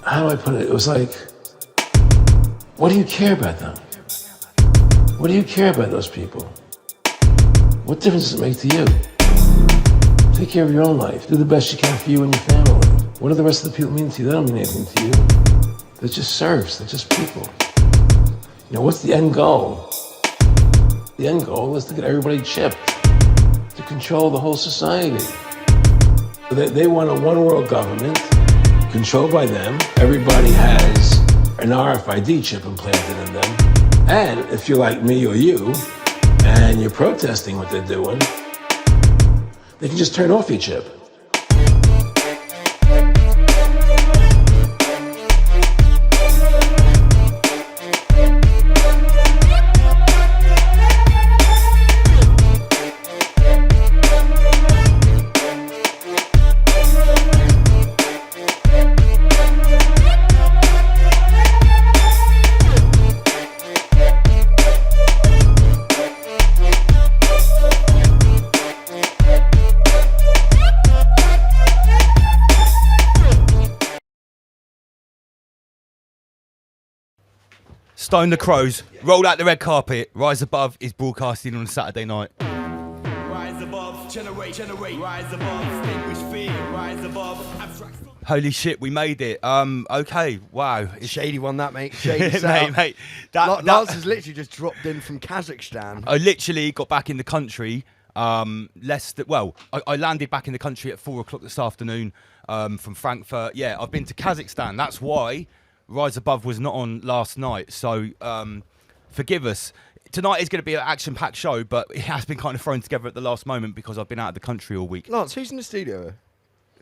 how do I put it? It was like, what do you care about them? What do you care about those people? What difference does it make to you? Take care of your own life. Do the best you can for you and your family. What do the rest of the people mean to you? They don't mean anything to you. They're just serfs. They're just people. You know, what's the end goal? The end goal is to get everybody chipped, to control the whole society. They want a one-world government controlled by them. Everybody has an RFID chip implanted in them. And if you're like me or you, and you're protesting what they're doing, they can just turn off your chip. Stone the Crows, roll out the red carpet, Rise Above is broadcasting on a Saturday night. Rise above, generate, rise above, extinguish fear, rise above, abstract. Holy shit, we made it. Okay, wow. It's shady one, that, mate. Shady setup. mate. Lance has literally just dropped in from Kazakhstan. I literally got back in the country. I landed back in the country at 4 o'clock this afternoon from Frankfurt. Yeah, I've been to Kazakhstan. That's why Rise Above was not on last night. So forgive us. Tonight is going to be an action-packed show, but it has been kind of thrown together at the last moment because I've been out of the country all week. Lance, who's in the studio?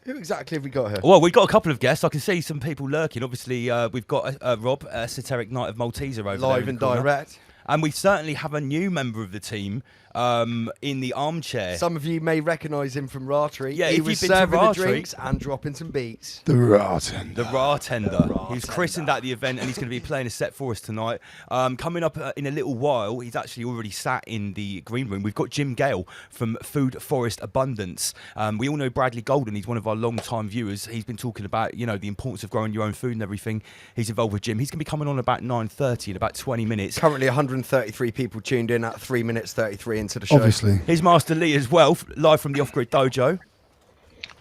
Who exactly have we got here? Well, we've got a couple of guests. I can see some people lurking. Obviously, we've got Rob, Esoteric Knight of Malteser over there. Live and direct. And we certainly have a new member of the team in the armchair. Some of you may recognise him from Ratry. Yeah, he if was you've been to serving the Ratry- drinks and dropping some beats. The Ratender. The Ratender. He's christened at the event and he's going to be playing a set for us tonight. Coming up in a little while, he's actually already sat in the green room. We've got Jim Gale from Food Forest Abundance. We all know Bradley Golden. He's one of our long-time viewers. He's been talking about, you know, the importance of growing your own food and everything. He's involved with Jim. He's going to be coming on about 9:30 in about 20 minutes. Currently 133 people tuned in at 3 minutes 33 into the show. Obviously. Here's Master Lee as well, live from the Off-Grid Dojo.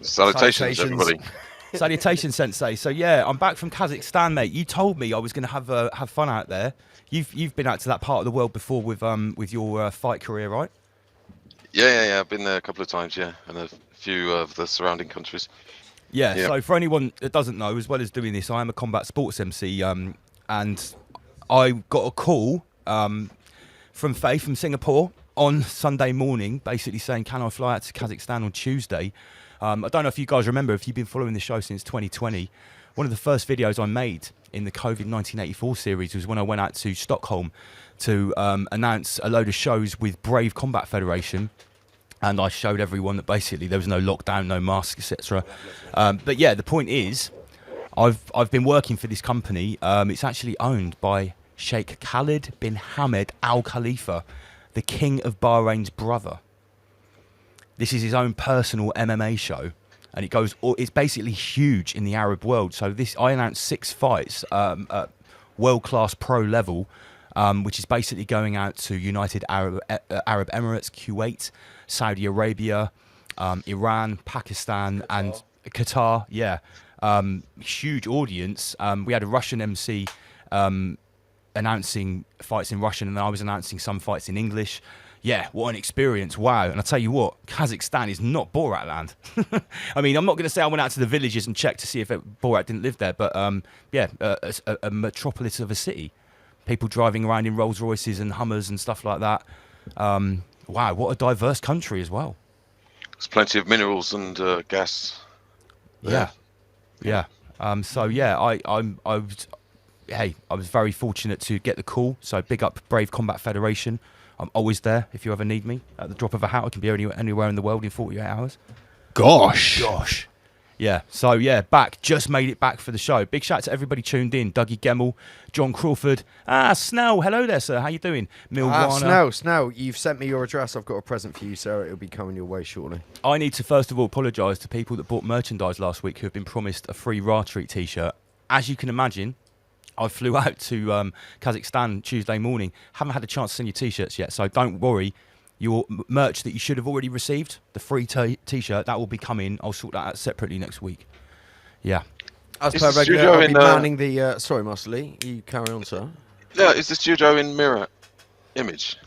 Salutations, everybody. Salutations, Sensei. So yeah, I'm back from Kazakhstan, mate. You told me I was going to have fun out there. You've been out to that part of the world before with your fight career, right? Yeah. I've been there a couple of times, yeah, and a few of the surrounding countries. Yeah. Yeah. So for anyone that doesn't know, as well as doing this, I am a combat sports MC, and I got a call from Faith from Singapore on Sunday morning, basically saying, can I fly out to Kazakhstan on Tuesday? I don't know if you guys remember, if you've been following the show since 2020, one of the first videos I made in the COVID 1984 series was when I went out to Stockholm to announce a load of shows with Brave Combat Federation. And I showed everyone that basically there was no lockdown, no masks, etc. But yeah, the point is, I've been working for this company. It's actually owned by Sheikh Khalid bin Hamad Al Khalifa, the King of Bahrain's brother. This is his own personal MMA show, and it's basically huge in the Arab world. So I announced 6 fights at world-class pro level, which is basically going out to United Arab Emirates, Kuwait, Saudi Arabia, Iran, Pakistan, and Qatar. Yeah, huge audience. We had a Russian MC announcing fights in Russian, and I was announcing some fights in English. Yeah, what an experience. Wow. And I tell you what, Kazakhstan is not Borat land. I mean, I'm not going to say I went out to the villages and checked to see if Borat didn't live there, but a metropolis of a city. People driving around in Rolls Royces and Hummers and stuff like that. Wow, what a diverse country as well. There's plenty of minerals and gas. Yeah. So yeah, I was very fortunate to get the call. So big up Brave Combat Federation. I'm always there if you ever need me. At the drop of a hat, I can be anywhere in the world in 48 hours. Gosh. Yeah, so yeah, just made it back for the show. Big shout out to everybody tuned in. Dougie Gemmell, John Crawford. Snell, hello there, sir. How you doing? Milwana. Snell, you've sent me your address. I've got a present for you, sir. It'll be coming your way shortly. I need to first of all apologise to people that bought merchandise last week who have been promised a free Ra Treat t-shirt as you can imagine, I flew out to Kazakhstan Tuesday morning. Haven't had a chance to send you T-shirts yet, so don't worry. Your merch that you should have already received, the free T-shirt, that will be coming. I'll sort that out separately next week. Yeah. As Is per the regular, studio I'll be in, manning the... sorry, Master Lee. You carry on, sir. Yeah, is the studio in mirror image?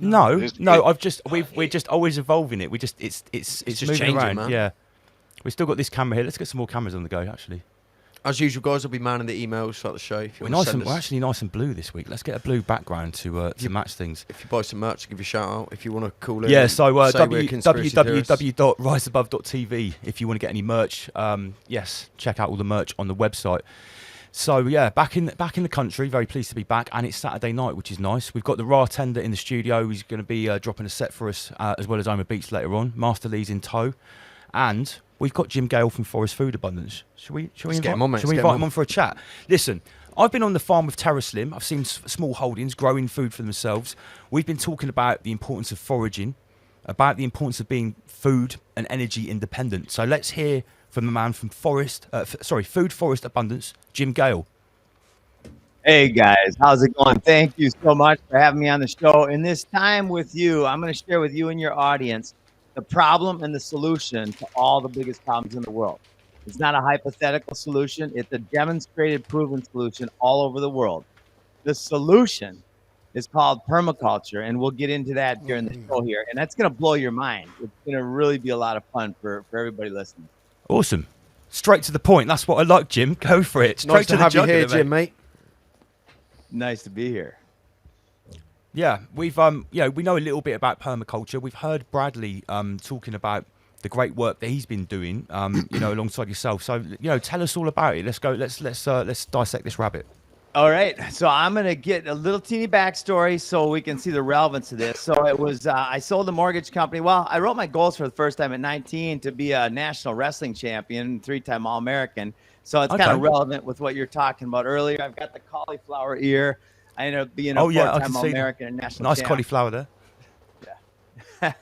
No, It's- no. We're just always evolving it. It's just moving changing, around. man. Yeah. We've still got this camera here. Let's get some more cameras on the go. Actually, As usual, guys, I'll be manning the emails throughout the show. If you we're want to nice send and we're us, actually nice and blue this week. Let's get a blue background to match things. if you buy some merch, I'll give you a shout out. If you want to call in, Yeah, so say we're conspiracy theorists. www.riseabove.tv if you want to get any merch. Yes, check out all the merch on the website. So yeah, back in the country, very pleased to be back, and it's Saturday night, which is nice. We've got the Ra Tender in the studio. He's going to be dropping a set for us, as well as Oma Beats later on. Master Lee's in tow, and we've got Jim Gale from Forest Food Abundance. Should we Let's get him on, mate. Should we Let's get invite him on for a chat? Listen, I've been on the farm with Terra Slim. I've seen small holdings growing food for themselves. We've been talking about the importance of foraging, about the importance of being food and energy independent. So let's hear from the man from Food Forest Abundance, Jim Gale. Hey guys, how's it going? Thank you so much for having me on the show. In this time with you, I'm going to share with you and your audience the problem and the solution to all the biggest problems in the world. It's not a hypothetical solution. It's a demonstrated, proven solution all over the world. The solution is called permaculture, and we'll get into that during the show here. And that's going to blow your mind. It's going to really be a lot of fun for everybody listening. Awesome. Straight to the point. That's what I like, Jim. Go for it. Straight Nice to to the have you jugular, here, Jim, mate. Nice to be here. Yeah, we've we know a little bit about permaculture. We've heard Bradley talking about the great work that he's been doing, alongside yourself. So, tell us all about it. Let's go. Let's dissect this rabbit. All right, so I'm gonna get a little teeny backstory so we can see the relevance of this. So it was I sold a mortgage company. Well, I wrote my goals for the first time at 19 to be a national wrestling champion, 3-time All-American. So it's kind of relevant with what you're talking about earlier. I've got the cauliflower ear. I ended up being a 4-time All-American and national nice champ. cauliflower there. Yeah.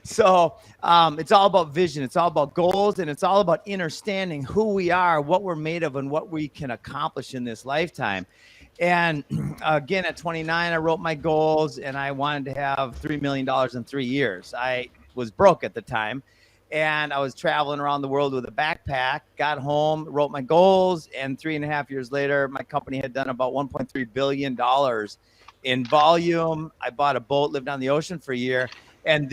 So it's all about vision. It's all about goals, and it's all about understanding who we are, what we're made of, and what we can accomplish in this lifetime. And again, at 29, I wrote my goals, and I wanted to have $3 million in 3 years. I was broke at the time, and I was traveling around the world with a backpack, got home, wrote my goals, and 3.5 years later, my company had done about $1.3 billion in volume. I bought a boat, lived on the ocean for a year. And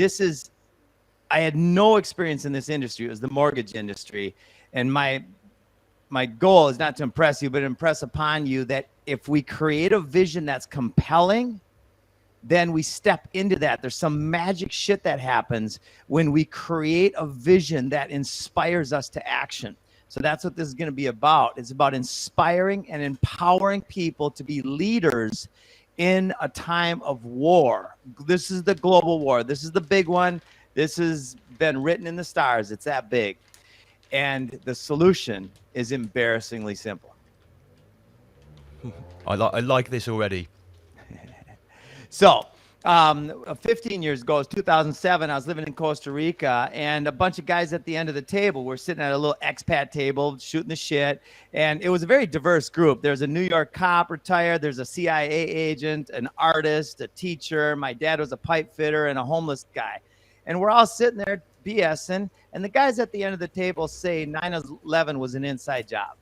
I had no experience in this industry. It was the mortgage industry. And my goal is not to impress you, but impress upon you that if we create a vision that's compelling, then we step into that. There's some magic shit that happens when we create a vision that inspires us to action. So that's what this is going to be about. It's about inspiring and empowering people to be leaders in a time of war. This is the global war. This is the big one. This has been written in the stars. It's that big. And the solution is embarrassingly simple. I like this already. So 15 years ago, it was 2007, I was living in Costa Rica, and a bunch of guys at the end of the table were sitting at a little expat table shooting the shit, and it was a very diverse group. There's a New York cop retired, there's a CIA agent, an artist, a teacher, my dad was a pipe fitter, and a homeless guy. And we're all sitting there BSing, and the guys at the end of the table say 9/11 was an inside job.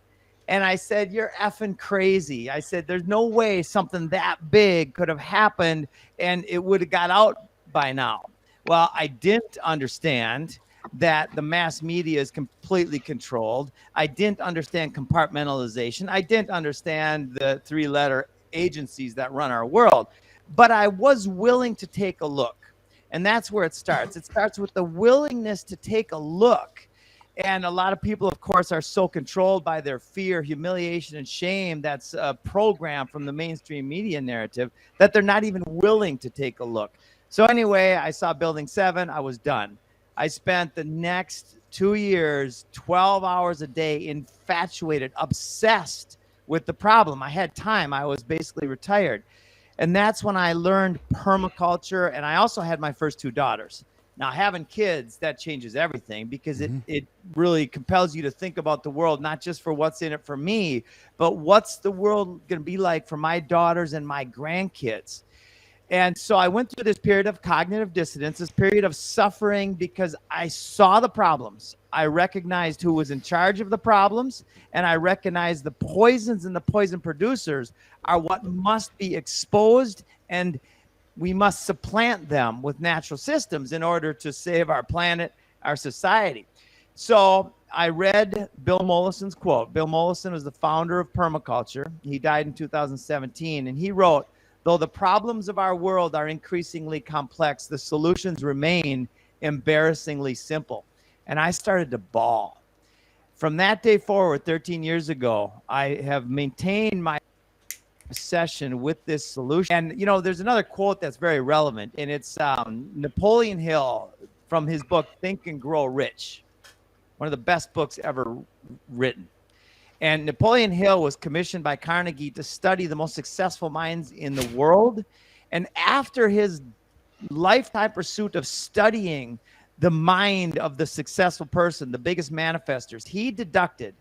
And I said, you're effing crazy. I said, there's no way something that big could have happened and it would have got out by now. Well, I didn't understand that the mass media is completely controlled. I didn't understand compartmentalization. I didn't understand the 3-letter agencies that run our world. But I was willing to take a look. And that's where it starts. It starts with the willingness to take a look. And a lot of people, of course, are so controlled by their fear, humiliation, and shame that's programmed from the mainstream media narrative that they're not even willing to take a look. So anyway, I saw Building 7. I was done. I spent the next 2 years, 12 hours a day, infatuated, obsessed with the problem. I had time. I was basically retired. And that's when I learned permaculture. And I also had my first 2 daughters. Now, having kids, that changes everything, because it really compels you to think about the world, not just for what's in it for me, but what's the world going to be like for my daughters and my grandkids. And so I went through this period of cognitive dissonance, this period of suffering, because I saw the problems. I recognized who was in charge of the problems, and I recognized the poisons and the poison producers are what must be exposed, and we must supplant them with natural systems in order to save our planet, our society. So I read Bill Mollison's quote. Bill Mollison was the founder of permaculture. He died in 2017, and he wrote, "Though the problems of our world are increasingly complex, the solutions remain embarrassingly simple." And I started to bawl. From that day forward, 13 years ago, I have maintained my obsession with this solution. And, you know, there's another quote that's very relevant, and it's Napoleon Hill from his book, Think and Grow Rich, one of the best books ever written. And Napoleon Hill was commissioned by Carnegie to study the most successful minds in the world. And after his lifetime pursuit of studying the mind of the successful person, the biggest manifestors, he deducted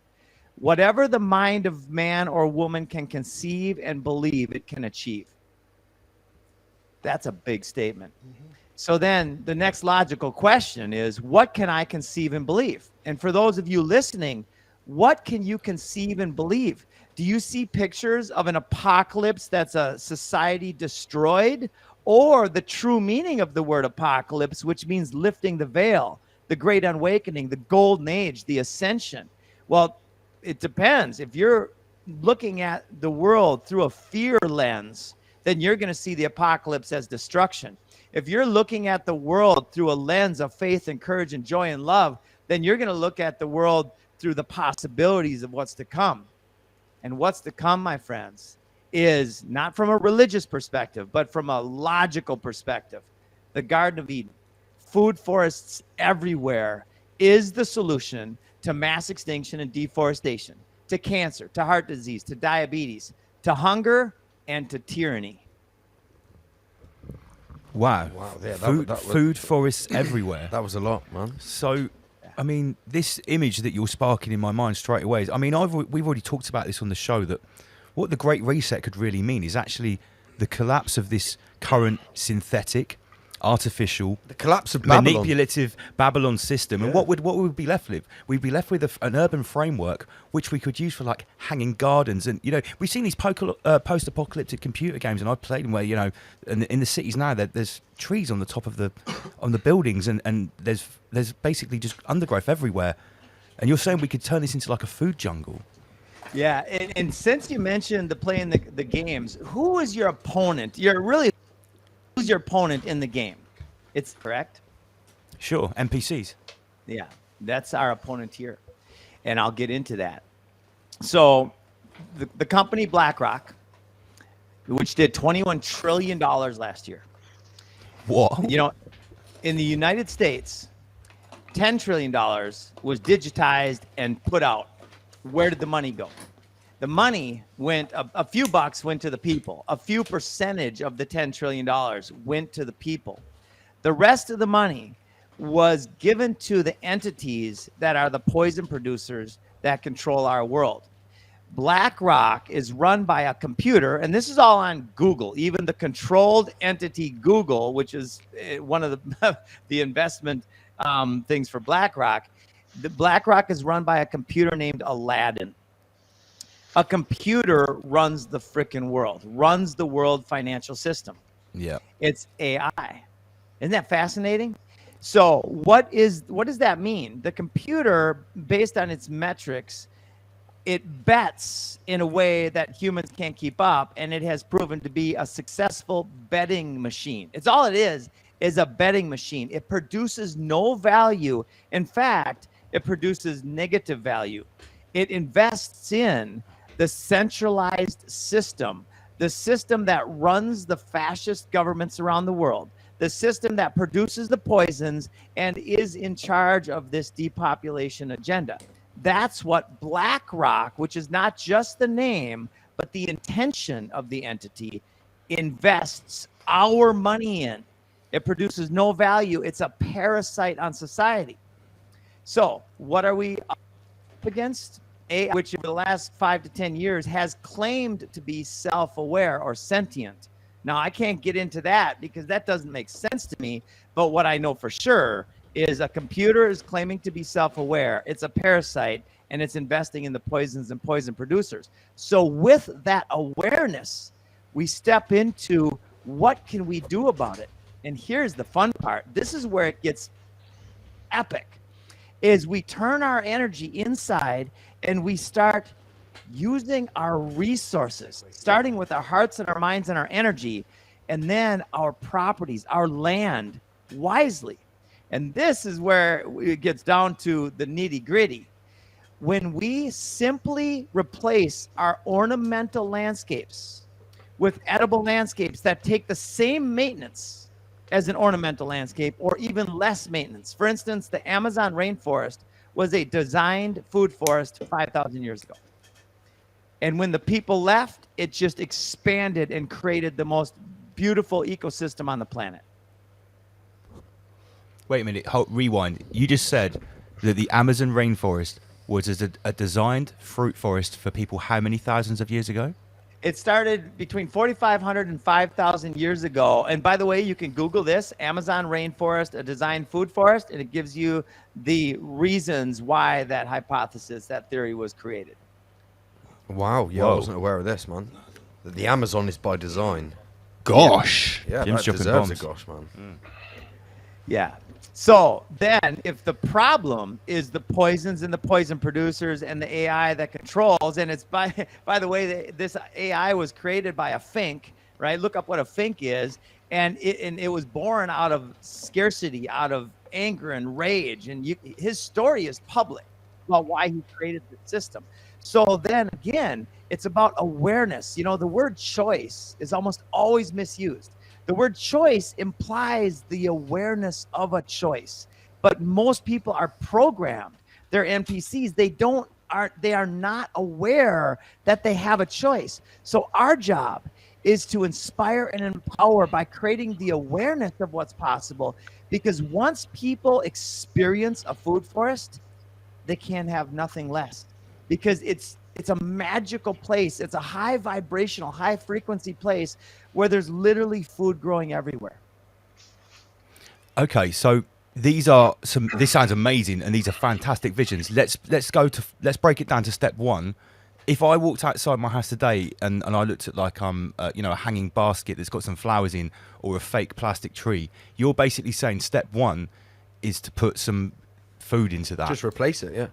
whatever the mind of man or woman can conceive and believe, it can achieve. That's a big statement. So then the next logical question is, what can I conceive and believe? And for those of you listening, what can you conceive and believe? Do you see pictures of an apocalypse that's a society destroyed, or the true meaning of the word apocalypse, which means lifting the veil, the great awakening, the golden age, the ascension? Well, it depends. If you're looking at the world through a fear lens, then you're going to see the apocalypse as destruction. If you're looking at the world through a lens of faith and courage and joy and love, then you're going to look at the world through the possibilities of what's to come. And what's to come, my friends, is not from a religious perspective, but from a logical perspective. The Garden of Eden, food forests everywhere, is the solution to mass extinction and deforestation, to cancer, to heart disease, to diabetes, to hunger, and to tyranny. Wow. Yeah, Food forests everywhere. That was a lot, man. So, I mean, this image that you're sparking in my mind straight away is, I mean, we've already talked about this on the show, that what the Great Reset could really mean is actually the collapse of this current synthetic, artificial, The collapse of Babylon. manipulative Babylon system. And what would we be left with? We'd be left with an urban framework which we could use for like hanging gardens. And, you know, we've seen these post-apocalyptic computer games, and I've played them where, you know, in the cities now, there's trees on the top of the buildings, and there's basically just undergrowth everywhere. And you're saying we could turn this into like a food jungle? Yeah, and since you mentioned playing the games, who is your opponent? Who's your opponent in the game? It's correct? Sure, NPCs. Yeah, that's our opponent here. And I'll get into that. So the company BlackRock, which did $21 trillion last year. What? You know, in the United States, $10 trillion was digitized and put out. Where did the money go? The money went, a few bucks went to the people. A few percentage of the $10 trillion went to the people. The rest of the money was given to the entities that are the poison producers that control our world. BlackRock is run by a computer, and this is all on Google. Even the controlled entity Google, which is one of the investment things for BlackRock, the BlackRock is run by a computer named Aladdin. A computer runs the frickin' world, runs the world financial system. Yeah. It's AI. Isn't that fascinating? So what does that mean? The computer, based on its metrics, it bets in a way that humans can't keep up, and it has proven to be a successful betting machine. It's all it is a betting machine. It produces no value. In fact, it produces negative value. It invests in the centralized system, the system that runs the fascist governments around the world, the system that produces the poisons and is in charge of this depopulation agenda. That's what BlackRock, which is not just the name, but the intention of the entity, invests our money in. It produces no value. It's a parasite on society. So what are we up against? AI, which in the last 5 to 10 years has claimed to be self-aware or sentient. Now, I can't get into that because that doesn't make sense to me. But what I know for sure is a computer is claiming to be self-aware. It's a parasite, and it's investing in the poisons and poison producers. So with that awareness, we step into what can we do about it? And here's the fun part. This is where it gets epic, is we turn our energy inside and we start using our resources, starting with our hearts and our minds and our energy, and then our properties, our land, wisely. And this is where it gets down to the nitty gritty. When we simply replace our ornamental landscapes with edible landscapes that take the same maintenance as an ornamental landscape or even less maintenance. For instance, the Amazon rainforest was a designed food forest 5,000 years ago. And when the people left, it just expanded and created the most beautiful ecosystem on the planet. Wait a minute, rewind. You just said that the Amazon rainforest was a designed fruit forest for people how many thousands of years ago? It started between 4,500 and 5,000 years ago. And by the way, you can Google this, Amazon rainforest, a designed food forest, and it gives you the reasons why that hypothesis, that theory was created. Wow, yeah, Whoa. I wasn't aware of this, man. That the Amazon is by design. Gosh. Yeah, Jim's that dropping deserves bombs. a gosh, man. Yeah. So then if the problem is the poisons and the poison producers and the AI that controls, and it's by the way, this AI was created by a fink, right? Look up what a fink is. And it was born out of scarcity, out of anger and rage. And his story is public about why he created the system. So then again, it's about awareness. You know, the word choice is almost always misused. The word choice implies the awareness of a choice, but most people are programmed. They're NPCs. They are not aware that they have a choice. So our job is to inspire and empower by creating the awareness of what's possible, because once people experience a food forest, they can have nothing less, because it's a magical place. It's a high vibrational, high frequency place where there's literally food growing everywhere. Okay, so these are some. This sounds amazing, and these are fantastic visions. Let's break it down to step one. If I walked outside my house today and I looked at like a hanging basket that's got some flowers in, or a fake plastic tree, you're basically saying step one is to put some food into that. Just replace it, yeah.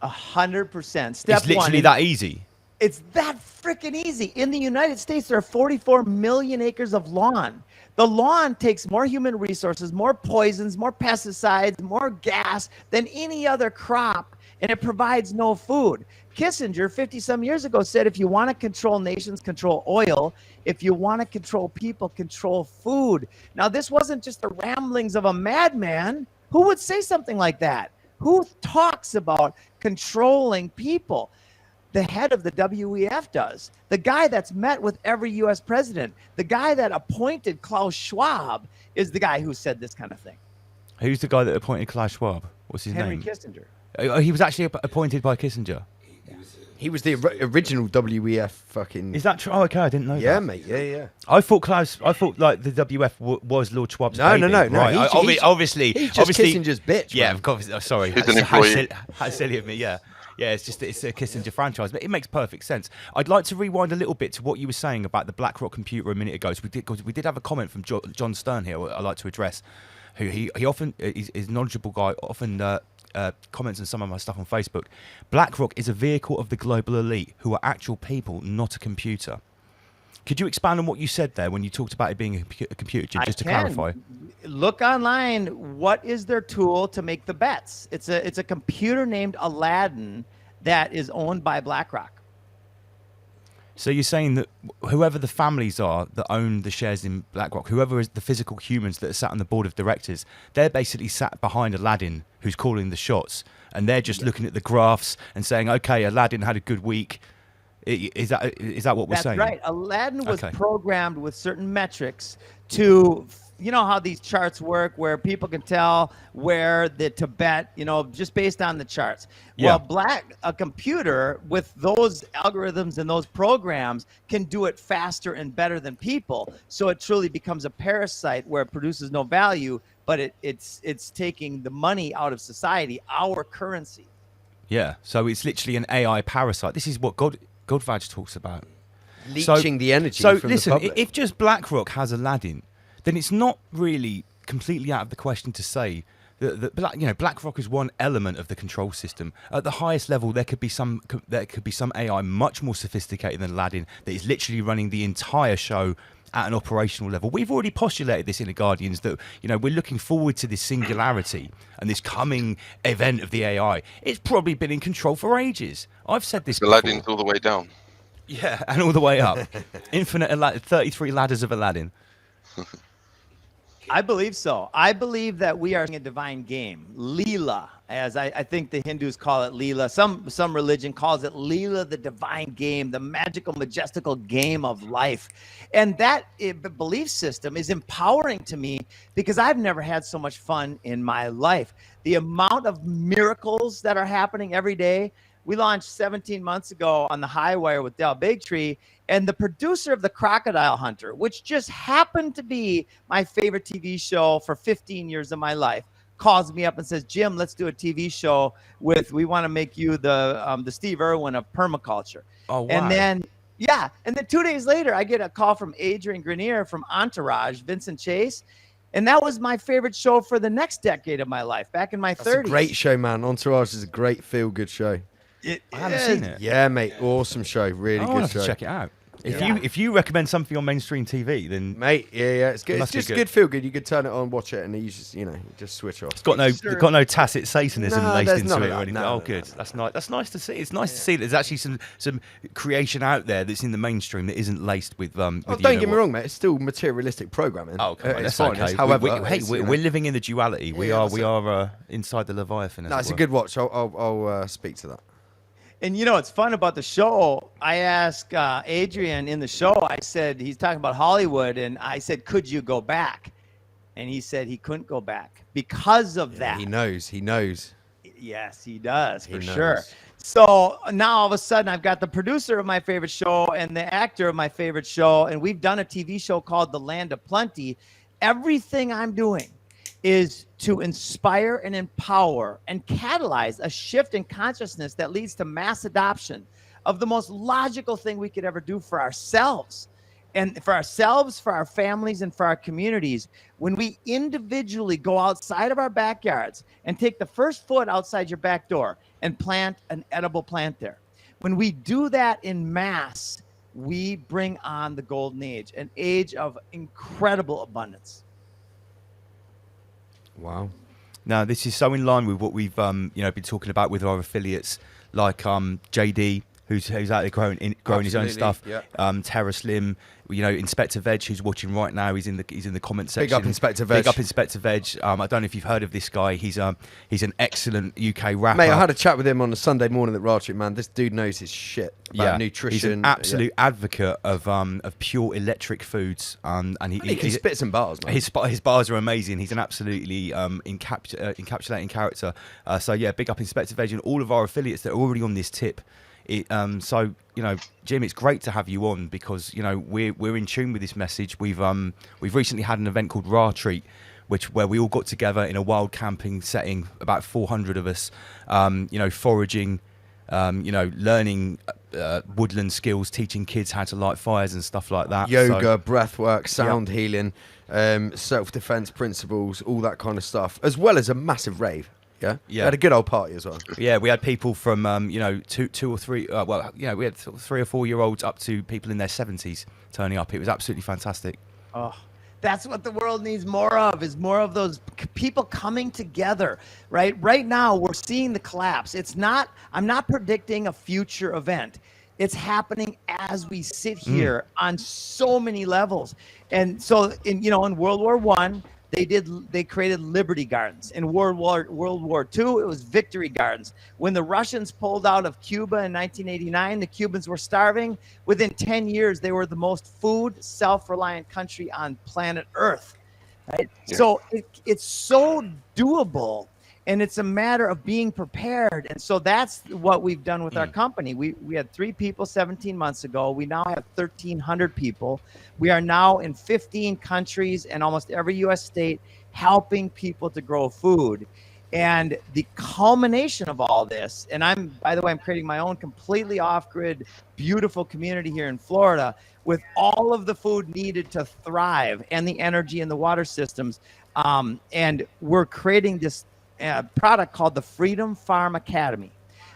100%. Step It's literally one, that easy. It's that freaking easy. In the United States, there are 44 million acres of lawn. The lawn takes more human resources, more poisons, more pesticides, more gas than any other crop, and it provides no food. Kissinger, 50-some years ago, said if you want to control nations, control oil. If you want to control people, control food. Now, this wasn't just the ramblings of a madman. Who would say something like that? Who talks about controlling people? The head of the WEF does. The guy that's met with every U.S. president, the guy that appointed Klaus Schwab is the guy who said this kind of thing. Who's the guy that appointed Klaus Schwab? What's his Henry name? Kissinger. He was actually appointed by Kissinger. He was the original WEF fucking... Is that true? Oh, okay, I didn't know Yeah, that. mate, yeah. I thought like the WF was Lord Schwab's No, baby. no. Right. He's obviously, just Kissinger's bitch, Yeah, man. of course. Oh, sorry, He's an employee. how silly of me. Yeah. It's a Kissinger franchise, but it makes perfect sense. I'd like to rewind a little bit to what you were saying about the BlackRock computer a minute ago. So we did have a comment from John Stern here. I'd like to address. Who he often is a knowledgeable guy. Often comments on some of my stuff on Facebook. BlackRock is a vehicle of the global elite who are actual people, not a computer. Could you expand on what you said there when you talked about it being a computer, Jim, just to clarify? Look online. What is their tool to make the bets? It's a computer named Aladdin that is owned by BlackRock. So you're saying that whoever the families are that own the shares in BlackRock, whoever is the physical humans that are sat on the board of directors, they're basically sat behind Aladdin who's calling the shots, and they're just looking at the graphs and saying, okay, Aladdin had a good week. Is that what we're saying? That's right. Aladdin was Okay. programmed with certain metrics to you know how these charts work, where people can tell where the Tibet, just based on the charts. Yeah. Well, a computer with those algorithms and those programs can do it faster and better than people. So it truly becomes a parasite where it produces no value, but it's taking the money out of society, our currency. Yeah. So it's literally an AI parasite. This is what Godvaj talks about. Leeching the energy So from listen, the public. if just BlackRock has Aladdin, then it's not really completely out of the question to say that BlackRock is one element of the control system. At the highest level, there could be some AI much more sophisticated than Aladdin that is literally running the entire show at an operational level. We've already postulated this in the Guardians that we're looking forward to this singularity and this coming event of the AI. It's probably been in control for ages. I've said this before. Aladdin's all the way down. Yeah, and all the way up. Infinite 33 ladders of Aladdin. I believe so. I believe that we are in a divine game, Leela, as I think the Hindus call it Leela. Some religion calls it Leela, the divine game, the magical, majestical game of life. And that belief system is empowering to me because I've never had so much fun in my life. The amount of miracles that are happening every day. We launched 17 months ago on the High Wire with Del Bigtree, and the producer of The Crocodile Hunter, which just happened to be my favorite TV show for 15 years of my life, calls me up and says, Jim, let's do a TV show we want to make you the Steve Irwin of permaculture. Oh, wow. And then 2 days later, I get a call from Adrian Grenier from Entourage, Vincent Chase. And that was my favorite show for the next decade of my life, back in my 30s. That's a great show, man. Entourage is a great feel-good show. I haven't seen it. Yeah, mate. Awesome show. Really I'll good have show. to check it out. If you recommend something on mainstream TV, then Mate, yeah, it's good. It's must be just good. good feel good. You could turn it on, watch it, and you just switch off. it's got no tacit Satanism No, laced there's into none it of or that. anything. No, Oh, no, good. no. That's nice. That's nice to see. It's nice to see that there's actually some creation out there that's in the mainstream that isn't laced with Oh, don't get me wrong, mate. It's still materialistic programming. Oh, come on, it's that's fine. okay. However, We're living in the duality. We Yeah, are that's inside the Leviathan. No, it's a good watch. I'll speak to that. And it's fun about the show. I asked Adrian in the show, I said, he's talking about Hollywood, and I said, could you go back? And he said he couldn't go back because of that. He knows. Yes, he does, He for knows. sure. So now all of a sudden I've got the producer of my favorite show and the actor of my favorite show, and we've done a TV show called The Land of Plenty. Everything I'm doing is to inspire and empower and catalyze a shift in consciousness that leads to mass adoption of the most logical thing we could ever do for ourselves. And for ourselves, for our families, and for our communities, when we individually go outside of our backyards and take the first foot outside your back door and plant an edible plant there. When we do that in mass, we bring on the golden age, an age of incredible abundance. Wow. Now, this is so in line with what we've been talking about with our affiliates, like JD, who's out there growing his own Absolutely, stuff. yeah. Terra Slim, Inspector Veg, who's watching right now. He's in the comment section. Big up Inspector Veg. Big up Inspector Veg. I don't know if you've heard of this guy. He's an excellent UK rapper. Mate, I had a chat with him on a Sunday morning at Raw Trip, man. This dude knows his shit about nutrition. He's an absolute advocate of pure electric foods. And He can spit some bars, man. his bars are amazing. He's an absolutely encapsulating character. So yeah, big up Inspector Veg and all of our affiliates that are already on this tip. So Jim, it's great to have you on because we're in tune with this message. We've recently had an event called Raw Treat, where we all got together in a wild camping setting, about 400 of us, foraging, learning woodland skills, teaching kids how to light fires and stuff like that. Yoga, breath work, sound healing, self-defense principles, all that kind of stuff, as well as a massive rave. Yeah. We had a good old party as well. Yeah, we had people from two or three. We had 3 or 4 year olds up to people in their 70s turning up. It was absolutely fantastic. Oh, that's what the world needs more of, is more of those people coming together, right? Right now, we're seeing the collapse. I'm not predicting a future event. It's happening as we sit here on so many levels. And so in World War I, they created Liberty Gardens. In World War II, it was Victory Gardens. When the Russians pulled out of Cuba in 1989, the Cubans were starving. Within 10 years, they were the most food self-reliant country on planet Earth. right? Yeah. So it's so doable, and it's a matter of being prepared. And so that's what we've done with our company. We had 3 people 17 months ago. We now have 1,300 people. We are now in 15 countries and almost every U.S. state helping people to grow food. And the culmination of all this, and by the way, I'm creating my own completely off-grid, beautiful community here in Florida with all of the food needed to thrive and the energy and the water systems. And we're creating this product called the Freedom Farm Academy,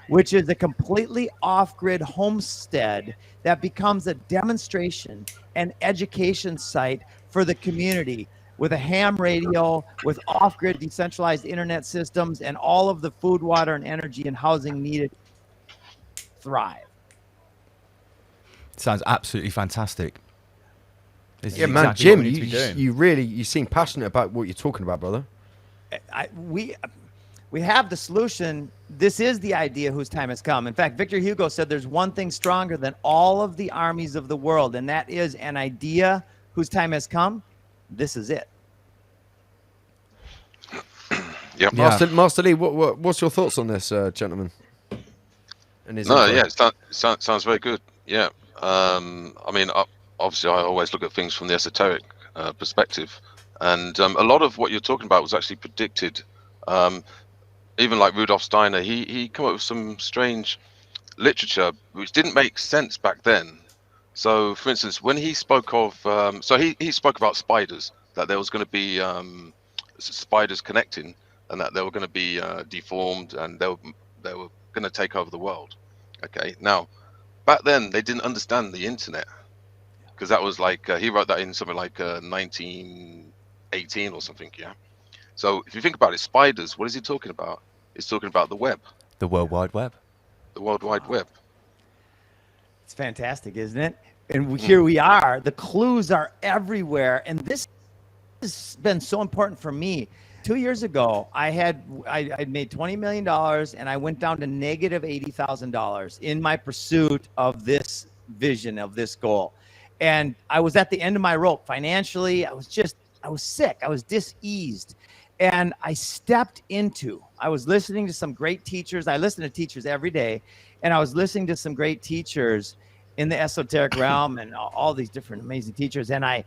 which is a completely off-grid homestead that becomes a demonstration and education site for the community, with a ham radio, with off-grid decentralized internet systems, and all of the food, water, and energy and housing needed to thrive. Sounds absolutely fantastic. This is Yeah, man, exactly Jim, what we need to be doing. you seem passionate about what you're talking about, brother. We have the solution. This is the idea whose time has come. In fact, Victor Hugo said there's one thing stronger than all of the armies of the world, and that is an idea whose time has come. This is it. Yep. Yeah. Master Lee, what's your thoughts on this, gentleman? And his info? Yeah, sounds very good. Yeah. I mean, obviously, I always look at things from the esoteric perspective, and a lot of what you're talking about was actually predicted. Even like Rudolf Steiner, he came up with some strange literature which didn't make sense back then. So, for instance, when he spoke of, he spoke about spiders, that there was going to be spiders connecting, and that they were going to be deformed, and they were going to take over the world. Okay, now back then they didn't understand the internet, because that was like he wrote that in something like 1918 or something. Yeah. So if you think about it, spiders, what is he talking about? He's talking about the web, The World Wide Web. the World Wide Web. It's fantastic, isn't it? And here we are. The clues are everywhere. And this has been so important for me. 2 years ago, I made $20 million, and I went down to negative $80,000 in my pursuit of this vision, of this goal. And I was at the end of my rope financially. I was sick. I was diseased. And I was listening to some great teachers. I listen to teachers every day. And I was listening to some great teachers in the esoteric realm and all these different amazing teachers. And I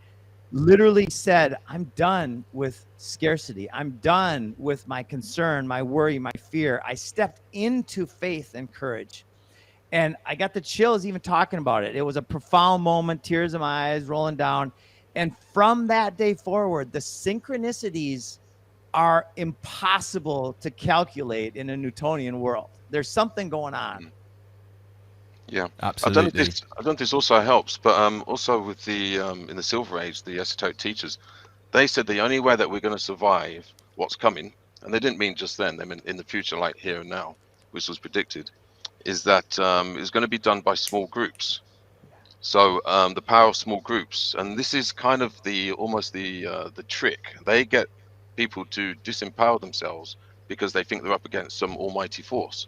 literally said, I'm done with scarcity. I'm done with my concern, my worry, my fear. I stepped into faith and courage. And I got the chills even talking about it. It was a profound moment, tears in my eyes rolling down. And from that day forward, the synchronicities are impossible to calculate in a Newtonian world. There's something going on. Yeah, Absolutely. I don't know if this also helps, but also with the in the Silver Age, the esoteric teachers, they said the only way that we're going to survive what's coming, and they didn't mean just then, they meant in the future, like here and now, which was predicted, is that it's going to be done by small groups. So the power of small groups, and this is kind of almost the trick. They get people to disempower themselves because they think they're up against some almighty force.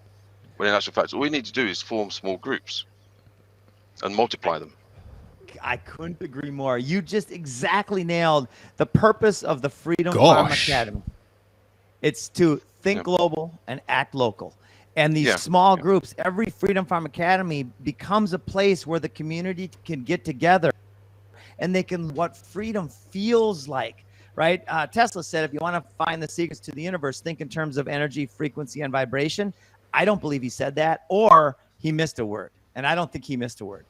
When in actual fact, all we need to do is form small groups and multiply them. I couldn't agree more. You just exactly nailed the purpose of the Freedom Farm Academy. It's to think global and act local. And these small groups, every Freedom Farm Academy becomes a place where the community can get together and they can, what freedom feels like, right? Tesla said, if you want to find the secrets to the universe, think in terms of energy, frequency, and vibration. I don't believe he said that, or he missed a word. And I don't think he missed a word.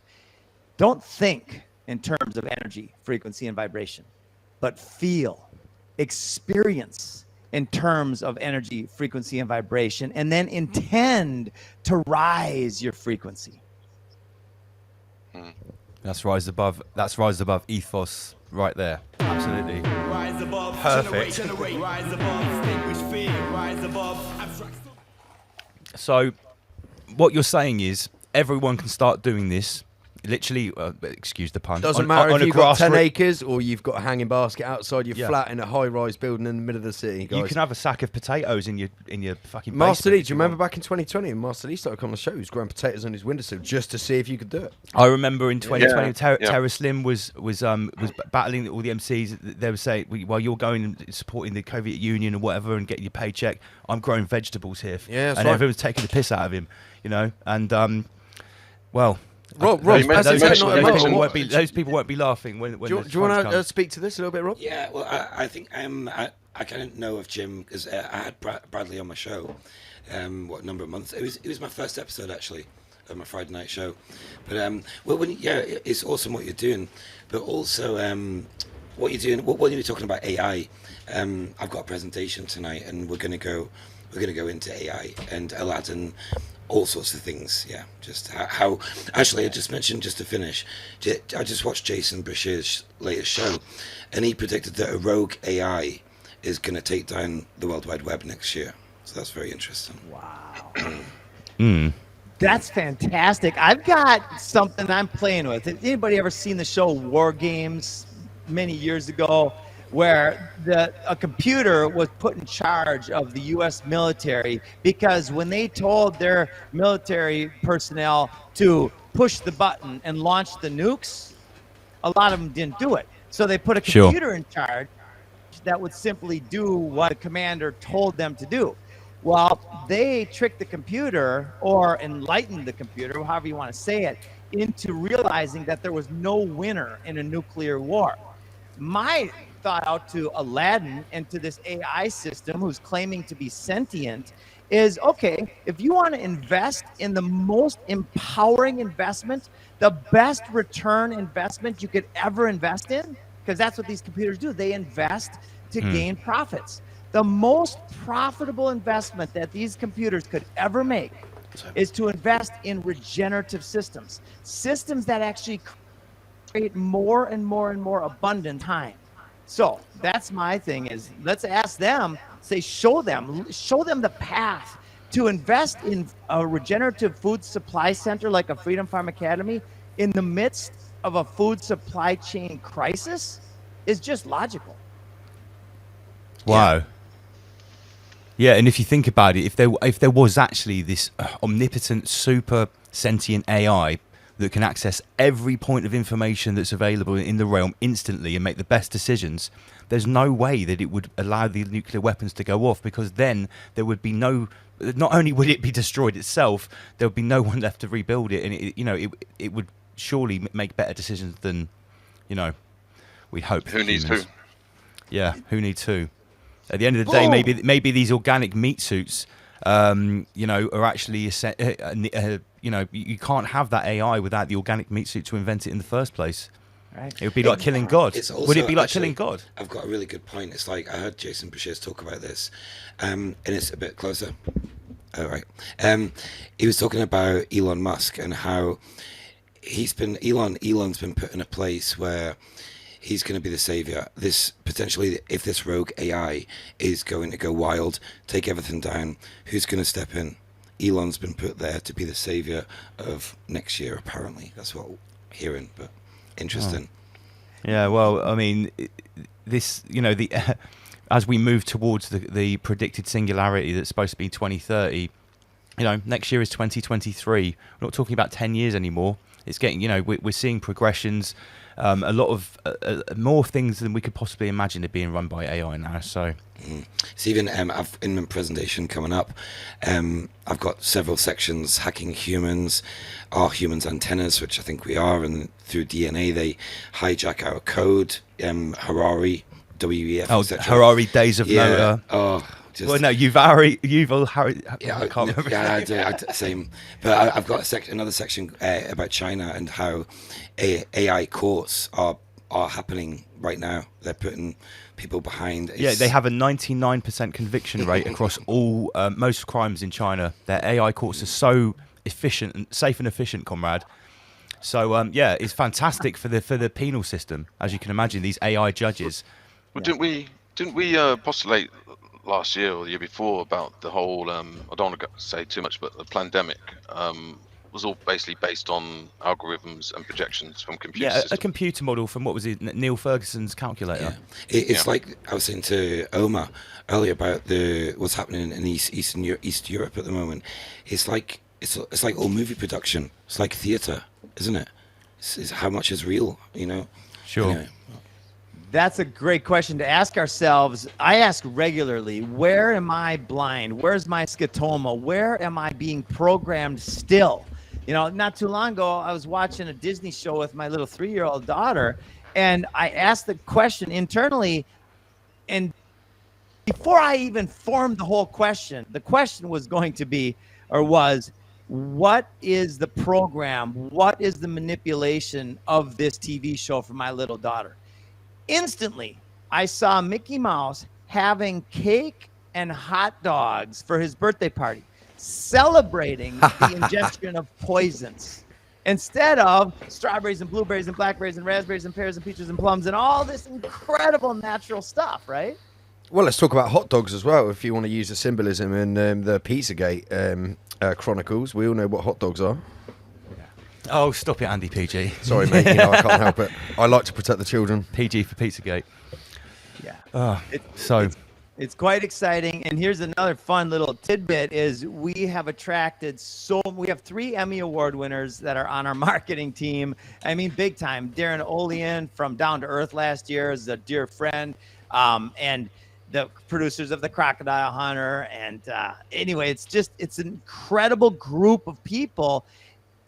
Don't think in terms of energy, frequency, and vibration, but feel, experience in terms of energy, frequency, and vibration, and then intend to rise your frequency. That's rise above ethos right there. Absolutely. Rise above, Perfect. generate, rise above, extinguish fear, rise above, abstract. So what you're saying is everyone can start doing this. literally, excuse the pun. Doesn't on, matter on if a you've got 10 grassroots- acres or you've got a hanging basket outside your Yeah. flat in a high-rise building in the middle of the city, guys. You can have a sack of potatoes in your fucking Master basement Lee, if do you you remember want. back in 2020 when Master Lee started coming on the show? He was growing potatoes on his windowsill just to see if you could do it. I remember in 2020, Yeah. Terra Slim was battling all the MCs. They were saying, "Well, you're going and supporting the COVID Union or whatever and getting your paycheck. I'm growing vegetables here." Yeah, that's and right. everyone's taking the piss out of him, you know. And well, Rob, you mentioned- as you it's mentioned- not you about- mentioned- those people won't be laughing when do you the want crunch to comes. speak to this a little bit, Rob? Yeah, well, I think I kind of know of Jim because I had Bradley on my show. What number of months? It was my first episode actually of my Friday night show. But it's awesome what you're doing. But also what you're doing. When you were talking about AI, I've got a presentation tonight, and we're gonna go into AI and Aladdin. All sorts of things, yeah. Just how actually, I just mentioned, just to finish, I just watched Jason Bashir's latest show, and he predicted that a rogue AI is going to take down the World Wide Web next year. So that's very interesting. Wow. That's fantastic. I've got something I'm playing with. Has anybody ever seen the show War Games many years ago, where a computer was put in charge of the U.S. military because when they told their military personnel to push the button and launch the nukes, a lot of them didn't do it. So they put a computer in charge that would simply do what the commander told them to do. Well, they tricked the computer, or enlightened the computer, however you want to say it, into realizing that there was no winner in a nuclear war. My thought out to Aladdin and to this AI system who's claiming to be sentient is, okay, if you want to invest in the most empowering investment, the best return investment you could ever invest in, because that's what these computers do, they invest to gain profits. The most profitable investment that these computers could ever make is to invest in regenerative systems that actually create more and more and more abundant time. So that's my thing is, let's ask them, say, show them the path to invest in a regenerative food supply center like a Freedom Farm Academy in the midst of a food supply chain crisis is just logical. Wow. Yeah, and if you think about it, if there was actually this omnipotent, super sentient AI that can access every point of information that's available in the realm instantly and make the best decisions, there's no way that it would allow the nuclear weapons to go off, because then there would be not only would it be destroyed itself, there would be no one left to rebuild it, and it would surely make better decisions than, we hope. Who needs humans. who? Yeah, who needs who? At the end of the day, maybe these organic meat suits, are actually, you can't have that AI without the organic meat suit to invent it in the first place. Right. It would be like killing God. It's also, Would it be like actually, killing God? I've got a really good point. It's like, I heard Jason Bashir talk about this, and it's a bit closer. All right. He was talking about Elon Musk and how Elon's been put in a place where he's going to be the savior. This potentially, if this rogue AI is going to go wild, take everything down, who's going to step in? Elon's been put there to be the savior of next year, apparently. That's what I'm hearing, but interesting. Yeah, well, I mean, this, as we move towards the predicted singularity that's supposed to be 2030, next year is 2023. We're not talking about 10 years anymore. It's getting, we're seeing progressions. A lot of more things than we could possibly imagine are being run by AI now. So, Stephen, I've in my presentation coming up, I've got several sections: hacking humans, are humans antennas, which I think we are, and through DNA they hijack our code. Harari, WEF. etc. Harari, Days of Yeah. Noah. Just, Well, no, Harry. yeah, I can't remember. Yeah, same. But I've got another section about China and how AI courts are happening right now. They're putting people behind. Yeah, they have a 99% conviction rate across all most crimes in China. Their AI courts are so efficient and safe and efficient, comrade. So it's fantastic for the penal system, as you can imagine. These AI judges. Well, didn't we postulate last year or the year before about the whole I don't want to say too much, but the pandemic was all basically based on algorithms and projections from computer Yeah, systems. a computer model from what was it, Neil Ferguson's calculator. It's like I was saying to Omar earlier about what's happening in East Europe at the moment. It's like all movie production. It's like theatre, isn't it? It's how much is real, you know? Sure. Anyway. That's a great question to ask ourselves. I ask regularly, where am I blind? Where's my scotoma? Where am I being programmed still? You know, not too long ago, I was watching a Disney show with my little 3-year-old daughter, and I asked the question internally, and before I even formed the whole question, the question was going to be, or was, what is the program? What is the manipulation of this TV show for my little daughter? Instantly, I saw Mickey Mouse having cake and hot dogs for his birthday party, celebrating the ingestion of poisons instead of strawberries and blueberries and blackberries and raspberries and pears and peaches and plums and all this incredible natural stuff, right? Well, let's talk about hot dogs as well, if you want to use the symbolism in the Pizzagate chronicles. We all know what hot dogs are. Oh, stop it, Andy PG. Sorry, mate. You know, I can't help it. I like to protect the children. PG for Pizzagate. Yeah. So It's quite exciting. And here's another fun little tidbit is we have we have 3 Emmy Award winners that are on our marketing team. I mean, big time. Darren Olean from Down to Earth last year is a dear friend. And the producers of The Crocodile Hunter. And anyway, it's an incredible group of people,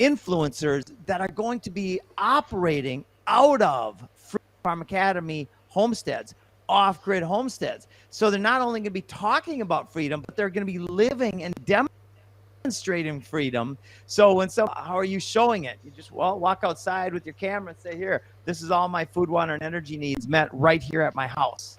influencers that are going to be operating out of Freedom Farm Academy homesteads, off-grid homesteads. So they're not only going to be talking about freedom, but they're going to be living and demonstrating freedom. So how are you showing it? You just walk outside with your camera and say, here, this is all my food, water, and energy needs met right here at my house.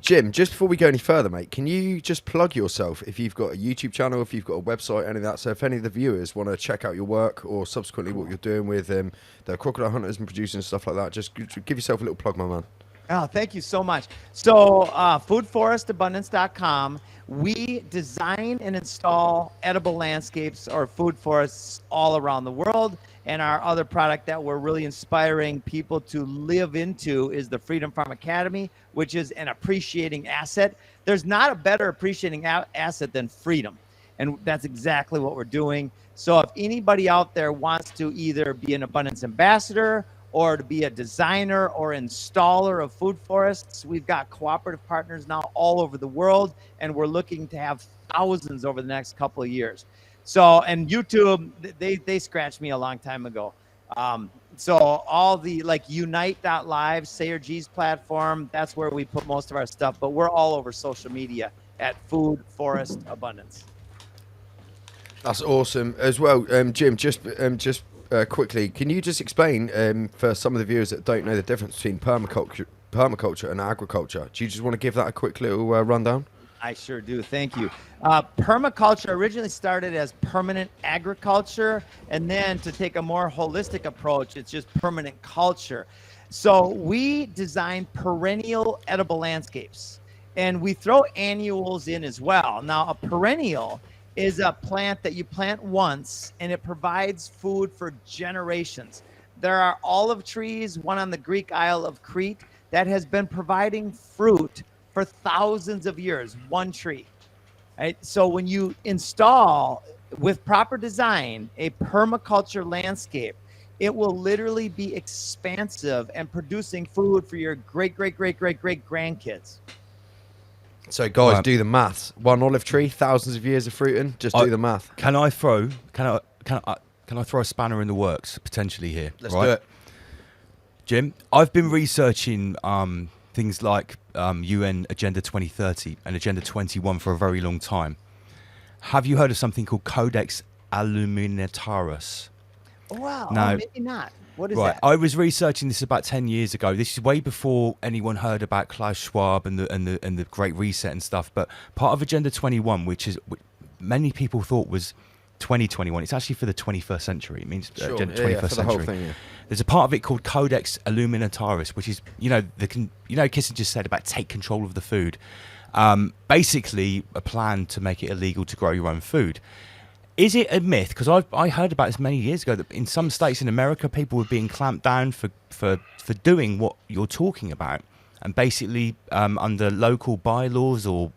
Jim, just before we go any further, mate, can you just plug yourself if you've got a YouTube channel, if you've got a website, any of that? So if any of the viewers want to check out your work or subsequently what you're doing with the crocodile hunters and producing stuff like that, just give yourself a little plug, my man. Oh, thank you so much. So foodforestabundance.com, we design and install edible landscapes or food forests all around the world. And our other product that we're really inspiring people to live into is the Freedom Farm Academy, which is an appreciating asset. There's not a better appreciating asset than freedom. And that's exactly what we're doing. So if anybody out there wants to either be an abundance ambassador or to be a designer or installer of food forests, we've got cooperative partners now all over the world, and we're looking to have thousands over the next couple of years. So, and YouTube, they scratched me a long time ago. So all the Unite.live, Sayer G's platform, that's where we put most of our stuff, but we're all over social media at Food Forest Abundance. That's awesome as well. Jim, just quickly, can you just explain for some of the viewers that don't know the difference between permaculture and agriculture? Do you just want to give that a quick little rundown? I sure do. Thank you. Permaculture originally started as permanent agriculture, and then to take a more holistic approach, it's just permanent culture. So we design perennial edible landscapes, and we throw annuals in as well. Now, a perennial is a plant that you plant once, and it provides food for generations. There are olive trees, one on the Greek Isle of Crete, that has been providing fruit for thousands of years, one tree, right? So when you install with proper design a permaculture landscape, it will literally be expansive and producing food for your great grandkids. So guys, do the maths. One olive tree, thousands of years of fruiting. Just do the math. Can I throw a spanner in the works potentially here? Let's do it, Jim. I've been researching things like UN Agenda 2030 and Agenda 21 for a very long time. Have you heard of something called Codex Alimentarius? Wow, No. maybe not. What is Right, that? I was researching this about 10 years ago. This is way before anyone heard about Klaus Schwab and the Great Reset and stuff. But part of Agenda 21, which many people thought was 2021, it's actually for the 21st century. It means Agenda 21st for the century. whole thing, yeah. There's a part of it called Codex Alimentarius, which is, Kissinger said about take control of the food. Basically, a plan to make it illegal to grow your own food. Is it a myth? Because I heard about this many years ago that in some states in America, people were being clamped down for doing what you're talking about, and basically under local bylaws or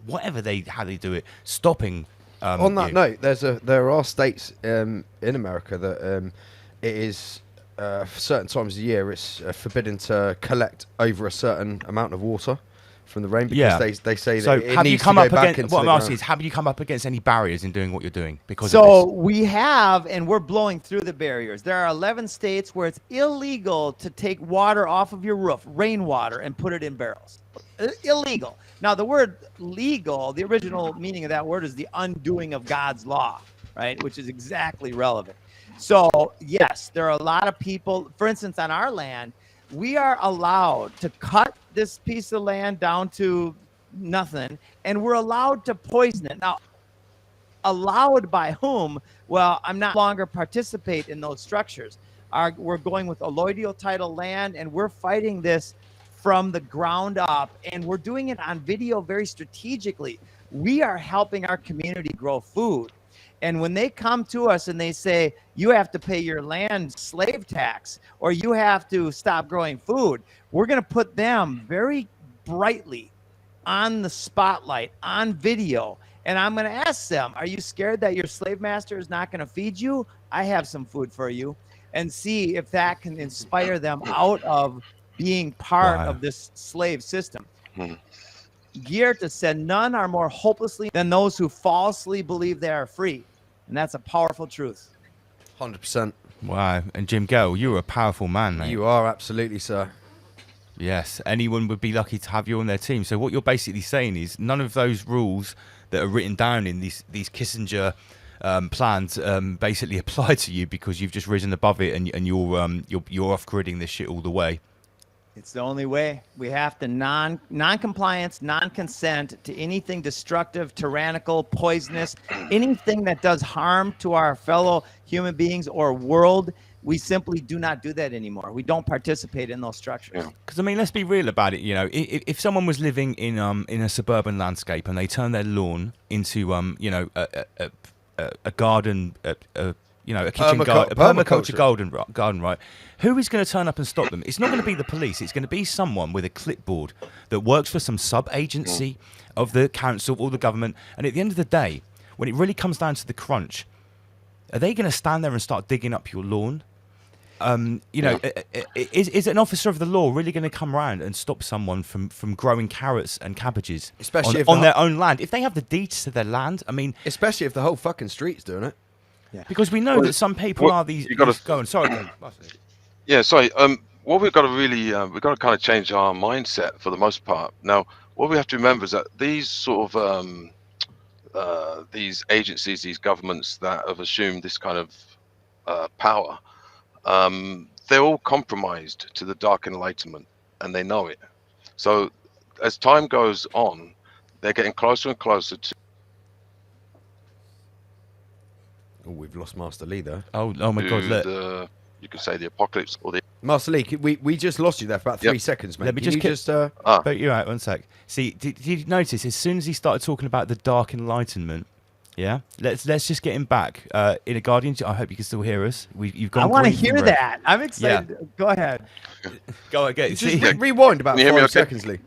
whatever how they do it, stopping. On that you. note, there are states in America that it is for certain times of the year it's forbidden to collect over a certain amount of water from the rain because they say so that it have you needs come to go up back against into what the I'm asking ground. is have you come up against any barriers in doing what you're doing because So of this? we have, and we're blowing through the barriers. There are 11 states where it's illegal to take water off of your roof, rainwater, and put it in barrels. Illegal. Now, the word legal, the original meaning of that word is the undoing of God's law, right? Which is exactly relevant. So, yes, there are a lot of people, for instance, on our land, we are allowed to cut this piece of land down to nothing, and we're allowed to poison it. Now, allowed by whom? Well, I'm not longer participate in those structures. We're going with alloidial title land, and we're fighting this from the ground up, and we're doing it on video very strategically. We are helping our community grow food. And when they come to us and they say, you have to pay your land slave tax, or you have to stop growing food, we're going to put them very brightly on the spotlight, on video. And I'm going to ask them, are you scared that your slave master is not going to feed you? I have some food for you. And see if that can inspire them out of being part of this slave system. Goethe said, none are more hopelessly than those who falsely believe they are free. And that's a powerful truth. 100%. Wow. And Jim Gale, you're a powerful man, mate. You are absolutely, sir. Yes, anyone would be lucky to have you on their team. So what you're basically saying is none of those rules that are written down in these Kissinger plans basically apply to you because you've just risen above it and you're off gridding this shit all the way. It's the only way. We have to non-compliance, non-consent to anything destructive, tyrannical, poisonous, anything that does harm to our fellow human beings or world. We simply do not do that anymore. We don't participate in those structures. Because I mean, let's be real about it. You know, if someone was living in a suburban landscape and they turn their lawn into a garden, a kitchen garden, a permaculture garden, right? Who is going to turn up and stop them? It's not going to be the police. It's going to be someone with a clipboard that works for some sub-agency of the council or the government. And at the end of the day, when it really comes down to the crunch, are they going to stand there and start digging up your lawn? Is an officer of the law really going to come around and stop someone from growing carrots and cabbages, especially on their own land? If they have the deeds to their land, I mean, especially if the whole fucking street's doing it. Yeah. Because we know that some people are these. Going, sorry. Yeah, sorry. What we've got to really, we've got to kind of change our mindset for the most part. Now, what we have to remember is that these sort of these agencies, these governments that have assumed this kind of power, they're all compromised to the dark enlightenment, and they know it. So, as time goes on, they're getting closer and closer to. Oh, we've lost Master Lee there. Oh my God! You could say the apocalypse or the. Master Lee, we just lost you there for about 3 seconds, mate. Let me just But you're right. 1 sec. See, did you notice as soon as he started talking about the dark enlightenment? Yeah, let's just get him back in a Guardian. I hope you can still hear us. You've gone. I want to hear that. I'm excited. Yeah. Go ahead. Go again. Just rewind about 5 seconds, Lee.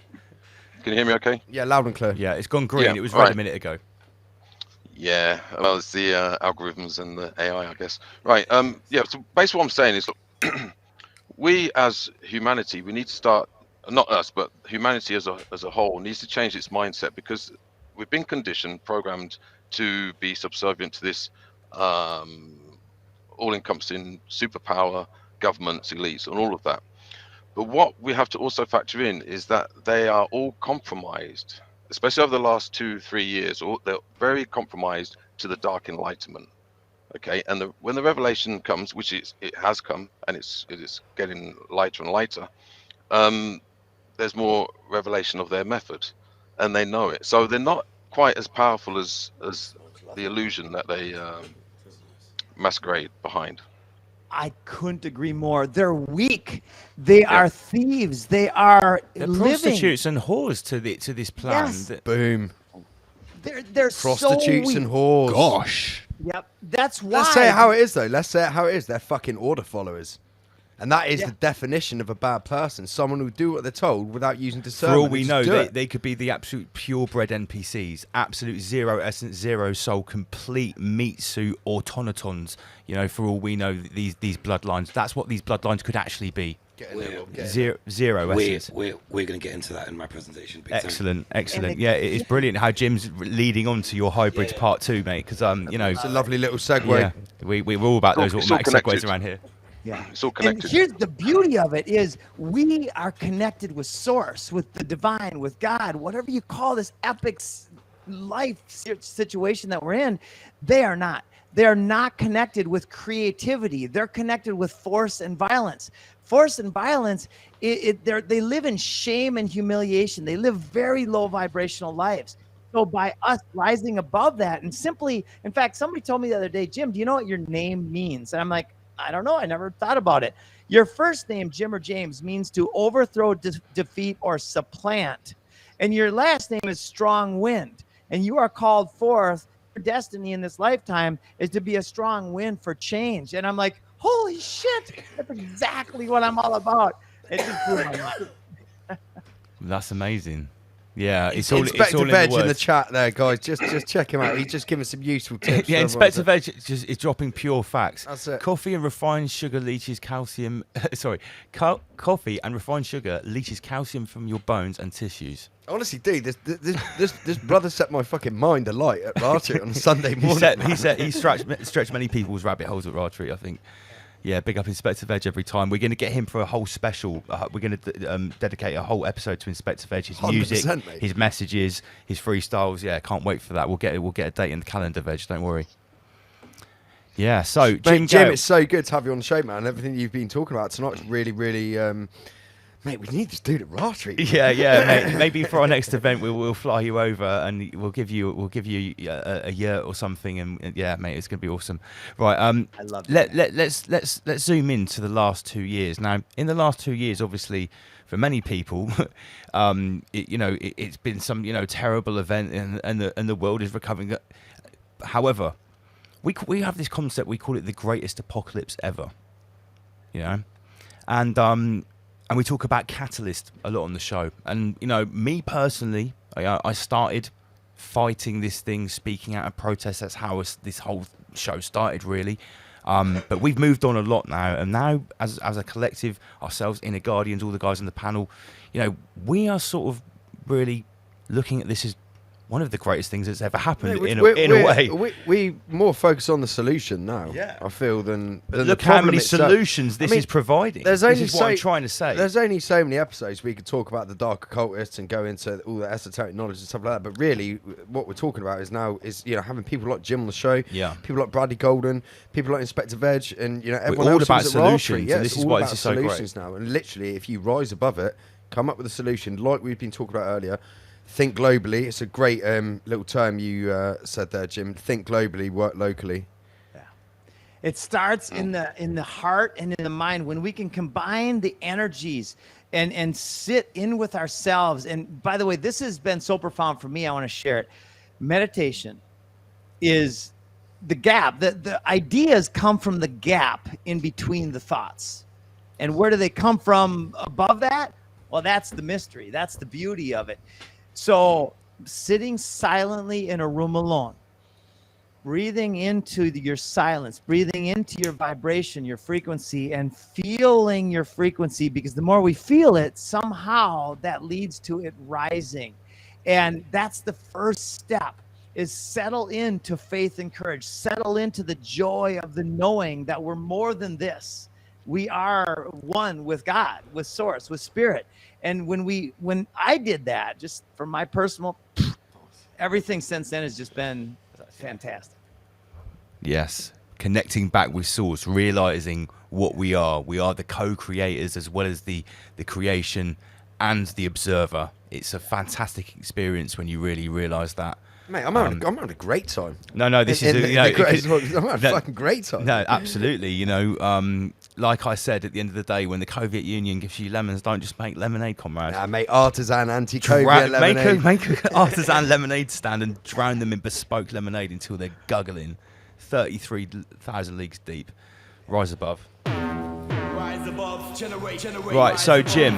Can you hear me? Okay. Yeah, loud and clear. Yeah, it's gone green. It was red a minute ago. Yeah, well, it's the algorithms and the AI, I guess. Right. Yeah. So basically, what I'm saying is, look, we as humanity, we need to start. Not us, but humanity as a whole needs to change its mindset because we've been conditioned, programmed to be subservient to this all-encompassing superpower, governments, elites, and all of that. But what we have to also factor in is that they are all compromised, especially over the last 2-3 years. They're very compromised to the dark enlightenment. Okay, and when the revelation comes, which it has come, and it is getting lighter and lighter, there's more revelation of their method, and they know it. So they're not quite as powerful as the illusion that they masquerade behind. I couldn't agree more. They're weak. They are thieves. They're prostitutes and whores to this plan. Yes. Boom. They're prostitutes so and whores. Gosh. Yep. That's why. Let's say it how it is, though. Let's say it how it is. They're fucking order followers. And that is the definition of a bad person. Someone who do what they're told without using For discernment. all we Just know, do it. they could be the absolute purebred NPCs, absolute zero essence, zero soul, complete meat suit automatons. You know, for all we know, these bloodlines. That's what these bloodlines could actually be. Get in there, Rob, get in Zero essence. We're going to get into that in my presentation. big time. Excellent. Yeah, it is brilliant how Jim's leading on to your hybrids part 2, mate. Because you know, It's a lovely little segue. yeah, we're all about those It's all automatic segues connected. around here. Yeah. It's all And connected. here's the beauty of it is we are connected with source, with the divine, with God, whatever you call this epic life situation that we're in. They are not. They're not connected with creativity. They're connected with force and violence. Force and violence, they live in shame and humiliation. They live very low vibrational lives. So by us rising above that and simply, in fact, somebody told me the other day, Jim, do you know what your name means? And I'm like, I don't know. I never thought about it. Your first name, Jim or James, means to overthrow, defeat, or supplant. And your last name is strong wind. And you are called forth. Your destiny in this lifetime is to be a strong wind for change. And I'm like, holy shit, that's exactly what I'm all about. It just blew my mind. That's amazing. Yeah, it's Inspector all in Veg the in the words. chat there, guys. Just check him out. He's just giving some useful tips. Yeah, for everyone. Inspector Veg is dropping pure facts. That's it. Coffee and refined sugar leaches calcium. Sorry, coffee and refined sugar leaches calcium from your bones and tissues. Honestly, dude, this brother set my fucking mind alight at Ratchet on a Sunday morning. He stretched many people's rabbit holes at Ratchery, I think. Yeah, big up Inspector Veg every time. We're going to get him for a whole special. We're going to dedicate a whole episode to Inspector Veg, his music, 100%, mate. his messages, his freestyles. Yeah, can't wait for that. We'll get a date in the calendar, Veg. Don't worry. Yeah, so Jim, Gale. it's so good to have you on the show, man. Everything you've been talking about tonight is really, really. Mate, we need this dude at Ratchet. Yeah, mate. Maybe for our next event, we'll fly you over and we'll give you a year or something, and yeah, mate, it's gonna be awesome. Right, I love that. let's zoom into the last 2 years. Now, in the last 2 years, obviously, for many people, it's been some terrible event, and the world is recovering. However, we have this concept, we call it the greatest apocalypse ever. And we talk about catalyst a lot on the show. And, me personally, I started fighting this thing, speaking out of protest. That's how this whole show started, really. But we've moved on a lot now. And now, as a collective, ourselves, Inner Guardians, all the guys on the panel, we are sort of really looking at this as one of the greatest things that's ever happened in a way. We more focus on the solution now, Yeah. I feel, than Look the how problem many itself. solutions this I mean, is providing. there's This only is what I'm trying to say. There's only so many episodes we could talk about the dark occultists and go into all the esoteric knowledge and stuff like that. But really, what we're talking about is having people like Jim on the show, Yeah. people like Bradley Golden, people like Inspector Veg, and everyone all else about who's at Ratchet. solutions, Yeah, and it's this is all why about this is so great. solutions now. And literally, if you rise above it, come up with a solution, like we've been talking about earlier. Think globally. It's a great little term you said there, Jim. Think globally, work locally. It starts in the heart and in the mind when we can combine the energies and sit in with ourselves. And by the way, this has been so profound for me. I want to share it. Meditation is the gap. The ideas come from the gap in between the thoughts. And where do they come from above that? Well, that's the mystery. That's the beauty of it. So sitting silently in a room alone, breathing into your silence, breathing into your vibration, your frequency, and feeling your frequency, because the more we feel it, somehow that leads to it rising. And that's the first step, is settle into faith and courage, settle into the joy of the knowing that we're more than this. We are one with God, with source, with spirit. And when I did that, just from my personal, everything since then has just been fantastic. Yes, connecting back with source, realizing what we are. We are the co-creators as well as the creation and the observer. It's a fantastic experience when you really realize that. Mate, I'm having a great time. No, this is I'm having a fucking great time. No, absolutely. Like I said, at the end of the day, when the Soviet Union gives you lemons, don't just make lemonade, comrade. Nah, mate, artisan anti-Soviet lemonade. Make an artisan lemonade stand and drown them in bespoke lemonade until they're guggling. 33,000 leagues deep. Rise above. Rise above, generate, Right, so Jim,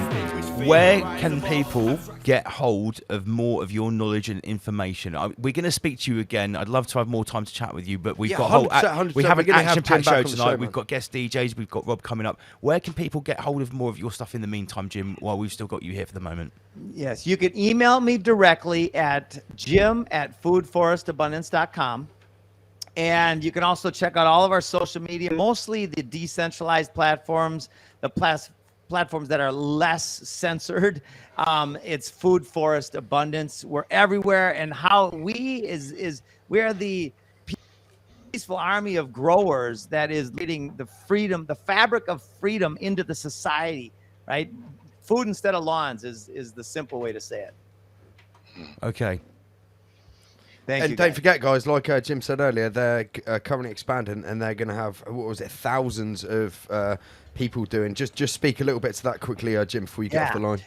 where Rise can above. people get hold of more of your knowledge and information? We're going to speak to you again. I'd love to have more time to chat with you, but we've Yeah, got a whole 100%, we have we're an gonna have action-packed Jim back show on the tonight. show, We've man. got guest DJs. We've got Rob coming up. Where can people get hold of more of your stuff in the meantime, Jim, while we've still got you here for the moment? Yes, you can email me directly at jim@foodforestabundance.com. And you can also check out all of our social media, mostly the decentralized platforms, the platforms that are less censored. It's Food Forest Abundance. We're everywhere. And how we are the peaceful army of growers that is leading the freedom, the fabric of freedom into the society, right? Food instead of lawns is the simple way to say it. Okay. Thank And you. don't guys. forget, guys, like Jim said earlier, they're currently expanding, and they're going to have, thousands of people doing. Just speak a little bit to that quickly, Jim, before you get off the line.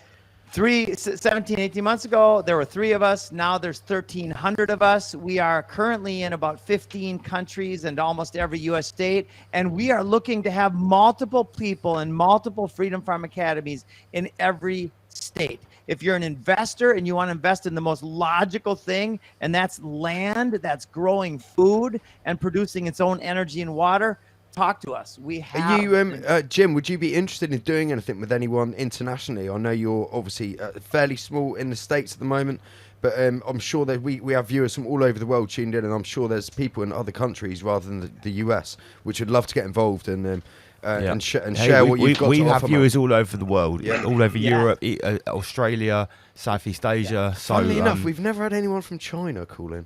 18 months ago, there were 3 of us. Now there's 1,300 of us. We are currently in about 15 countries and almost every U.S. state. And we are looking to have multiple people and multiple Freedom Farm Academies in every state. If you're an investor and you want to invest in the most logical thing, and that's land that's growing food and producing its own energy and water, talk to us. We have. Are you, Jim, would you be interested in doing anything with anyone internationally? I know you're obviously fairly small in the States at the moment, but I'm sure that we have viewers from all over the world tuned in, and I'm sure there's people in other countries rather than the US, which would love to get involved and share what you've got we to have offer, viewers all over the world, Yeah. all over Yeah. Europe, Australia, Southeast Asia. So, Funnily enough, we've never had anyone from China call in.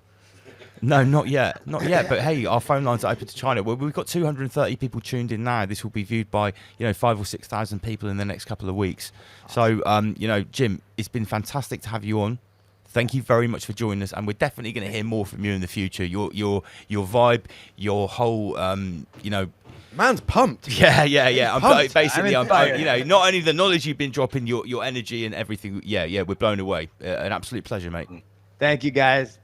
no, not yet. But hey, our phone lines are open to China. Well, we've got 230 people tuned in now. This will be viewed by 5,000 or 6,000 people in the next couple of weeks. So, Jim, it's been fantastic to have you on. Thank you very much for joining us, and we're definitely going to hear more from you in the future. Your vibe, your whole, Man's pumped. Yeah. pumped. Basically, I'm inspired. not only the knowledge you've been dropping, your energy and everything. Yeah, we're blown away. An absolute pleasure, mate. Thank you, guys.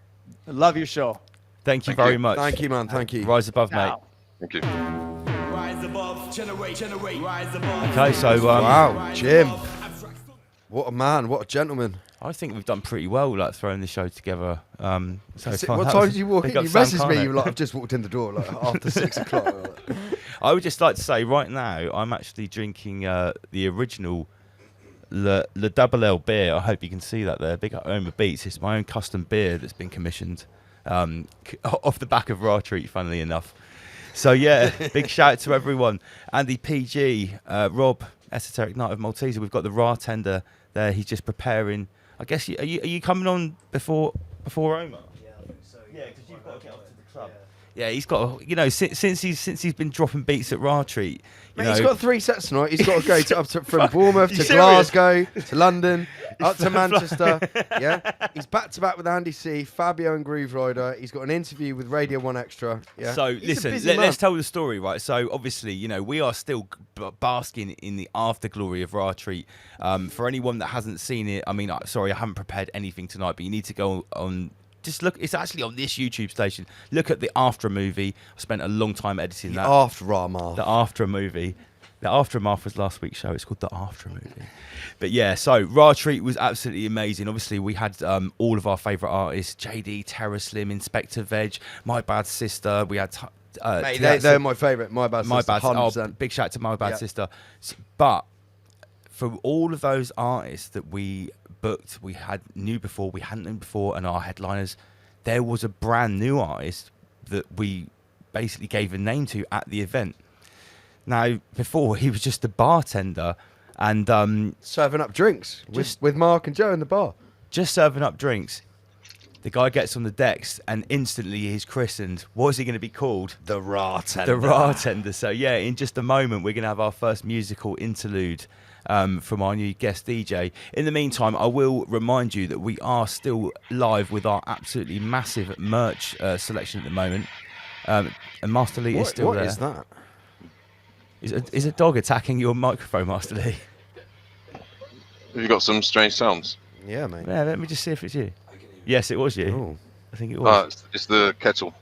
I love your show. Thank you Thank very you. much. Thank you, man. Thank you. Rise above, mate. Ciao. Thank you. Rise above, generate, rise above. Okay, so Wow, Rise Jim. above. What a man. What a gentleman. I think we've done pretty well, like throwing the show together. So far. What That time was- did you walk big in? You up Sam messaged me. Carney. You were like, I've just walked in the door like after 6 o'clock. I would just like to say right now, I'm actually drinking the original Le Double L beer. I hope you can see that there. Big up Oma Beats. It's my own custom beer that's been commissioned off the back of Raw Treat, funnily enough. So yeah, big shout out to everyone. Andy PG, Rob, Esoteric Night of Malteser. We've got the Raw tender there. He's just preparing. I guess are you coming on before Oma? Yeah, I think so. Yeah, because you've got to get off to the club. Yeah, he's got since he's been dropping beats at Raw Treat. Mate, he's got 3 sets tonight. He's got to go from Bournemouth You to serious? Glasgow to London, up to Manchester. Yeah, he's back to back with Andy C, Fabio and Groove Rider. He's got an interview with Radio 1 Extra. Yeah. So He's a listen, busy man. let's tell the story, right? So obviously, we are still basking in the afterglory of Raw Treat. For anyone that hasn't seen it, I mean, sorry, I haven't prepared anything tonight, but you need to go on. Just look, it's actually on this YouTube station. Look at the After movie. I spent a long time editing that. After Rama. The After movie. The Aftermath was last week's show. It's called The After movie. But yeah, so Raw Treat was absolutely amazing. Obviously, we had all of our favourite artists, JD, Terra Slim, Inspector Veg, My Bad Sister. We had... Mate, they're my favourite. My Bad My Sister, Bad 100%. big shout out to My Bad Yeah. Sister. But for all of those artists that we booked, we knew before, we hadn't known before, and our headliners, there was a brand new artist that we basically gave a name to at the event. Now, before, he was just a bartender and Serving up drinks with Mark and Joe in the bar. just serving up drinks. The guy gets on the decks and instantly he's christened. What is he going to be called? The Raw Tender. The Raw Tender. So yeah, in just a moment, we're going to have our first musical interlude from our new guest DJ. In the meantime, I will remind you that we are still live with our absolutely massive merch selection at the moment. And Master Lee is still What there. is that? Is a dog attacking your microphone, Master Lee? Have you got some strange sounds? Yeah, mate. Yeah, let me just see if it's you. Yes, it was you. Oh. I think it was. It's the kettle.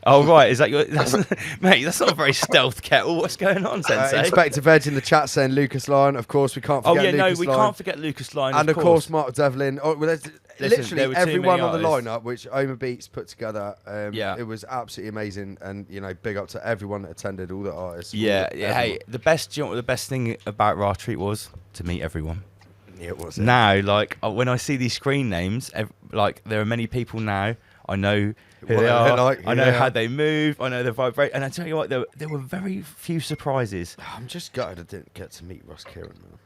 Oh right, is that your? That's, mate, that's not a very stealth kettle. What's going on, Sensei? Inspector Veg in the chat saying Lucas Lyon. Of course, we can't Oh forget yeah, Lucas no, we Lyon. can't forget Lucas Lyon. And of course, Mark Devlin. Oh, well, there's there literally were too everyone many on the artists. lineup, which Oma Beats put together. Yeah. It was absolutely amazing, and big up to everyone that attended, all the artists. Yeah, all yeah. Hey, the best. Do you know what the best thing about Raw Treat was? To meet everyone. Yeah, it was. Now, like when I see these screen names, like there are many people now. I know who What they they're are. like, I know yeah. how they move. I know the vibrate. And I tell you what, there were very few surprises. I'm just gutted I didn't get to meet Ross Kieran, man.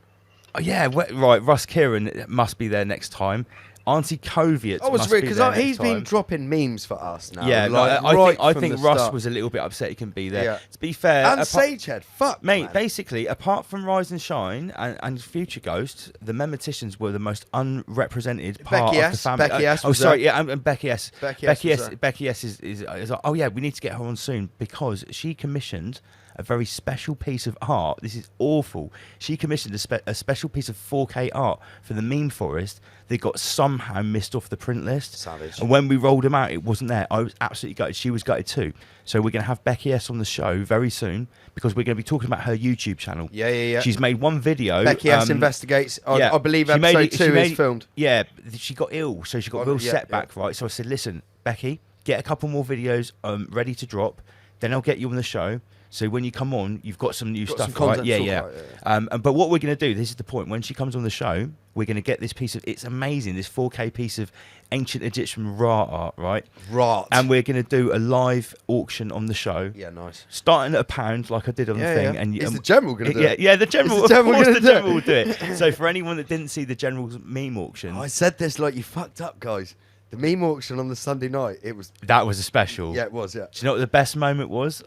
Oh, yeah, right. Russ Kieran must be there next time. Auntie Koviet. I was must weird be because there he's next time. been dropping memes for us now. Yeah, like, I from think the Russ start. was a little bit upset he couldn't be there. Yeah. To be fair, And Sagehead, fuck, mate. man. Basically, apart from Rise and Shine and Future Ghost, the Memeticians were the most unrepresented part Becky of the S. family. Becky S. Oh, was sorry, there. yeah, and Becky S. Becky S was there. Becky S. Is oh yeah, we need to get her on soon because she commissioned a very special piece of art. This is awful. She commissioned a special piece of 4K art for the Meme Forest that got somehow missed off the print list. Savage. And when we rolled them out, it wasn't there. I was absolutely gutted. She was gutted too. So we're going to have Becky S on the show very soon because we're going to be talking about her YouTube channel. Yeah. She's made one video. Becky S. investigates. I believe she made episode it- she 2 is made- filmed. Yeah, she got ill, so she got a real setback, right? So I said, listen, Becky, get a couple more videos ready to drop. Then I'll get you on the show. So when you come on, you've got some new Got stuff, some content right? to Yeah. talk about, But what we're going to do, this is the point. When she comes on the show, we're going to get this piece of. It's amazing. This 4K piece of ancient Egyptian Ra art, right? Right. And we're going to do a live auction on the show. Yeah, nice. Starting at £1, like I did on the thing. Yeah. And Is the general going to do it? Yeah, the general. Is the general of course, gonna the do it? general will do it. So for anyone that didn't see the general's meme auction, I said this like you fucked up, guys. The meme auction on the Sunday night, it was... that was a special. Yeah, it was, yeah. Do you know what the best moment was?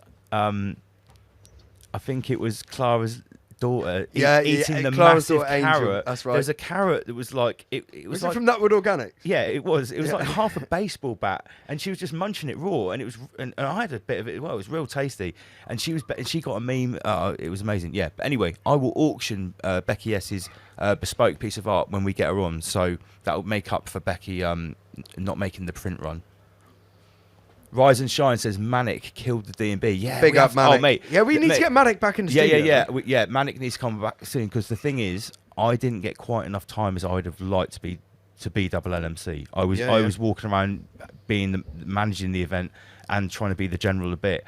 I think it was Clara's daughter eating the Clara's massive daughter, Angel, carrot. that's right. There was a carrot that was like it was Was like it from Nutwood Organics? yeah, it was. It was like half a baseball bat, and she was just munching it raw, and it was. And I had a bit of it. Well, it was real tasty, and she got a meme. It was amazing. Yeah. But anyway, I will auction Becky S's bespoke piece of art when we get her on, so that will make up for Becky not making the print run. Rise and Shine says Manic killed the D&B. Yeah, Big we up, have- Manic. Oh, mate. Yeah, we need to get Manic back in the studio. Yeah. Manic needs to come back soon because the thing is, I didn't get quite enough time as I'd have liked to be double LMC. I was walking around managing the event and trying to be the general a bit.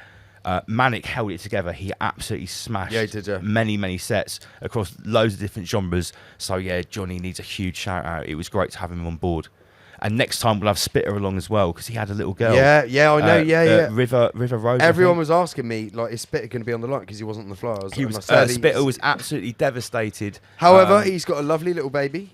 Manic held it together. He absolutely smashed Yeah, he did, yeah. many sets across loads of different genres. So yeah, Johnny needs a huge shout out. It was great to have him on board. And next time we'll have Spitter along as well because he had a little girl. Yeah, I know. Yeah. River Rose. I Everyone think. was asking me, like, is Spitter going to be on the line because he wasn't on the flyers? He And was. I said Spitter was absolutely devastated. However, he's got a lovely little baby.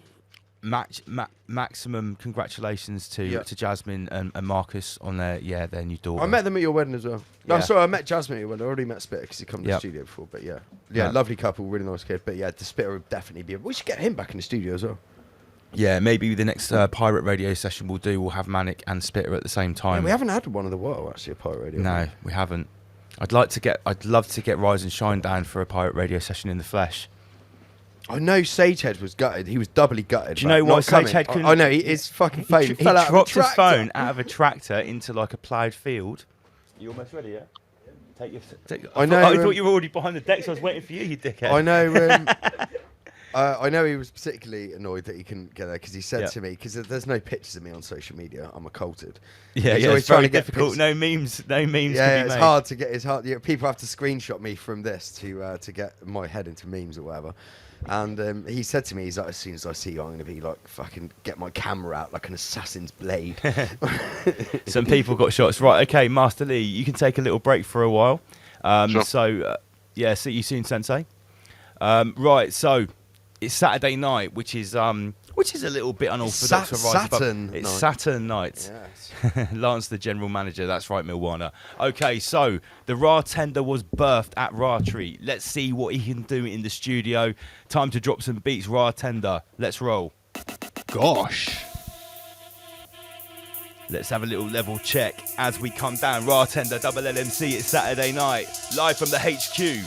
Maximum congratulations to Yeah. Jasmine and Marcus on their new daughter. I met them at your wedding as well. No, Yeah. sorry, I met Jasmine at your wedding. I already met Spitter because he come to the Yep. studio before. But yeah, Yeah. lovely couple, really nice kid. But yeah, the Spitter would definitely be. We should get him back in the studio as well. Yeah, maybe the next pirate radio session we'll have Manic and Spitter at the same Yeah, time. we haven't had one in a while actually. A pirate radio. No, we haven't. I'd love to get Rise and Shine down for a pirate radio session in the flesh. I know Sagehead was gutted. He was doubly gutted. Do you know about why not coming. Sagehead couldn't? I know his fucking phone He fell out of a dropped his tractor. phone out of a tractor into like a ploughed field. You almost ready, yeah? I thought you were already behind the deck, so I was waiting for you, you dickhead. I know. I know he was particularly annoyed that he couldn't get there because he said Yeah. to me, because there's no pictures of me on social media. I'm occulted. Yeah, He's always it's trying very to get difficult. pictures. No memes Yeah, can be it's made. hard to get. It's hard. People have to screenshot me from this to get my head into memes or whatever. And he said to me, he's like, as soon as I see you, I'm going to be like, fucking get my camera out like an assassin's blade. Some people got shots. Right, okay, Master Lee, you can take a little break for a while. Sure. So, see you soon, Sensei. Right, so it's Saturday night, which is a little bit unorthodox for Rise Above. Saturn It's night. Saturn night. Yes. Lance, the general manager. That's right, Milwana. Okay, so the Ra Tender was birthed at Ra Treat. Let's see what he can do in the studio. Time to drop some beats. Ra Tender. Let's roll. Gosh. Let's have a little level check as we come down. Ra Tender, double LMC. It's Saturday night. Live from the HQ.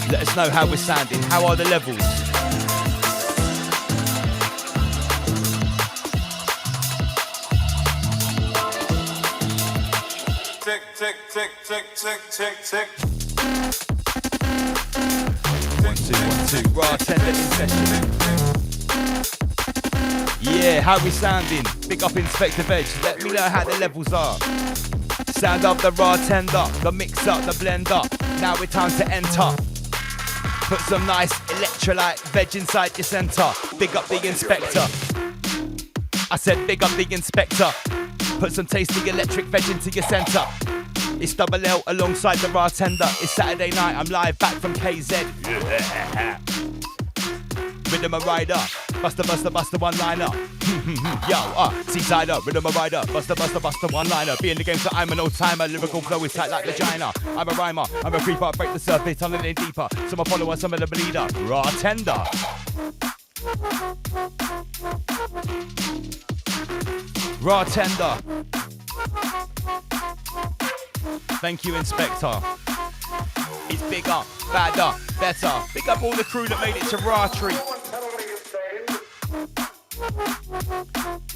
Let us know how we're sounding. How are the levels? Tick, tick, tick, tick, tick, tick, tick. 1 2 1 2. Raw 10 in session. Yeah, how we sounding? Big up Inspector Veg. Let me know how the levels are. Sound of the raw tender, the mix up, the blender. Now it's time to enter. Put some nice electrolyte veg inside your center. Big up the inspector. I said big up the inspector. Put some tasty electric veg into your center. It's Double L alongside the raw tender. It's Saturday night, I'm live back from KZ. Rhythm a rider, buster, one-liner. Yo, seasider, rhythm a rider, buster, one-liner. Be in the game so I'm an old-timer, lyrical flow is tight like vagina. I'm a rhymer, I'm a creeper, break the surface, I'm in deeper. Some are followers, some of the leader. Raw tender. Raw tender. Thank you, Inspector. It's bigger, badder, better. Big up all the crew that made it to Raw Treat.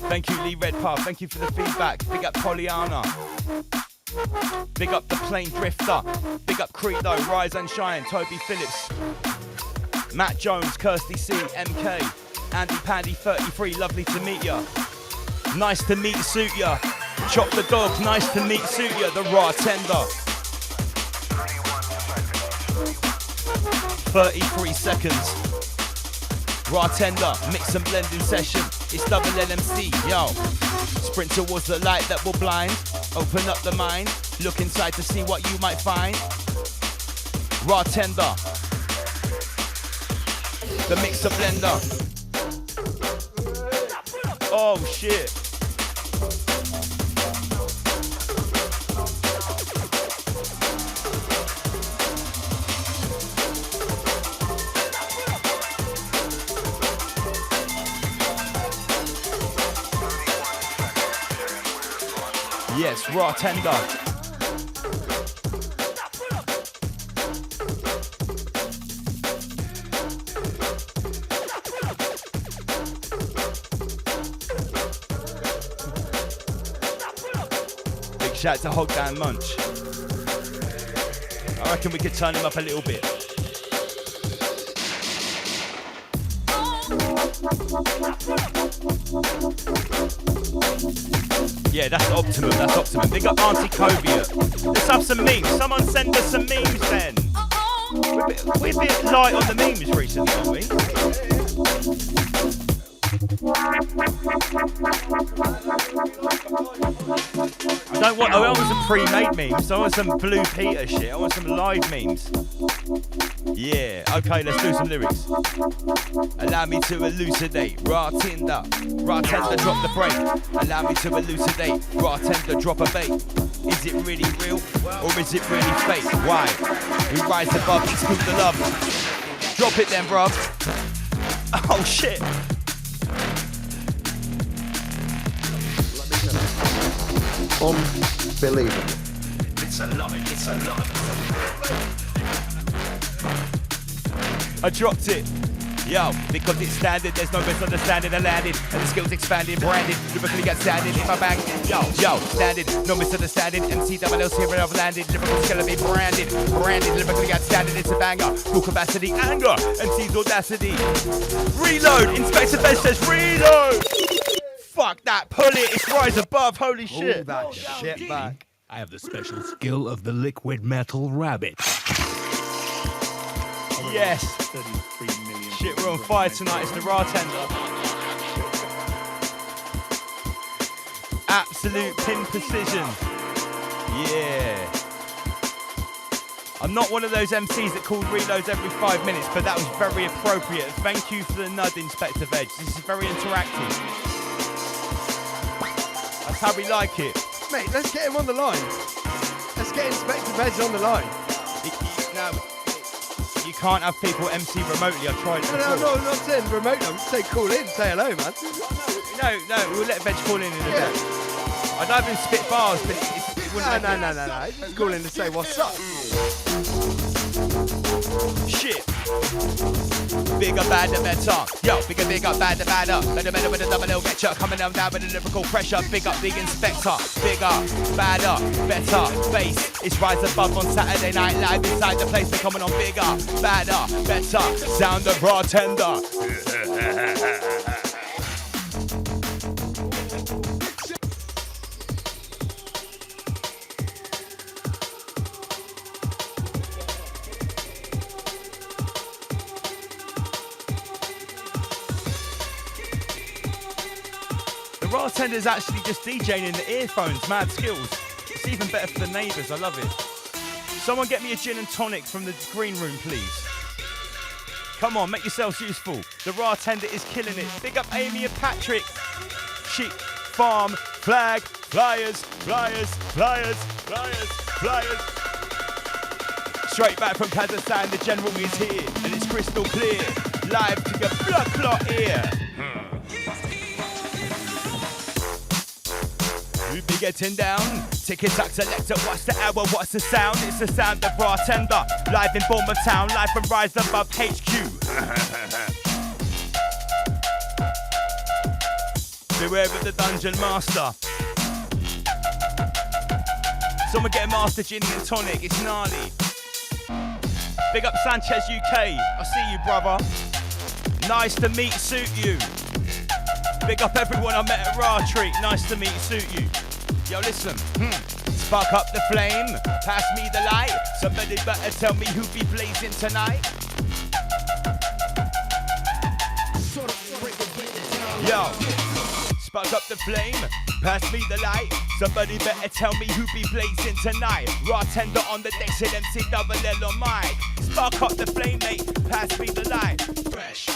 Thank you, Lee Redpath. Thank you for the feedback. Big up Pollyanna. Big up the Plane Drifter. Big up Credo, Rise and Shine, Toby Phillips. Matt Jones, Kirsty C, MK. Andy Pandy 33, lovely to meet ya. Nice to meet suit ya. Chop the dogs, nice to meet suit ya. The Raw Tender. 33 seconds. Raw tender, mix and blend in session. It's double LMC, yo. Sprint towards the light that will blind. Open up the mind. Look inside to see what you might find. Raw tender. The mixer blender. Oh shit. Yes, raw tender. Big shout to Hog Dan Munch. I reckon we could turn him up a little bit. Yeah, that's optimum, that's optimum. Big up Auntie Cobia. Let's have some memes. Someone send us some memes then. We're a bit light on the memes recently, aren't we? I want some pre-made memes. I want some Blue Peter shit. I want some live memes. Yeah, okay, let's do some lyrics. Allow me to elucidate. Raw tender, drop the break. Allow me to elucidate. Raw tender, drop a bait. Is it really real or is it really fake? Why? We rise above, exclude the love. Drop it then, bruv. Oh shit. Unbelievable. It's a lot, it's a lot. I dropped it. Yo, because it's standard, there's no misunderstanding. I landed, and the skills expanded, branded, lyrically got standard. If I bang, yo, standard, no misunderstanding. MCWL's here and I've landed, lyrical's gonna be branded, lyrically got standard. It's a banger, full capacity, anger, MC's audacity. Reload, Inspector Veg says reload. Fuck that, pull it, it's rise above, holy shit. Hold that shit back. I have the special skill of the liquid metal rabbit. Yes. 33 million. Shit, we're on fire tonight. It's the raw tender. Absolute pin precision. Yeah. I'm not one of those MCs that called reloads every 5 minutes, but that was very appropriate. Thank you for the nud, Inspector Veg. This is very interactive. That's how we like it. Mate, let's get him on the line. Let's get Inspector Veg on the line. Now, you can't have people MC remotely. I tried it before. No, I'm not saying remote. I'm saying call in, say hello, man. No, we'll let Veg call in a bit. I don't even spit bars, but it wouldn't. No. Just call in to say what's up. shit. Bigger, badder, better. Yo, bigger, badder, badder. Better with a double L getcha. Coming down with a lyrical pressure. Big up, big inspector. Bigger, badder, better. Bass, it's Rise Above on Saturday Night Live. Inside the place, they're coming on bigger, badder, better. Sound the bartender. The bartender's actually just DJing in the earphones, mad skills. It's even better for the neighbours, I love it. Someone get me a gin and tonic from the green room, please. Come on, make yourselves useful. The bartender is killing it. Big up Amy and Patrick. Sheep, farm, flag, flyers, flyers, flyers, flyers, flyers. Straight back from Kazakhstan, the general is here, and it's crystal clear. Live to your blood clot ear. We be getting down. Ticket-tack selector, what's the hour, what's the sound? It's the sound of bartender. Live in Bournemouth Town, live from Rise Above HQ. Beware of the dungeon master. Someone get a master gin and tonic, it's gnarly. Big up Sanchez UK, I see you brother. Nice to meet, suit you. Big up everyone I met at Raw Treat, nice to meet, suit you. Yo, listen, spark up the flame, pass me the light. Somebody better tell me who be blazing tonight. Yo, spark up the flame, pass me the light. Somebody better tell me who be blazing tonight. Raw tender on the decks and MC double L on mic. Spark up the flame, mate, pass me the light. Fresh.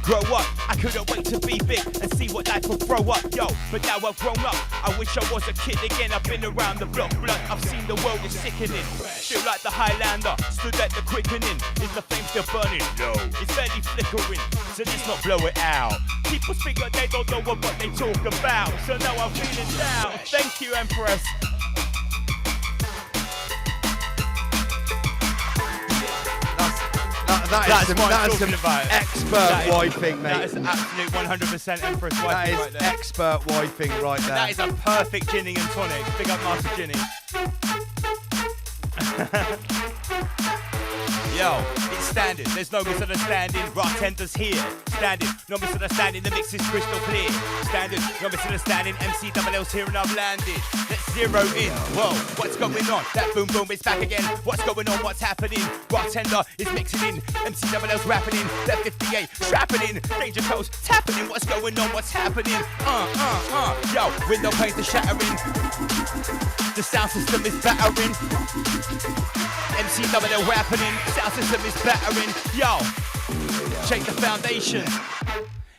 Grow up, I couldn't wait to be big and see what life will throw up, yo. But now I've grown up, I wish I was a kid again. I've been around the block, blunt, I've seen the world is sickening. Feel like the Highlander, stood at the quickening. Is the flame still burning? No, it's barely flickering, so let's not blow it out. People speak like they don't know what they talk about, so now I'm feeling down. Thank you, Empress. That is some expert wifing, mate. That is absolute 100% Empress wifing That is right there. expert wifing right there. That is a perfect ginning and tonic. Big up Master Ginny. Yo, it's standard, there's no misunderstanding. Bartender's here, standing, no misunderstanding. The mix is crystal clear. Standard, no misunderstanding. MC double L's here and I've landed. Let's zero in. Whoa, what's going on? That boom boom is back again. What's going on? What's happening? Bartender is mixing in. MC double L's rapping in. That 58 strapping in. Danger Coast tapping in. What's going on? What's happening? Yo, window panes are shattering. The sound system is battering. MC double L rapping in. Sound system is battering. Yo, shake the foundation.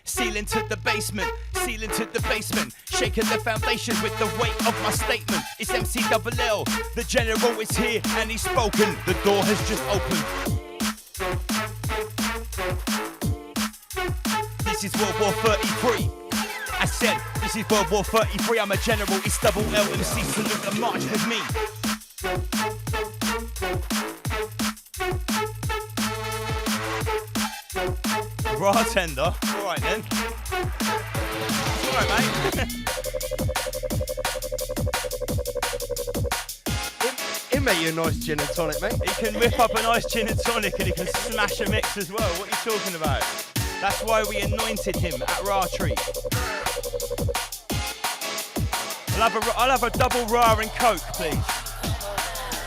Ceiling to the basement, ceiling to the basement. Shaking the foundation with the weight of my statement. It's MC double L, the general is here and he's spoken. The door has just opened. This is World War 33. I said, this is World War 33. I'm a general, it's double L MC. Salute and march with me. Bartender, alright then. Alright, mate. He'll make you a nice gin and tonic, mate. He can whip up a nice gin and tonic and he can smash a mix as well. What are you talking about? That's why we anointed him at Raw Treat. I'll have a double Raw and Coke, please.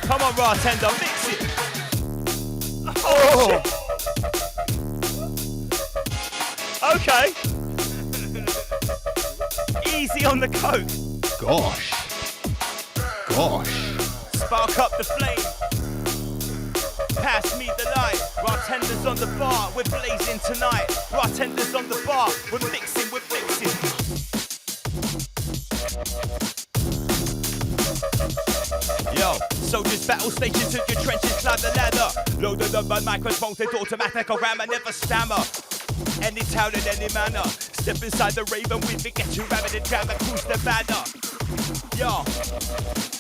Come on, bartender, mix it. Oh, shit. Okay. Easy on the Coke. Gosh. Spark up the flame. Pass me the light. Bartenders on the bar, we're blazing tonight. Bartenders on the bar, we're mixing. Yo, soldiers battle stations to your trenches, climb the ladder. Loaded up my microphone, it's automatic around, I never stammer. Any town in any manner. Step inside the raven with me, get you rabid and jam and cruise the banner. Yo,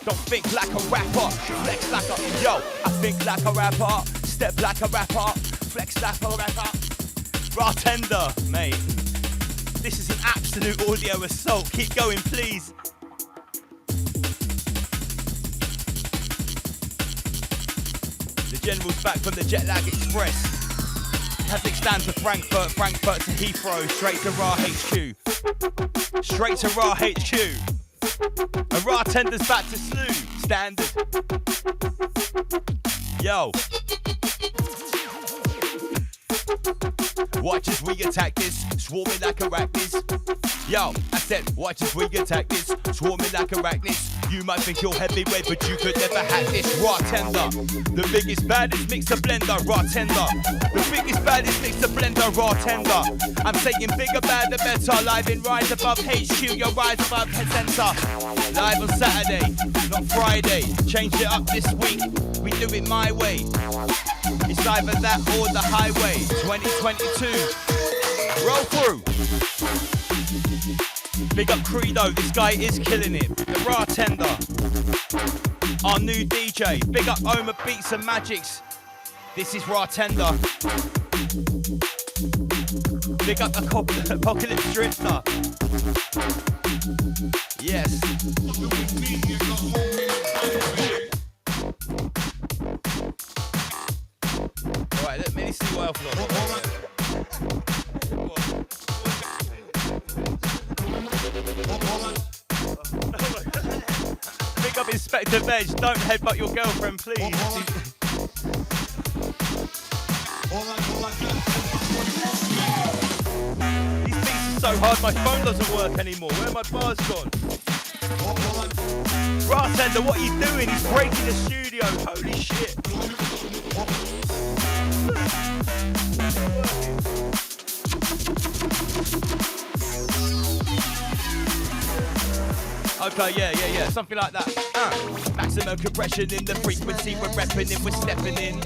don't think like a rapper, flex like a, yo, I think like a rapper. Step like a rapper, flex like a rapper. Bartender, mate. This is an absolute audio assault. Keep going, please. The General's back from the Jet Lag Express. Hazlitt stands to Frankfurt, Frankfurt to Heathrow, straight to Raw HQ. Straight to Raw HQ. And Raw Tender's back to Slew, standard. Yo. Watch as we attack this, swarming like arachnids. Yo, I said, watch as we attack this, swarming like arachnids. You might think you're heavyweight, but you could never hack this. Raw Tender, the biggest baddest mixer blender. Raw Tender, the biggest baddest mixer blender. Raw Tender. I'm saying bigger, badder, better. Live in Rise Above HQ, your Rise Above Head Center. Live on Saturday, not Friday. Change it up this week, we do it my way. It's either that or the highway. 2022. Roll through. Big up Credo, this guy is killing it. The Raw Tender. Our new DJ. Big up Oma Beats and Magics. This is Raw Tender. Big up the Apocalypse Drifter. Yes. Alright, let me see what else we got. Big up Inspector Veg, don't headbutt your girlfriend, please. These beats are so hard, my phone doesn't work anymore. Where are my bars gone? Bartender, what are you doing? He's breaking the studio. Holy shit. Okay, yeah, something like that. Maximum compression in the frequency, we're repping in, we're stepping in.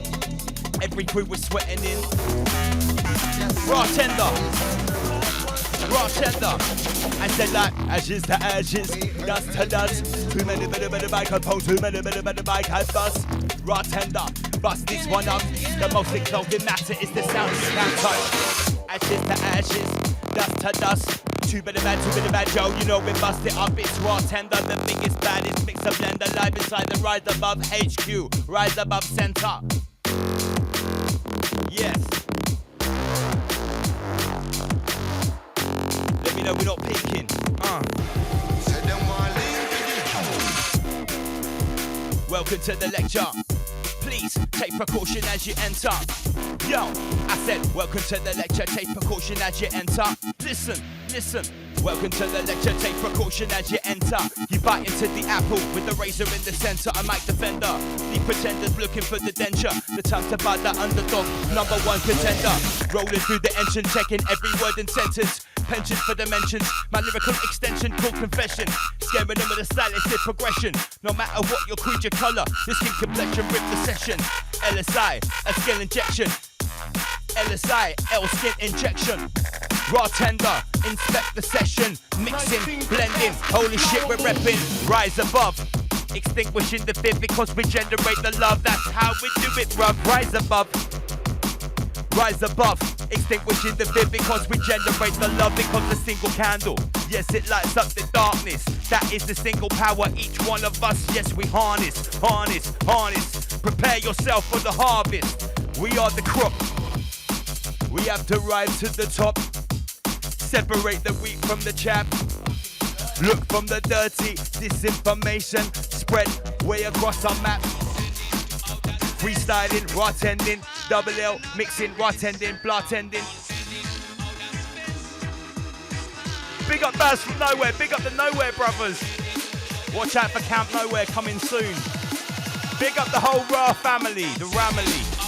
Every crew was sweating in. Raw Tender. I said like ashes to ashes, dust to dust. Too many microphones, too many mic has bust. Raw Tender, bust this one up. The most exalted matter is the sound you can't touch. Ashes to ashes, dust to dust. Too many bad, yo, you know we bust it up. It's Raw Tender, the biggest baddest mixer blender. Live inside the Rise Above HQ, Rise Above Center. Yes. Let me know we're not peaking. Welcome to the lecture. Please take precaution as you enter. Yo, I said welcome to the lecture. Take precaution as you enter. Listen. Welcome to the lecture. Take precaution as you enter. You bite into the apple with the razor in the center. A mic defender. The pretenders looking for the denture. The tongue to bite the underdog. Number one contender. Rolling through the engine, checking every word and sentence. Pensions for dimensions. My lyrical extension called confession. Scaring them with a stylistic progression. No matter what your creature color, your skin complexion rip the session. LSI, a skill injection. LSI, L skin injection. Raw Tender, inspect the session. Mixing, blending, holy shit we're repping. Rise above, extinguishing the fear because we generate the love. That's how we do it, bruv. Rise above, extinguishing the fear because we generate the love. Because the single candle, yes, it lights up the darkness. That is the single power, each one of us, yes, we harness. Prepare yourself for the harvest. We are the crop. We have to rise to the top. Separate the wheat from the chaff. Look from the dirty disinformation. Spread way across our map. Freestyling, raw tending, double L, mixing, raw tending, blah tending. Big up Baz from Nowhere, big up the Nowhere brothers. Watch out for Camp Nowhere coming soon. Big up the whole Raw family, the Ramily.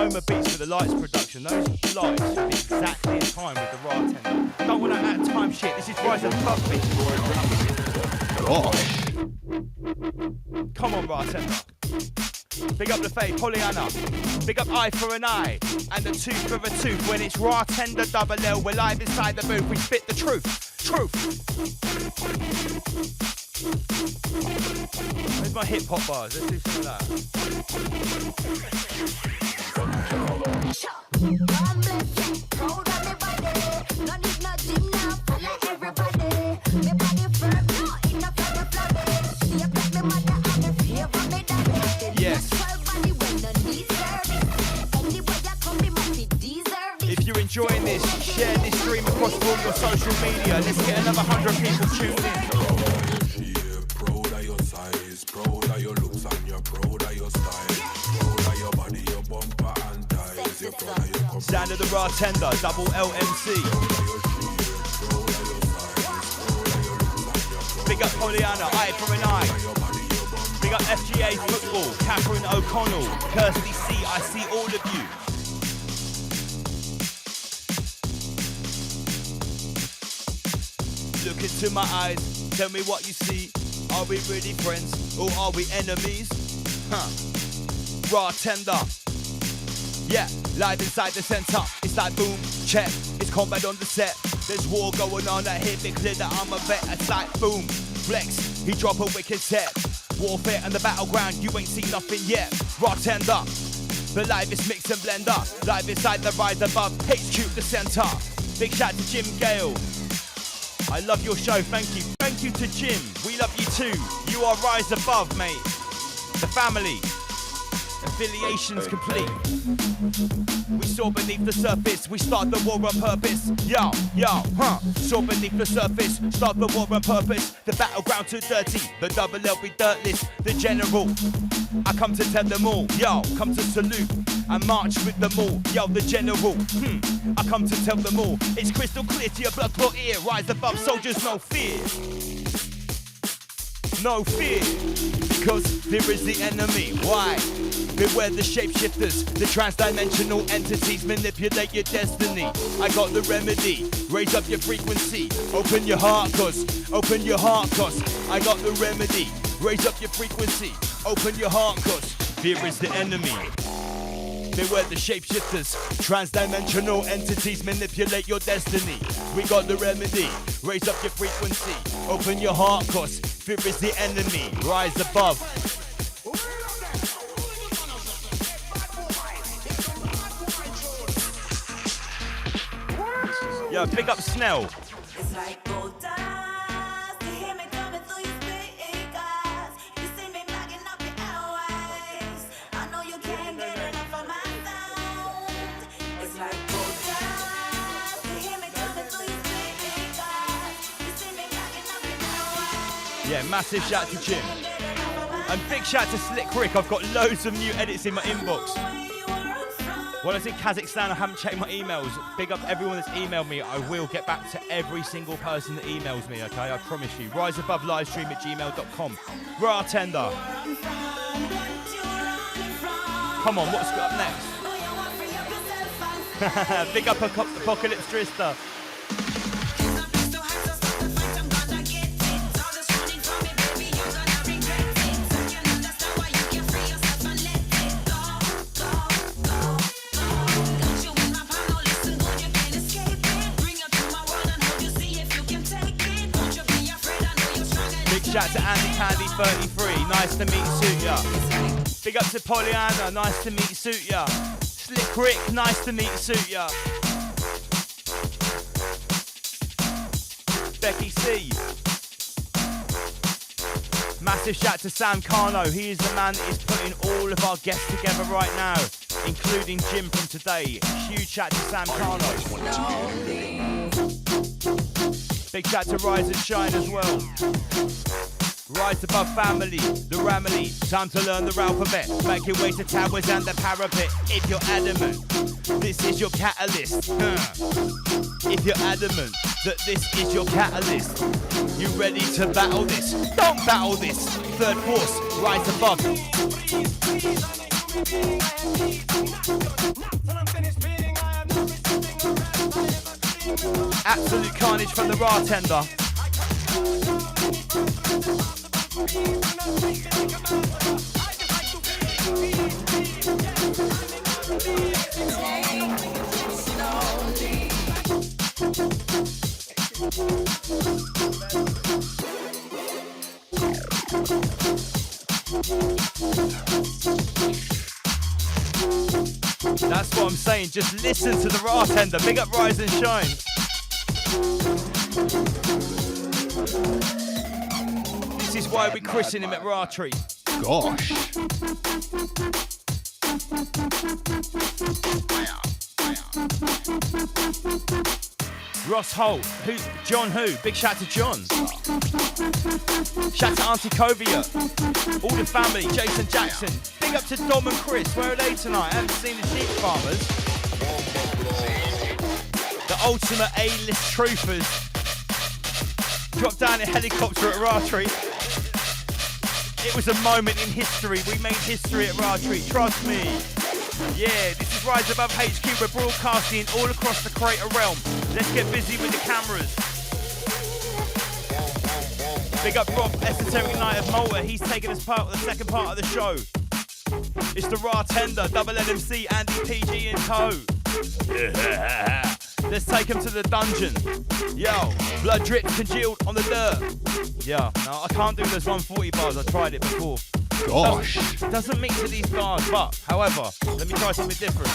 Chroma Beats for the lights production. Those lights should be exactly in time with the raw tender. Don't want to add time shit. This is Rise Above, bitch. Gosh. Come on, raw tender. Big up the Faye, Pollyanna. Big up Eye for an Eye. And the Tooth for a Tooth. When it's raw tender double L, we're live inside the booth. We spit the truth. Truth. Where's my hip hop bars? Let's do some of that. Yes. If you're enjoying this, share this stream across all your social media. Let's get another 100 people tuned in. Proud of your size, proud of your looks and you're proud of your style. Proud of your body, your bumper and thighs. You're proud of your Sound of the raw tender, double LMC. Big up Pollyanna, Eye for an Eye. Big up FGA Football, Catherine O'Connell, Kirsty C, I see all of you. Look into my eyes, tell me what you see. Are we really friends or are we enemies? Huh. Raw tender. Yeah, live inside the center. It's like boom, check. It's combat on the set. There's war going on. I hear it clear that I'm a vet. It's like boom, flex. He drop a wicked set. Warfare and the battleground. You ain't seen nothing yet. Raw tender. The live is mix and blender. Live inside the Rise Above. HQ the center. Big shout to Jim Gale. I love your show, thank you. Thank you to Jim, we love you too. You are Rise Above, mate. The family. Affiliations complete. We soar beneath the surface, we start the war on purpose. Yo, huh. Soar beneath the surface, start the war on purpose. The battleground too dirty, the double L be dirtless. The general, I come to tell them all. Yo, come to salute and march with them all. Yo, the general, I come to tell them all. It's crystal clear to your blood clot ear. Rise above, soldiers, no fear. No fear, because there is the enemy. Why? Beware the shapeshifters, the transdimensional entities manipulate your destiny. I got the remedy, raise up your frequency. Open your heart, cause I got the remedy, raise up your frequency. Open your heart, cause fear is the enemy. Beware the shapeshifters, transdimensional entities manipulate your destiny. We got the remedy, raise up your frequency. Open your heart, cause fear is the enemy. Rise above. Yo, big up Snell. It's like gold dust. You hear me coming through your speakers. You see me blocking up your airwaves. I know you can't get enough of my sound. It's like gold dust. You hear me coming through your speakers. You see me blocking up your airwaves. Yeah, massive shout to Jim. And big shout to Slick Rick. I've got loads of new edits in my inbox. When I was in Kazakhstan, I haven't checked my emails. Big up everyone that's emailed me. I will get back to every single person that emails me, okay? I promise you. riseabovelivestream@gmail.com. Raw tender. Come on, what's up next? Big up Apocalypse Trista. Shout to Andy Candy 33, nice to meet suit ya. Big up to Pollyanna, nice to meet suit ya. Slick Rick, nice to meet suit ya. Becky C. Massive shout to Sam Carno, he is the man that is putting all of our guests together right now, including Jim from today. Huge shout to Sam Carno. Big shout to Rise and Shine as well. Rise above family, the Ramily. Time to learn the alphabet. Make your way to towers and the parapet. If you're adamant, this is your catalyst. If you're adamant that this is your catalyst, you ready to battle this? Don't battle this. Third force, rise above. Absolute carnage from the bartender. That's what I'm saying. Just listen to the bartender. Big up Rise and Shine. This is why we christen him at Ratry. Gosh. Ross Holt, John who? Big shout to John. Shout to Auntie Covia, all the family, Jason Jackson. Big up to Dom and Chris, where are they tonight? I haven't seen the sheep farmers. The ultimate A-list troopers. Dropped down in helicopter at Ratry. It was a moment in history. We made history at Ratry, trust me. Yeah, this is Rise Above HQ. We're broadcasting all across the Creator Realm. Let's get busy with the cameras. Big up Rob, Esoteric Night of Malta. He's taking us part of the second part of the show. It's the Bartender, Double NMC, Andy PG in tow. Yeah. Let's take him to the dungeon. Yo, blood drips congealed on the dirt. Yeah, no, I can't do those 140 bars. I tried it before. Gosh. Doesn't mix with these bars, but however, let me try something different.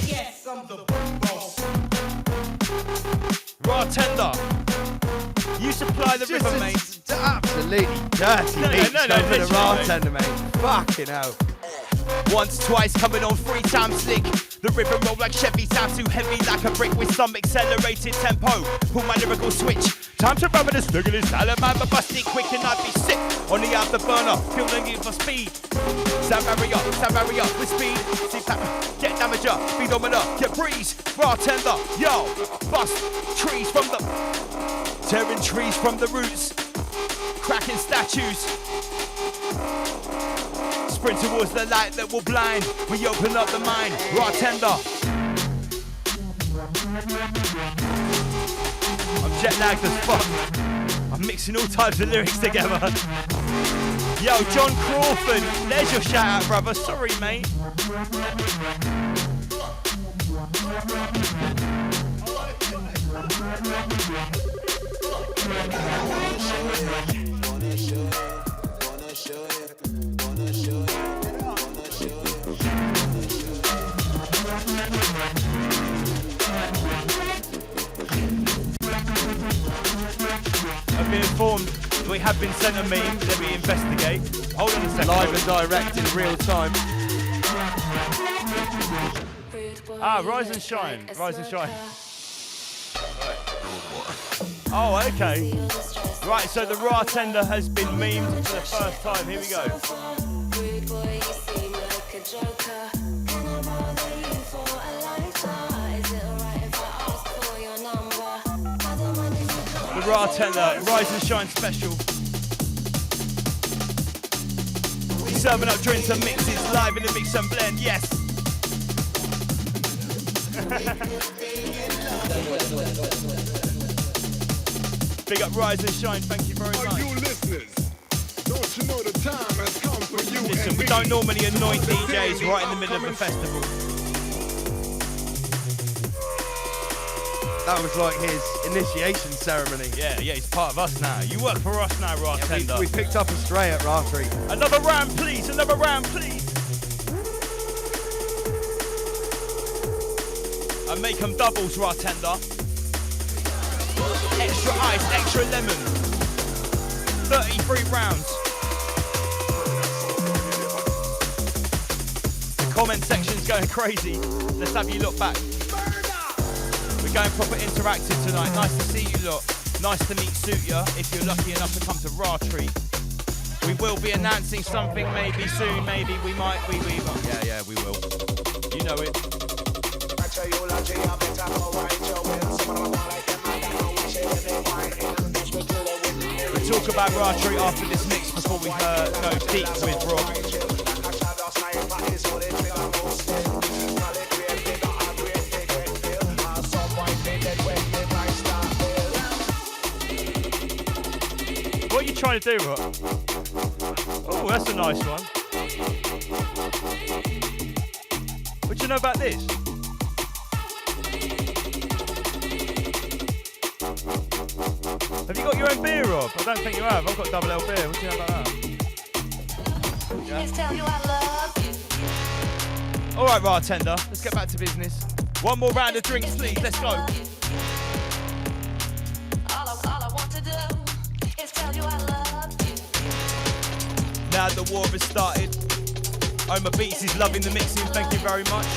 Yes, I'm the boss. Bartender, you supply the rhythm, mate. Absolutely dirty No, beats no, going for the literally, bartender, mate. Fucking hell. Once, twice, coming on 3 times slick. The rhythm roll like Chevy, sounds too heavy like a brick with some accelerated tempo. Pull my lyrical switch. Time to rub with a snuggle salamander, bust it quick and I'd be sick. On the afterburner, feeling it for speed. Sound barrier with speed. See get damager, speedometer, get breeze. Bartender, yo, bust trees from the tearing trees from the roots. Cracking statues. Sprint towards the light that will blind. We open up the mind. Bartender. I'm jet lagged as fuck. I'm mixing all types of lyrics together. Yo, John Crawford. There's your shout out, brother. Sorry, mate. I've been informed we have been sent a meme. Let me investigate. Hold on a second. Live and direct in real time. Rise and Shine. Rise and Shine. Oh, okay. Right, so the bartender has been memed for the first time. Here we go. The bartender, Rise and Shine special. Serving up drinks and mixes live in the mix and blend, yes. Big up Rise and Shine, thank you very much. Are you listeners? Don't you know the time has come for you? Listen, and we me? don't normally anoint DJs right in the middle of a festival. That was like his initiation ceremony. Yeah, he's part of us now. You work for us now, Bartender. We picked up a stray at Ratry. Another round, please. Another round, please. And make them doubles, Bartender. Extra ice, extra lemon. 33 rounds. The comment section's going crazy. Let's have you look back. We're going proper interactive tonight. Nice to see you lot. Nice to meet Suitya if you're lucky enough to come to Ratry. We will be announcing something maybe soon, maybe we might, we will. Yeah, we will. You know it. We'll talk about Ratry after this mix before we go deep with Rob. trying to do, Rock? Oh, that's a nice one. What do you know about this? Have you got your own beer, Rob? I don't think you have. I've got double L beer. What do you know about that? All right, bartender. Let's get back to business. One more round of drinks, please. Let's go. Now the war has started. Oma Beats is loving the mixing. Thank you very much.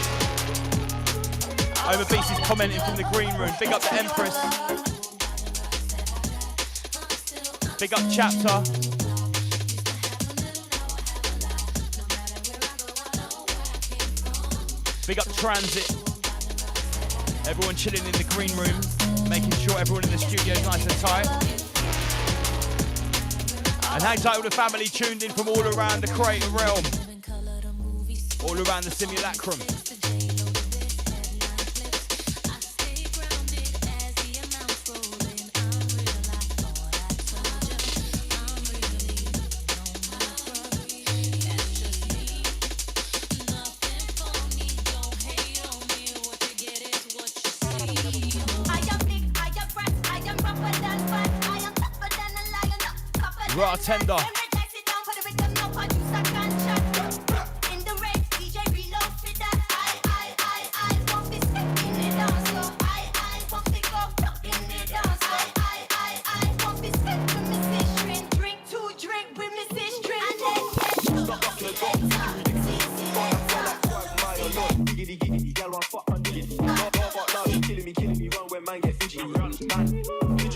Oma Beats is commenting from the green room. Big up the Empress. Big up Chapter. Big up Transit. Everyone chilling in the green room, making sure everyone in the studio is nice and tight. And hang tight with the family tuned in from all around the creator realm, all around the simulacrum. Bartender.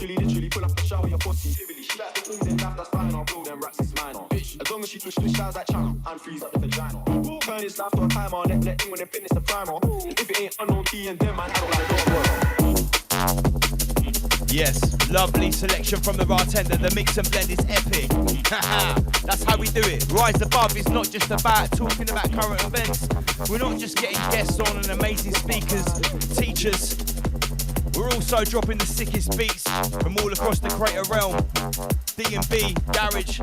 Literally pull up the shower, your pussy. That's fine, I'll blow them rats, it's mine. Bitch, as long as she push the showers like channel and freeze up the vagina. Turn this life to a timer, let in when they finish the primer. If it ain't unknown key and them, man, I don't like it. Yes, lovely selection from the bartender. The mix and blend is epic. That's how we do it. Rise Above is not just about talking about current events. We're not just getting guests on and amazing speakers, teachers. We're also dropping the sickest beats from all across the creator realm. D&B, garage,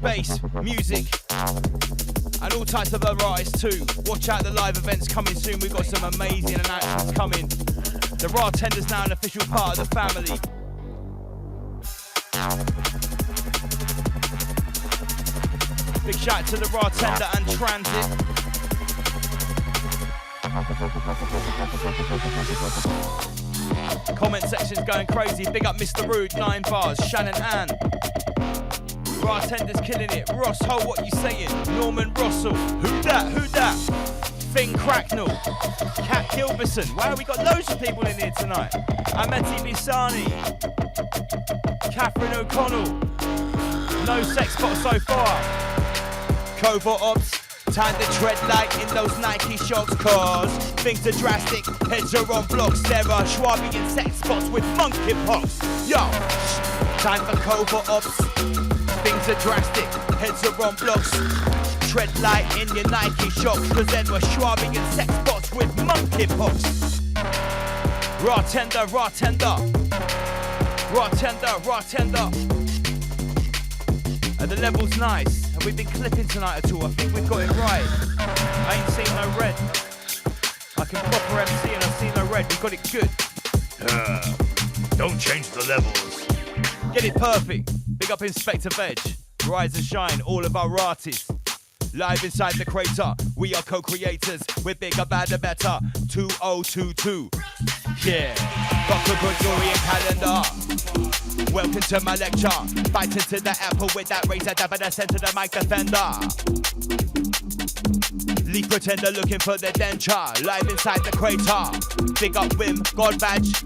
bass, music, and all types of other artists too. Watch out, the live events coming soon. We've got some amazing announcements coming. The bartender's now an official part of the family. Big shout out to the bartender and Transit. Comment section's going crazy. Big up Mr. Rude, 9 bars. Shannon Ann. Bartender's killing it. Ross Ho, what you saying? Norman Russell. Who that? Who that? Finn Cracknell. Kat Gilberson. Wow, we got loads of people in here tonight. Ameti Bisani. Catherine O'Connell. No sex spot so far. Covert Ops. Time to tread light in those Nike shocks, cause things are drastic, heads are on blocks. There are Schwabi and sex spots with monkeypox. Yo, time for covert ops. Things are drastic, heads are on blocks. Tread light in your Nike shocks, cause there were Schwabi and sex spots with monkeypox. Raw tender, raw tender. Raw tender, raw tender. And the level's nice. And we've been clipping tonight at all. I think we've got it right. I ain't seen no red. I can proper MC and I've seen no red. We've got it good. Don't change the levels. Get it perfect. Big up Inspector Veg. Rise and shine, all of our artists. Live inside the crater. We are co-creators. We're bigger, badder, better. 2022. Yeah. Got the Gregorian calendar. Welcome to my lecture. Bite into the apple with that razor dab at the center the mic defender. Leaf pretender looking for the denture. Live inside the crater. Big up Wim, God badge,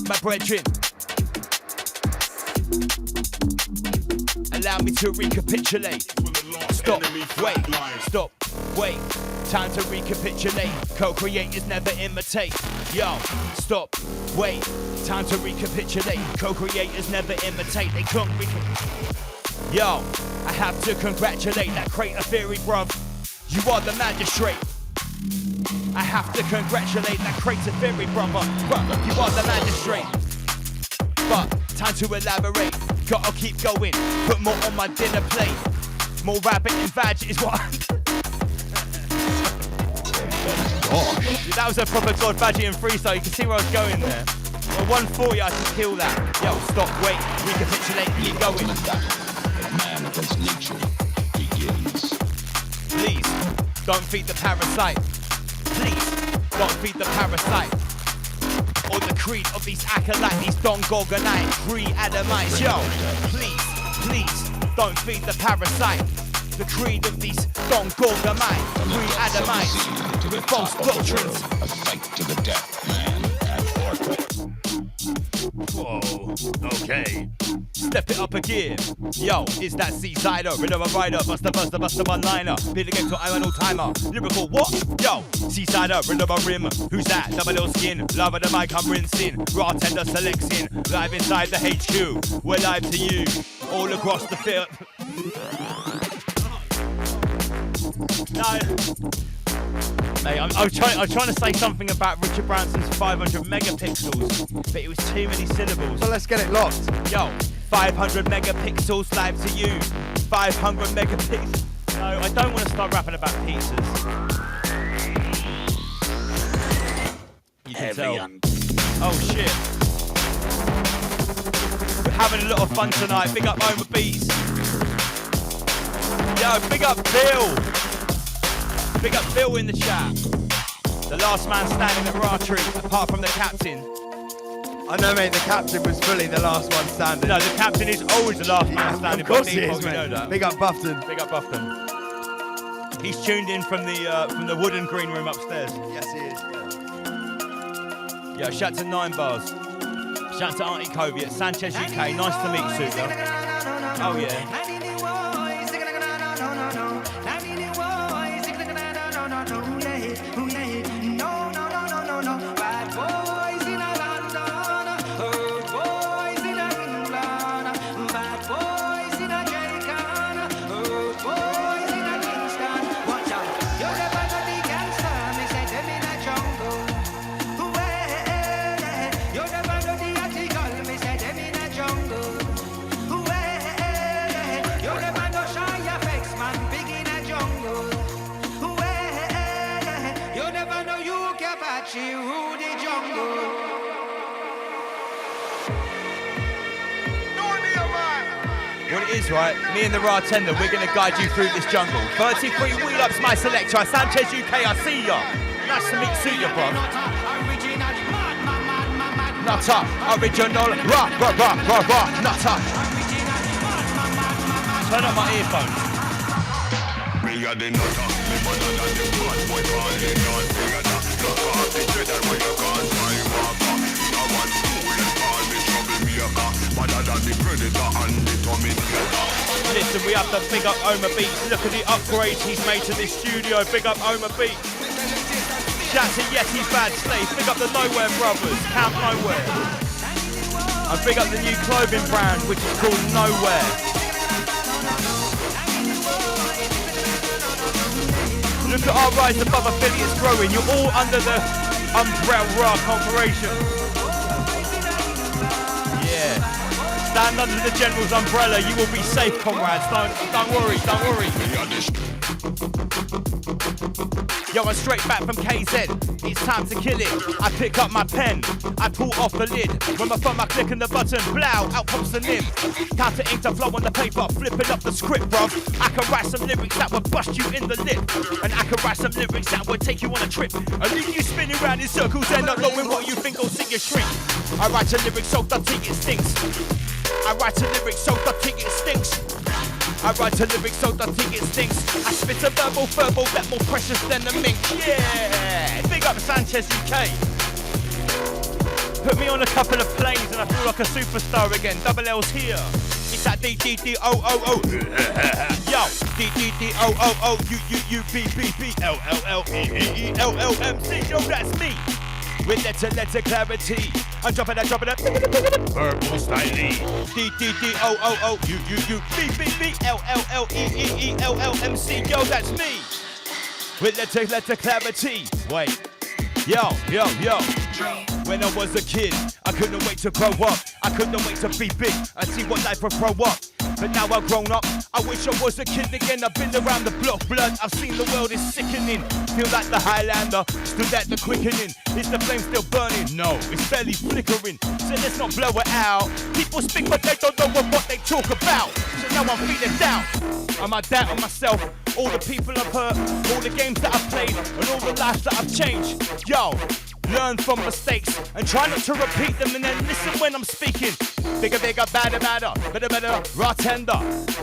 my brethren. Allow me to recapitulate. Stop, wait, stop, wait. Time to recapitulate. Co-creators never imitate. Yo, stop, wait. Time to recapitulate. Co-creators never imitate. They can't Yo, I have to congratulate that creator theory, bruv. You are the magistrate. I have to congratulate that creator theory, brother. Bruh, you are the magistrate. But time to elaborate. Gotta keep going, put more on my dinner plate. More rabbit and vag is what That was a proper God Badgian freestyle. You can see where I was going there. Well, 140, I can kill that. Yo, stop, wait, recapitulate, keep going. Man against nature begins. Please, don't feed the parasite. Please, don't feed the parasite. Or the creed of these acolytes, these Don Gorgonite, pre-Adamites. Yo, please, don't feed the parasite. The creed of these Don Gorgonite, pre-Adamites. With false doctrines. A fight to the death, man at Whoa, okay. Step it up a gear. Yo, is that seasider? Rhythm of rider, buster, one-liner. Beat against what I'm an all-timer. Lyrical what? Yo, seasider, rhythm of rim. Who's that? Double L skin. Lava the mic, I'm rinsing. Raw tender selecting. Live inside the HQ. We're live to you. All across the field. No. Mate, I was trying to say something about Richard Branson's 500 megapixels, but it was too many syllables. So let's get it locked. Yo, 500 megapixels live to you. 500 megapixels. No, I don't want to start rapping about pizzas. You can tell. Oh shit. We're having a lot of fun tonight. Big up Homer Beats. Yo, big up Bill. Big up Bill in the chat. The last man standing at Rattree, apart from the captain. I know, mate, the captain was fully the last one standing. No, the captain is always the last man standing. Of course he is, we mate. know that. Big up Buffton. Big up Buffton. He's tuned in from the wooden green room upstairs. Yes, he is. Yeah, shout to 9 Bars. Shout to Auntie Kobe at Sanchez UK. Nice to meet you, Suga. Oh, yeah. Right, me and the bartender, we're gonna guide you through this jungle. 33 wheel ups, my selector. Sanchez UK, I see ya. Nice to meet you, bro. Nutter, original, rock, nutter. Turn up my earphones. Me a the nutter, me better than the bad boy calling on theater. Look off the dread when you can't find walker. No one fool and call me troublemaker. Better than the predator and the Terminator. Listen, we have to big up Homer Beats. Look at the upgrades he's made to this studio. Big up Homer Beats. Shout to Yeti Bad Slave. Big up the Nowhere Brothers. Camp Nowhere. And big up the new clothing brand, which is called Nowhere. Look at our Rise Above affiliates growing. You're all under the Umbrella Corporation. Yeah. Stand under the General's umbrella. You will be safe, comrades. Don't worry. Yo, I'm straight back from KZ. It's time to kill it. I pick up my pen. I pull off the lid. When my thumb, I click on the button. Blow, out pops the nib. Time to ink to flow on the paper. Flipping up the script, bruv. I can write some lyrics that would bust you in the lip. And I can write some lyrics that would take you on a trip. And leave you spinning around in circles and not knowing what you think will sing your street. I write a lyric so dirty it stinks. I write a lyric so dirty it stinks. I write a lyric so dirty it stinks. I spit a verbal that more precious than the mink. Yeah, big up Sanchez UK. Put me on a couple of planes and I feel like a superstar again. Double L's here. It's that D-D-D-O-O-O. Yo, D-D-D-O-O-O. U-U-U-B-B-B-L-L-L-E-E-E-L-L-M-C. Yo, that's me. With letter clarity. I'm dropping that. Verbal styling. D-D-D-O-O-O. U-U-U-B-B-B-L-L-L-E-E-E-L-L-M-C. Yo, that's me. With letter clarity. Wait. Yo. When I was a kid, I couldn't wait to grow up. I couldn't wait to be big and see what life would throw up. But now I've grown up, I wish I was a kid again. I've been around the block, blood, I've seen the world is sickening. Feel like the Highlander, stood at the quickening. Is the flame still burning? No, it's barely flickering. So let's not blow it out. People speak but they don't know what they talk about. So now I'm feeling down. Am I doubting myself? All the people I've hurt, all the games that I've played, and all the lives that I've changed. Yo, learn from mistakes and try not to repeat them, and then listen when I'm speaking. Bigger, bigger, badder, badder, better, better, raw tender.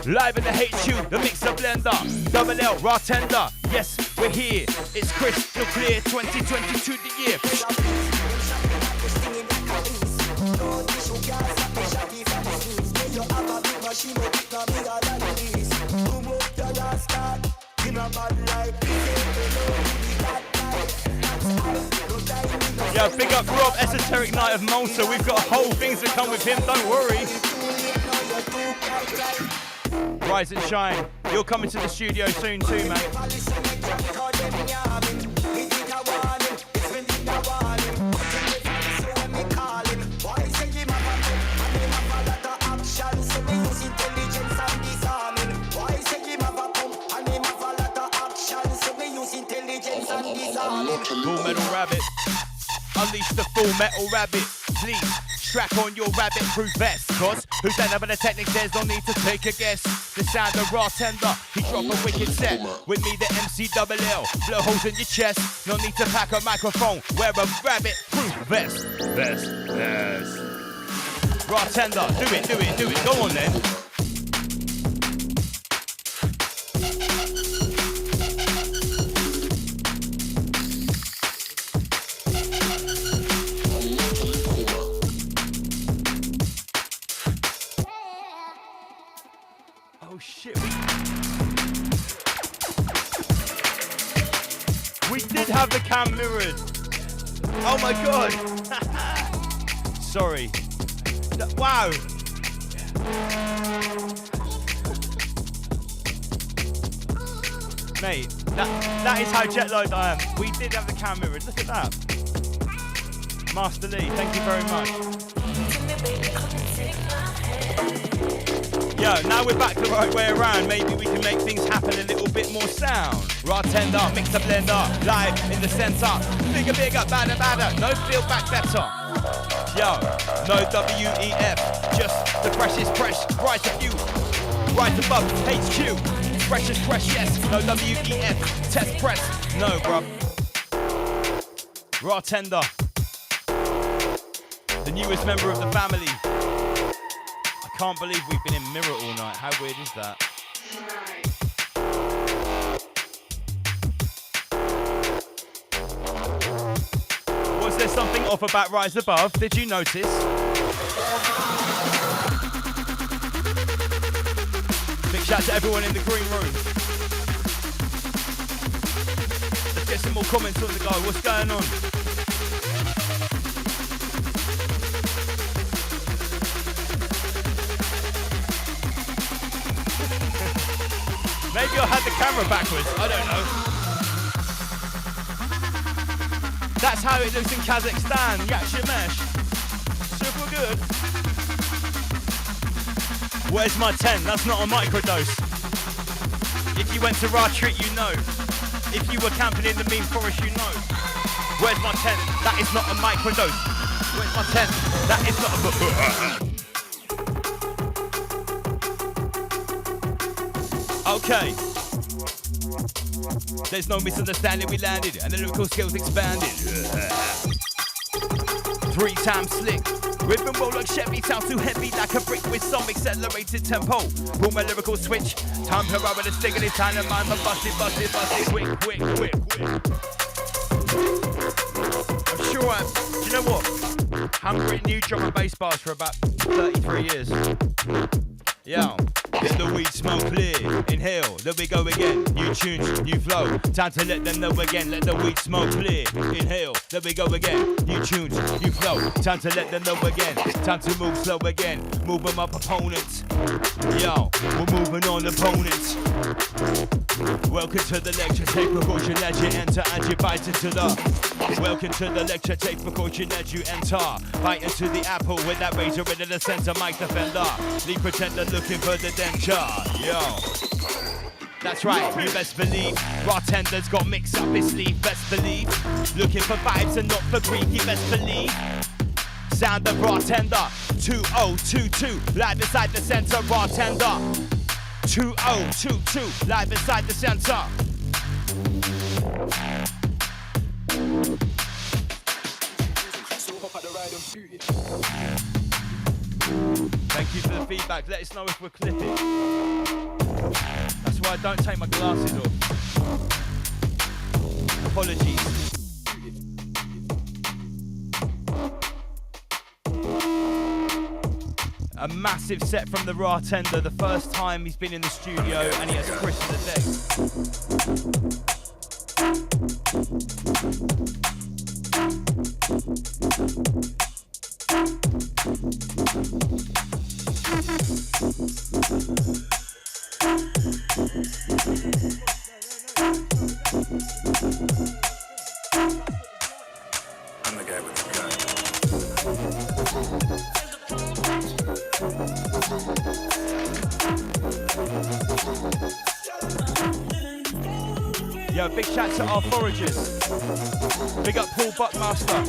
Live in the HQ, the mixer blender. Double L, raw tender. Yes, we're here. It's crystal clear. 2022 the year. Yeah, big up Rob, Esoteric Night of Malta. We've got whole things that come with him, don't worry. Rise and shine. You're coming to the studio soon too, mate. Full Metal Rabbit. Unleash the Full Metal Rabbit. Please strap on your rabbit-proof vest. Cause who's that over the technique? There's no need to take a guess. The sound of raw tender. He drop a wicked set. With me the MC double L. Blow holes in your chest. No need to pack a microphone. Wear a rabbit-proof vest. Vest. Raw tender. Do it. Go on then. Oh shit, we did have the cam mirrored. Oh my god. Sorry. Wow. Mate, that is how jet lagged I am. We did have the cam mirrored. Look at that. Master Lee, thank you very much. Yo, now we're back the right way around. Maybe we can make things happen a little bit more sound. Raw tender, mixer blender, live in the center. Bigger, badder, no feel back better. Yo, no WEF, just the freshest fresh. Rise of you, rise above HQ. Freshest fresh, yes, no WEF. Test press, no, bruv. Raw tender, the newest member of the family. Can't believe we've been in mirror all night. How weird is that? Was there something off about Rise Above? Did you notice? Big shout to everyone in the green room. Let's get some more comments on the go. What's going on? Maybe I had the camera backwards, I don't know. That's how it looks in Kazakhstan, Yakshimesh. Super good. Where's my 10? That's not a microdose. If you went to Ratrit, you know. If you were camping in the mean forest, you know. Where's my 10? That is not a microdose. Where's my 10? That is not a... Okay. There's no misunderstanding, we landed, and the lyrical skills expanded. 3 times slick. Rhythm roll like Chevy, sounds too heavy like a brick with some accelerated tempo. Pull my lyrical switch. Time to rub with a stick in his time and mind my bust it, quick. I'm sure you know what? I haven't written new drum and bass bars for about 33 years. Yo, let the weed smoke clear. Inhale, there we go again. New tunes, new flow. Time to let them know again. Let the weed smoke clear. Inhale, there we go again. New tunes, new flow. Time to let them know again. Time to move slow again. Move them up, opponents. Yo, we're moving on, opponents. Welcome to the lecture. Take precaution as you enter and you bite into the Welcome to the lecture, take precaution as you enter. Bite into the apple with that razor in the center, Mike Defender. Lead pretender looking for the denture. Yo. That's right, you best believe. Bartender's got mix up his sleeve, best believe. Looking for vibes and not for grief, you best believe. Sound of bartender, 2022, live inside the center, bartender. 2022, live inside the center. Thank you for the feedback. Let us know if we're clipping. That's why I don't take my glasses off. Apologies. A massive set from the bartender, the first time he's been in the studio, and he has Chris in the deck. I'm the guy with the gun. Yo, big shout to our foragers. Big up Paul Buckmaster,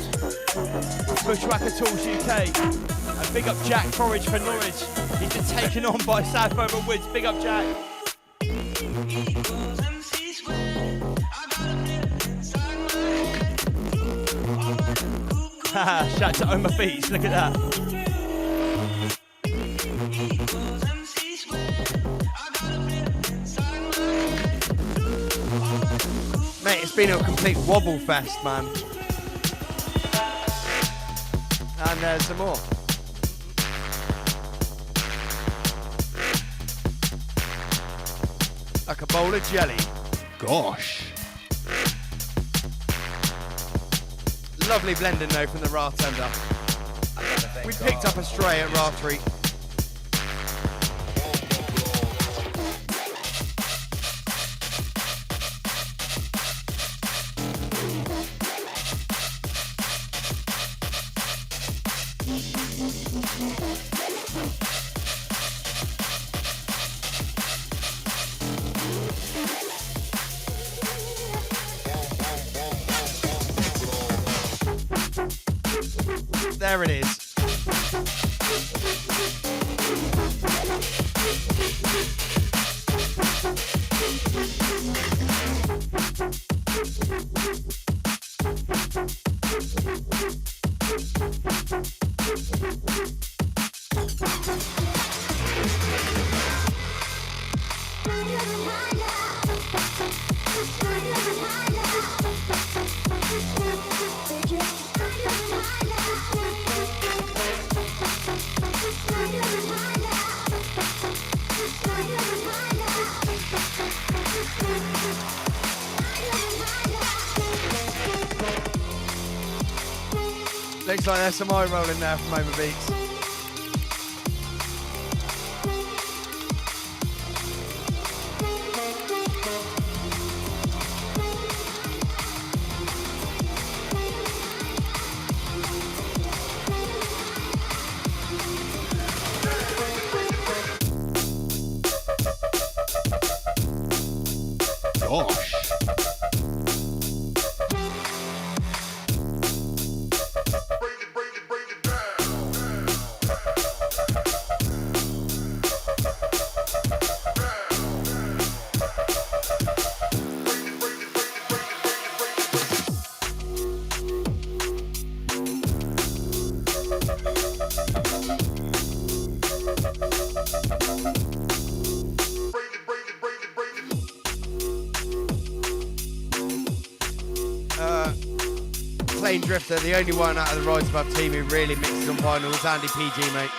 Bushwhacker Tools UK, and big up Jack Forage for Norwich. He's been taken on by South Over Woods. Big up Jack. Shout to Omar Beats, look at that. Mate, it's been a complete wobble fest, man. And there's some more. Like a bowl of jelly. Gosh. Lovely blending though from the bartender. We picked up a stray at Raw Treat. There it is. Looks like there's some eye rolling there from Over Beats. Gosh. Plain Drifter, the only one out of the Rise Above team who really mixes on vinyl was Andy PG, mate.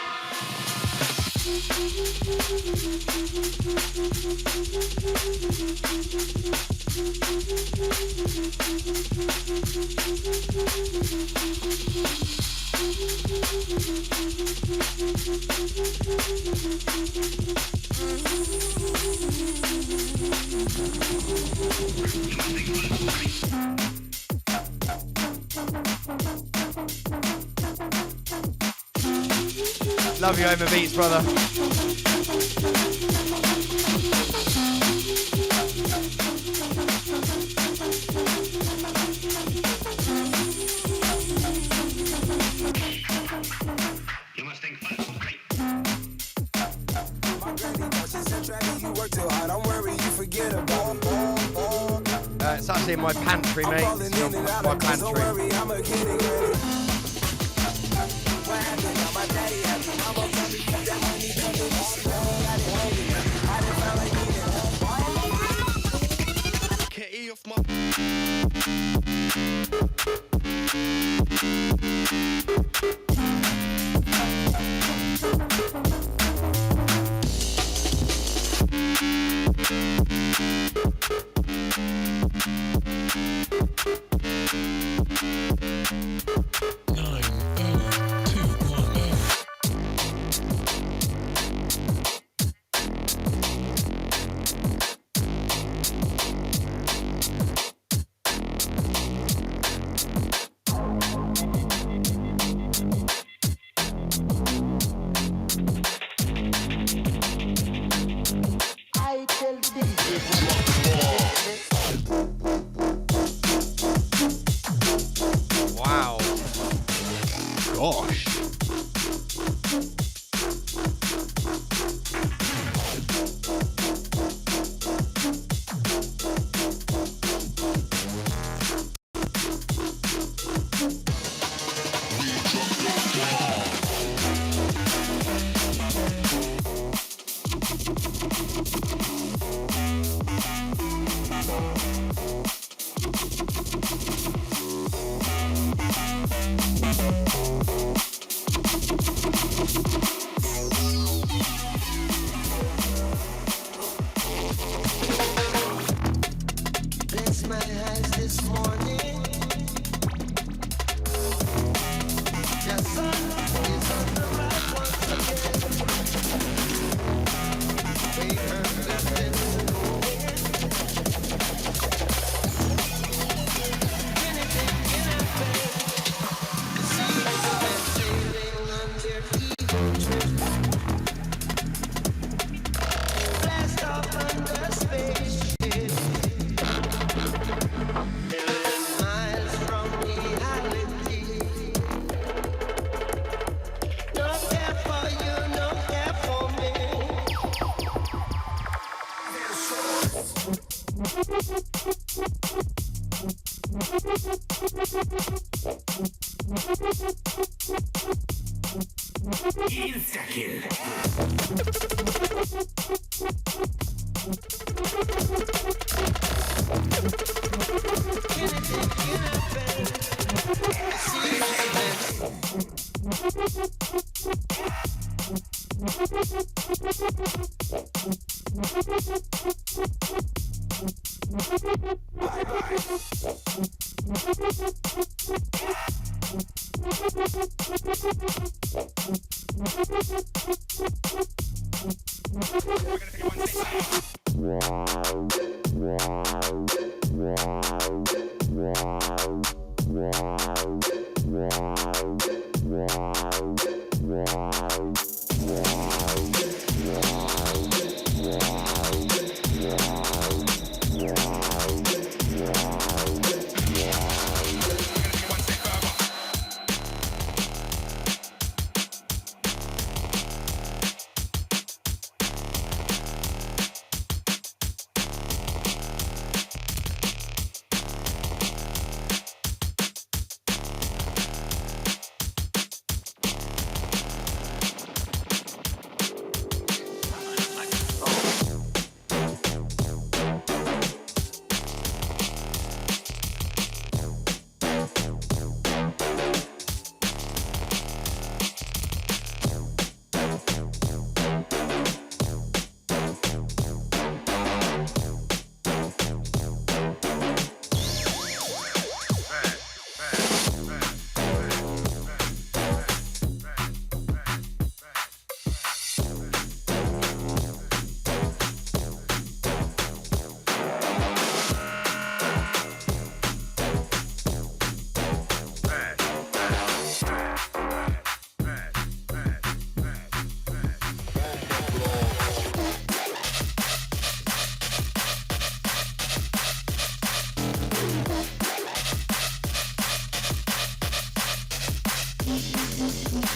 Love you, Emma Beats, brother. You must think fast, right? It's actually in my pantry, mate. It's in my pantry. Wow. Gosh.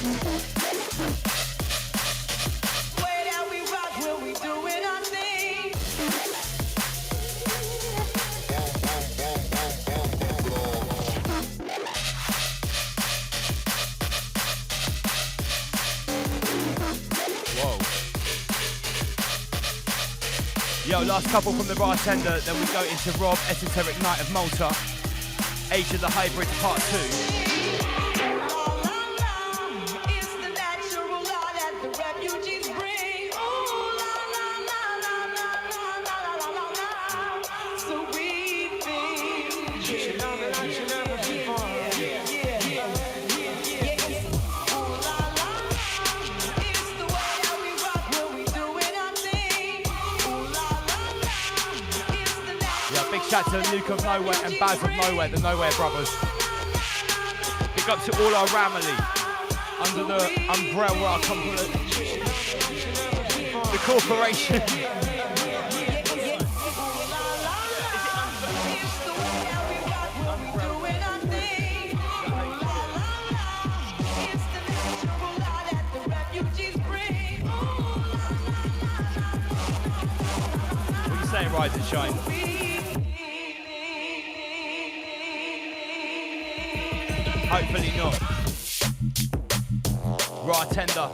Way that we rock when we doing our thing. Whoa. Yo, last couple from the bartender, then we go into Rob, Esoteric Night of Malta, Age of the Hybrid Part 2. It's the natural law that the refugees bring. Ooh, la, la, la, la, la, la, la, la, la, la. So we think. Ooh, la, la. It's the way that we rock when we doing our thing. Ooh, la, la, la. It's the natural. Yeah, big shout to Luke of Nowhere and Baz of Nowhere, the Nowhere Brothers. Big up to all our family under the umbrella company, the corporation. What you saying, Rise and Shine? Hopefully not. Raw tender.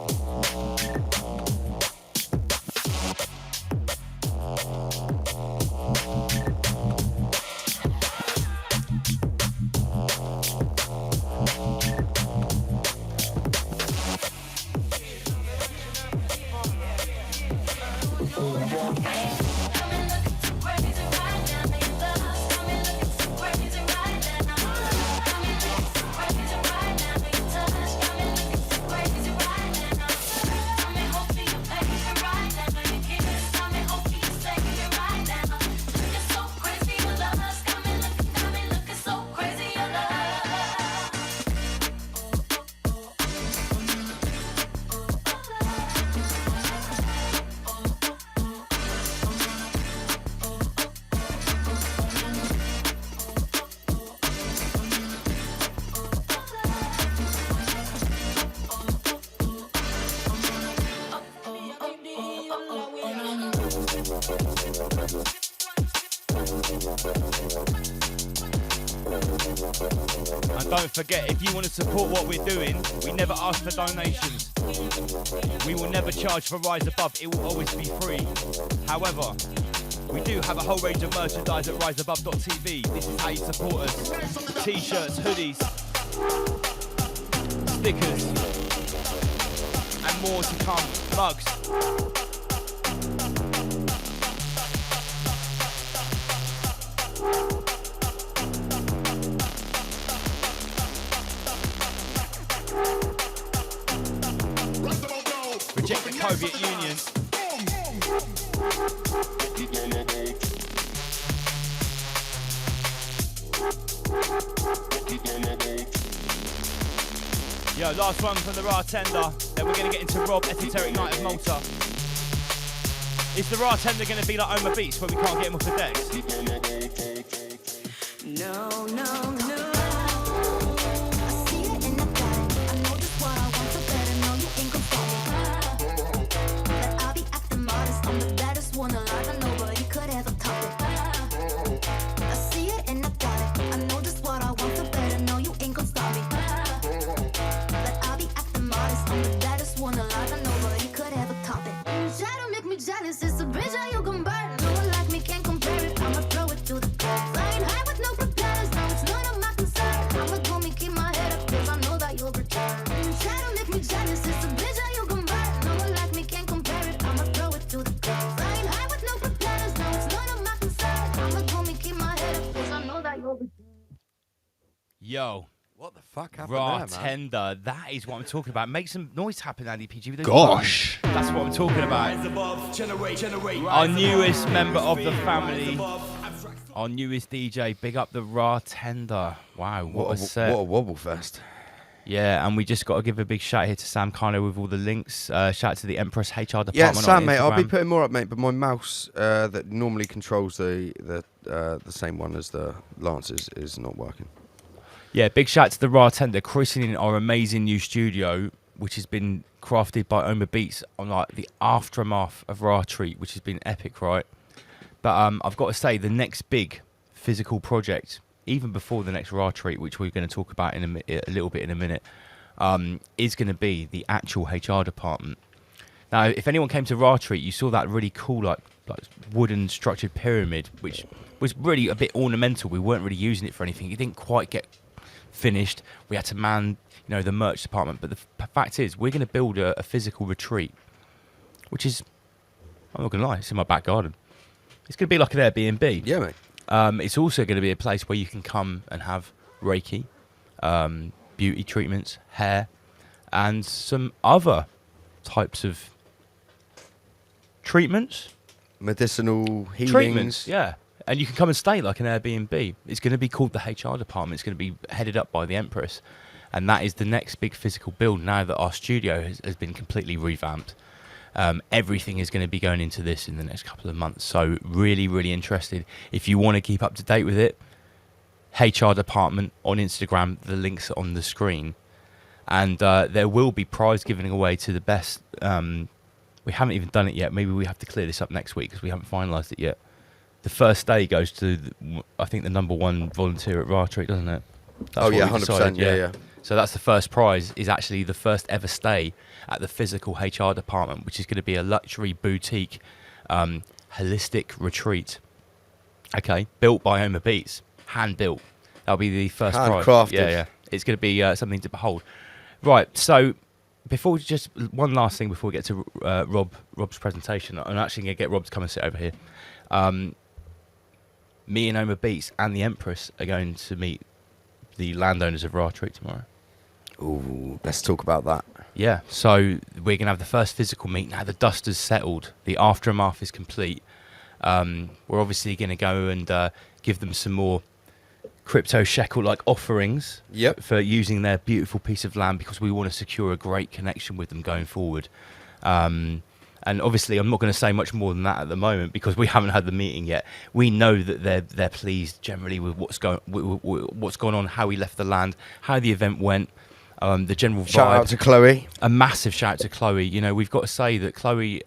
And don't forget, if you want to support what we're doing, we never ask for donations. We will never charge for Rise Above, it will always be free. However, we do have a whole range of merchandise at riseabove.tv. This is how you support us. T-shirts, hoodies, stickers, and more to come. Mugs. Reject the Soviet Union. Yo, last one from the Raw Tender. Then we're going to get into Rob, Esoteric Night of Malta. Is the Raw Tender going to be like Oma Beats where we can't get him off the decks? No, no, no. I see it and I got it. I know just what I want, so better know you ain't gon' stop me. That I'll be acting modest. I'm the baddest one alive. I know nobody could ever top it. I see it and I got it. I know just what I want, so better know you ain't gon' stop me. That I'll be acting modest. I'm the baddest one alive. I know nobody could ever top it. Try to make me jealous. It's a bridge that you can burn. No one like me can compare it. I'ma throw it to the curb. Flying high with no propellers. Now it's none of my concern. I'ma go me keep my head up, 'cause I know that you'll return. Try to make me jealous. It's a bridge that you can burn. No one like me can compare it. I'ma throw it to the curb. Flying high with no propellers. Now it's none of my concern. I'ma go me keep my head up, 'cause I know that you'll return. Yo. What the fuck happened Raw there, man? Tender. That is what I'm talking about. Make some noise happen, Andy PG. with those Gosh. drums. That's what I'm talking about. Rise above, generate. Our newest member of the family. Our newest DJ. Big up the Raw Tender. Wow, what a set. What a wobble fest. Yeah, and we just got to give a big shout here to Sam Kano with all the links. Shout out to the Empress HR department. Yeah, on Sam, mate, I'll be Instagram. putting more up, mate. But my mouse that normally controls the same one as the Lance's is not working. Yeah, big shout out to the Raw Tender, christening our amazing new studio. which has been crafted by Oma Beats on like the aftermath of Raw Treat, which has been epic, right? But I've got to say, the next big physical project, even before the next Raw Treat, which we're going to talk about in a little bit in a minute, is going to be the actual HR department. Now, if anyone came to Raw Treat, you saw that really cool like wooden structured pyramid, which was really a bit ornamental. We weren't really using it for anything. It didn't quite get finished. We had to man, the merch department. But the fact is, we're going to build a physical retreat, which is, I'm not going to lie, it's in my back garden. It's going to be like an Airbnb. Yeah, mate. It's also going to be a place where you can come and have Reiki, beauty treatments, hair, and some other types of treatments. Medicinal healings. Treatments, yeah. And you can come and stay like an Airbnb. It's going to be called the HR department. It's going to be headed up by the Empress. And that is the next big physical build now that our studio has been completely revamped. Everything is going to be going into this in the next couple of months. So really, really interested. If you want to keep up to date with it, HR department on Instagram, the links are on the screen. And there will be prize giving away to the best. We haven't even done it yet. Maybe we have to clear this up next week because we haven't finalised it yet. The first day goes to, I think, the #1 volunteer at Raw Treat, doesn't it? That's Oh, what yeah, we 100%. decided, Yeah. So that's the first prize, is actually the first ever stay at the physical HR department, which is going to be a luxury boutique holistic retreat. Okay, built by Oma Beats, hand built. That'll be the first prize. Handcrafted. Yeah. It's going to be something to behold. Right, so before just one last thing before we get to Rob's presentation, I'm actually going to get Rob to come and sit over here. Me and Oma Beats and the Empress are going to meet the landowners of Raw Treat tomorrow. Ooh, let's talk about that. Yeah, so we're going to have the first physical meet. Now the dust has settled. The aftermath is complete. We're obviously going to go and give them some more crypto shekel-like offerings for using their beautiful piece of land, because we want to secure a great connection with them going forward. And obviously, I'm not going to say much more than that at the moment because we haven't had the meeting yet. We know that they're pleased generally with what's gone on, how we left the land, how the event went, the general vibe. Shout out to Chloe. A massive shout out to Chloe. We've got to say that Chloe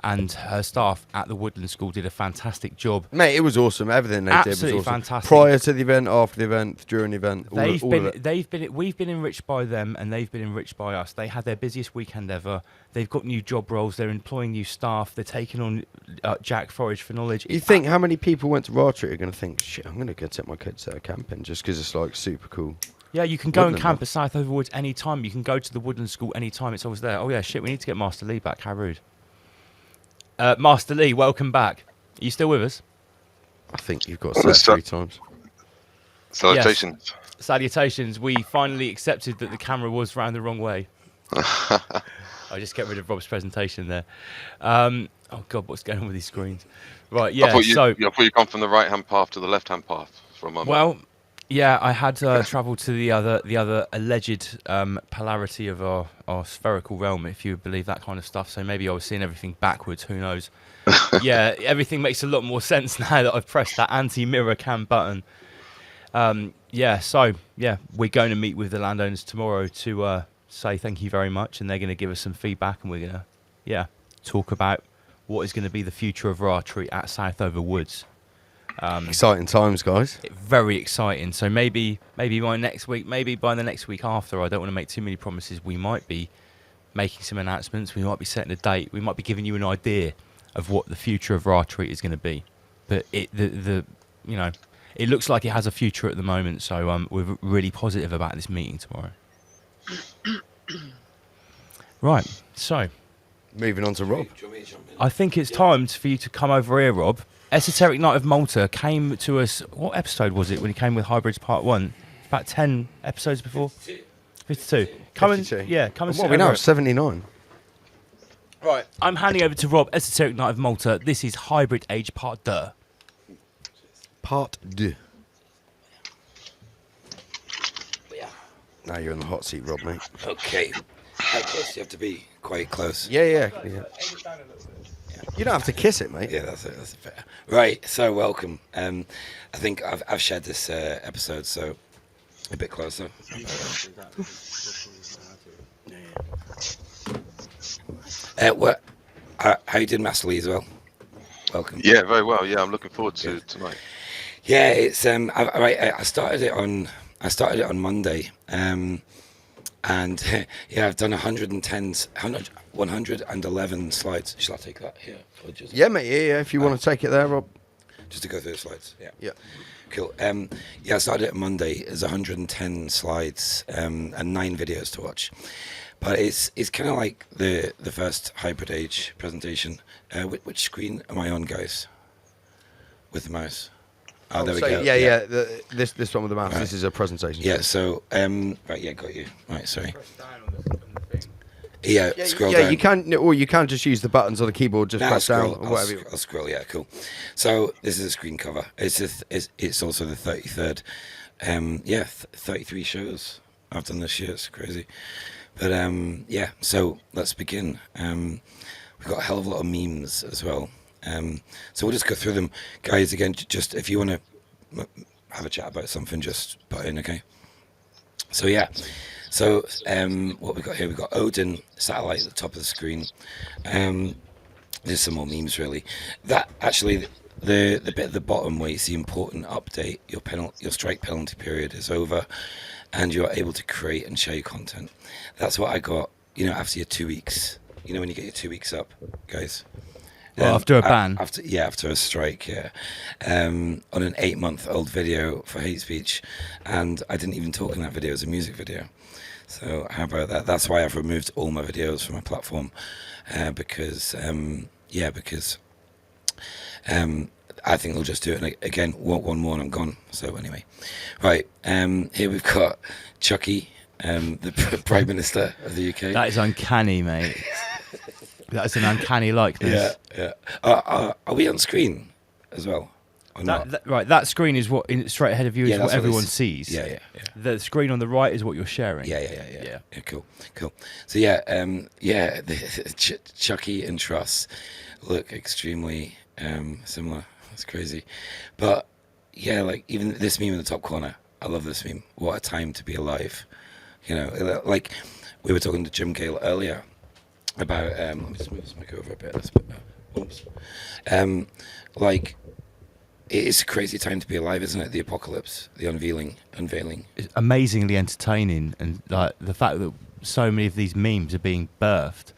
and her staff at the Woodland School did a fantastic job. Mate, it was awesome. Everything they Absolutely did was awesome. fantastic. Prior to the event, after the event, during the event, we've been enriched by them, and they've been enriched by us. They had their busiest weekend ever. They've got new job roles. They're employing new staff. They're taking on Jack Forage for knowledge. You think how many people went to Raw Treat are going to think, shit, I'm going to go take my kids out camping just because it's like super cool. Yeah, you can go Woodland, and camp at South Overwoods any time. You can go to the Woodland School any time. It's always there. Oh yeah, shit, we need to get Master Lee back. How rude. Master Lee, welcome back. Are you still with us? I think you've got to say it 3 times. Salutations. Yes. Salutations. We finally accepted that the camera was round the wrong way. I just get rid of Rob's presentation there. Oh God, what's going on with these screens? Right, yeah. I thought you come from the right-hand path to the left-hand path for a moment. Well, yeah, I had travelled to the other alleged polarity of our spherical realm, if you believe that kind of stuff. So maybe I was seeing everything backwards. Who knows? Yeah, everything makes a lot more sense now that I've pressed that anti-mirror cam button. So we're going to meet with the landowners tomorrow to say thank you very much, and they're going to give us some feedback, and we're going to talk about what is going to be the future of Raw Treat at South Overwoods. Exciting times, guys. Very exciting. So maybe by next week, maybe by the next week after, I don't want to make too many promises. We might be making some announcements. We might be setting a date. We might be giving you an idea of what the future of Raw Treat is going to be. But it looks like it has a future at the moment. So we're really positive about this meeting tomorrow. Right. So moving on to Rob. I think it's time for you to come over here, Rob. Esoteric Knight of Malta came to us. What episode was it when he came with Hybrids Part 1? About 10 episodes before? 52. Come 52. and What sit are we now? over it. 79. Right, I'm handing over to Rob, Esoteric Knight of Malta. This is Hybrid Age Part 2. Part 2. Now you're in the hot seat, Rob, mate. Okay. How close do you have to be? Quite close. Yeah. You don't have to kiss it, mate. Yeah, that's fair. Right, so welcome. I think I've shared this episode, so A bit closer. What? How you doing, Master Lee, as well? Welcome. Yeah, very well. Yeah, I'm looking forward to tonight. Yeah, it's I started it on Monday, and yeah, I've done 111 slides. Shall I take that here? Or just, Yeah, mate. Yeah. If you want to take it there, Rob. just to go through the slides. Yeah. Yeah. Cool. Yeah, I started it on Monday. There's 110 slides and 9 videos to watch. But it's kind of like the first Hybrid Age presentation. Which screen am I on, guys? With the mouse. Oh, there we go. Yeah. This one with the mouse. Right. This is a presentation. Yeah. So right. Yeah, got you. Right. Sorry. Yeah. Scroll Yeah, down. you can, or you can just use the buttons on the keyboard. Just No, press down scroll. or whatever. I'll scroll. Yeah, cool. So this is a screen cover. It's also the 33rd. 33 shows I've done this year. It's crazy. But yeah. So let's begin. We've got a hell of a lot of memes as well. So we'll just go through them, guys. Again, just if you want to have a chat about something, just put in, okay? So yeah. So what we got here? We've got Odin satellite at the top of the screen. There's some more memes, really. That actually, the bit at the bottom where you see important update, your strike penalty period is over, and you're able to create and share your content. That's what I got. After your 2 weeks. When you get your 2 weeks up, guys. Well, after a ban? After a strike, yeah. On an 8-month-old video for hate speech. And I didn't even talk in that video as a music video. So how about that? That's why I've removed all my videos from my platform. Because I think they'll just do it again. One more and I'm gone. So anyway. Right, here we've got Chucky, the Prime Minister of the UK. That is uncanny, mate. That is an uncanny likeness. Yeah. Are we on screen as well? Or not? That screen is straight ahead of you is that's what everyone sees. Yeah. The screen on the right is what you're sharing. Yeah. Cool. So yeah, Chucky and Truss look extremely similar. That's crazy. But yeah, like even this meme in the top corner, I love this meme. What a time to be alive. Like we were talking to Jim Gale earlier about let me just move this mic over a bit. Oops. Like it's a crazy time to be alive, isn't it? The apocalypse, the unveiling. It's amazingly entertaining, and like the fact that so many of these memes are being birthed.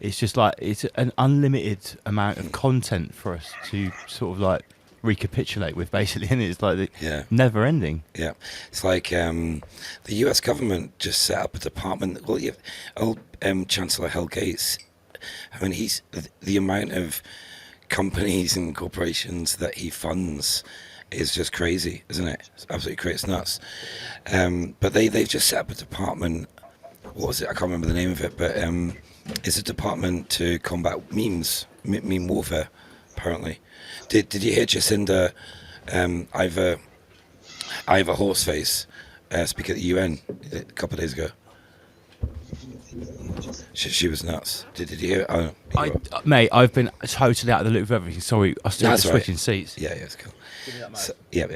It's just like it's an unlimited amount of content for us to sort of like recapitulate with, basically, and it's like never ending. Yeah, it's like the U.S. government just set up a department. Well, Chancellor Hell Gates. I mean, he's the amount of companies and corporations that he funds is just crazy, isn't it? It's absolutely crazy. It's nuts. But they've just set up a department. What was it? I can't remember the name of it, but it's a department to combat memes, meme warfare. Apparently, did you hear Jacinda Ivor Horseface speak at the UN a couple of days ago? She was nuts. Did you hear? Oh, mate, I've been totally out of the loop of everything. Sorry, I still switching seats. Yeah, it's cool. So, yeah.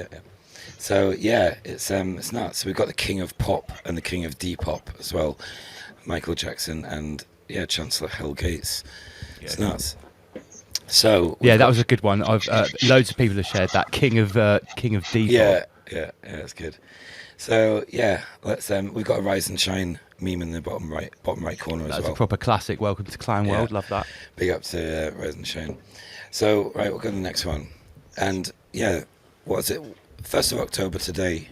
So yeah, it's nuts. We've got the king of pop and the king of Depop as well, Michael Jackson and Chancellor Hell Gates. It's nuts. So that was a good one. I've loads of people have shared that king of Depop. Yeah, that's good. So yeah, let's we've got a Rise and Shine meme in the bottom right corner as well. That's a proper classic. Welcome to Clown World. Love that. Big up to Rise and Shine. So right, we'll go to the next one. And yeah, what is it? 1st of October today.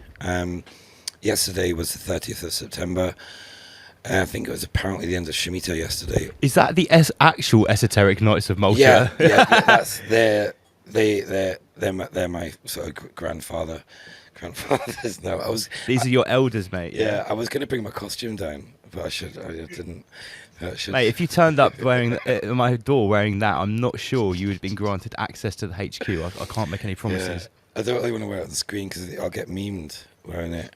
Yesterday was the 30th of September. I think it was apparently the end of Shemitah yesterday. Is that the actual esoteric Knights of Malta? Yeah, that's they're my sort of grandfathers. No, These are your elders, mate. Yeah, I was going to bring my costume down, but I didn't. Mate, if you turned up wearing at my door wearing that, I'm not sure you would have been granted access to the HQ. I can't make any promises. I don't really want to wear it on the screen because I'll get memed wearing it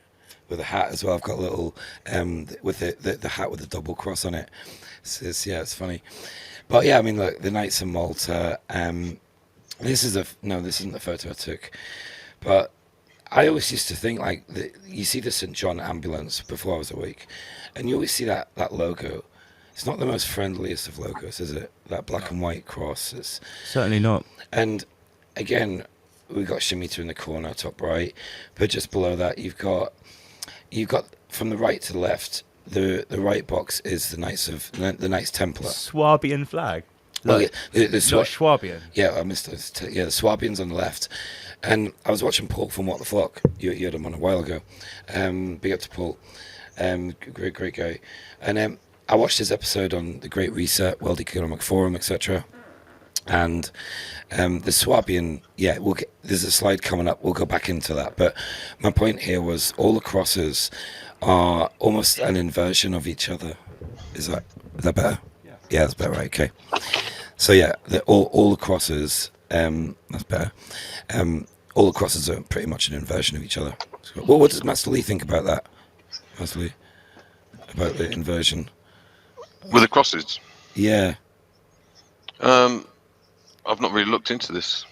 with a hat as well. I've got a little with the hat with the double cross on it. It's funny. But yeah, I mean, look, the Knights of Malta. This isn't the photo I took, but I always used to think like you see the St. John ambulance before I was awake, and you always see that logo. It's not the most friendliest of logos, is it? That black and white cross. It's, Certainly not. and again, we've got Shemitah in the corner, top right, but just below that you've got from the right to the left. The right box is the Knights Templar. Swabian flag. Well, Like, the not Schwabian. Yeah, I missed those. Yeah, the Swabians on the left. And I was watching Paul from What the Flock. You had him on a while ago. Big up to Paul. Great guy. And I watched his episode on the Great Reset, World Economic Forum, etc. And the Swabian, there's a slide coming up. We'll go back into that. But my point here was all the crosses are almost an inversion of each other. Is that better? Yeah, that's better. Right, okay. So yeah, all the crosses. That's better. All the crosses are pretty much an inversion of each other. So, what does Master Lee think about that? Master Lee, about the inversion With the crosses, Yeah. I've not really looked into this.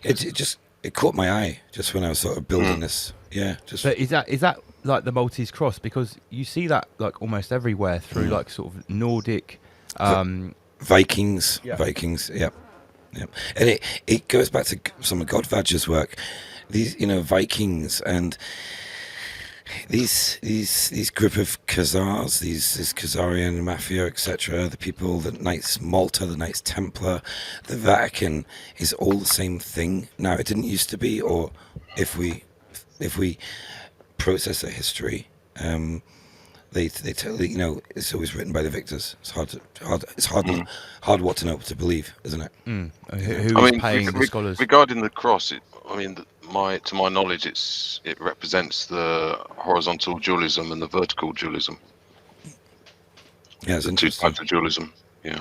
It caught my eye just when I was sort of building this. Yeah. But is that like the Maltese cross? Because you see that like almost everywhere through like sort of Nordic. Vikings. Yeah. Vikings. Yep. And it goes back to some of Godvadger's work. These Vikings and these group of Khazars, this Khazarian mafia, etc. The people, the Knights Malta, the Knights Templar, the Vatican is all the same thing. Now it didn't used to be, or if we process their history, they tell it's always written by the victors. It's hard what to know, to believe, isn't it? Who is paying the scholars? Regarding the cross, to my knowledge, it represents the horizontal dualism and the vertical dualism. Yeah, it's the two types of dualism. Yeah.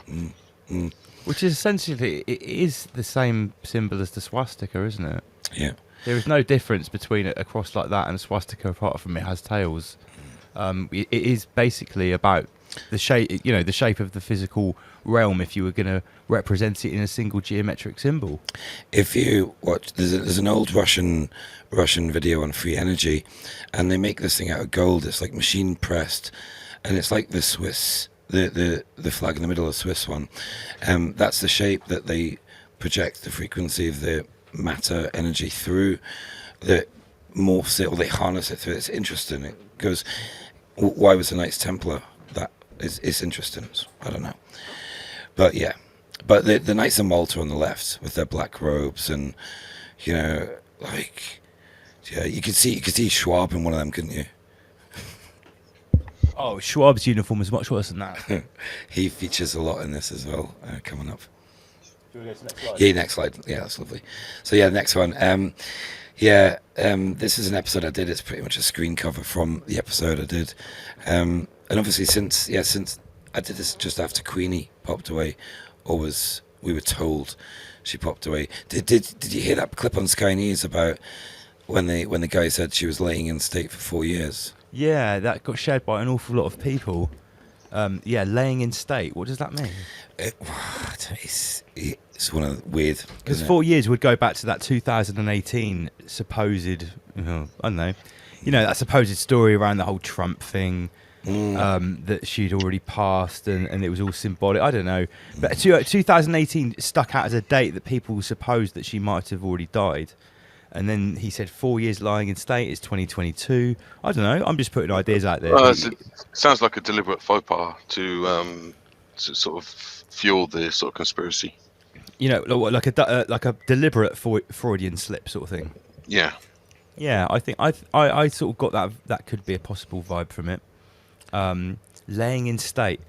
Which is essentially it is the same symbol as the swastika, isn't it? Yeah. There is no difference between a cross like that and a swastika, apart from it has tails. It is basically about the shape, the shape of the physical realm. If you were going to represent it in a single geometric symbol, if you watch, there's an old Russian video on free energy, and they make this thing out of gold. It's like machine pressed, and it's like the Swiss, the flag in the middle of the Swiss one. That's the shape that they project the frequency of the matter energy through, that morphs it, or they harness it through. It's interesting. It goes. Why was the Knights Templar? That is interesting. I don't know, but yeah, but the Knights of Malta on the left with their black robes, and you could see Schwab in one of them, couldn't you? Oh, Schwab's uniform is much worse than that. He features a lot in this as well. Coming up. Do you want to go to the next slide? Yeah, next slide. Yeah, that's lovely. So yeah, next one. This is an episode I did. It's pretty much a screen cover from the episode I did. And obviously since I did this just after Queenie popped away, we were told she popped away. Did you hear that clip on Sky News about when the guy said she was laying in state for 4 years? Yeah, that got shared by an awful lot of people. Laying in state. What does that mean? It's one of the weird. Because 4 years would go back to that 2018 supposed, I don't know, that supposed story around the whole Trump thing, that she'd already passed and it was all symbolic. I don't know. But 2018 stuck out as a date that people supposed that she might have already died. And then he said 4 years lying in state is 2022. I don't know. I'm just putting ideas out there. It sounds like a deliberate faux pas to sort of fuel the sort of conspiracy. Like a deliberate Freudian slip sort of thing. Yeah. Yeah, I think I sort of got that could be a possible vibe from it. Laying in state.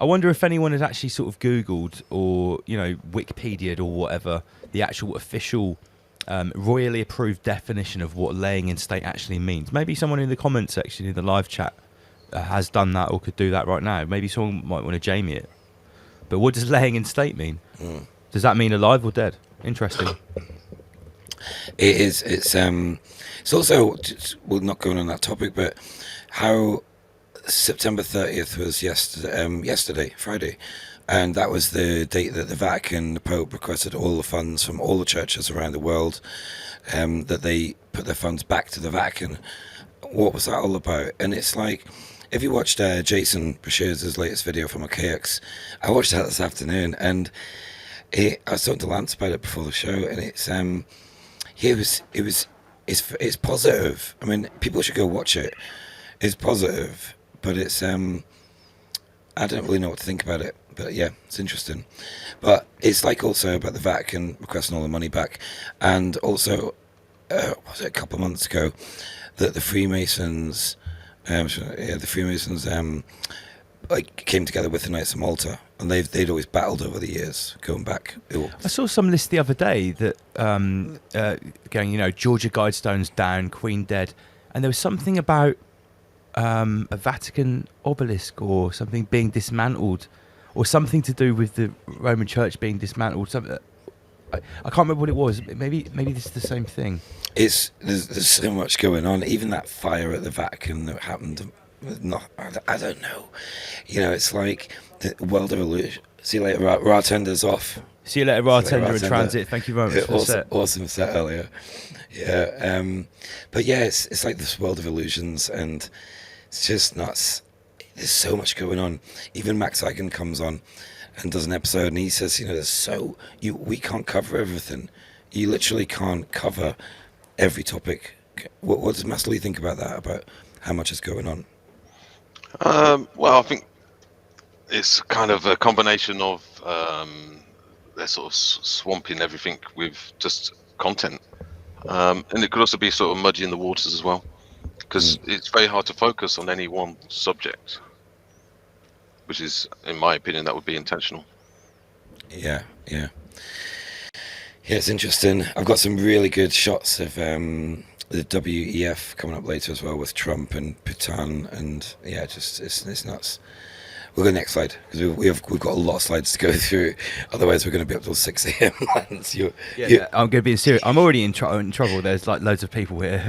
I wonder if anyone has actually sort of Googled or Wikipedia'd or whatever the actual official royally approved definition of what laying in state actually means. Maybe someone in the comment section in the live chat has done that or could do that right now. Maybe someone might want to Jamie it. But what does laying in state mean? Does that mean alive or dead? Interesting. It is. It's also, we're not going on that topic, but how September 30th was yesterday, Friday. And that was the date that the Vatican, the Pope, requested all the funds from all the churches around the world, that they put their funds back to the Vatican. What was that all about? And it's like, if you watched Jason Bashir's latest video from KX, I watched that this afternoon, and I was talking to Lance about it before the show, and it's positive. I mean, people should go watch it. It's positive, but it's I don't really know what to think about it. But yeah, it's interesting. But it's like also about the Vatican requesting all the money back, and also was it a couple of months ago that the Freemasons, like came together with the Knights of Malta, and they'd always battled over the years, going back. I saw some list the other day that going, Georgia Guidestone's down, Queen dead, and there was something about a Vatican obelisk or something being dismantled, or something to do with the Roman Church being dismantled. Something I can't remember what it was. Maybe this is the same thing. There's so much going on. Even that fire at the Vatican that happened. I don't know. It's like the world of illusion. See you later, Bartender's off. See you later, Bartender and Transit. Thank you very much for the set. Awesome set earlier. Yeah. But yeah, it's like this world of illusions, and it's just nuts. There's so much going on. Even Max Eigen comes on and does an episode, and he says, we can't cover everything. You literally can't cover every topic. What does Master Lee think about that? About how much is going on? Well, I think it's kind of a combination of they're sort of swamping everything with just content, and it could also be sort of muddying the waters as well, because it's very hard to focus on any one subject, which is, in my opinion, that would be intentional. Yeah, it's interesting. I've got some really good shots of the WEF coming up later as well, with Trump and Putin, and yeah, just it's nuts. We'll go next slide, because we've got a lot of slides to go through. Otherwise, we're going to be up till 6 a.m. I'm going to be in serious. I'm already in trouble. There's like loads of people here.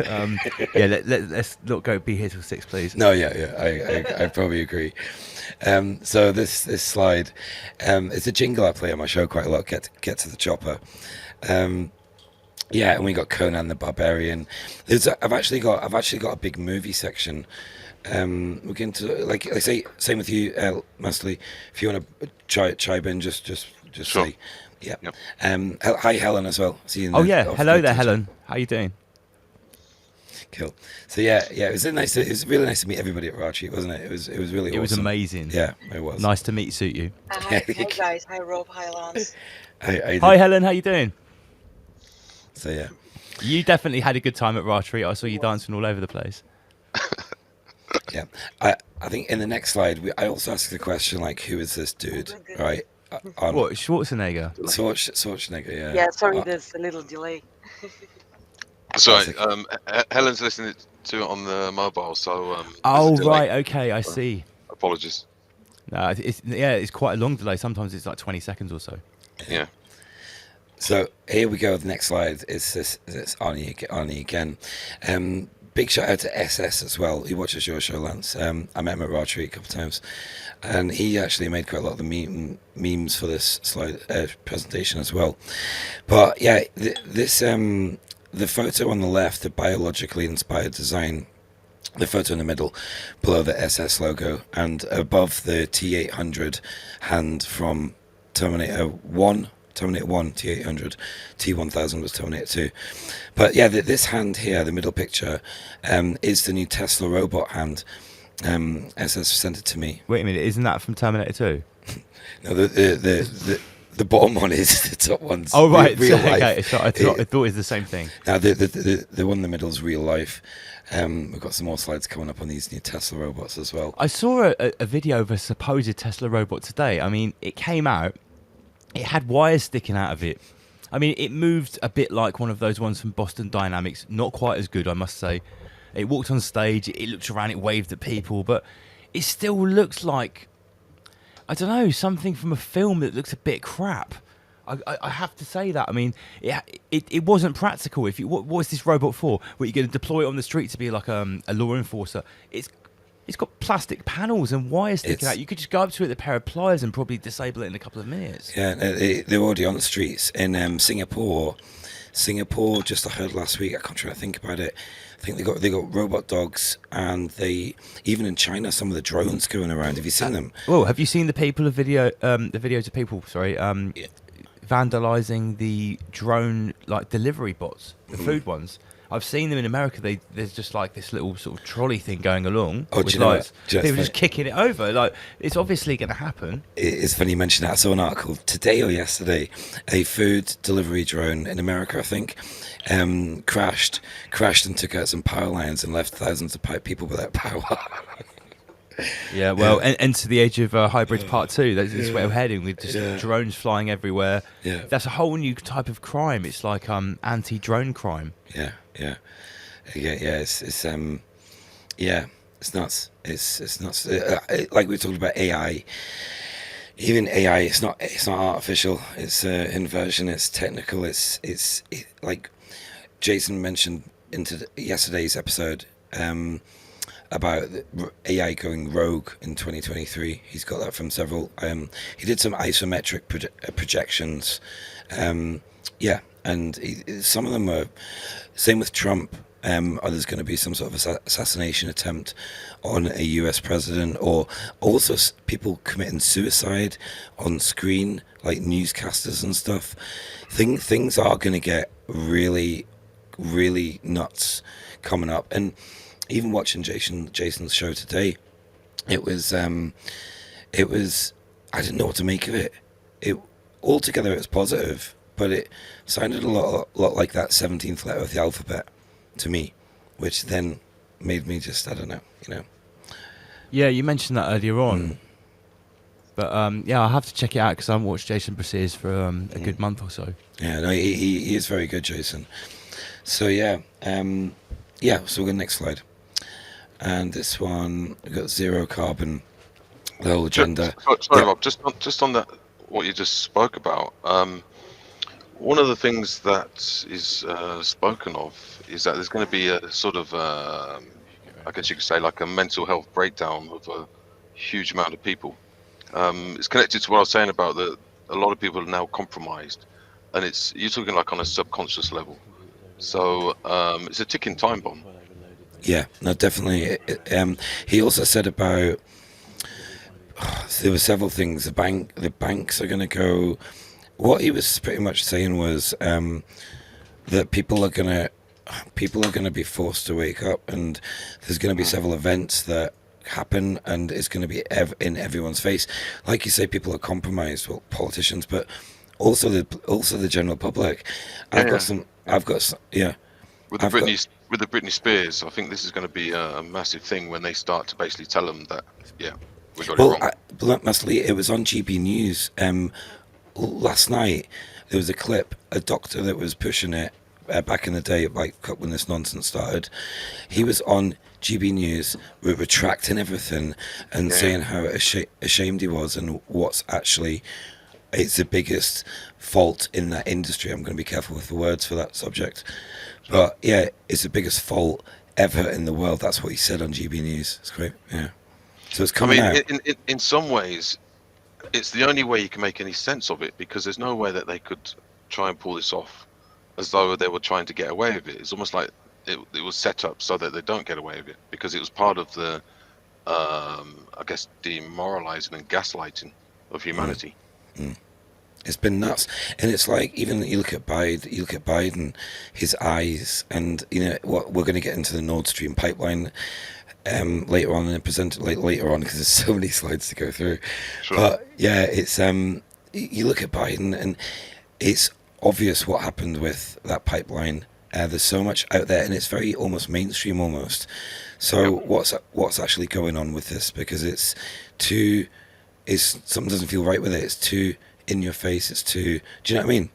Let's not go be here till 6, please. No, I probably agree. So this slide, it's a jingle I play on my show quite a lot. Get to the chopper. And we got Conan the Barbarian. I've actually got a big movie section. We're going to, like I say, same with you, Master Lee. If you want to chime in, just sure. Say, yeah. Yep. Hi, Helen, as well. See you. Hello there, Helen. How you doing? Cool. So it was really nice to meet everybody at Rachi, wasn't it? It was really awesome. It was amazing. Yeah, it was. Nice to meet you. Hi guys. Hi Rob. Hi Lance. Hi Helen. How you doing? So yeah. You definitely had a good time at Rachi. I saw you dancing all over the place. Yeah, I think in the next slide, I also asked the question, like, who is this dude, right? What, Schwarzenegger? Schwarzenegger, yeah. Yeah, sorry, there's a little delay. Sorry, Helen's listening to it on the mobile, so... right, okay, I see. Apologies. No, it's quite a long delay. Sometimes it's like 20 seconds or so. Yeah. So here we go. The next slide is this Arnie again. Big shout out to SS as well. He watches your show, Lance. I met him at Rachi a couple of times, and he actually made quite a lot of the memes for this slide presentation as well. But yeah, the photo on the left, the biologically inspired design, the photo in the middle, below the SS logo, and above the T800 hand from Terminator 1, T800, T1000 was Terminator 2. But yeah, this hand here, the middle picture, is the new Tesla robot hand. SS sent it to me. Wait a minute, isn't that from Terminator 2? No, the bottom one is the top one's. Oh right, real life. Okay. So I thought it was the same thing. Now the one in the middle is real life. We've got some more slides coming up on these new Tesla robots as well. I saw a video of a supposed Tesla robot today. I mean, it came out. It had wires sticking out of it. I mean, it moved a bit like one of those ones from Boston Dynamics. Not quite as good, I must say. It walked on stage, it looked around, it waved at people, but it still looks like, I don't know, something from a film that looks a bit crap. I have to say that. I mean, it wasn't practical. What is this robot for? What, you're going to deploy it on the street to be like a law enforcer? It's got plastic panels and wires sticking It's- out. You could just go up to it with a pair of pliers and probably disable it in a couple of minutes. Yeah, they're already on the streets in Singapore. Singapore, just I heard last week. I can't try to think about it. I think they got robot dogs, and they even in China some of the drones going around. Have you seen them? Well, have you seen the videos of people? Sorry, vandalizing the drone like delivery bots, the food ones. I've seen them in America. There's just like this little sort of trolley thing going along. Oh, do with you know what? lights. People just kicking it over. Like it's obviously going to happen. It's funny you mention that. I saw an article today or yesterday. A food delivery drone in America, I think, crashed and took out some power lines and left thousands of people without power. Yeah, well, enter the age of hybrids part 2. That's where we're heading with just drones flying everywhere. Yeah. That's a whole new type of crime. It's like anti-drone crime. Yeah. It's nuts. It's nuts. Like we talked about AI. Even AI, it's not artificial. It's inversion. It's technical. It's like Jason mentioned into yesterday's episode about AI going rogue in 2023. He's got that from several. He did some isometric projections. And some of them were same with Trump. There's going to be some sort of assassination attempt on a US president, or also people committing suicide on screen, like newscasters and stuff. Things are going to get really, really nuts coming up. And even watching Jason's show today, it was I didn't know what to make of it. Altogether it was positive, but it sounded a lot like that 17th letter of the alphabet to me, which then made me just, I don't know, Yeah, you mentioned that earlier on. But I'll have to check it out because I haven't watched Jason Brazier's for a good month or so. Yeah, no, he is very good, Jason. So so we'll go next slide. And this one, we've got zero carbon, the whole agenda. Sorry, Rob, just on that, what you just spoke about. One of the things that is spoken of is that there's going to be a sort of, I guess you could say, like a mental health breakdown of a huge amount of people. It's connected to what I was saying about that a lot of people are now compromised, and you're talking like on a subconscious level. So it's a ticking time bomb. Yeah, no, definitely. He also said about there were several things. The banks are going to go. What he was pretty much saying was that people are going to be forced to wake up, and there's going to be several events that happen, and it's going to be in everyone's face. Like you say, people are compromised, well, politicians, but also the general public. I've got some. With the Britney Spears, I think this is going to be a massive thing when they start to basically tell them that, we got it wrong. Bluntly, it was on GB News last night. There was a clip, a doctor that was pushing it back in the day, like when this nonsense started. He was on GB News, retracting everything and saying how ashamed he was, and what's actually it's the biggest fault in that industry. I'm going to be careful with the words for that subject. But yeah, it's the biggest fault ever in the world. That's what he said on GB News. It's great. Yeah. So it's coming out. In some ways, it's the only way you can make any sense of it, because there's no way that they could try and pull this off as though they were trying to get away with it. It's almost like it was set up so that they don't get away with it, because it was part of the, I guess, demoralizing and gaslighting of humanity. It's been nuts, and it's like, even you look at Biden, his eyes, and what we're going to get into the Nord Stream pipeline later on, and present it later on, because there's so many slides to go through. Sure. But yeah, it's you look at Biden, and it's obvious what happened with that pipeline. There's so much out there, and it's very almost mainstream almost. So what's actually going on with this? Because something doesn't feel right with it. It's too in your face. It's too. Do you know what I mean?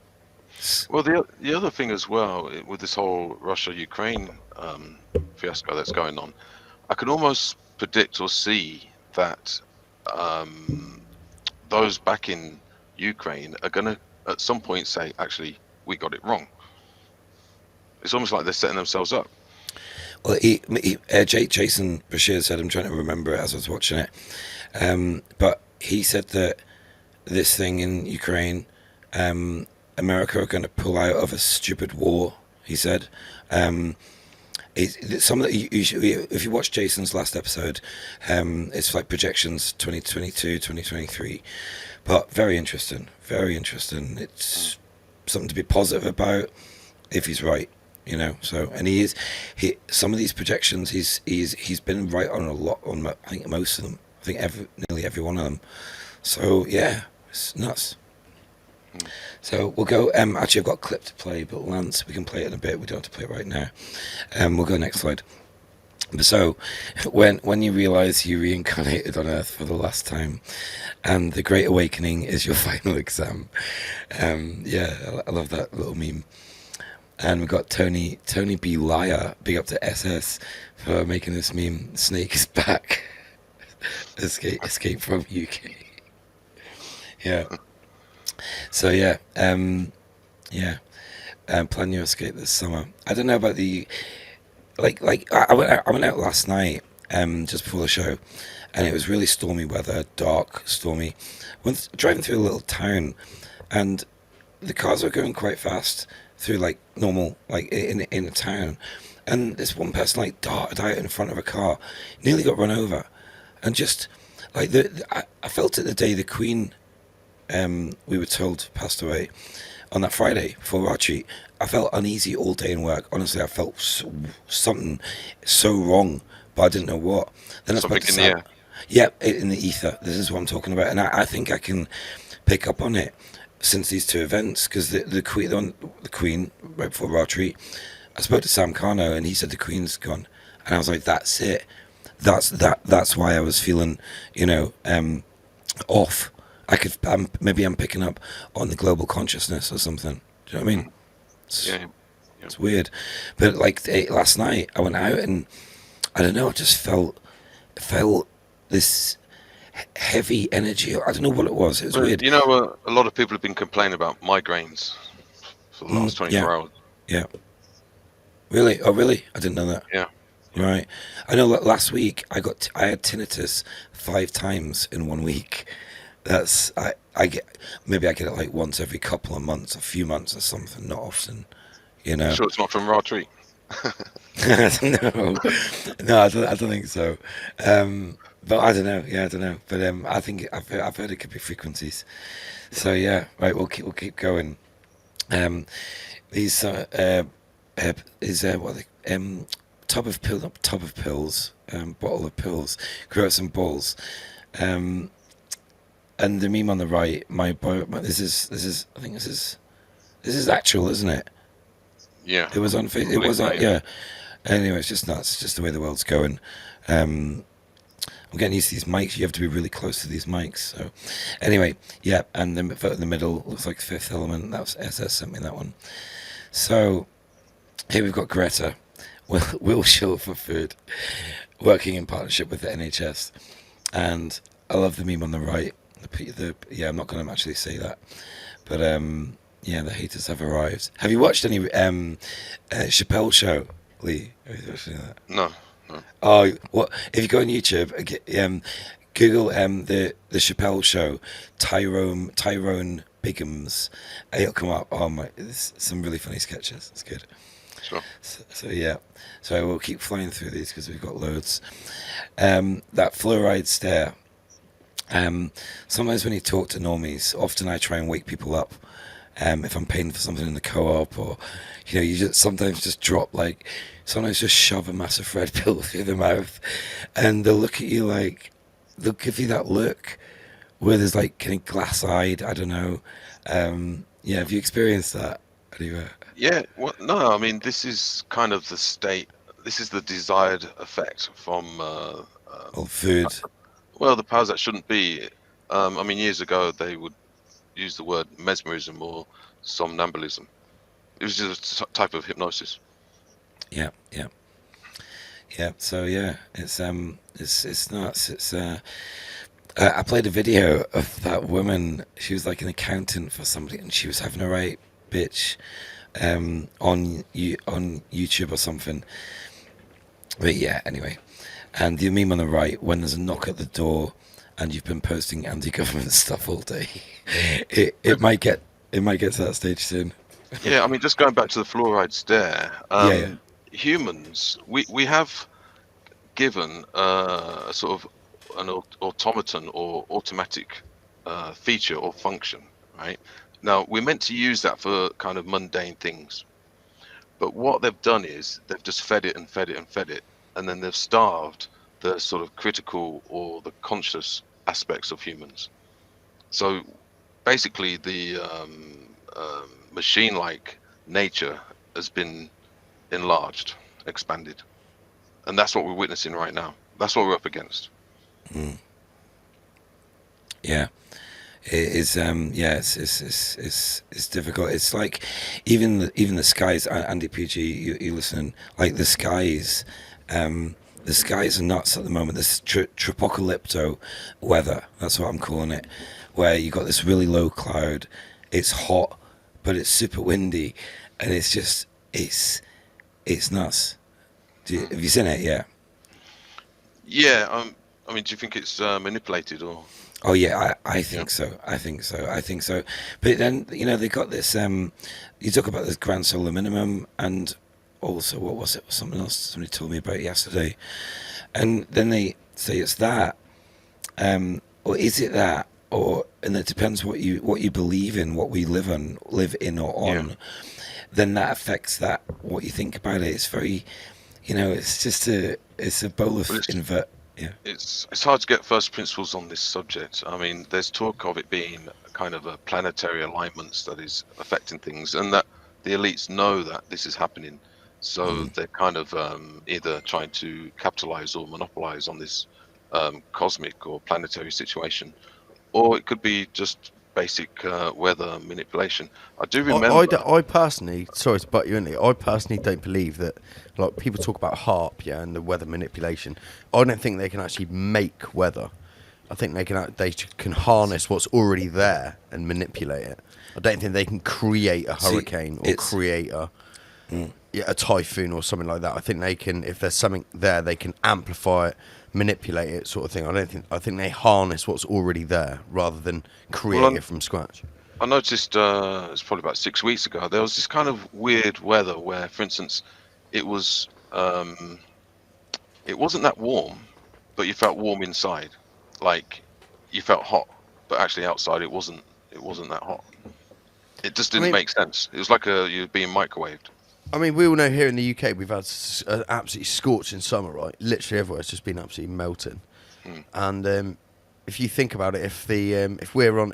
Well, the other thing as well with this whole Russia-Ukraine fiasco that's going on, I can almost predict or see that those back in Ukraine are going to at some point say, actually, we got it wrong. It's almost like they're setting themselves up. Well, Jason Bashir said, I'm trying to remember it as I was watching it, but he said that this thing in Ukraine, America are going to pull out of a stupid war. He said, some of the, if you watch Jason's last episode, it's like projections 2022, 2023, but very interesting, very interesting. It's something to be positive about if he's right, you know. So, and he some of these projections, he's been right on a lot, on I think most of them. I think nearly every one of them. So yeah, it's nuts. So we'll go. Actually, I've got a clip to play, but Lance, we can play it in a bit. We don't have to play it right now. We'll go next slide. So, when you realise you reincarnated on Earth for the last time, and the Great Awakening is your final exam. Yeah, I love that little meme. And we've got Tony B. Liar, big up to SS for making this meme. Snake is back. Escape from UK. Yeah. So yeah, plan your escape this summer. I don't know about the, I went out last night, just before the show, and it was really stormy weather, dark, stormy. Went driving through a little town, and the cars were going quite fast through like normal, like in a town, and this one person like darted out in front of a car, nearly got run over, and just like I felt it the day the Queen, we were told, passed away on that Friday before our treat. I felt uneasy all day in work. Honestly, I felt something so wrong, but I didn't know what. Then I spoke to Sam. Yeah, in the ether. This is what I'm talking about, and I think I can pick up on it since these two events, because the Queen right before our treat, I spoke to Sam Carno, and he said the Queen's gone, and I was like, that's it. That's why I was feeling, off. Maybe I'm picking up on the global consciousness or something. Do you know what I mean? It's weird. But like last night, I went out and I don't know, I just felt this heavy energy. I don't know what it was. It was weird. You know, a lot of people have been complaining about migraines for the last 24 hours. Yeah. Really? Oh, really? I didn't know that. Yeah. Right. I know last week I had tinnitus 5 times in 1 week. That's I get it like once every couple of months, a few months or something, not often, you know. Sure, it's not from raw tree. No, I don't think so. But I don't know. Yeah, I don't know. But I think I've heard it could be frequencies. So yeah, right. We'll keep going. These what are they? Tub of pills, bottle of pills, grow out some balls. And the meme on the right, this is I think this is actual, isn't it? Yeah. It was on Facebook. It was yeah. Anyway, it's just nuts. It's just the way the world's going. I'm getting used to these mics. You have to be really close to these mics. So, anyway, yeah. And the photo in the middle looks like Fifth Element. That was SS sent me that one. So here we've got Greta, Will Shill for Food, working in partnership with the NHS, and I love the meme on the right. I'm not going to actually say that, but the haters have arrived. Have you watched any Chappelle show, Lee? Have you watched any of that? No. Oh, what? If you go on YouTube, Google the Chappelle show, Tyrone Biggums, it'll come up. Oh my, there's some really funny sketches. It's good. Sure. So yeah, so we'll keep flying through these because we've got loads. That fluoride stare. Sometimes when you talk to normies, often I try and wake people up. If I'm paying for something in the co-op, or you just sometimes just drop sometimes just shove a massive red pill through their mouth, and they'll look at you like, they'll give you that look where there's like kind of glass-eyed. I don't know. Have you experienced that? Yeah. Well, no. I mean, this is kind of the state. This is the desired effect from food. Well, the powers that shouldn't be. I mean, years ago they would use the word mesmerism or somnambulism. It was just a type of hypnosis. Yeah. So yeah, it's nuts. It's I played a video of that woman. She was like an accountant for somebody, and she was having a right bitch on YouTube or something. But yeah, anyway. And the meme on the right, when there's a knock at the door and you've been posting anti-government stuff all day, it might get to that stage soon. Yeah, I mean, just going back to the fluoride stare, Yeah. humans, we have given a sort of an automaton or automatic feature or function, right? Now, we're meant to use that for kind of mundane things. But what they've done is they've just fed it and fed it and fed it, and then they've starved the sort of critical or the conscious aspects of humans. So basically, the machine-like nature has been enlarged, expanded, and that's what we're witnessing right now. That's what we're up against. Yeah. It is, it's difficult. It's like even the skies. Andy PG, you listen. Like the skies are nuts at the moment. This tripocalypto weather. That's what I'm calling it. Where you got this really low cloud. It's hot, but it's super windy, and it's just it's nuts. Have you seen it? Yeah. Yeah. I mean, do you think it's manipulated or? Oh yeah, I think so. I think so. But then they got this. You talk about this grand solar minimum, and also what was it? Something else somebody told me about yesterday, and then they say it's that, or is it that, and it depends what you believe in, what we live in or on. Yeah. Then that affects what you think about it. It's very, it's just it's a bowl of invert. Yeah. It's hard to get first principles on this subject. I mean, there's talk of it being kind of a planetary alignments that is affecting things, and that the elites know that this is happening. So they're kind of either trying to capitalize or monopolize on this cosmic or planetary situation, or it could be just basic weather manipulation. I do remember. I personally, sorry to butt you in there, I personally don't believe that, like, people talk about HARP, and the weather manipulation. I don't think they can actually make weather. I think they can harness what's already there and manipulate it. I don't think they can create a hurricane or create a typhoon or something like that. I think they can, if there's something there, they can amplify it, manipulate it, sort of thing. I think they harness what's already there rather than create it from scratch. I noticed it's probably about 6 weeks ago, there was this kind of weird weather where, for instance, it was it wasn't that warm, but you felt warm inside. Like you felt hot, but actually outside it wasn't that hot. It just didn't make sense. It was like you're being microwaved. I mean, we all know here in the UK we've had an absolutely scorching summer, right? Literally everywhere, it's just been absolutely melting. And if you think about it, if we're on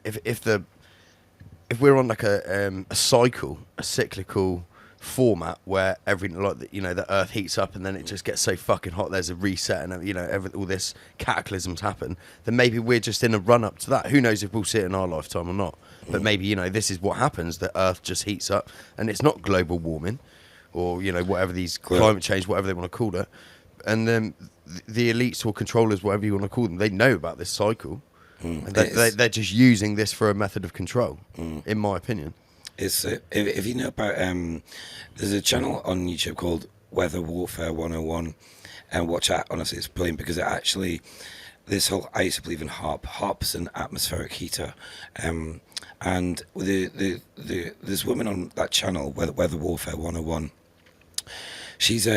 like a cycle, a cyclical format where the Earth heats up and then it just gets so fucking hot, there's a reset and all this cataclysms happen, then maybe we're just in a run up to that. Who knows if we'll see it in our lifetime or not? But maybe this is what happens. The Earth just heats up, and it's not global warming, or whatever these climate change, whatever they want to call it. And then the elites or controllers, whatever you want to call them, they know about this cycle. And they're just using this for a method of control, in my opinion. It's if you know about there's a channel on YouTube called Weather Warfare 101, and watch that. Honestly, it's brilliant because it actually, this whole, I used to believe in HARP's an atmospheric heater, and this woman on that channel, Weather Warfare 101, she's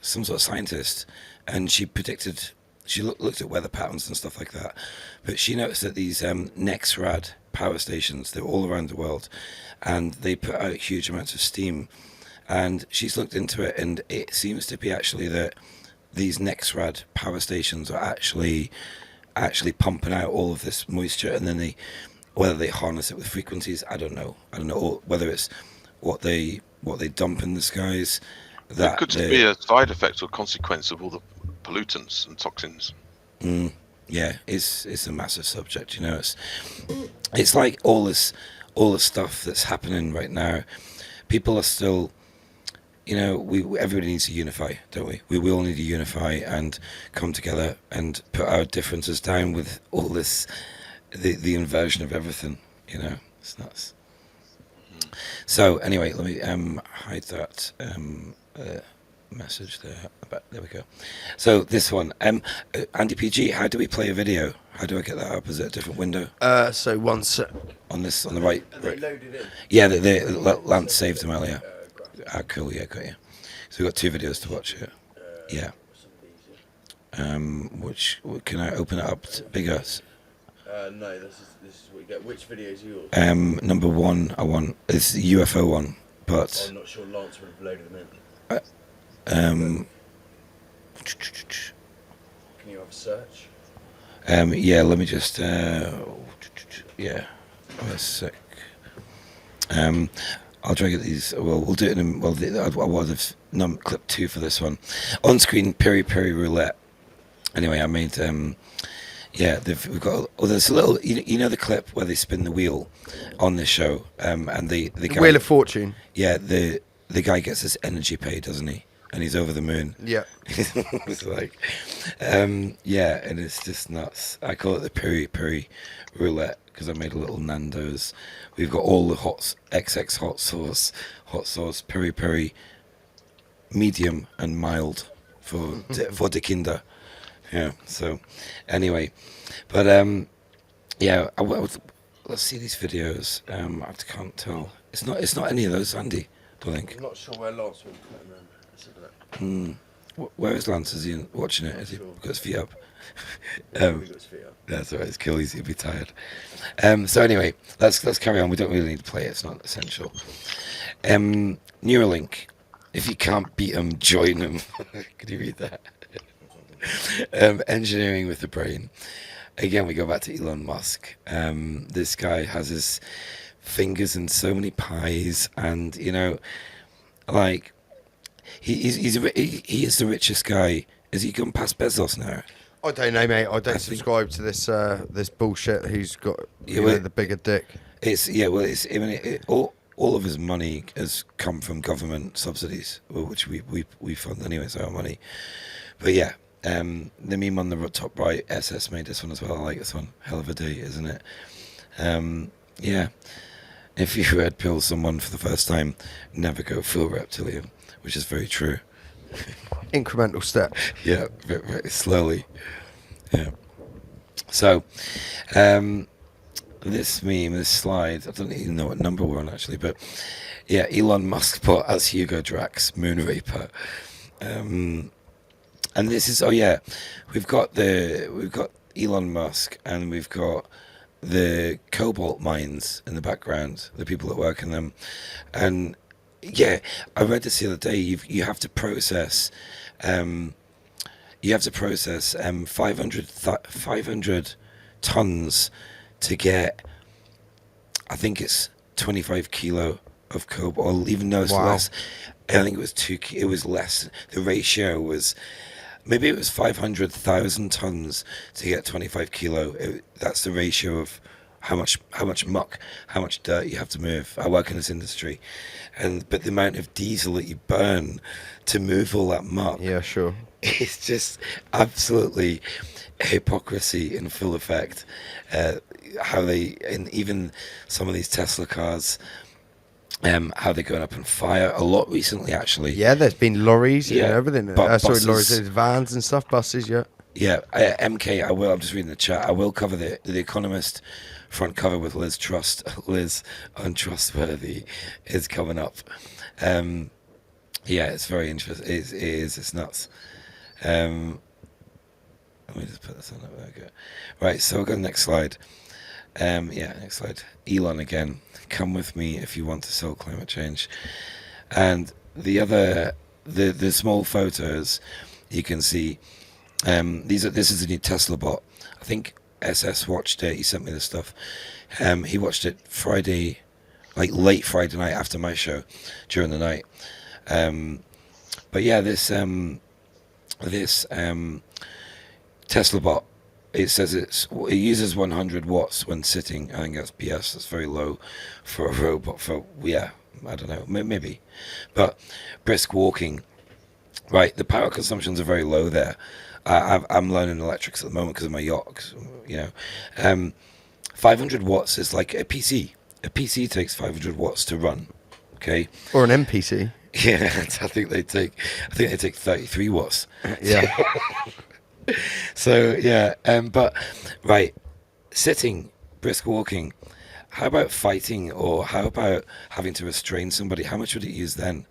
some sort of scientist, and she predicted. She looked at weather patterns and stuff like that, but she noticed that these NEXRAD power stations, they're all around the world, and they put out huge amounts of steam. And she's looked into it, and it seems to be actually that these NEXRAD power stations are actually pumping out all of this moisture, and then whether they harness it with frequencies, I don't know. Or whether it's what they dump in the skies. That could be a side effect or consequence of all the pollutants and toxins. Yeah, it's a massive subject. It's like all this stuff that's happening right now. People are still, everybody needs to unify, don't we? We all need to unify and come together and put our differences down with all this, the inversion of everything. It's nuts. So anyway, let me hide that. message there. There we go. So this one, Andy PG, how do we play a video? How do I get that up? Is it a different window? So one sec. On this, on the right. They loaded in. Yeah, Lance saved them earlier. Ah, cool. Yeah, got you. So we've got 2 videos to watch here. Yeah. Which can I open it up bigger? No, this is what you get. Which video is yours? Number 1, I want it's the UFO one, but I'm not sure Lance would have loaded them in. Can you have a search? Yeah, let me just yeah, wait a sec. I'll try to get these. Well, we'll do it in. Well, I would have clip 2 for this one. On screen, Peri Peri Roulette. Anyway, I made. Yeah, we've got. Oh, there's a little. You know the clip where they spin the wheel on this show, and the guy, Wheel of Fortune. Yeah, the guy gets his energy pay, doesn't he? And he's over the moon. Yeah. It's like, yeah, and it's just nuts. I call it the Peri Peri Roulette because I made a little Nando's. We've got all the XX hot sauce, peri peri, medium and mild for the Kinder. Yeah. So, anyway, but yeah, let's see these videos. I can't tell. It's not any of those, Andy. Don't think. I'm not sure where Lance will put them in. Let's have a look. Where is Lance? Is he watching it? Has he got his feet up? That's all right. It's cool. He'll be tired. So anyway, let's carry on. We don't really need to play it. It's not essential. Neuralink. If you can't beat them, join them. Could you read that? Engineering with the brain. Again, we go back to Elon Musk. This guy has his fingers in so many pies, and like he is the richest guy. Has he gone past Bezos now? I don't know, mate. I don't subscribe to this this bullshit. Who's got the bigger dick? All of his money has come from government subsidies, which we fund anyway. It's our money. But yeah, the meme on the top right, SS made this one as well. I like this one. Hell of a day, isn't it? Yeah. If you red pill someone for the first time, never go full reptilian, which is very true. Incremental step. Yeah, very, very slowly. Yeah. So, this meme, this slide, I don't even know what number we're on actually, but yeah, Elon Musk put as Hugo Drax, Moonraper. And this is, we've got Elon Musk and we've got the cobalt mines in the background, the people that work in them. And yeah, I read this the other day. You have to process 500 tons to get, I think it's 25 kilo of cobalt, or even though it's less. I think it was it was less. The ratio was, maybe it was 500,000 tons to get 25 kilo. That's the ratio of how much muck, how much dirt you have to move. I work in this industry, but the amount of diesel that you burn to move all that muck. Yeah, sure. It's just absolutely hypocrisy in full effect. How they, and even some of these Tesla cars, how they're going up in fire a lot recently, actually. Yeah, there's been lorries and everything. Buses. Lorries, vans and stuff, buses, yeah. Yeah, MK, I'm just reading the chat. I will cover the Economist front cover with Liz Untrustworthy is coming up. Yeah, it's very interesting. It's nuts. Let me just put this on. There we go. Right, so we'll go to the next slide. Next slide. Elon again. Come with me if you want to solve climate change. And the small photos you can see. This is a new Tesla bot. I think SS watched it. He sent me this stuff. He watched it Friday, like late Friday night after my show, during the night. But yeah, this Tesla bot. It says it uses 100 watts when sitting. I think that's BS. That's very low for a robot. I don't know, maybe. But brisk walking, right? The power consumptions are very low there. I'm learning electrics at the moment because of my yacht. 500 watts is like a PC. A PC takes 500 watts to run. Okay. Or an MPC. Yeah, I think they take 33 watts. Yeah. So yeah, but right, sitting, brisk walking. How about fighting, or how about having to restrain somebody? How much would it use then?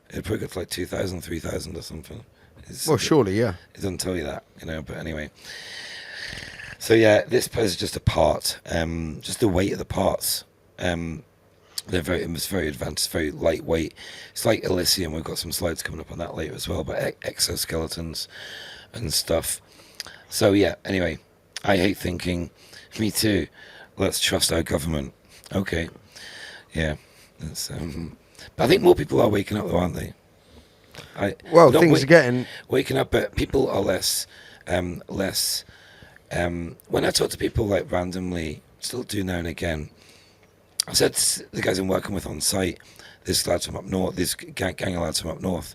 It'd probably go to like 2,000, 3,000 or something. Well, surely, yeah. It doesn't tell you that, you know. But anyway, so yeah, this is just a part. Just the weight of the parts. It's very advanced, very lightweight. It's like Elysium. We've got some slides coming up on that later as well, about exoskeletons and stuff. So yeah, anyway, I hate thinking. Me too. Let's trust our government. Okay. Yeah. That's, but I think more people are waking up though, aren't they? Well, things are getting... Waking up, but people are less... when I talk to people like randomly, still do now and again, I said to the guys I'm working with on site, this lads from up north, this gang of lads from up north,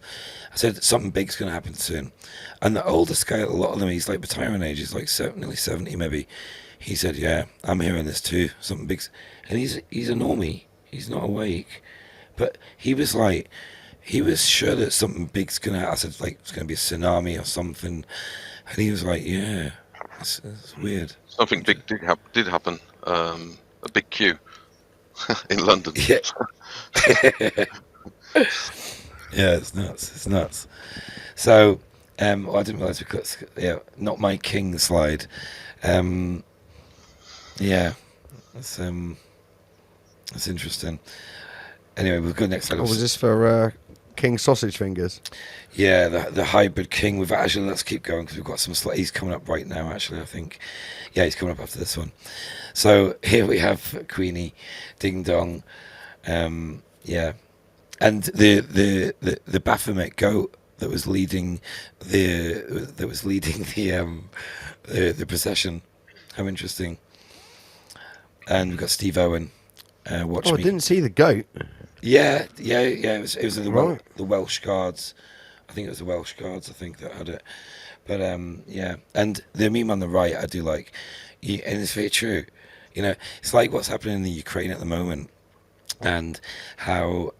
I said something big's going to happen soon. And the oldest guy, a lot of them, he's like retiring age, he's like nearly 70 maybe. He said, yeah, I'm hearing this too, something big's... And he's a normie, he's not awake. But he was like, he was sure that something big's going to happen. I said, like, it's going to be a tsunami or something. And he was like, yeah, it's weird. Something big did happen. A big queue in London. Yeah. Yeah, it's nuts. So, I didn't realise because, not my king slide. Yeah, that's interesting. Anyway, we'll go next slide. Oh, was this for King Sausage Fingers? Yeah, the hybrid king. Let's keep going because we've got some slides. He's coming up right now, actually, I think. Yeah, he's coming up after this one. So here we have Queenie, Ding Dong. Yeah. And the Baphomet goat that was leading the procession. How interesting. And we've got Steve Owen. Watch me. I didn't see the goat. Yeah. It was the Welsh Guards. I think it was the Welsh Guards. I think that had it. But yeah, and the meme on the right I do like, and it's very true. You know, it's like what's happening in the Ukraine at the moment, and how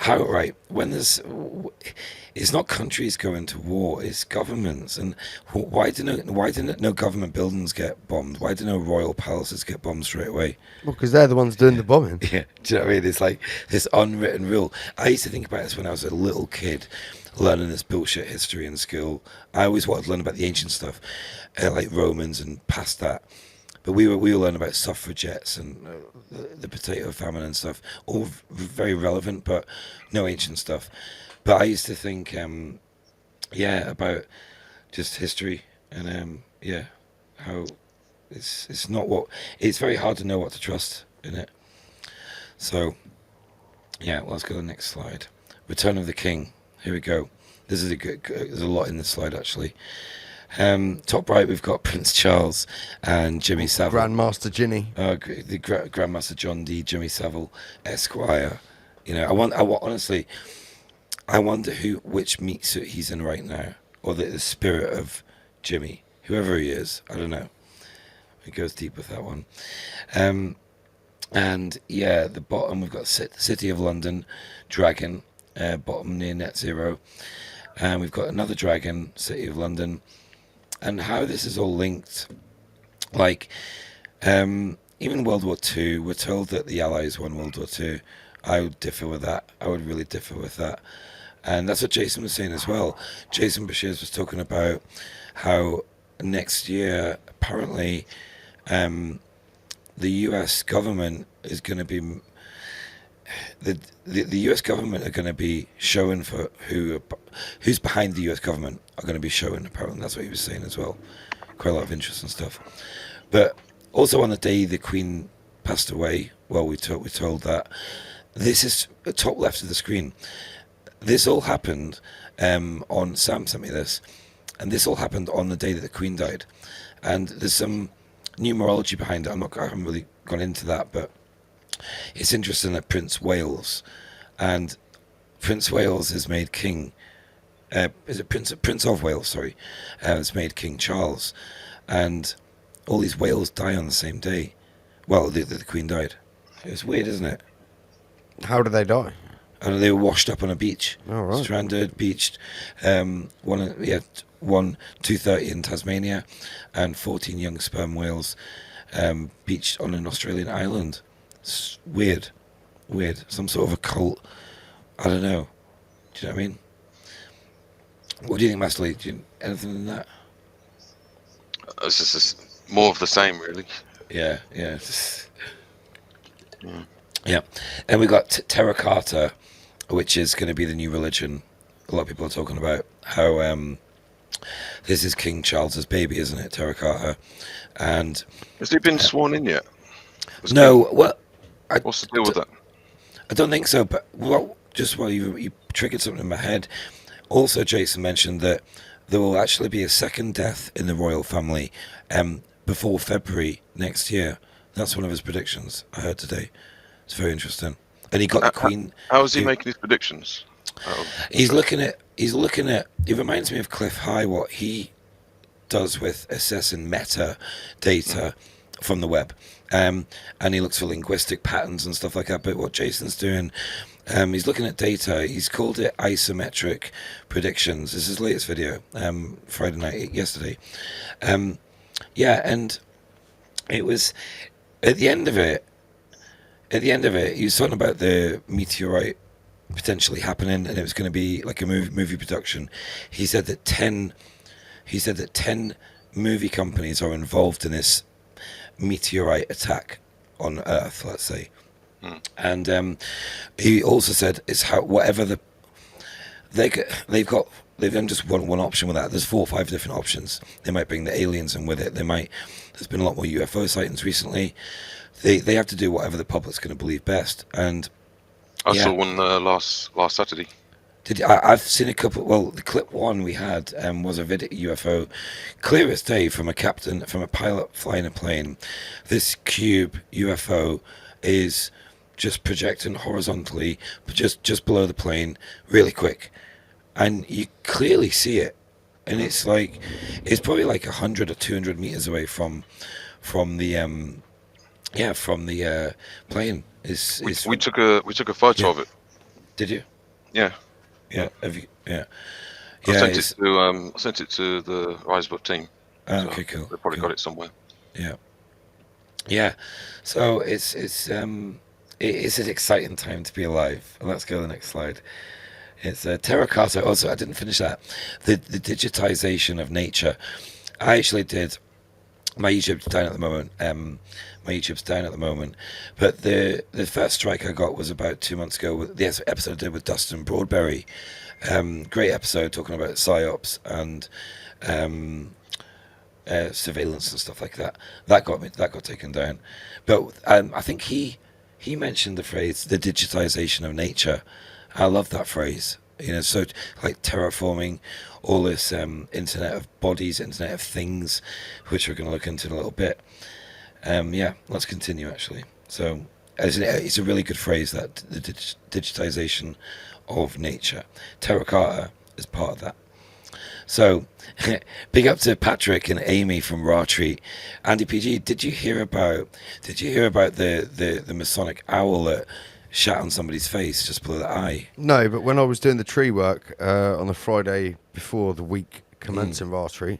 right when it's not countries going to war, it's governments. And why do no government buildings get bombed? Why do no royal palaces get bombed straight away? Well, because they're the ones doing the bombing. Yeah, do you know what I mean? It's like this unwritten rule. I used to think about this when I was a little kid, learning this bullshit history in school. I always wanted to learn about the ancient stuff, like Romans and past that. But we were learning about suffragettes and the potato famine and stuff, all very relevant, but no ancient stuff. But I used to think, about just history and how it's not what it's very hard to know what to trust in it. So, yeah, let's go to the next slide. Return of the King. Here we go. This is there's a lot in this slide actually. Top right, we've got Prince Charles and Jimmy Savile. Grandmaster Ginny. The Grandmaster John D. Jimmy Savile, Esquire. You know, honestly, I wonder which meat suit he's in right now, or the spirit of Jimmy, whoever he is. I don't know. It goes deep with that one. And yeah, the bottom we've got City of London, Dragon, bottom near Net Zero, and we've got another Dragon, City of London. And how this is all linked, like, even World War II, we're told that the Allies won World War II. I would differ with that. I would really differ with that. And that's what Jason was saying as well. Jason Bashirs was talking about how next year, apparently, the U.S. government is going to be... The U.S. government are going to be showing for who's behind the U.S. government are going to be showing. Apparently, that's what he was saying as well. Quite a lot of interest and stuff. But also on the day the Queen passed away, well, we're told that this is the top left of the screen. This all happened on Sam sent me this, and this all happened on the day that the Queen died. And there's some numerology behind it. I haven't really gone into that, but it's interesting that Prince Wales is made king. Is it Prince of Wales? Sorry, is made King Charles, and all these whales die on the same day. Well, the Queen died. It's weird, isn't it? How do they die? and they were washed up on a beach. All right. Stranded, beached. One 230 in Tasmania, and 14 young sperm whales beached on an Australian island. It's weird. Some sort of a cult. I don't know. Do you know what I mean? What do you think, Master Lee? Anything in that? It's just more of the same, really. Yeah. Yeah. And we got Terra Carta, which is going to be the new religion. A lot of people are talking about how this is King Charles's baby, isn't it, Terra Carta? And has he been sworn in yet? No. Well, what's the deal with that? I don't think so. But just while you triggered something in my head, also Jason mentioned that there will actually be a second death in the royal family before February next year. That's one of his predictions I heard today. It's very interesting. And he got the Queen. How is he making his predictions? He's looking at. It reminds me of Cliff High, what he does with assessing meta data from the web, and he looks for linguistic patterns and stuff like that. But what Jason's doing, he's looking at data. He's called it isometric predictions. This is his latest video, Friday night, yesterday. And it was at the end of it. He was talking about the meteorite potentially happening, and it was going to be like a movie production. He said that 10 movie companies are involved in this meteorite attack on Earth, let's say. And he also said it's how whatever they've done just one option with that. There's 4 or 5 different options. They might bring the aliens in with it. There's been a lot more UFO sightings recently. They have to do whatever the public's going to believe best. And I saw one last Saturday. I've seen a couple. Well, the clip one we had was a video UFO, clear as day, from a pilot flying a plane. This cube UFO is just projecting horizontally, but just below the plane, really quick, and you clearly see it. And it's probably like 100 or 200 meters away from the plane. We took a photo of it. Did you? Yeah. Yeah. Have you? Yeah. I sent it to the Rise Above team. Okay, cool. They probably got it somewhere. Yeah. Yeah. So it's an exciting time to be alive. And let's go to the next slide. It's Terra Carta. Also, I didn't finish that. The digitization of nature. I actually did. My YouTube's down at the moment. But the first strike I got was about 2 months ago with the episode I did with Dustin Broadberry. Great episode talking about psyops and surveillance and stuff like that. That got taken down. But I think he mentioned the phrase the digitization of nature. I love that phrase. So like terraforming, all this Internet of Bodies, Internet of Things, which we're going to look into in a little bit. Let's continue actually. So it's a really good phrase, that the digitization of nature. Terra Carta is part of that. So big up to Patrick and Amy from Raw Treat. Andy PG, did you hear about the Masonic owl that shat on somebody's face just below the eye? No, but when I was doing the tree work on the Friday before the week commencing Raw Treat,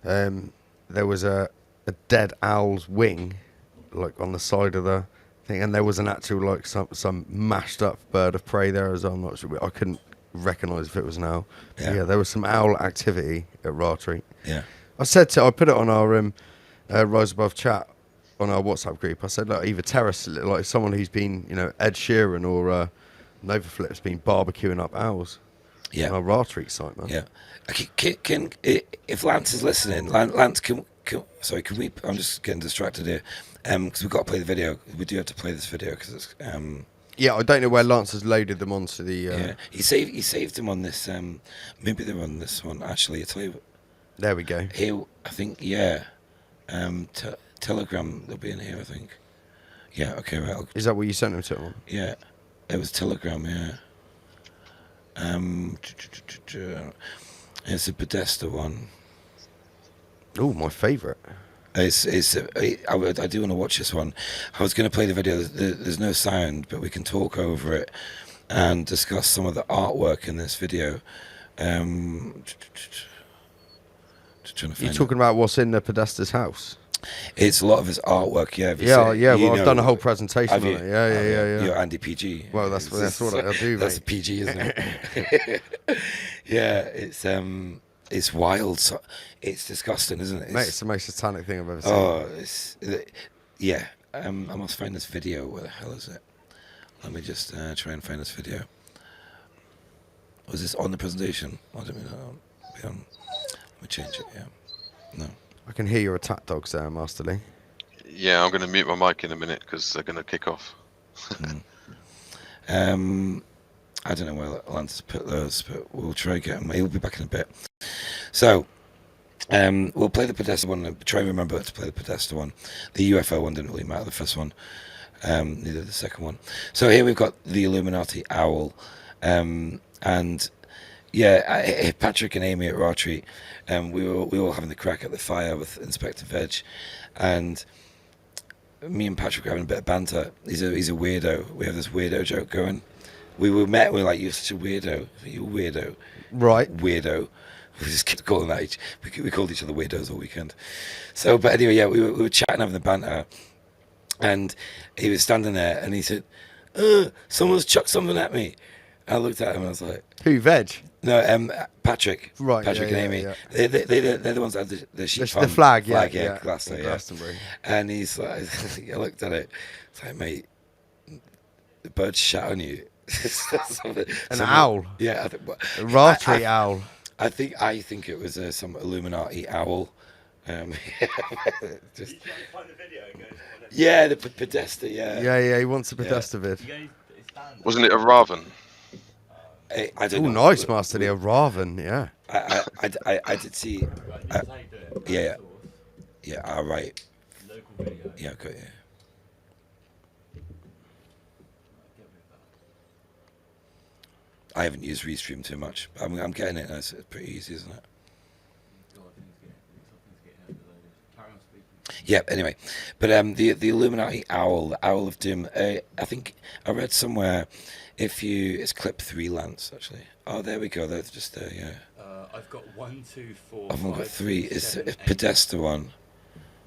there was a dead owl's wing, like on the side of the thing, and there was an actual like some mashed up bird of prey there as well. I'm not sure. I couldn't recognise if it was an owl. Yeah, there was some owl activity at Raw Treat. Yeah, I put it on our Rise Above chat on our WhatsApp group. I said, look, either terrorists, like someone who's been, Ed Sheeran or Nova Flip's been barbecuing up owls. Yeah, on our Raw Treat site, man. Yeah, can if Lance is listening, Lance, can we? I'm just getting distracted here, because we've got to play the video. We do have to play this video because it's. Yeah, I don't know where Lance has loaded them onto the. Yeah, he saved them on this. Maybe they're on this one actually. I tell you. There we go. Here, I think, yeah. Telegram, they'll be in here, I think. Yeah. Okay. Right. Is that what you sent them to him? Yeah, it was Telegram. Yeah. It's a Podesta one. Oh, my favourite. I do want to watch this one. I was going to play the video. There's no sound, but we can talk over it. and discuss some of the artwork in this video. Just trying to find You're talking about what's in the Podesta's house? It's a lot of his artwork, yeah. Well, I've done a whole presentation on it. Yeah. You're Andy PG. Well, that's what I'll do, mate. That's PG, isn't it? Yeah, it's wild. It's disgusting, isn't it? Mate, it's the most satanic thing I've ever seen. Oh, yeah. I must find this video. Where the hell is it? Let me just try and find this video. Was this on the presentation? I don't know. Let me change it. Yeah. No. I can hear your attack dogs there, Master Lee. Yeah, I'm going to mute my mic in a minute because they're going to kick off. I don't know where Lance put those, but we'll try and get him. He'll be back in a bit. So, we'll play the Podesta one. Try and remember to play the Podesta one. The UFO one didn't really matter, the first one. Neither the second one. So here we've got the Illuminati owl. And yeah, Patrick and Amy at Rotary, we were having the crack at the fire with Inspector Veg, and me and Patrick were having a bit of banter. He's a weirdo. We have this weirdo joke going. We were met. We were like, "You're such a weirdo. You weirdo." Right. Weirdo. We just kept calling that. We called each other weirdos all weekend. So, but anyway, yeah, we were chatting, having the banter, and he was standing there, and he said, "Someone's chucked something at me." I looked at him and I was like, "Who, Veg?" No, Patrick. Right. Patrick and Amy. Yeah. They're the ones that had the sheep the flag, Glastonbury. And he's like, I looked at it. It's like, mate, the bird shat on you. An owl. Yeah, a Rotary owl. I think it was some Illuminati owl. Just. Yeah, the Podesta. Yeah. He wants a Podesta vid. Wasn't it a raven? I don't know. Nice, Master Lee, a raven. Yeah. I did see. Yeah. All right. Yeah. Okay. Yeah. I haven't used Restream too much. I'm getting it. It's pretty easy, isn't it? Yeah. Anyway, but the Illuminati owl, the Owl of Doom. I think I read somewhere. It's clip 3, Lance. Actually. Oh, there we go. That's just there. Yeah. I've got 1, 2, 4. I've only got 3. It's a Podesta one.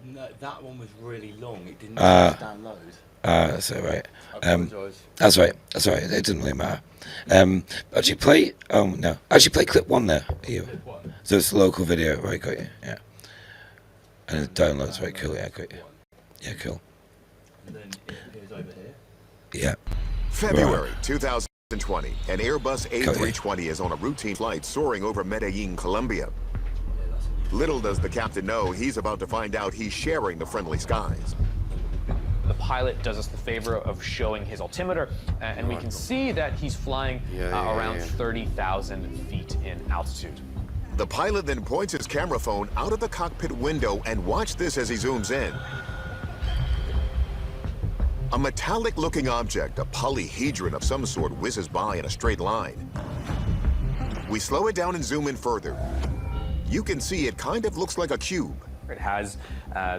No, that one was really long. It didn't download. That's all right. I apologise. That's right. That's all right. It didn't really matter. Actually, play. Oh no. Actually, play clip 1 there. Here. So it's a local video, right? Got you. Yeah. And it downloads, right? Cool. Yeah, got you. Yeah, cool. And then it appears over here. Yeah. February 2020, an Airbus A320 is on a routine flight soaring over Medellin, Colombia. Little does the captain know he's about to find out he's sharing the friendly skies. The pilot does us the favor of showing his altimeter, and we can see that he's flying around 30,000 feet in altitude. The pilot then points his camera phone out of the cockpit window, and watch this as he zooms in. A metallic-looking object, a polyhedron of some sort, whizzes by in a straight line. We slow it down and zoom in further. You can see it kind of looks like a cube. It has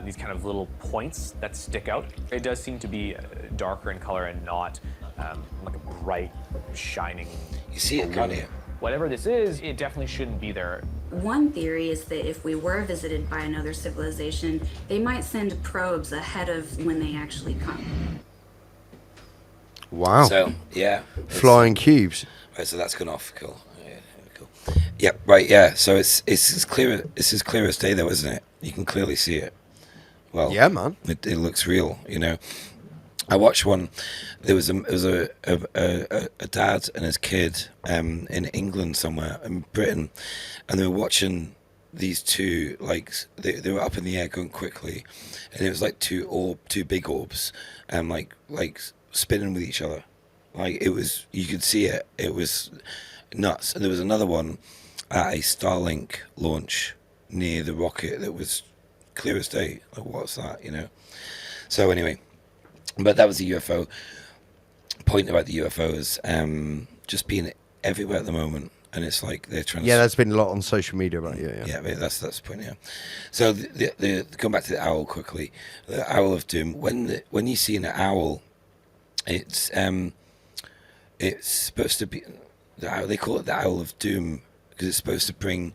these kind of little points that stick out. It does seem to be darker in color and not like a bright, shining. You see it, can't you? Whatever this is, it definitely shouldn't be there. One theory is that if we were visited by another civilization, they might send probes ahead of when they actually come. Wow. So, yeah. Flying cubes. Right, so that's gone off. Cool. Yeah, cool. Yep, right, yeah. So it's as clear as day though, isn't it? You can clearly see it. Well, yeah, man. It looks real, you know. I watched one. There was a dad and his kid in England somewhere in Britain, and they were watching these two, like they were up in the air going quickly, and it was like two big orbs, and like spinning with each other. Like it was, you could see it. It was nuts. And there was another one at a Starlink launch near the rocket that was clear as day. Like, what's that, you know? So anyway. But that was the UFO. Point about the UFOs just being everywhere at the moment, and it's like they're trying. Yeah, there's been a lot on social media about it. Yeah, that's the point. Yeah. So going back to the owl quickly, the Owl of Doom. When you see an owl, it's it's supposed to be they call it the Owl of Doom because it's supposed to bring.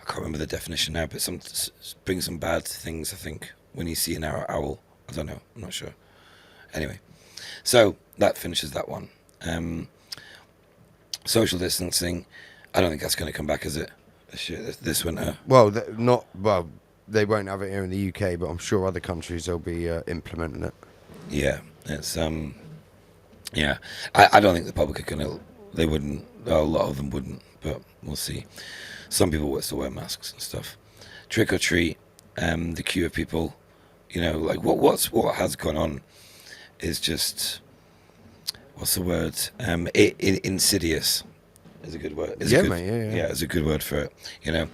I can't remember the definition now, but bring some bad things. I think when you see an owl, I don't know. I'm not sure. Anyway, so that finishes that one. Social distancing. I don't think that's going to come back, is it? This winter. Well, they won't have it here in the UK, but I'm sure other countries will be implementing it. Yeah, it's yeah. I don't think the public are gonna. They wouldn't. A lot of them wouldn't, but we'll see. Some people will still wear masks and stuff. Trick or treat. The queue of people. You know, like what has gone on is just. What's the word? Insidious is a good word. Mate. Yeah, it's a good word for it. You know,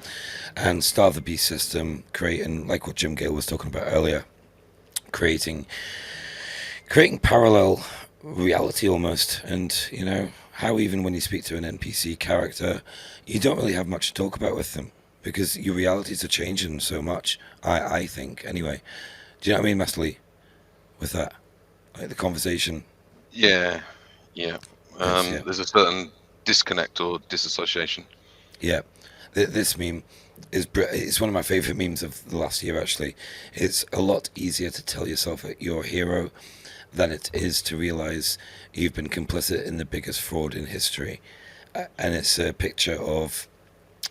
and starve the beast system, creating like what Jim Gale was talking about earlier, creating parallel reality almost. And you know how even when you speak to an NPC character, you don't really have much to talk about with them because your realities are changing so much. I think anyway. Do you know what I mean, Master Lee? With that, like the conversation. Yeah. Yeah. There's a certain disconnect or disassociation. Yeah, this meme it's one of my favorite memes of the last year. Actually, it's a lot easier to tell yourself that you're a hero than it is to realize you've been complicit in the biggest fraud in history. And it's a picture of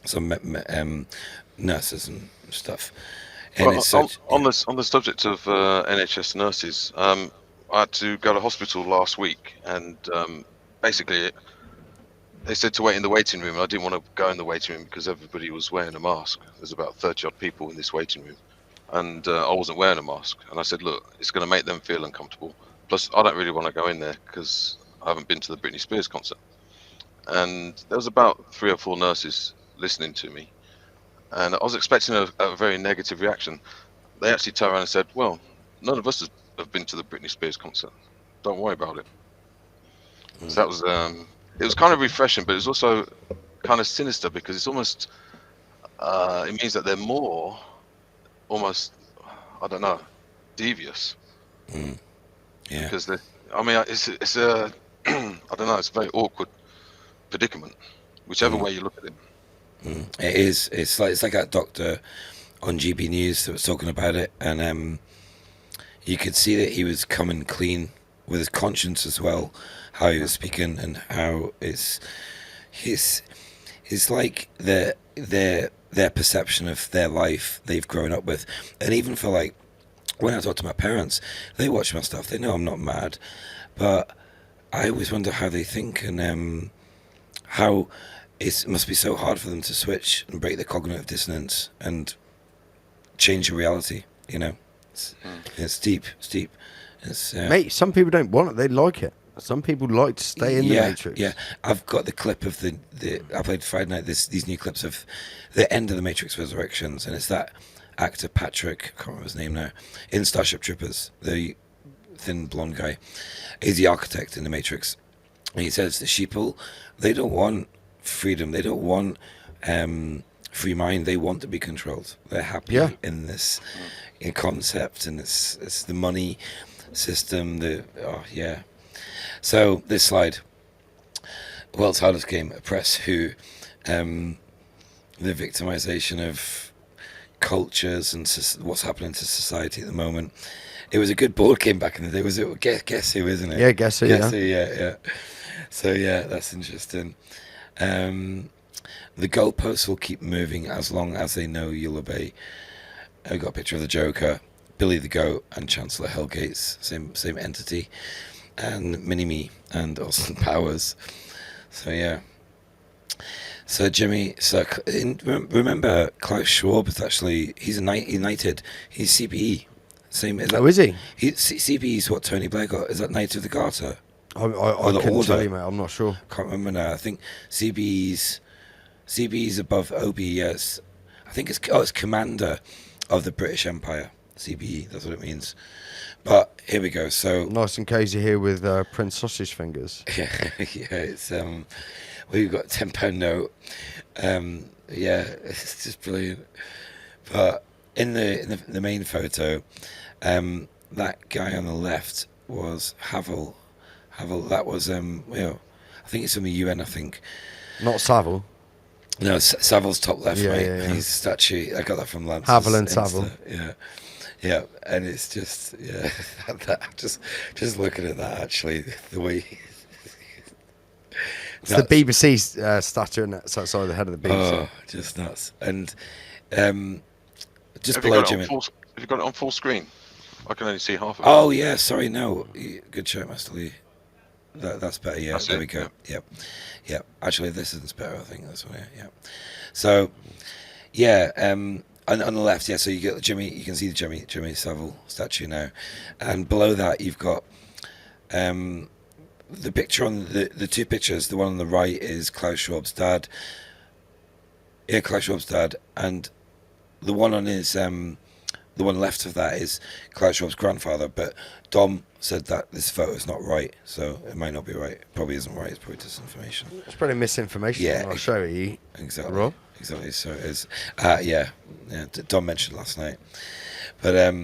some nurses and stuff. And Well, it's on the subject of NHS nurses, I had to go to hospital last week, and basically they said to wait in the waiting room, and I didn't want to go in the waiting room because everybody was wearing a mask. There's about 30 odd people in this waiting room, and I wasn't wearing a mask. And I said, look, it's going to make them feel uncomfortable. Plus, I don't really want to go in there because I haven't been to the Britney Spears concert. And there was about 3 or 4 nurses listening to me, and I was expecting a very negative reaction. They actually turned around and said, well, none of us have been to the Britney Spears concert. Don't worry about it. So that was it was kind of refreshing, but it was also kind of sinister because it's almost it means that they're more almost, I don't know, devious. Yeah. Because it's a I don't know, it's a very awkward predicament, whichever way you look at it. It is. It's like that doctor on GB News that was talking about it, and you could see that he was coming clean with his conscience as well, how he was speaking and how it's like their perception of their life they've grown up with. And even for like when I talk to my parents, they watch my stuff, they know I'm not mad, but I always wonder how they think and how it must be so hard for them to switch and break the cognitive dissonance and change your reality, you know. It's deep. It's, Mate, some people don't want it, they like it. Some people like to stay in the Matrix. Yeah, I've got the clip of the I played Friday night, these new clips of the end of the Matrix Resurrections, and it's that actor Patrick, I can't remember his name now, in Starship Troopers, the thin blonde guy. He's the architect in the Matrix. And he says the sheeple, they don't want freedom, they don't want free mind, they want to be controlled. They're happy in this concept, and it's the money system, So this slide, world's hardest game, Oppress Who, the victimization of cultures and what's happening to society at the moment. It was a good board game back in the day. Was it Guess Who, isn't it? Yeah, Guess Who. Yeah. So yeah, that's interesting. The goalposts will keep moving as long as they know you'll obey. I got a picture of the Joker, Billy the Goat, and Chancellor Hellgates, same entity, and Mini-Me and Austin Powers. So yeah. So Jimmy, remember Klaus Schwab is actually, he's United. He's CBE. Same. Is he? CBE is what Tony Blair got. Is that Knight of the Garter? I couldn't tell you, mate. I'm not sure. Can't remember now. I think CBE's above OB. Yes, I think it's Commander of the British Empire. CBE. That's what it means. But here we go. So nice and cozy here with Prince Sausage Fingers. Yeah. It's we've got £10 note. It's just brilliant. But in the main photo, that guy on the left was Havel. That was I think it's from the UN. I think. Not Savile. No, Savile's top left, Yeah, right? yeah, yeah. He's a statue. I got that from Lance. Havel and Savile. Yeah, yeah, and it's just just looking at that actually, the way. It's the BBC statue, and that's outside the head of the BBC. Oh, just nuts. And just Have below you Jimmy. have you got it on full screen? I can only see half of it. Oh yeah, sorry, no. Good show, Master Lee. That's better. Yeah, That's there it, we go. Yep. Yep. Actually, this is better. I think that's one. Yeah. So, yeah. On the left, yeah. So you get Jimmy. You can see the Jimmy Savile statue now, and below that you've got the picture on the two pictures. The one on the right is Klaus Schwab's dad. Yeah, Klaus Schwab's dad, and the one on his the one left of that is Klaus Schwab's grandfather. But Dom said that this photo is not right, so it might not be right. It probably isn't right. It's probably disinformation. It's probably misinformation. Yeah, I'll show you. Exactly. Rob? Exactly. So it is. Yeah. Dom mentioned last night, but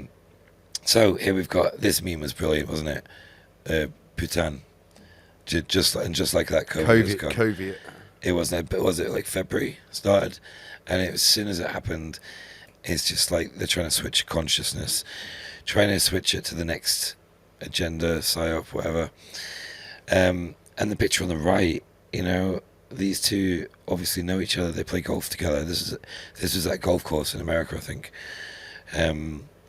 so here we've got this meme was brilliant, wasn't it? Bhutan, just like that. COVID. It wasn't. But was it like February started, and as soon as it happened, it's just like they're trying to switch consciousness, trying to switch it to the next agenda, psyop, whatever. And the picture on the right, you know, these two obviously know each other. They play golf together. This is that golf course in America, I think.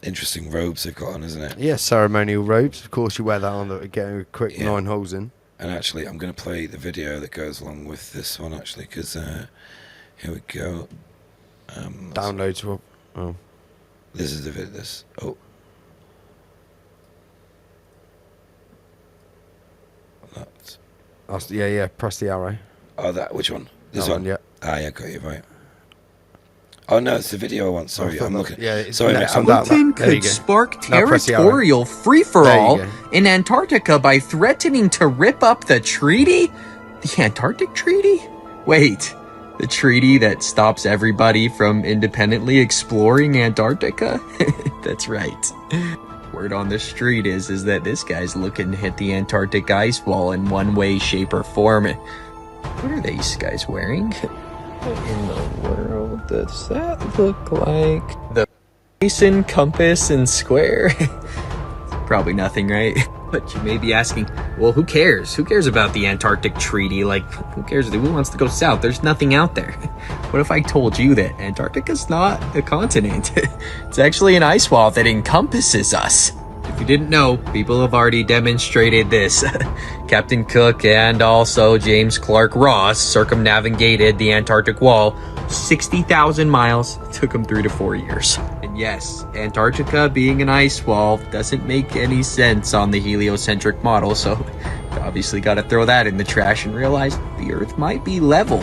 Interesting robes they've got on, isn't it? Yeah, ceremonial robes. Of course, you wear that on to get a quick 9 holes in. And actually, I'm going to play the video that goes along with this one, actually, because here we go. Downloads, Rob. Oh. This is the video. Yeah. Press the arrow. Oh, which one? This That one? yeah. Yeah, got you right. Oh no, it's the video one. Sorry, I'm looking. Yeah, it's sorry, next mate, on that. Putin There you could go. spark Now press the arrow. territorial free-for-all There you go. in Antarctica by threatening to rip up the treaty? The Antarctic Treaty? Wait, the treaty that stops everybody from independently exploring Antarctica? That's right. Word on the street is that this guy's looking to hit the Antarctic ice wall in one way, shape, or form. What are these guys wearing? What in the world does that look like? The basin, compass, and square? Probably nothing, right? But you may be asking, well, who cares? Who cares about the Antarctic Treaty? Like, who cares? Who wants to go south? There's nothing out there. What if I told you that Antarctica's not a continent? It's actually an ice wall that encompasses us. If you didn't know, people have already demonstrated this. Captain Cook and also James Clark Ross circumnavigated the Antarctic wall 60,000 miles. It took them 3 to 4 years. And yes, Antarctica being an ice wall doesn't make any sense on the heliocentric model, so you obviously got to throw that in the trash and realize the Earth might be level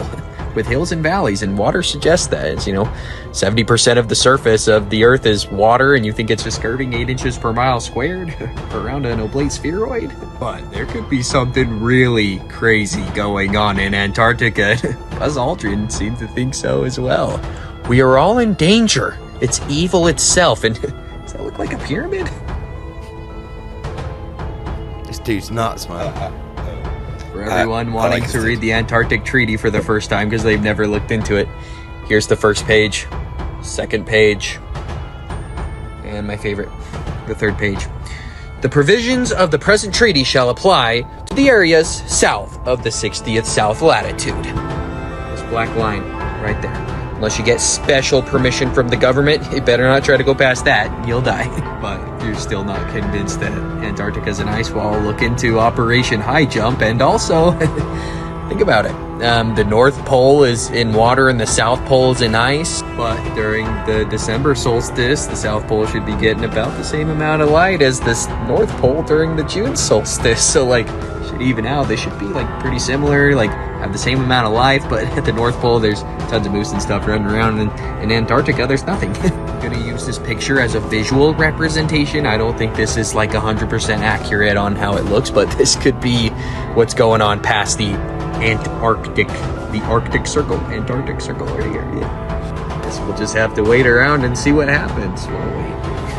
with hills and valleys, and water suggests that. It's, 70% of the surface of the Earth is water, and you think it's just curving 8 inches per mile squared around an oblate spheroid? But there could be something really crazy going on in Antarctica. Buzz Aldrin seemed to think so as well. We are all in danger. It's evil itself, and does that look like a pyramid? This dude's nuts, man. For everyone wanting to read the Antarctic Treaty for the first time because they've never looked into it, here's the first page, second page, and my favorite, the third page. The provisions of the present treaty shall apply to the areas south of the 60th south latitude. This black line right there. Unless you get special permission from the government, you better not try to go past that. You'll die. But if you're still not convinced that Antarctica's an ice wall, look into Operation High Jump. And also, think about it. The North Pole is in water and the South Pole is in ice. But during the December solstice, the South Pole should be getting about the same amount of light as the North Pole during the June solstice. So, should even out. They should be, pretty similar, have the same amount of life. But at the North Pole, there's tons of moose and stuff running around. And in Antarctica, there's nothing. I'm going to use this picture as a visual representation. I don't think this is, 100% accurate on how it looks. But this could be what's going on past the Antarctic Circle right here. Yeah. Guess we'll just have to wait around and see what happens, won't we?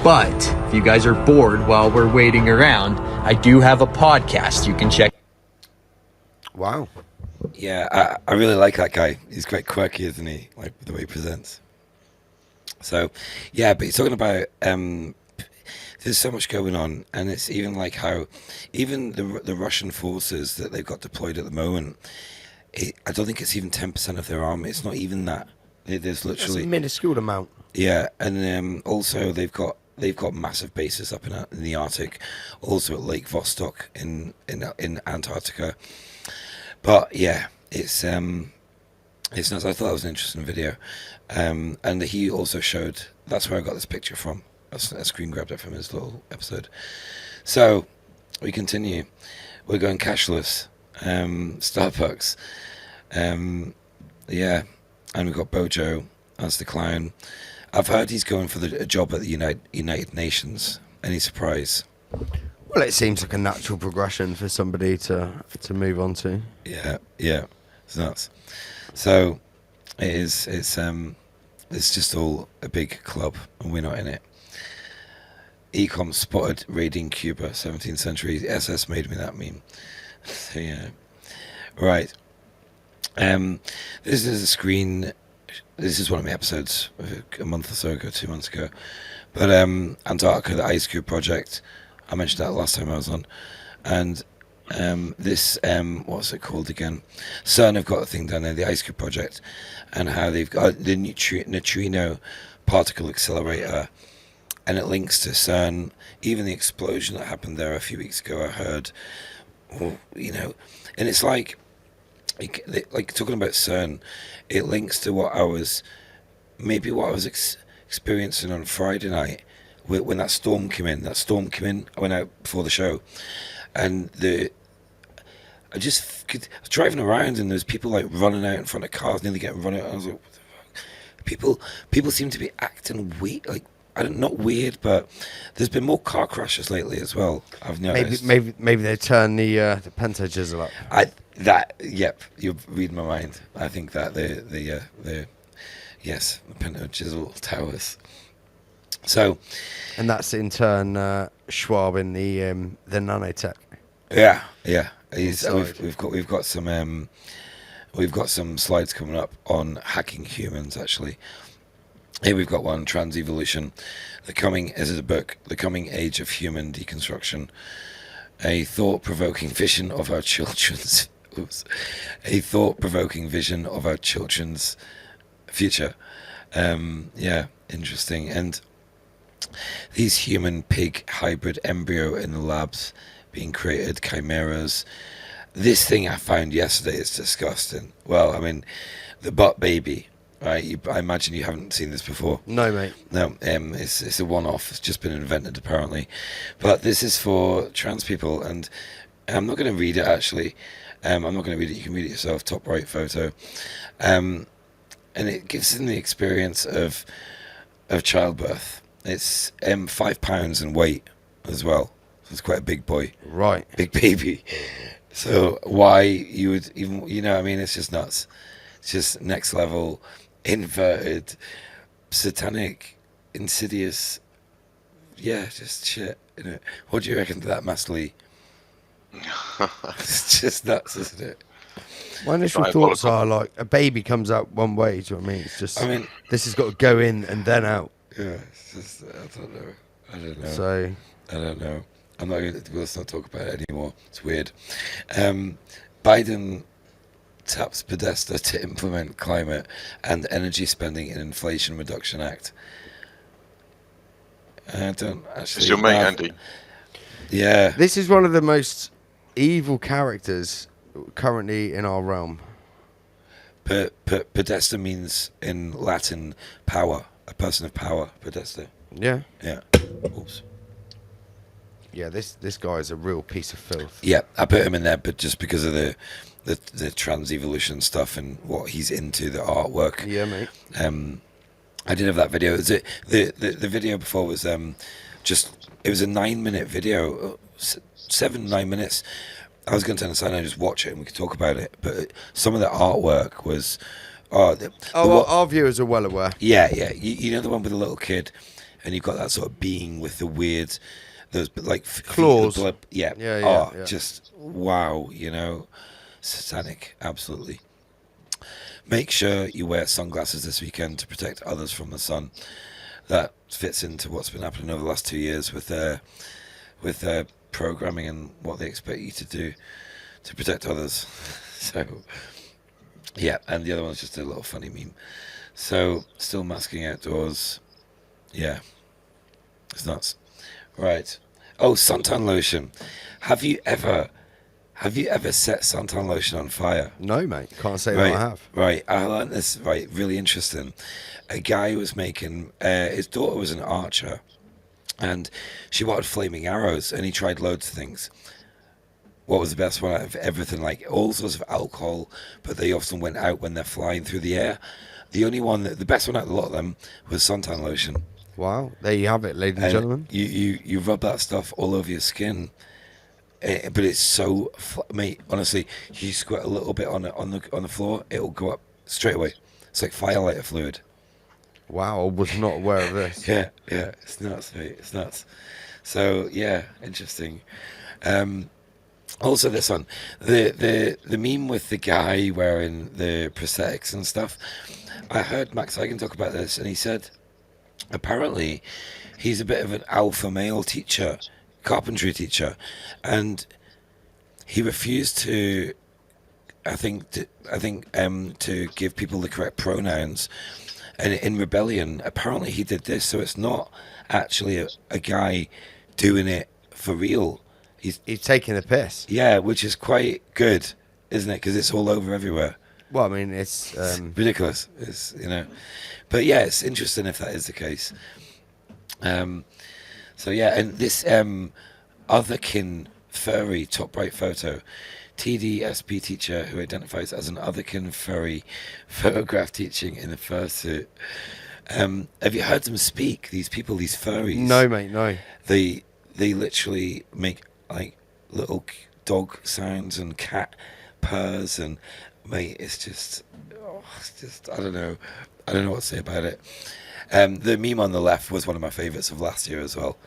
But if you guys are bored while we're waiting around, I do have a podcast you can check. Wow. Yeah, I really like that guy. He's quite quirky, isn't he? Like the way he presents. So, yeah, but he's talking about there's so much going on, and it's even like how even the Russian forces that they've got deployed at the moment, I don't think it's even 10% of their army. It's not even that. There's literally That's a minuscule amount. Yeah, and also they've got massive bases up in the Arctic, also at Lake Vostok in Antarctica. But yeah, it's nuts. I thought it was an interesting video, and he also showed. That's where I got this picture from. I screen grabbed it from his little episode. So we continue. We're going cashless. Starbucks. Yeah, and we've got Bojo as the clown. I've heard he's going for a job at the United Nations. Any surprise? Well, it seems like a natural progression for somebody to move on to. Yeah, it's nuts. So it is. It's just all a big club, and we're not in it. Ecom spotted raiding Cuba, 17th century. SS made me that meme. So yeah, right. This is a screen. This is one of my episodes a month or so ago, 2 months ago. But Antarctica, the Ice Cube Project. I mentioned that last time I was on. And this, what's it called again? CERN have got a thing down there, the Ice Cube Project, and how they've got the neutrino particle accelerator, and it links to CERN. Even the explosion that happened there a few weeks ago, I heard, and it's like talking about CERN, it links to what I was experiencing on Friday night when that storm came in. I went out before the show, and I was driving around, and there's people like running out in front of cars, nearly getting run out. I was like, what the fuck? People seem to be acting weird, like not weird, but there's been more car crashes lately as well. I've noticed. Maybe they turn the pentajizzle up. Yep, you're reading my mind. I think that the pentajizzle towers. So, and that's in turn Schwab in the nanotech. Yeah. We've got some slides coming up on hacking humans. Actually, here we've got one: Trans Evolution, the coming age of human deconstruction, a thought-provoking vision of our children's. A thought-provoking vision of our children's future. Yeah, interesting. And these human-pig hybrid embryo in the labs being created, chimeras. This thing I found yesterday is disgusting. Well, I mean, the butt baby, right? I imagine you haven't seen this before. No, mate. No, it's a one-off. It's just been invented, apparently. But this is for trans people, and I'm not going to read it, actually. I'm not going to read it. You can read it yourself. Top right photo, and it gives them the experience of childbirth. It's 5 pounds in weight as well. So it's quite a big boy, right? Big baby. So why you would even what I mean? It's just nuts. It's just next level, inverted, satanic, insidious. Yeah, just shit. What do you reckon to that, Master Lee? It's just nuts, isn't it? My initial thoughts are like a baby comes out one way. Do you know what I mean? It's just. I mean, this has got to go in and then out. Yeah, it's just I don't know. So I don't know. I'm not going to. Let's not talk about it anymore. It's weird. Biden taps Podesta to implement climate and energy spending in Inflation Reduction Act. I don't actually. It's your mate, Andy. Yeah. This is one of the most evil characters currently in our realm. Podesta means in Latin power, a person of power. Podesta. Yeah. Yeah. Oops. Yeah, this guy is a real piece of filth. Yeah, I put him in there, but just because of the trans evolution stuff and what he's into, the artwork. Yeah, mate. I did have that video. The video before was it was a 9-minute video, 7-9 minutes. I was going to turn the sign and just watch it and we could talk about it. But some of the artwork was. Our viewers are well aware. Yeah. You know the one with the little kid, and you've got that sort of being with the weird, those like claws. Yeah. Yeah. Just wow. satanic, absolutely. Make sure you wear sunglasses this weekend to protect others from the sun. That fits into what's been happening over the last 2 years with programming and what they expect you to do to protect others. So, yeah, and the other one's just a little funny meme. So, still masking outdoors. Yeah, it's nuts. Right. Oh, suntan lotion. Have you ever set suntan lotion on fire? No, mate. Can't say Right, that I have. Right, I learned this, right, really interesting. A guy was making, his daughter was an archer, and she wanted flaming arrows, and he tried loads of things. What was the best one out of everything? Like, all sorts of alcohol, but they often went out when they're flying through the air. The best one out of a lot of them was suntan lotion. Wow, there you have it, ladies and gentlemen. You rub that stuff all over your skin. But it's so, mate. Honestly, you squirt a little bit on the floor, it'll go up straight away. It's like firelighter fluid. Wow, I was not aware of this. Yeah, it's nuts, mate. It's nuts. So yeah, interesting. Also, this one, the meme with the guy wearing the prosthetics and stuff. I heard Max Hagen talk about this, and he said apparently he's a bit of an alpha male teacher. Carpentry teacher, and he refused to to give people the correct pronouns, and in rebellion apparently he did this. So it's not actually a guy doing it for real. He's taking the piss. Yeah, which is quite good, isn't it? Because it's all over everywhere. Well, I mean, it's ridiculous. It's but yeah, it's interesting if that is the case. So yeah, and this otherkin furry top right photo, TDSP teacher who identifies as an otherkin furry, photograph teaching in a fursuit. Have you heard them speak? These people, these furries. No, mate, no. They literally make like little dog sounds and cat purrs, and mate, it's just I don't know what to say about it. The meme on the left was one of my favourites of last year as well.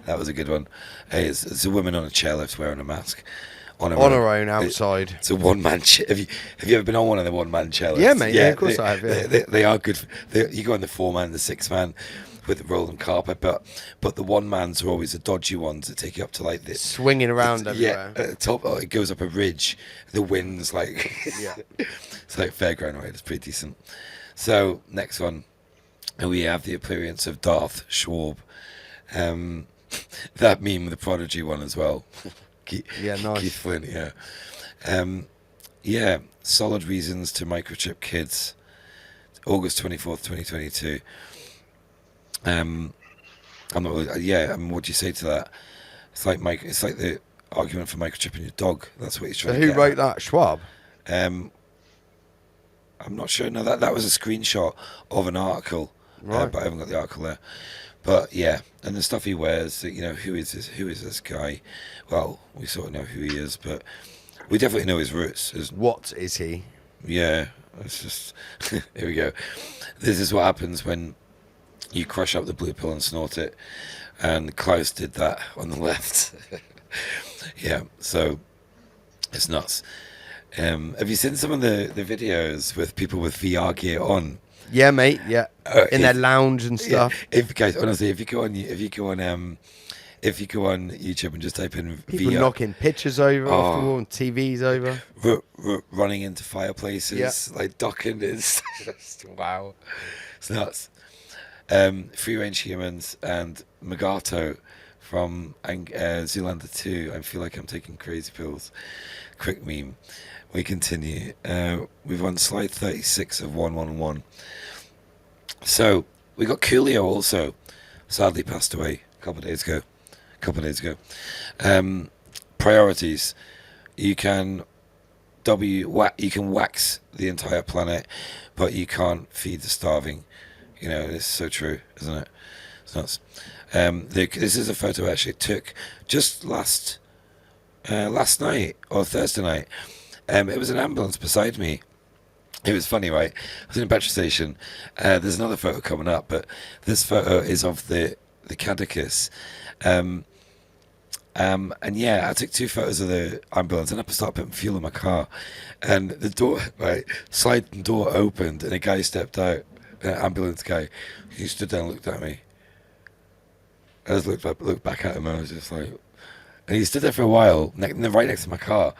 That was a good one. It's a woman on a chairlift wearing a mask. On her own outside. It's a one-man have you ever been on one of the one-man chairlifts? Yeah, mate. Yeah, of course I have. Yeah. They are good. You go on the 4-man, the 6-man with the rolling carpet, but the one-mans are always the dodgy ones that take you up to like this. Swinging around everywhere. Yeah, at the top, it goes up a ridge. The wind's like... Yeah. It's like fairground ride. It's pretty decent. So, next one. And we have the appearance of Darth Schwab. That meme, the Prodigy one as well. Yeah, nice. Keith Flint, yeah. Yeah, solid reasons to microchip kids. August 24th, 2022. I'm not really, yeah, I mean, what do you say to that? It's like the argument for microchipping your dog. That's what he's trying So to who get wrote at. that? Schwab? I'm not sure. No, that was a screenshot of an article, Right. but I haven't got the article there. But yeah, and the stuff he wears, who is this guy? Well, we sort of know who he is, but we definitely know his roots. What is he? Yeah, it's just here we go. This is what happens when you crush up the blue pill and snort it, and Klaus did that on the left. Yeah, so it's nuts. Have you seen some of the videos with people with VR gear on? Yeah, mate. Yeah, in their lounge and stuff. Yeah, guys, honestly, if you go on YouTube and just type in People VR, knocking pictures over off the wall and TVs over. running into fireplaces, like ducking, it's just wow, it's nuts. Free range humans and Magato from Zoolander 2. I feel like I'm taking crazy pills. Quick meme. We continue. We've on slide 36 of 111. So we got Coolio also, sadly passed away a couple of days ago. Priorities. You can wax the entire planet, but you can't feed the starving. It's so true, isn't it? It's nuts. This is a photo I actually took just last night or Thursday night. It was an ambulance beside me. It was funny, right? I was in a petrol station. There's another photo coming up, but this photo is of the Caduceus. And yeah, I took 2 photos of the ambulance and I started putting fuel in my car. And the door, right, sliding door opened and a guy stepped out, an ambulance guy. He stood there and looked at me. I just looked back at him and I was just like, and he stood there for a while, right next to my car.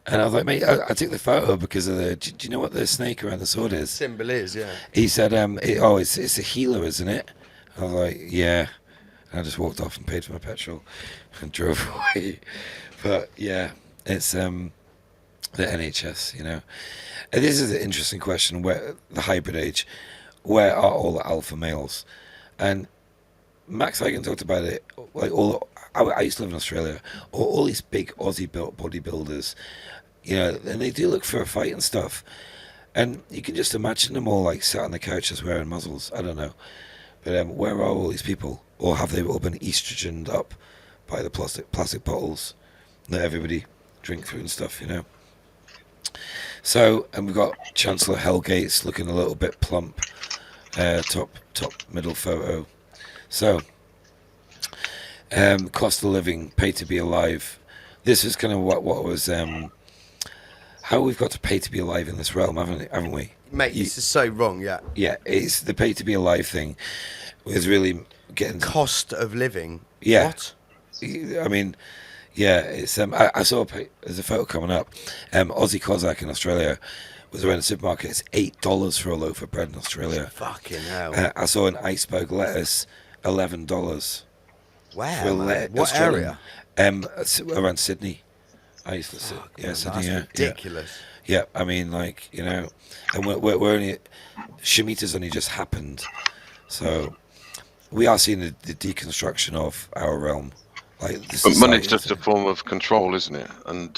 And I was like, mate, I took the photo because of the, do you know what the snake around the sword is? Symbol is, yeah. He said, it's a healer, isn't it? I was like, yeah. And I just walked off and paid for my petrol and drove away. But yeah, it's the NHS, you know. And this is an interesting question, where the hybrid age, where are all the alpha males? And Max Hagen talked about it, like I used to live in Australia, all these big Aussie built bodybuilders, you know, and they do look for a fight and stuff. And you can just imagine them all like sat on the couches wearing muzzles. I don't know. But where are all these people? Or have they all been estrogened up by the plastic bottles that everybody drink through and stuff, you know? So, and we've got Chancellor Hellgates looking a little bit plump. Top middle photo. So, cost of living, pay to be alive. This is kind of what was how we've got to pay to be alive in this realm, haven't we? Mate, this is so wrong. Yeah. Yeah, it's the pay to be alive thing is really getting cost of living. Yeah. What? I mean, yeah, it's I saw there's a photo coming up. Aussie Cossack in Australia was around the supermarket. It's $8 for a loaf of bread in Australia. Fucking hell. I saw an iceberg lettuce, $11. Wow. For What area? Around Sydney. I used to sit. Yeah, Sydney. That's ridiculous. Yeah, I mean, like, you know, and we're only Shemitah's only just happened, so we are seeing the deconstruction of our realm. Like, but money's just a form of control, isn't it? And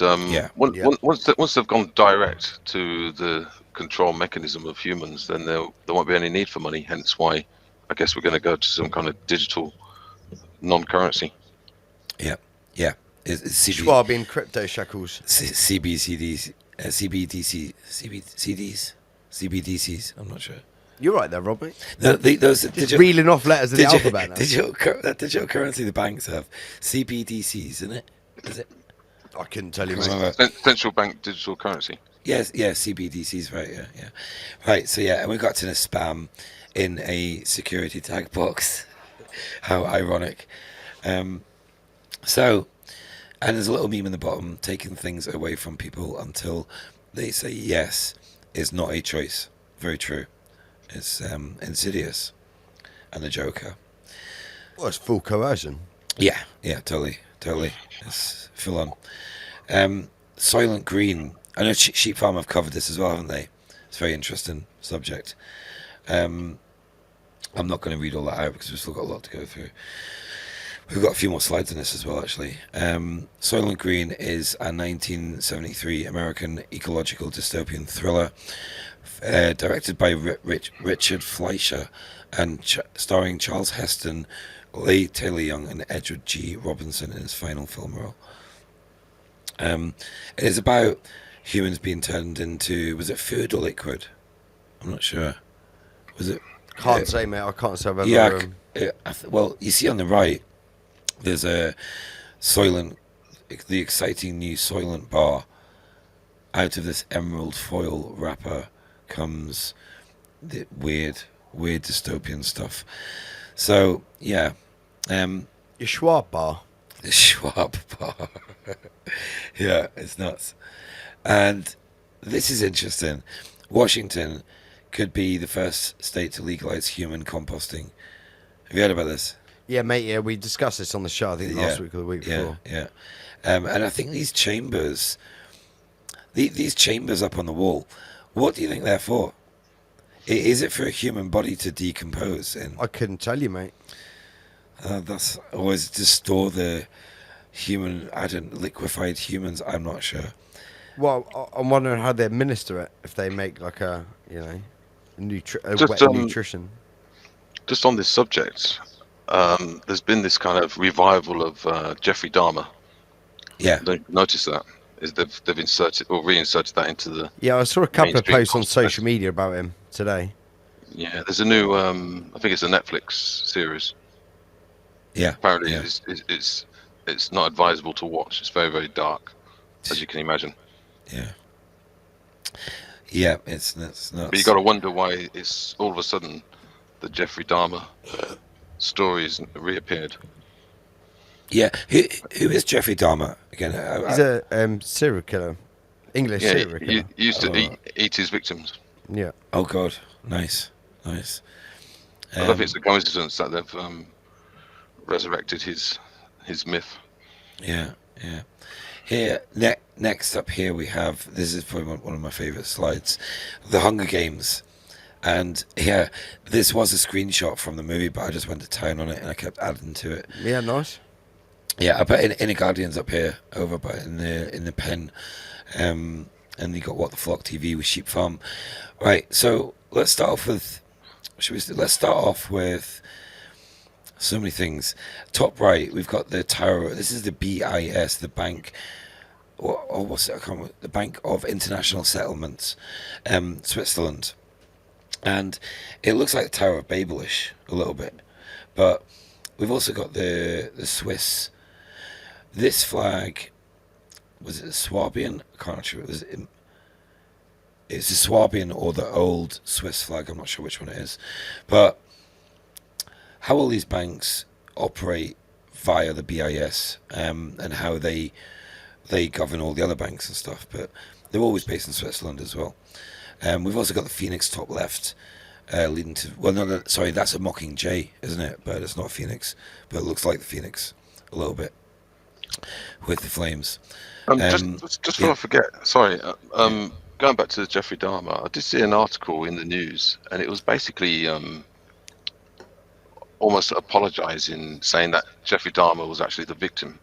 once they've gone direct to the control mechanism of humans, then there won't be any need for money. Hence why I guess we're going to go to some kind of digital non-currency. Yeah, yeah. It's Schwab in crypto shekels. CBCDs, CBDCs. I'm not sure. You're right there, Rob. Mate. Those just reeling off letters of the alphabet now. Digital currency the banks have. CBDCs, isn't it? Is it? I couldn't tell you, mate. Central bank digital currency. Yes, yeah, CBDCs, right, yeah. Right, so yeah, and we got to the spam in a security tag box. How ironic. So, and there's a little meme in the bottom, taking things away from people until they say yes is not a choice. Very true. It's Insidious and the Joker. Well, it's full coercion. Yeah, totally. It's full on. Soylent Green. I know Sheep Farm have covered this as well, haven't they? It's a very interesting subject. I'm not going to read all that out because we've still got a lot to go through. We've got a few more slides on this as well, actually. Soylent Green is a 1973 American ecological dystopian thriller directed by Richard Fleischer and starring Charles Heston, Leigh Taylor Young, and Edward G. Robinson in his final film role. It is about humans being turned into, was it food or liquid? I'm not sure. Was it? Can't say, mate. I can't say I've ever... well, you see on the right, there's a Soylent, the exciting new Soylent bar. Out of this emerald foil wrapper comes the weird dystopian stuff. So, yeah. Your Schwab bar. The Schwab bar. Yeah, it's nuts. And this is interesting. Washington could be the first state to legalize human composting. Have you heard about this? Yeah, mate, yeah, we discussed this on the show, I think, last week or the week before. Yeah. And I think these chambers, these chambers up on the wall, what do you think they're for? Is it for a human body to decompose in? I couldn't tell you, mate. That's always to store the liquefied humans. I'm not sure. Well, I'm wondering how they administer it, if they make like a, you know, wet nutrition. Just on this subject, there's been this kind of revival of Jeffrey Dahmer. Yeah. Don't you notice that? They've inserted or reinserted that into the... Yeah, I saw a couple of posts on social media about him today. Yeah, there's a new, I think it's a Netflix series. Yeah. Apparently yeah. it's it's not advisable to watch. It's very, very dark, as you can imagine. Yeah, it's nuts. But you got to wonder why it's all of a sudden the Jeffrey Dahmer stories reappeared. Yeah, who is Jeffrey Dahmer again? He's a serial killer, English Yeah, serial killer. he used to eat his victims. Yeah. Oh God, nice. I don't think it's a coincidence that they've resurrected his myth. Yeah. Here, next up here we have, this is probably one of my favourite slides, The Hunger Games. And yeah, this was a screenshot from the movie, but I just went to town on it and I kept adding to it. Yeah, nice. Yeah, I put Inner Guardians up here, over by in the pen, and you got What the Flock TV with Sheep Farm. Right, so let's start off with, let's start off with so many things. Top right, we've got the tower. This is the BIS, the bank, or what's it? I can't remember, the Bank of International Settlements, Switzerland, and it looks like the Tower of Babelish a little bit, but we've also got the Swiss. This flag, was it the Swabian? I can't actually. It's the Swabian or the old Swiss flag. I'm not sure which one it is, but how all these banks operate via the BIS, and how they govern all the other banks and stuff, but they're always based in Switzerland as well. We've also got the Phoenix top left, leading to, well, no, sorry, that's a Mockingjay, isn't it? But it's not a Phoenix, but it looks like the Phoenix a little bit with the flames. Just before I forget, sorry, going back to Jeffrey Dahmer, I did see an article in the news, and it was basically almost apologising, saying that Jeffrey Dahmer was actually the victim.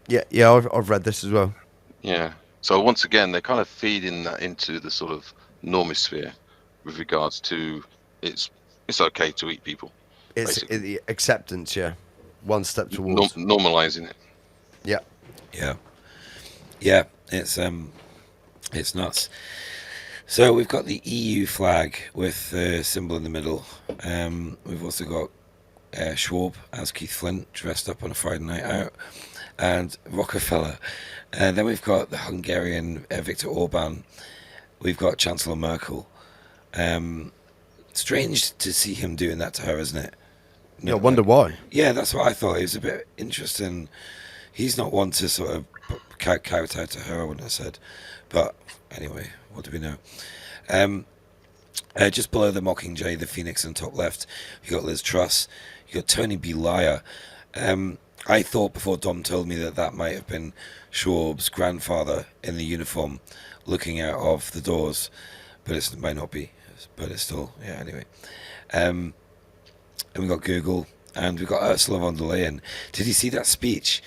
Yeah, I've read this as well. Yeah. So once again, they're kind of feeding that into the sort of normosphere with regards to it's okay to eat people. It's the acceptance, yeah. One step towards normalizing it. Yeah. It's nuts. So we've got the EU flag with the symbol in the middle. We've also got Schwab as Keith Flint dressed up on a Friday night out, and Rockefeller. And then we've got the Hungarian Viktor Orban. We've got Chancellor Merkel. Strange to see him doing that to her, isn't it? Yeah, I wonder why. Yeah, that's what I thought. It was a bit interesting. He's not one to sort of kowtow to her, I wouldn't have said. But anyway, what do we know? Just below the Mockingjay, the Phoenix in top left, you got Liz Truss. You got Tony B. Lyer. I thought before Dom told me that might have been Schwab's grandfather in the uniform looking out of the doors, but it might not be. But it's still, yeah, anyway. And we got Google, and we got Ursula von der Leyen. Did you see that speech?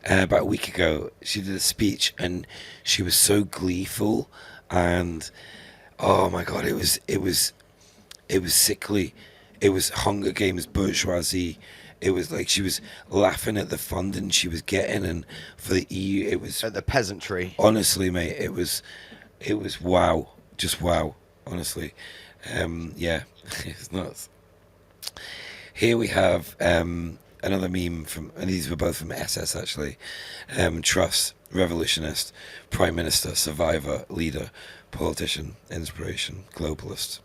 About a week ago, she did a speech, and she was so gleeful, and oh my God, it was sickly. It was Hunger Games bourgeoisie. It was like she was laughing at the funding she was getting, and for the EU, it was at the peasantry. Honestly, mate, it was wow, just wow. Honestly, yeah, it's nuts. Here we have another meme from, and these were both from SS actually. Truss, revolutionist, prime minister, survivor, leader, politician, inspiration, globalist.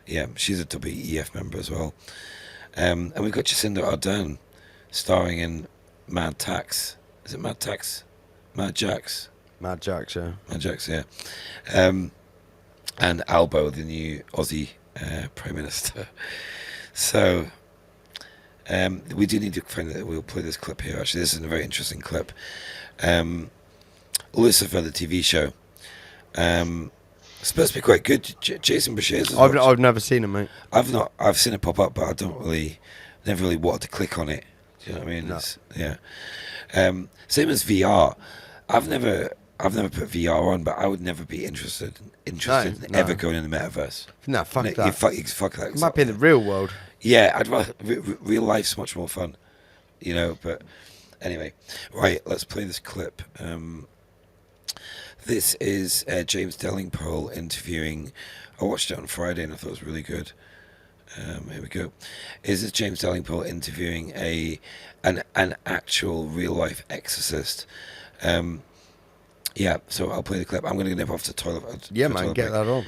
Yeah, she's a WEF member as well. And we've got Jacinda Ardern starring in Mad Tax. Is it Mad Tax? Mad Jax? Mad Jax, yeah. Mad Jax, yeah. And Albo, the new Aussie Prime Minister. So, we do need to find that. We'll play this clip here, actually. This is a very interesting clip. Lucifer, the TV show. It's supposed to be quite good. Jason Bashir's. I've never seen it, mate. I've seen it pop up, but I never really wanted to click on it. Do you know what I mean? No. Yeah. Same as VR. I've never put VR on, but I would never be interested in ever going in the metaverse. No, fuck that. Fuck that. It might be in the real world. Yeah, I'd rather real life's much more fun, you know. But anyway, right, let's play this clip. This is James Delingpole interviewing. I watched it on Friday and I thought it was really good. Here we go. Is this James Dalrymple interviewing an actual real life exorcist? Yeah, so I'll play the clip. I'm going to nip off to the toilet. Yeah, man, get that on.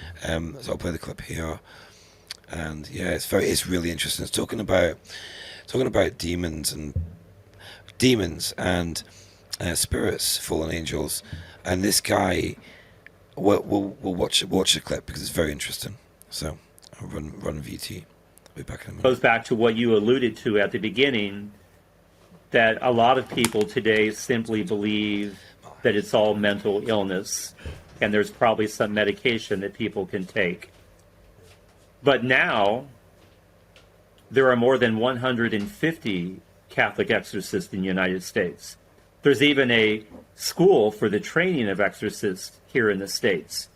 So I'll play the clip here, and yeah, it's really interesting. It's talking about demons and spirits, fallen angels, and this guy. We'll watch the clip because it's very interesting. So I'll run VT. I'll be back in a minute. Goes back to what you alluded to at the beginning, that a lot of people today simply believe that it's all mental illness, and there's probably some medication that people can take. But now, there are more than 150 Catholic exorcists in the United States. There's even a school for the training of exorcists here in the States.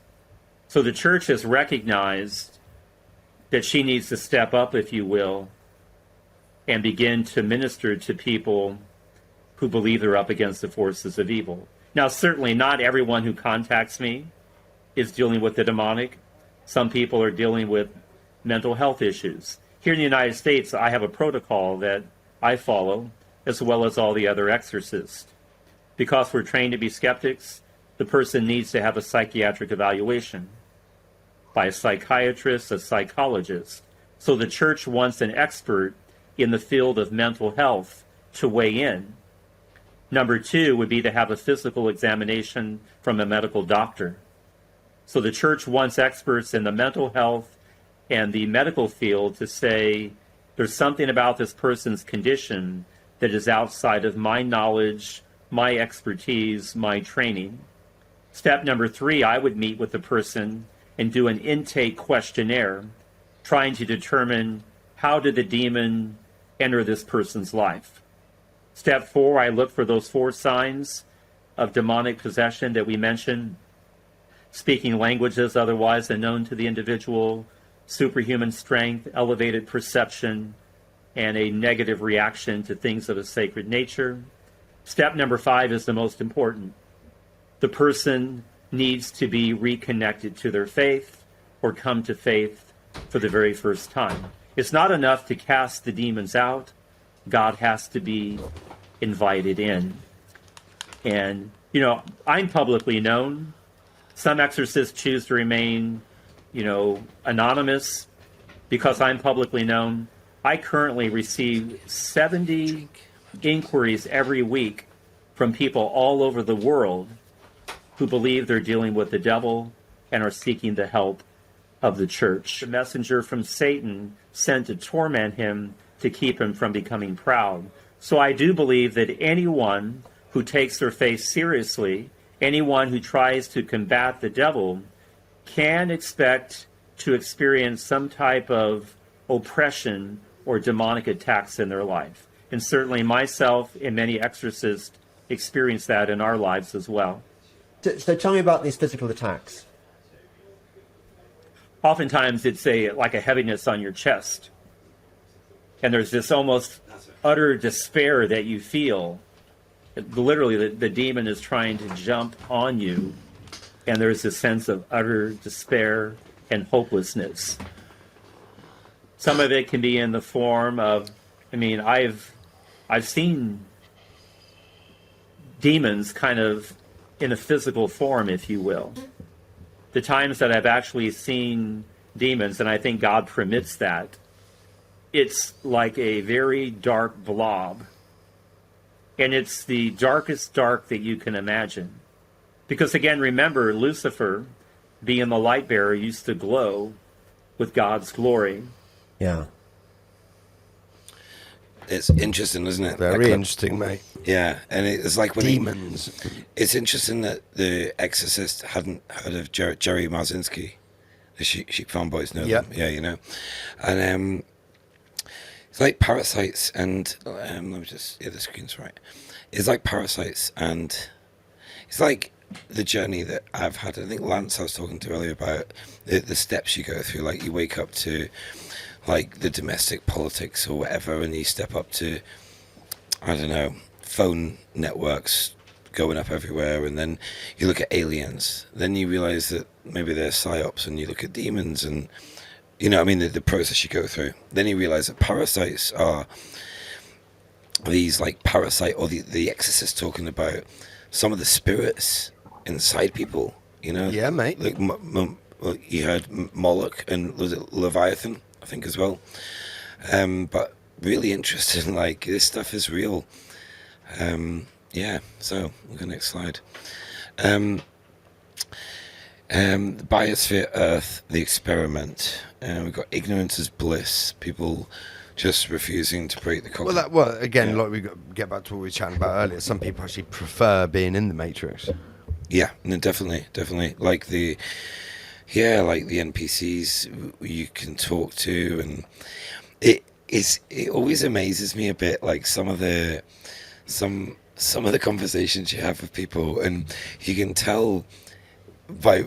So the church has recognized that she needs to step up, if you will, and begin to minister to people who believe they're up against the forces of evil. Now, certainly not everyone who contacts me is dealing with the demonic. Some people are dealing with mental health issues. Here in the United States, I have a protocol that I follow, as well as all the other exorcists. Because we're trained to be skeptics, the person needs to have a psychiatric evaluation by a psychiatrist, a psychologist. So the church wants an expert in the field of mental health to weigh in. Number two would be to have a physical examination from a medical doctor. So the church wants experts in the mental health and the medical field to say, there's something about this person's condition that is outside of my knowledge, my expertise, my training. Step number three, I would meet with the person and do an intake questionnaire, trying to determine how did the demon enter this person's life. Step four, I look for those 4 signs of demonic possession that we mentioned: speaking languages otherwise unknown to the individual, superhuman strength, elevated perception, and a negative reaction to things of a sacred nature. Step number 5 is the most important. The person needs to be reconnected to their faith or come to faith for the very first time. It's not enough to cast the demons out. God has to be invited in. And, I'm publicly known. Some exorcists choose to remain, anonymous because I'm publicly known. I currently receive 70 inquiries every week from people all over the world who believe they're dealing with the devil and are seeking the help of the church. A messenger from Satan sent to torment him to keep him from becoming proud. So I do believe that anyone who takes their faith seriously, anyone who tries to combat the devil, can expect to experience some type of oppression or demonic attacks in their life. And certainly myself and many exorcists experience that in our lives as well. So tell me about these physical attacks. Oftentimes it's like a heaviness on your chest. And there's this almost utter despair that you feel. Literally, the demon is trying to jump on you. And there's this sense of utter despair and hopelessness. Some of it can be in the form of, I've seen demons kind of in a physical form, if you will. The times that I've actually seen demons, and I think God permits that, it's like a very dark blob. And it's the darkest dark that you can imagine. Because again, remember, Lucifer, being the light bearer, used to glow with God's glory. Yeah. It's interesting, isn't it? Very interesting, mate. Yeah, and it's like when demons. It's interesting that the Exorcist hadn't heard of Jerry Marzinski. The sheep farm boys know them. Yeah, And it's like parasites and let me just the screen's right. It's like parasites and it's like the journey that I've had. I think Lance I was talking to earlier about the steps you go through. Like you wake up to like the domestic politics or whatever, and you step up to, I don't know, phone networks going up everywhere, and then you look at aliens. Then you realize that maybe they're psyops, and you look at demons, and You know, I mean, the process you go through. Then you realize that parasites are these like parasite, or the exorcist talking about some of the spirits inside people. You know, Yeah, mate. Like well, you heard Moloch and was it Leviathan, I think, as well. But really interesting. Like, this stuff is real. Yeah. So we'll go next slide. The biosphere, Earth, the experiment. We've got ignorance is bliss. People just refusing to break the cognitive. Well, again, like we get back to what we were chatting about earlier. Some people actually prefer being in the Matrix. Yeah, no, definitely. Like the NPCs you can talk to, and it always amazes me a bit. Like some of the conversations you have with people, and you can tell by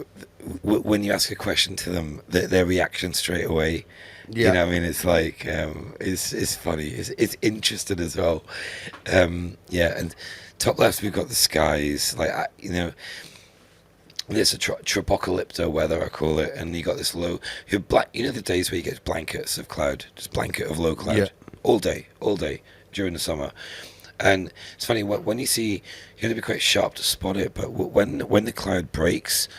when you ask a question to them their reaction straight away. Yeah. You know what I mean? It's like it's funny. It's interesting as well. Yeah, and top left we've got the skies. Like there's a tropocalypto weather, I call it, and you got this low. You know the days where you get blankets of cloud, just blanket of low cloud, all day during the summer. And it's funny when you see, you have to be quite sharp to spot it. But when the cloud breaks,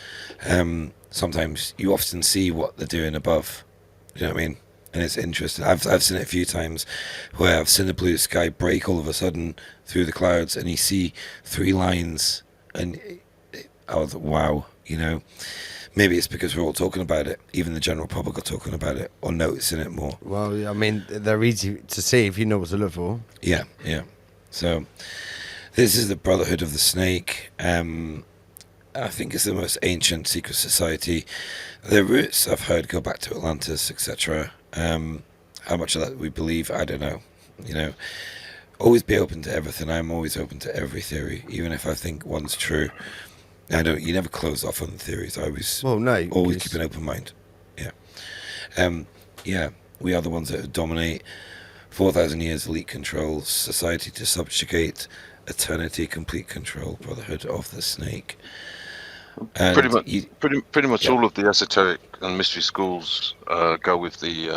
sometimes you often see what they're doing above. You know what I mean? And it's interesting. I've seen it a few times where I've seen the blue sky break all of a sudden through the clouds, and you see 3 lines, and I was like, wow. You know, maybe it's because we're all talking about it. Even the general public are talking about it or noticing it more. Well, I mean, they're easy to see if you know what to look for. Yeah. So this is the Brotherhood of the Snake. I think it's the most ancient secret society. Their roots, I've heard, go back to Atlantis, etc. How much of that we believe, I don't know. You know, always be open to everything. I'm always open to every theory, even if I think one's true. You never close off on the theories. I always, always keep an open mind. Yeah. We are the ones that dominate. 4,000 years elite control, society to subjugate, eternity complete control, Brotherhood of the Snake. And pretty much all of the esoteric and mystery schools go with the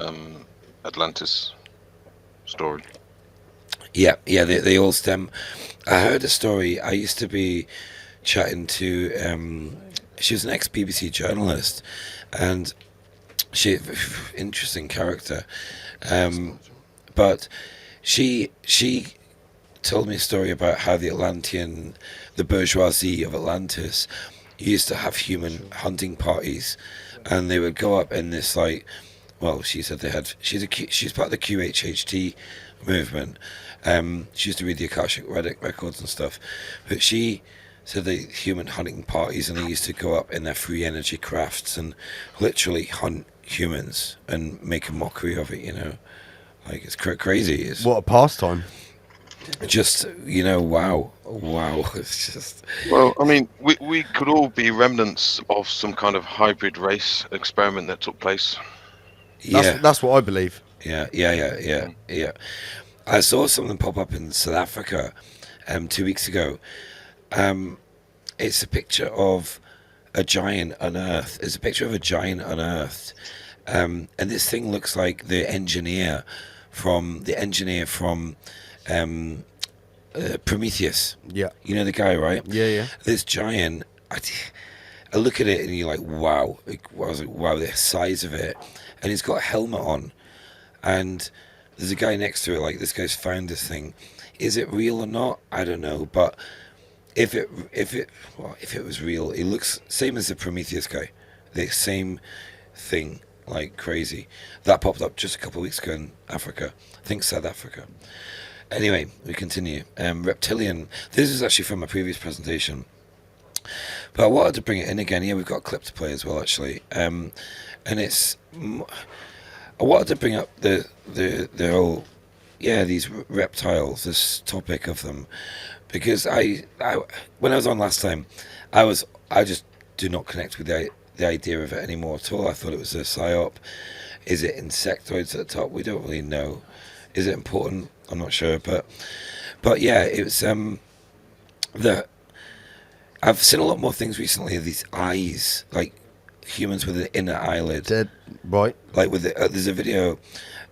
Atlantis story. Yeah, they all stem. I heard a story. I used to be chatting to. She was an ex-BBC journalist, and she interesting character. But she told me a story about how the bourgeoisie of Atlantis used to have human hunting parties, and they would go up in this she said they had. She's part of the QHHT movement. She used to read the Akashic records and stuff, but she said the human hunting parties, and they used to go up in their free energy crafts and literally hunt humans and make a mockery of it. You know. Like, it's crazy. What a pastime. Just, wow. It's just... Well, I mean, we could all be remnants of some kind of hybrid race experiment that took place. That's what I believe. Yeah. I saw something pop up in South Africa 2 weeks ago. It's a picture of a giant unearthed. It's a picture of a giant unearthed. And this thing looks like the engineer from Prometheus. Yeah. You know the guy, right? Yeah. This giant, I look at it and you're like, wow. I was like, wow, the size of it. And he's got a helmet on. And there's a guy next to it, like, this guy's found this thing. Is it real or not? I don't know. But if it was real, it looks same as the Prometheus guy. The same thing. Like crazy. That popped up just a couple of weeks ago in Africa. I think South Africa. Anyway, we continue. Reptilian. This is actually from my previous presentation. But I wanted to bring it in again. Yeah, we've got a clip to play as well, actually. And it's... I wanted to bring up the whole... Yeah, these reptiles, this topic of them. Because I when I was on last time, I just do not connect with the idea of it anymore at all. I thought it was a psyop. Is it insectoids at the top? We don't really know. Is it important? I'm not sure. But yeah, it was I've seen a lot more things recently of these eyes, like humans with an inner eyelid. Dead, right? Like with there's a video,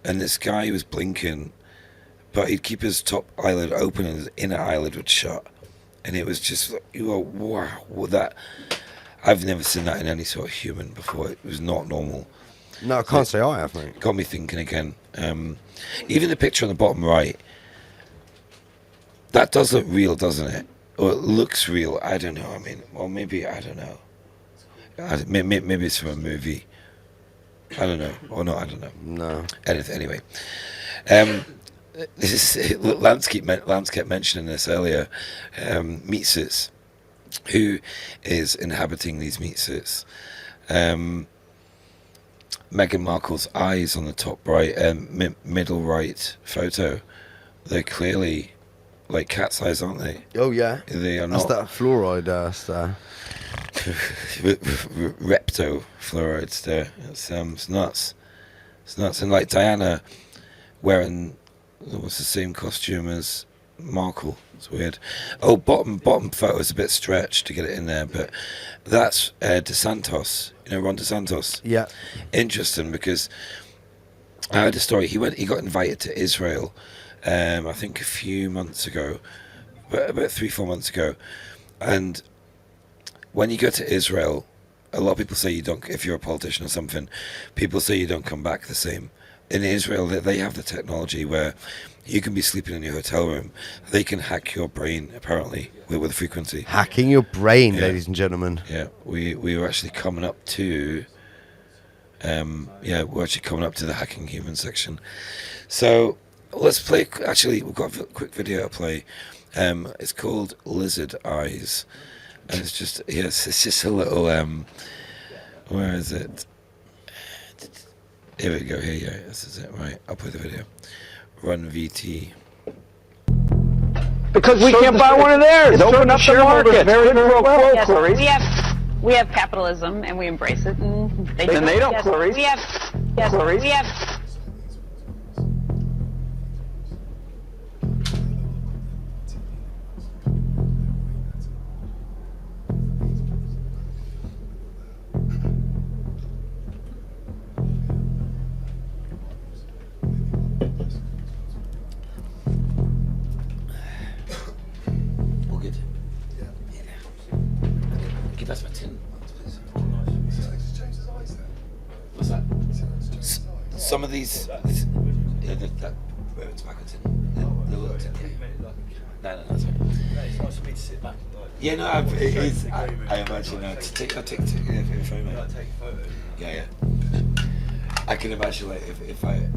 and this guy was blinking, but he'd keep his top eyelid open and his inner eyelid would shut, and it was just like, you go, wow, that. I've never seen that in any sort of human before. It was not normal. No, I can't say I have, mate. Got me thinking again. Even the picture on the bottom right, that does look real, doesn't it? Or it looks real. I don't know. I mean, or maybe, I don't know. Maybe it's from a movie. I don't know. Or not, I don't know. No. Anyway. This is, Lance kept mentioning this earlier. Meat suits. Who is inhabiting these meat suits? Meghan Markle's eyes on the top right, middle right photo. They're clearly like cat's eyes, aren't they? Oh yeah, they are that's not. that fluoride star. Repto fluoride star. It's nuts. It's nuts. And like Diana wearing almost the same costume as Markle. It's weird. Oh, bottom photo is a bit stretched to get it in there, but that's DeSantos. You know, Ron DeSantos. Yeah. Interesting, because I heard a story. He got invited to Israel, I think a few months ago, about 3-4 months ago, and when you go to Israel, a lot of people say you don't. If you're a politician or something, people say you don't come back the same. In Israel, they have the technology where you can be sleeping in your hotel room. They can hack your brain, apparently, with frequency. Hacking your brain, Yeah. ladies and gentlemen. Yeah, we were actually coming up to... we're actually coming up to the hacking human section. So, let's play... Actually, we've got a quick video to play. It's called Lizard Eyes. And it's just... Yes, it's just a little... where is it? Here we go. Here you go. This is it. Right. I'll play the video. Run VT. Because we can't buy one of theirs. Open up the market. Very, very well, Yes, Clarice. we have capitalism and we embrace it, and they And they don't, yes, Clarice. We have yes, Clarice. we have. All good. Give us my tin. What's that? Some of these. Yeah, that tobacco tin. The little tin. No, that's right. It's nice for me to sit back and like. Yeah, no, I imagine. I'll take a photo. Take a photo. Yeah. I can imagine like if I.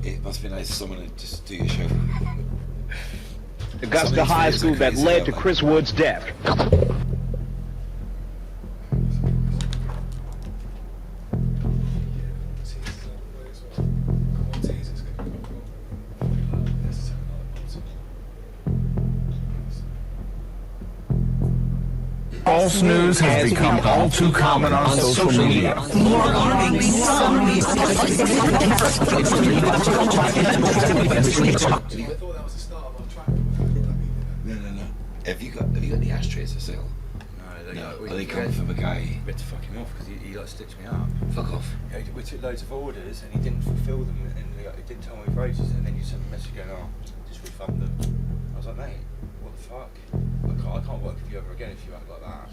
It must be nice for someone to just do your show. Augusta High School that led to Chris Wood's death. False news has become all too common on social media. More alarming, No. Have you got the ashtrays for sale? No, Are they coming from a guy? We had to fuck him off because he like stitched me up. Fuck off. Yeah, we took loads of orders and he didn't fulfil them and he didn't tell me for ages, and then you sent me a message going, "Oh, just refund them." I was like, "Mate, what the fuck? I can't work with you ever again if you act like that."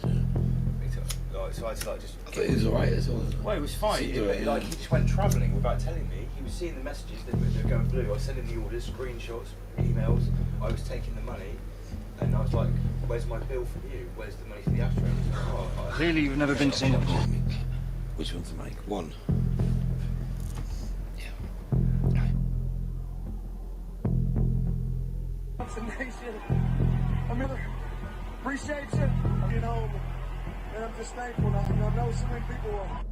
So I had to like just. I thought it was alright as well. Well, it was fine. He just went travelling without telling me. He was seeing the messages that were going blue. I was sending the orders, screenshots, emails. I was taking the money, and I was like, "Where's my bill from you? Where's the money for the ashtray?" Clearly, you've never been to Singapore. Which one's the mic? One. I mean, appreciate you. You know, and I'm just thankful. I know so many people are.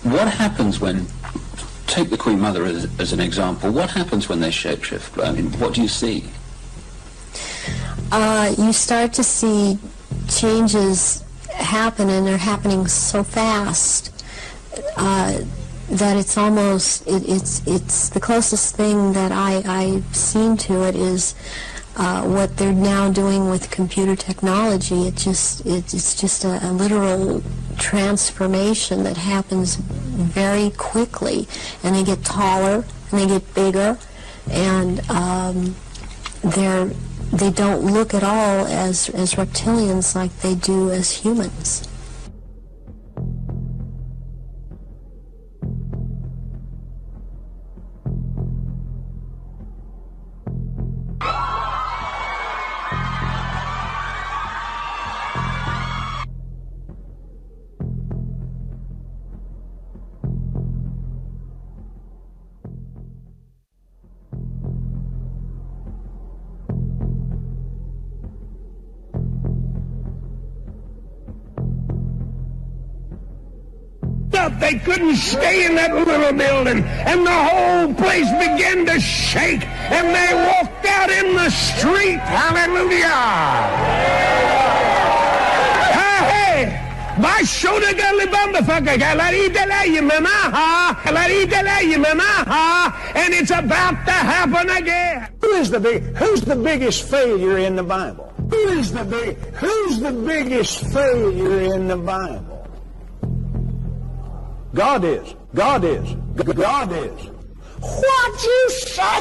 What happens when, take the Queen Mother as an example, what happens when they shapeshift? I mean, what do you see? You start to see changes happen, and they're happening so fast that it's almost, it's the closest thing that I've seen to it is what they're now doing with computer technology. It's just a literal transformation that happens very quickly, and they get taller and they get bigger, and they don't look at all as reptilians like they do as humans. They couldn't stay in that little building, and the whole place began to shake, and they walked out in the street. Hallelujah! Hey, my shoulder got the bumperfucker, and it's about to happen again. Who's the biggest failure in the Bible? Who's the biggest failure in the Bible? God is. God is. God is. What you say?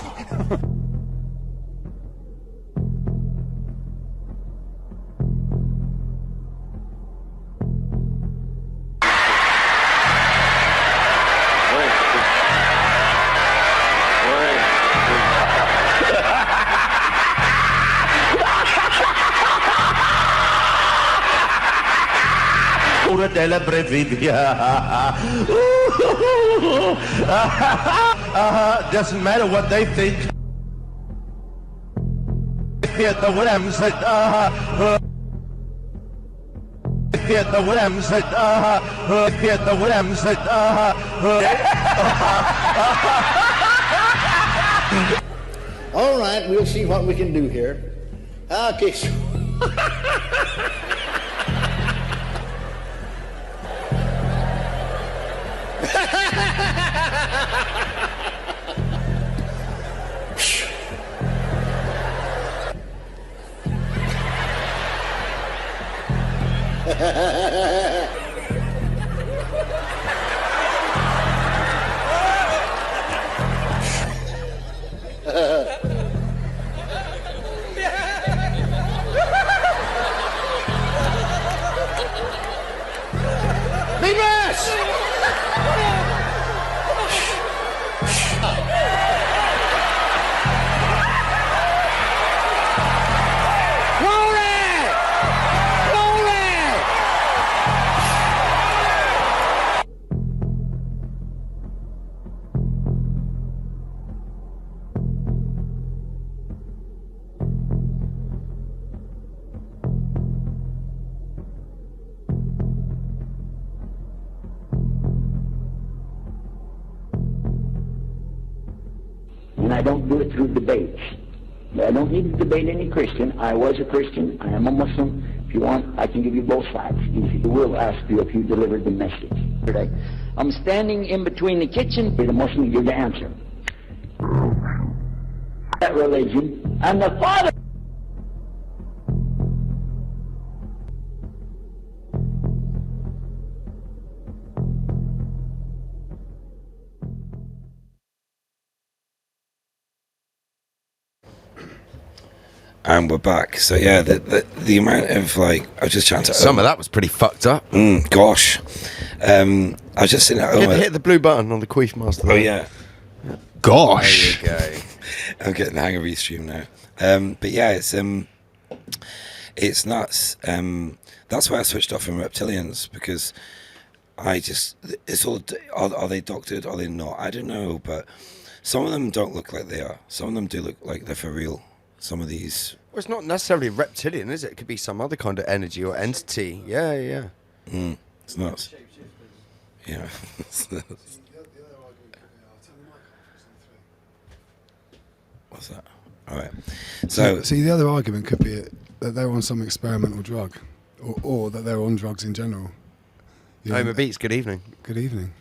della brevità. Doesn't matter what they think. Hit the Williams. Hit the Williams. Hit the Williams. All right, we'll see what we can do here. Okay. And I don't do it through debates. I don't need to debate any Christian. I was a Christian. I am a Muslim. If you want, I can give you both sides. He will ask you if you delivered the message. I'm standing in between the kitchen. The Muslim give the answer. That religion and the Father. And we're back. So yeah, the amount of like I was just trying to some of that was pretty fucked up. Gosh, I was just sitting at home. Hit the blue button on the Queef Master. Oh yeah. Gosh. There you go. I'm getting the hang of Restream now. But yeah, it's nuts. That's why I switched off from reptilians, because it's all, are they doctored? Are they not? I don't know, but some of them don't look like they are. Some of them do look like they're for real. Some of these. Well, it's not necessarily reptilian, is it? It could be some other kind of energy or entity. Yeah. It's nuts. Yeah. What's that? All right. So see, the other argument could be that they're on some experimental drug, or that they're on drugs in general. Homer Beats, good evening. Good evening.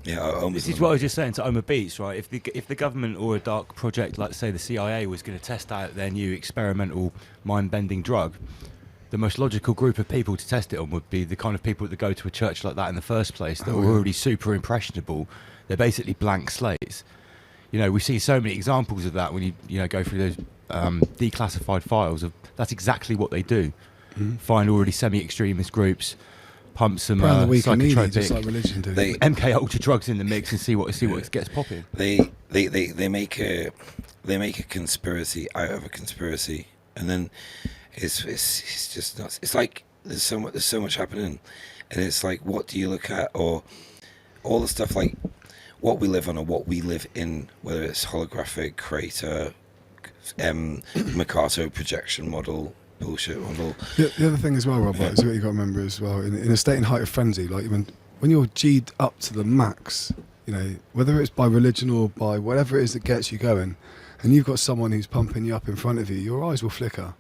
Yeah, this is what I was just saying to Homer Beats, right? If the government or a dark project, like say the CIA, was going to test out their new experimental mind-bending drug, the most logical group of people to test it on would be the kind of people that go to a church like that in the first place, that are already super impressionable. They're basically blank slates. You know, we see so many examples of that when you go through those declassified files. That's exactly what they do. Mm-hmm. Find already semi-extremist groups, pump some Around the week and needy, psychotropic, just like religion do. MK Ultra drugs in the mix and see what gets popping. They make a conspiracy out of a conspiracy, and then it's just nuts. It's like there's so much happening, and it's like, what do you look at, or all the stuff like what we live on or what we live in, whether it's holographic, crater, Mercato projection model, bullshit model. The other thing as well, Robert, is what you got to remember as well. In a state and height of frenzy, like when you're G'd up to the max, you know, whether it's by religion or by whatever it is that gets you going, and you've got someone who's pumping you up in front of you, your eyes will flicker,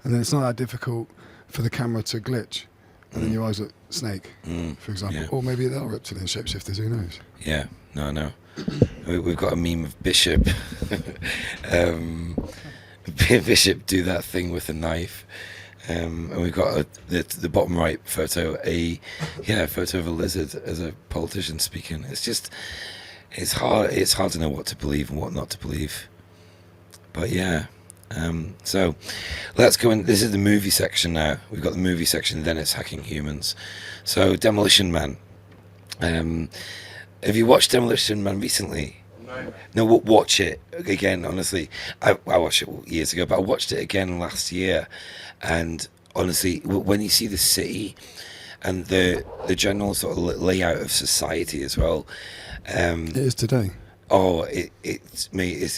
and then it's not that difficult for the camera to glitch, and then your eyes look snake, for example, or maybe they are reptilian shapeshifters. Who knows? Yeah, no. We've got a meme of Bishop. Bishop do that thing with a knife, and we've got the bottom right photo, a photo of a lizard as a politician speaking. It's hard to know what to believe and what not to believe. But yeah, so let's go in. This is the movie section now. We've got the movie section, then it's Hacking Humans. So Demolition Man. Have you watched Demolition Man recently? No, watch it again. Honestly, I watched it years ago, but I watched it again last year. And honestly, when you see the city and the general sort of layout of society as well, it is today. Oh, it's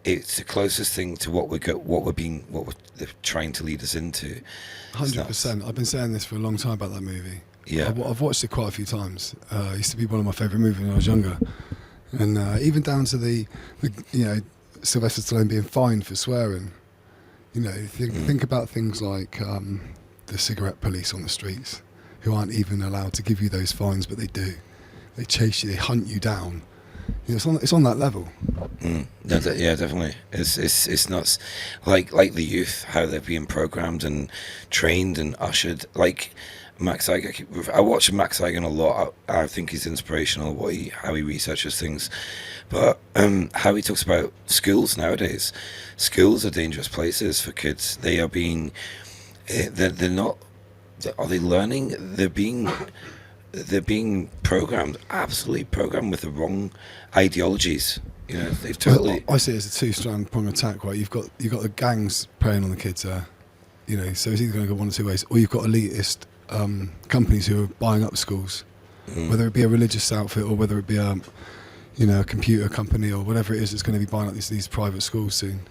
the closest thing to what we're trying to lead us into. 100%. I've been saying this for a long time about that movie. Yeah, I've watched it quite a few times. It used to be one of my favourite movies when I was younger, and even down to the Sylvester Stallone being fined for swearing. You know, think about things like the cigarette police on the streets, who aren't even allowed to give you those fines, but they do. They chase you, they hunt you down. You know, it's on that level. Yeah, definitely. It's nuts. Like the youth, how they're being programmed and trained and ushered. Like Max Iger, I watch Max Iger a lot. I think he's inspirational. How he researches things, but how he talks about schools nowadays. Schools are dangerous places for kids. They are being. They're not. Are they learning? They're being programmed, absolutely programmed with the wrong ideologies. You know, they've totally. I see it as a two-strand prong attack, right? You've got the gangs preying on the kids there. You know, so it's either going to go one or two ways, or you've got elitist companies who are buying up schools, whether it be a religious outfit or whether it be a computer company or whatever it is that's going to be buying up these private schools soon,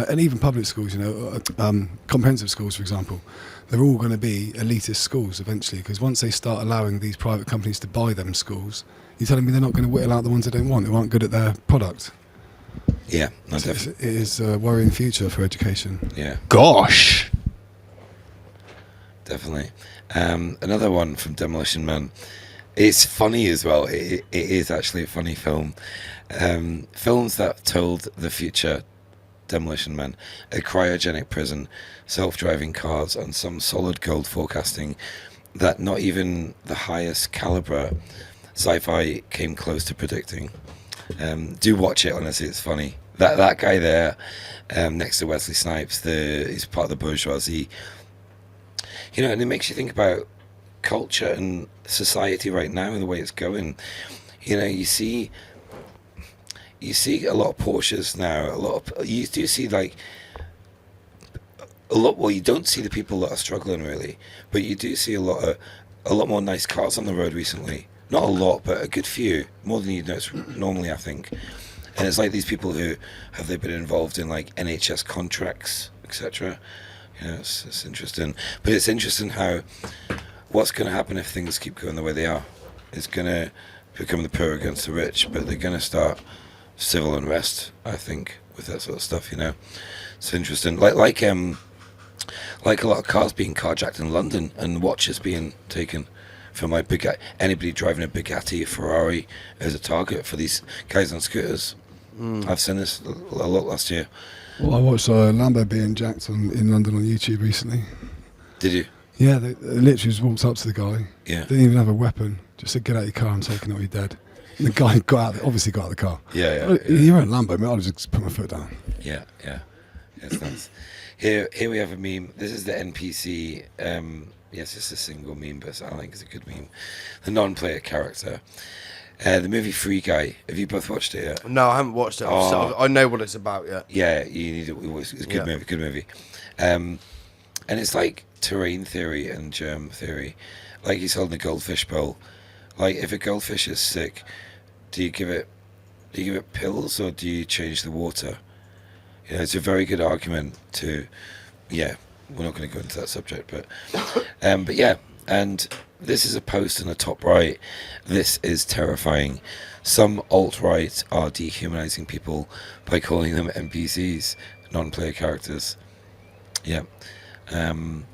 and even public schools. You know, comprehensive schools, for example. They're all going to be elitist schools eventually, because once they start allowing these private companies to buy them schools, you're telling me they're not going to whittle out the ones they don't want, who aren't good at their product. Yeah, no, so it is a worrying future for education. Yeah. Gosh. Definitely. Another one from Demolition Man. It's funny as well. It is actually a funny film. Films that told the future. Demolition Man, a cryogenic prison, self-driving cars, and some solid gold forecasting that not even the highest caliber sci-fi came close to predicting. Do watch it, honestly, it's funny. That guy there, next to Wesley Snipes, he's part of the bourgeoisie. You know, and it makes you think about culture and society right now and the way it's going. You know, you see a lot of Porsches now. You do see like a lot. Well, you don't see the people that are struggling really, but you do see a lot more nice cars on the road recently. Not a lot, but a good few, more than you'd notice normally, I think. And it's like these people who have they been involved in like NHS contracts, etc. You know, it's interesting. But it's interesting how what's going to happen if things keep going the way they are. is going to become the poor against the rich, but they're going to start civil unrest, I think, with that sort of stuff. You know, it's interesting. Like a lot of cars being carjacked in London and watches being taken from like anybody driving a Bugatti, Ferrari as a target for these guys on scooters. I've seen this a lot last year. Well, I watched Lambo being jacked in London on YouTube recently. Did you? Yeah, they literally just walked up to the guy. Yeah. Didn't even have a weapon. Just said, "Get out of your car, I'm taking it or you're dead." And the guy obviously got out of the car. Yeah. You weren't Lambo, mate. I'll just put my foot down. Yeah. It's nice. Here we have a meme. This is the NPC. Yes, it's a single meme, but I think it's a good meme. The non-player character. The movie Free Guy. Have you both watched it yet? No, I haven't watched it. I know what it's about yet. Yeah, you need it. It's a good movie. Good movie. And it's like terrain theory and germ theory. Like he's holding a goldfish bowl. Like if a goldfish is sick, do you give it pills or do you change the water? You know, it's a very good argument to. Yeah, we're not going to go into that subject, but yeah. And this is a post in the top right. This is terrifying. Some alt-right are dehumanizing people by calling them NPCs, non-player characters. Yeah. And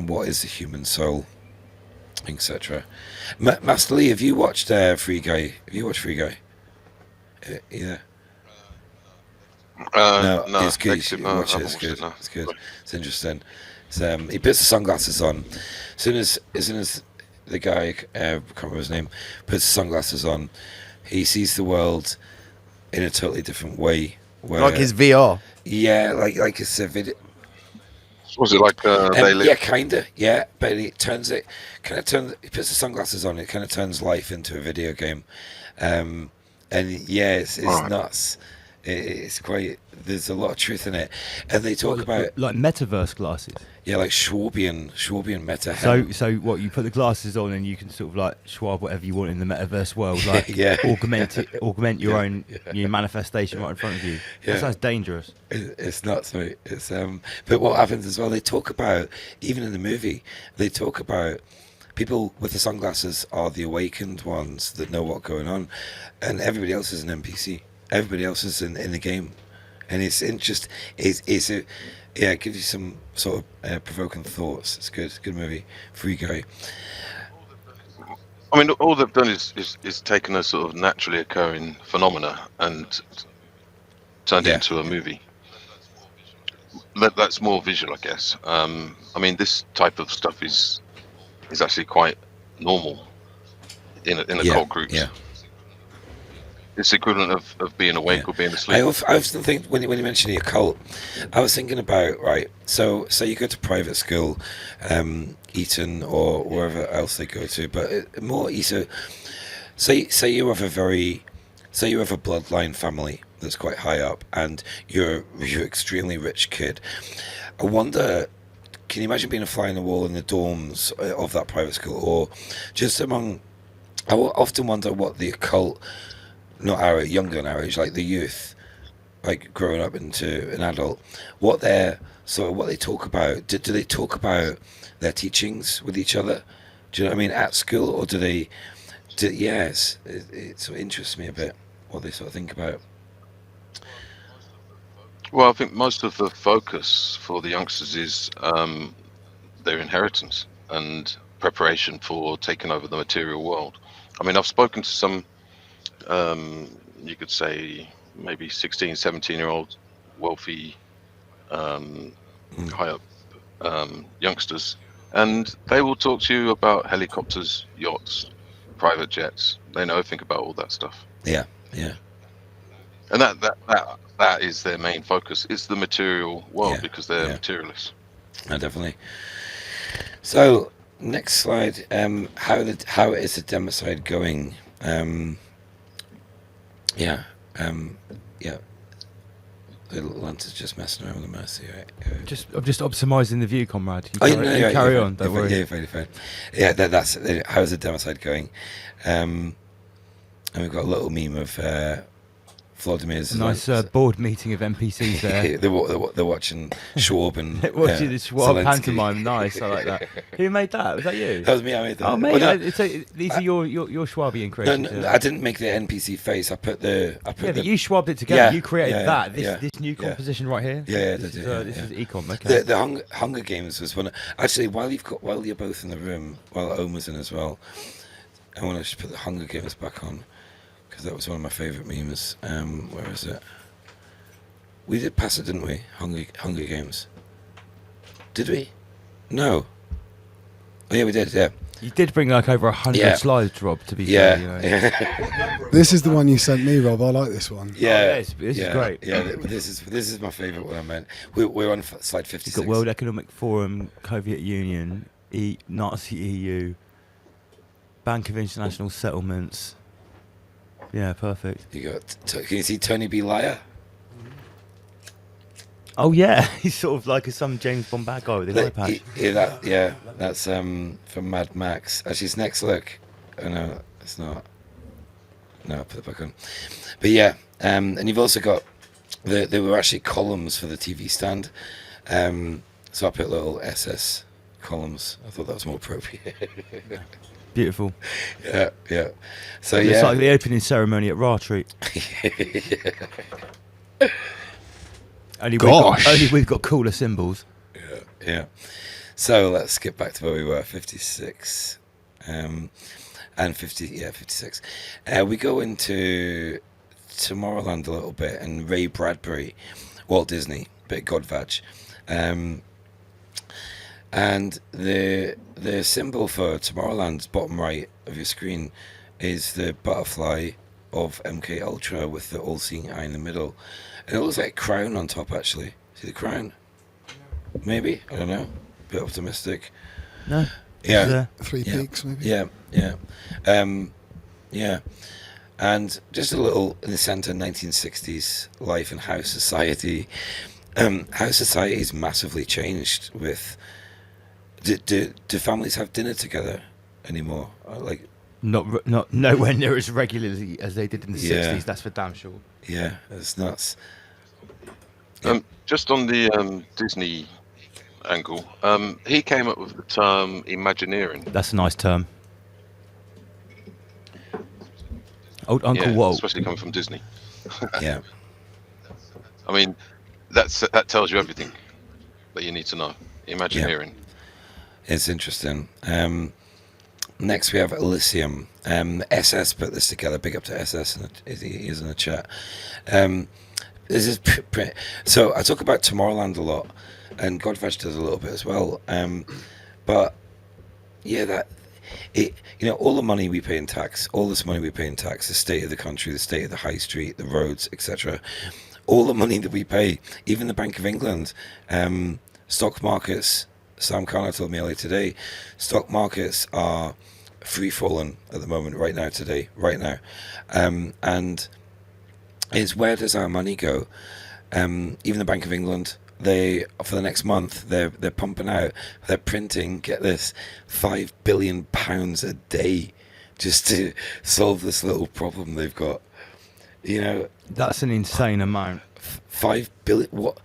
what is the human soul, etc. Master Lee, have you watched Free Guy? Have you watched Free Guy? Either? No, it's good. You should watch it. It's good. It's good. It's interesting. He puts the sunglasses on. As soon as the guy, I can't remember his name, puts the sunglasses on, he sees the world in a totally different way. Where, like his VR. Yeah, like it's a video. Was it like they live? Yeah, kinda. Yeah, but he turns it. He puts the sunglasses on. It kind of turns life into a video game, and yeah, it's Right. nuts. It's quite. There's a lot of truth in it, and they talk about like metaverse glasses. Yeah, like Schwabian meta. So what? You put the glasses on and you can sort of like Schwab whatever you want in the metaverse world, like Yeah. augment your own your manifestation right in front of you. Yeah. That sounds dangerous. It's nuts, mate. It's but what happens as well? They talk about, even in the movie, they talk about people with the sunglasses are the awakened ones that know what's going on, and everybody else is an NPC. Everybody else is in the game, and it gives you some sort of provoking thoughts. It's good. It's a good movie. Free Guy. I mean, all they've done is taken a sort of naturally occurring phenomena and turned it into a movie. That's more visual, I guess. I mean, this type of stuff is actually quite normal in occult groups. Yeah. It's equivalent of being awake or being asleep. I often think when you mention the occult, I was thinking about, right, so you go to private school, Eton or wherever else they go to, but more Eton. Say you have a bloodline family that's quite high up, and you're extremely rich kid. I wonder, can you imagine being a fly on the wall in the dorms of that private school, or just among? I often wonder what the occult. Not our younger than our age, like the youth, like growing up into an adult, what they talk about. Do they talk about their teachings with each other? Do you know what I mean, at school, or do they? Yes, it sort of interests me a bit what they sort of think about. Well, I think most of the focus for the youngsters is their inheritance and preparation for taking over the material world. I mean, I've spoken to some. You could say maybe 16, 17-year-old wealthy, high up youngsters, and they will talk to you about helicopters, yachts, private jets. They know everything about all that stuff. Yeah. And that is their main focus. It's the material world because they're materialists. Definitely. So next slide. How is the democide going? Lanter's just messing around with the mouse here. I'm just optimising the view, comrade. You carry on. Don't worry. Yeah, fine. Yeah, that's how's the democide going? And we've got a little meme of Vladimir's Nice board meeting of NPCs there. they're watching Schwab and They're watching the Schwab Zelensky. pantomime. Nice, I like that. Who made that? Was that you? That was me. I made that. Oh, mate, Well, no, these are your Schwabian creations. no, I didn't make the NPC face. I put the. But you swabbed it together. Yeah, You created yeah, that. yeah, This new yeah. composition right here. Yeah, This is yeah. Econ. Okay. The Hunger Games was one. Actually, while you're both in the room, while Omar's in as well, I want to just put the Hunger Games back on because that was one of my favourite memes. Where is it? We did pass it, didn't we? Hunger Games. Did we? No. Oh yeah, we did. Yeah. You did bring like over 100 slides, Rob. To be fair, you know. This is the one you sent me, Rob. I like this one. Yeah, this is great. Yeah, this is my favourite one. Man, we're on slide 56. You've got World Economic Forum, Soviet Union, Nazi EU, Bank of International Settlements. Yeah, perfect. You got. Can you see Tony B. Liar? Oh yeah, he's sort of like some James Bond bad guy with an eye patch. That's from Mad Max. Actually, it's next look. Oh no, it's not. No, I'll put it back on. But yeah, and you've also got there were actually columns for the TV stand. So I put little SS columns. I thought that was more appropriate. Beautiful. Yeah. So it's like the opening ceremony at Raw Treat. Only we've got cooler symbols. Yeah. So let's skip back to where we were, 56. And 56. We go into Tomorrowland a little bit, and Ray Bradbury, Walt Disney, bit Godvag. And the symbol for Tomorrowland, bottom right of your screen, is the butterfly of MK Ultra with the all-seeing eye in the middle. And it looks like a crown on top, actually. See the crown? Maybe? I don't know. Bit optimistic. No. Yeah. Three peaks, maybe? Yeah. Yeah. And just a little in the centre, 1960s life and how society... how society's massively changed with... Do families have dinner together anymore? Like... Not nowhere near as regularly as they did in the 60s, that's for damn sure. Yeah, it's nuts. Just on the Disney angle, he came up with the term Imagineering. That's a nice term. Old Uncle Walt. Especially coming from Disney. Yeah. I mean, that tells you everything that you need to know. Imagineering. Yeah. It's interesting. Next we have Elysium. SS put this together. Big up to SS, and he is in the chat. This is so I talk about Tomorrowland a lot, and Godvag does a little bit as well. But yeah, all the money we pay in tax, all this money we pay in tax, the state of the country, the state of the high street, the roads, etc. All the money that we pay, even the Bank of England, stock markets. Sam Connor told me earlier today, stock markets are free falling at the moment, right now. And is where does our money go? Even the Bank of England, they for the next month they're pumping out, they're printing, get this, £5 billion a day just to solve this little problem they've got. You know, that's an insane amount. 5 billion. What?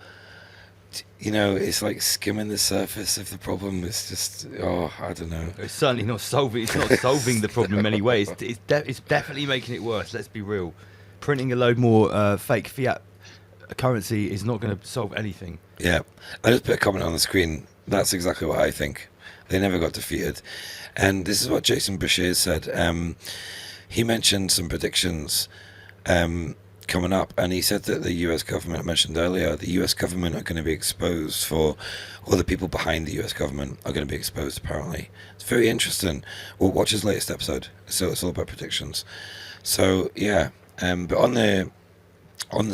You know, it's like skimming the surface of the problem. It's just, I don't know. It's certainly not solving. It's not solving the problem in many ways. It's definitely making it worse. Let's be real. Printing a load more fake fiat currency is not going to solve anything. Yeah, I just put a comment on the screen. That's exactly what I think. They never got defeated, and this is what Jason Bashir said. He mentioned some predictions. Coming up, and he said that the US government, I mentioned earlier, the US government are going to be exposed or the people behind the US government are going to be exposed, apparently. It's very interesting. Well, watch his latest episode. So it's all about predictions. So yeah, but on the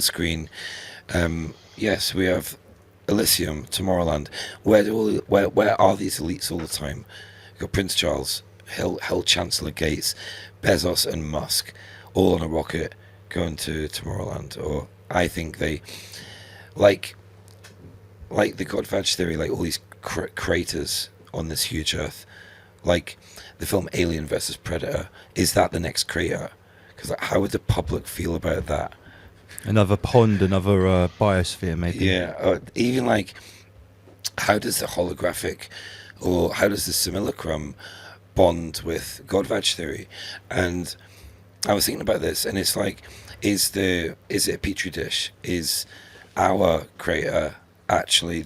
screen, yes, we have Elysium, Tomorrowland. Where are these elites all the time? You've got Prince Charles, held Chancellor Gates, Bezos and Musk, all on a rocket going to Tomorrowland. Or I think they like the Godvag theory, like all these craters on this huge earth, like the film Alien versus Predator. Is that the next crater? Because how would the public feel about that? Another pond, another biosphere, maybe. Yeah, or even like, how does the holographic, or how does the simulacrum bond with God-Vag theory? And I was thinking about this, and it's like, is it a petri dish? Is our creator actually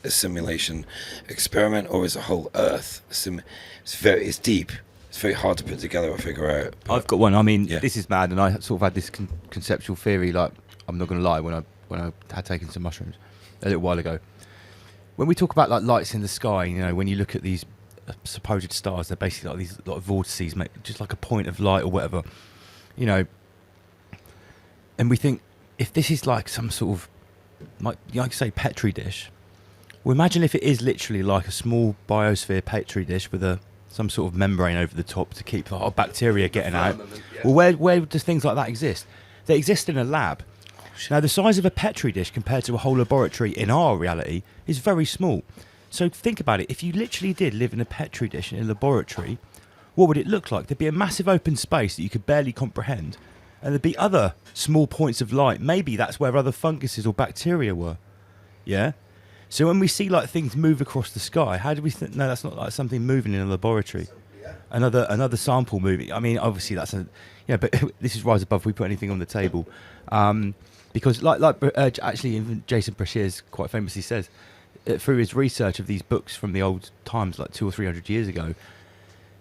a simulation experiment, or is the whole Earth it's deep? It's very hard to put together or figure out. I've got one. I mean, this is mad, and I sort of had this conceptual theory. Like, I'm not going to lie, when I had taken some mushrooms a little while ago. When we talk about like lights in the sky, you know, when you look at these supposed stars, they're basically like these like vortices, just like a point of light or whatever, you know. And we think, if this is like some sort of, like you say, petri dish. Well, imagine if it is literally like a small biosphere petri dish with some sort of membrane over the top to keep the bacteria getting out. Well, where does things like that exist? They exist in a lab. Now, the size of a petri dish compared to a whole laboratory in our reality is very small. So think about it. If you literally did live in a petri dish in a laboratory, what would it look like? There'd be a massive open space that you could barely comprehend. And there'd be other small points of light. Maybe that's where other funguses or bacteria were. Yeah? So when we see like things move across the sky, how do we think? No, that's not like something moving in a laboratory. Another sample moving. I mean, obviously that's but this is rise above we put anything on the table, because actually even Jason Brashears quite famously says, through his research of these books from the old times, like 200 or 300 years ago,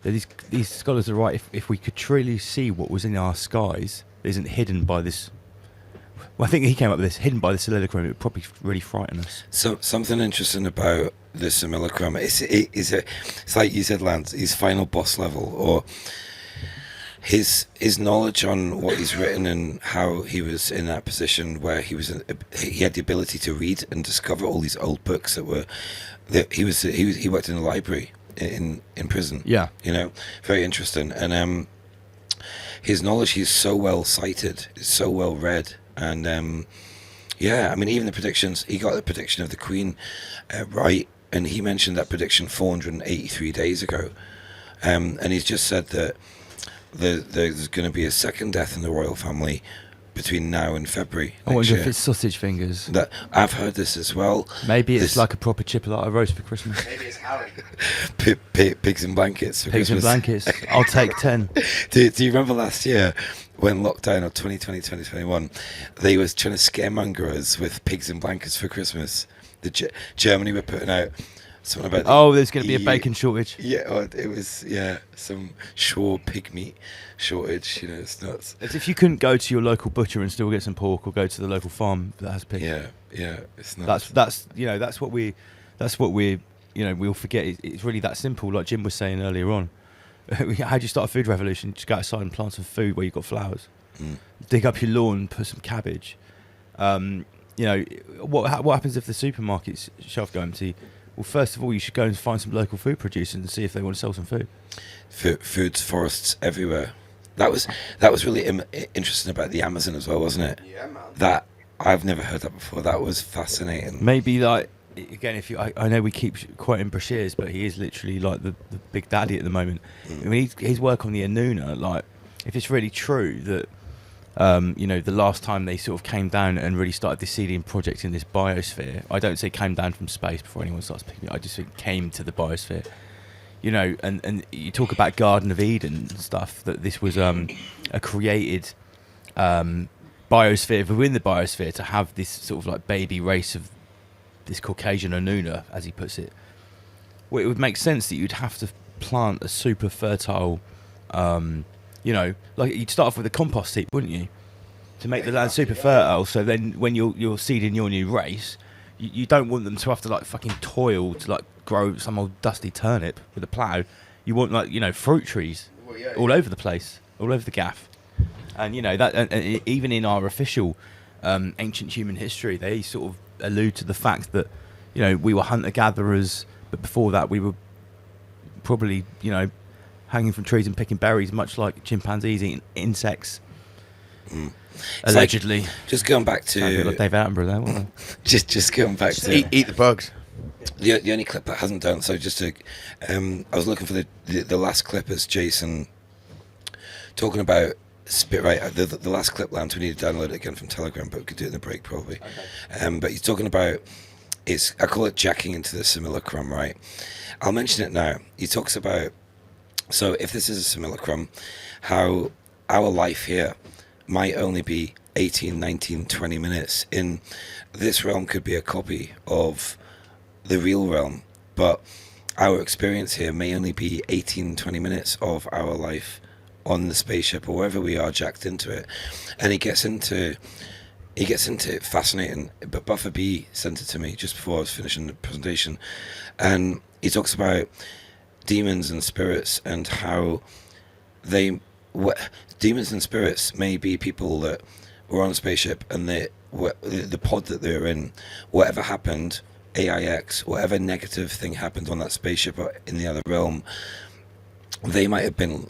that these scholars are right. If we could truly see what was in our skies, that isn't hidden by this. Well, I think he came up with this, hidden by the simulacrum. It would probably really frighten us. So something interesting about the simulacrum is it's like you said, Lance, his final boss level, or his knowledge on what he's written and how he was in that position where he had the ability to read and discover all these old books he worked in a library in prison. Yeah, you know, very interesting. And his knowledge, he's so well cited, so well read. And I mean, even the predictions, he got the prediction of the Queen right, and he mentioned that prediction 483 days ago. And he's just said that there's going to be a second death in the royal family between now and February. I wonder if it's sausage fingers. That I've heard this as well. Maybe it's like a proper chipolata roast for Christmas. Maybe it's Harry. Pigs and blankets for Pigs Christmas. and blankets. I'll take 10. Do you remember last year when lockdown of 2020, 2021, they was trying to scaremonger us with pigs and blankets for Christmas? Germany were putting out something about there's going to be a bacon shortage. Yeah, it was some sure pig meat shortage. You know, it's nuts. As if you couldn't go to your local butcher and still get some pork, or go to the local farm that has pig. Yeah, it's nuts. That's what we we'll forget. It's really that simple. Like Jim was saying earlier on, how do you start a food revolution? Just go outside and plant some food where you've got flowers. Dig up your lawn, put some cabbage. What happens if the supermarket's shelf go empty? Well, first of all, you should go and find some local food producers and see if they want to sell some food. Foods, forests everywhere. That was really interesting about the Amazon as well, wasn't it? Yeah, man. That I've never heard that before. That was fascinating. Maybe like again, I know we keep quoting Brashears, but he is literally like the big daddy at the moment. I mean, his work on the Anuna, like if it's really true that. The last time they sort of came down and really started this seeding project in this biosphere, I don't say came down from space before anyone starts picking it, I just think came to the biosphere. And you talk about Garden of Eden and stuff, that this was a created biosphere within the biosphere to have this sort of like baby race of this Caucasian Anuna, as he puts it. Well, it would make sense that you'd have to plant a super fertile like you'd start off with a compost heap, wouldn't you? To make the land super fertile, so then when you're seeding your new race, you don't want them to have to like fucking toil to like grow some old dusty turnip with a plough. You want like fruit trees all over the place, all over the gaff. And and even in our official ancient human history, they sort of allude to the fact that we were hunter gatherers, but before that we were probably hanging from trees and picking berries, much like chimpanzees eating insects. Allegedly. Like, just going back to like David Attenborough there, wasn't it? just going back to eat the bugs. The only clip that hasn't done so. Just to, I was looking for the last clip as Jason talking about Right, the last clip lands. We need to download it again from Telegram, but we could do it in the break probably. But he's talking about I call it jacking into the simulacrum, right? I'll mention it now. He talks about, so if this is a simulacrum, how our life here might only be 18, 19, 20 minutes. In this realm could be a copy of the real realm, but our experience here may only be 18, 20 minutes of our life on the spaceship or wherever we are jacked into it. And he gets into it fascinating. But Buffer B sent it to me just before I was finishing the presentation, and he talks about demons and spirits and how demons and spirits may be people that were on a spaceship, and the pod that they were in, whatever happened, AIX, whatever negative thing happened on that spaceship or in the other realm, they might have been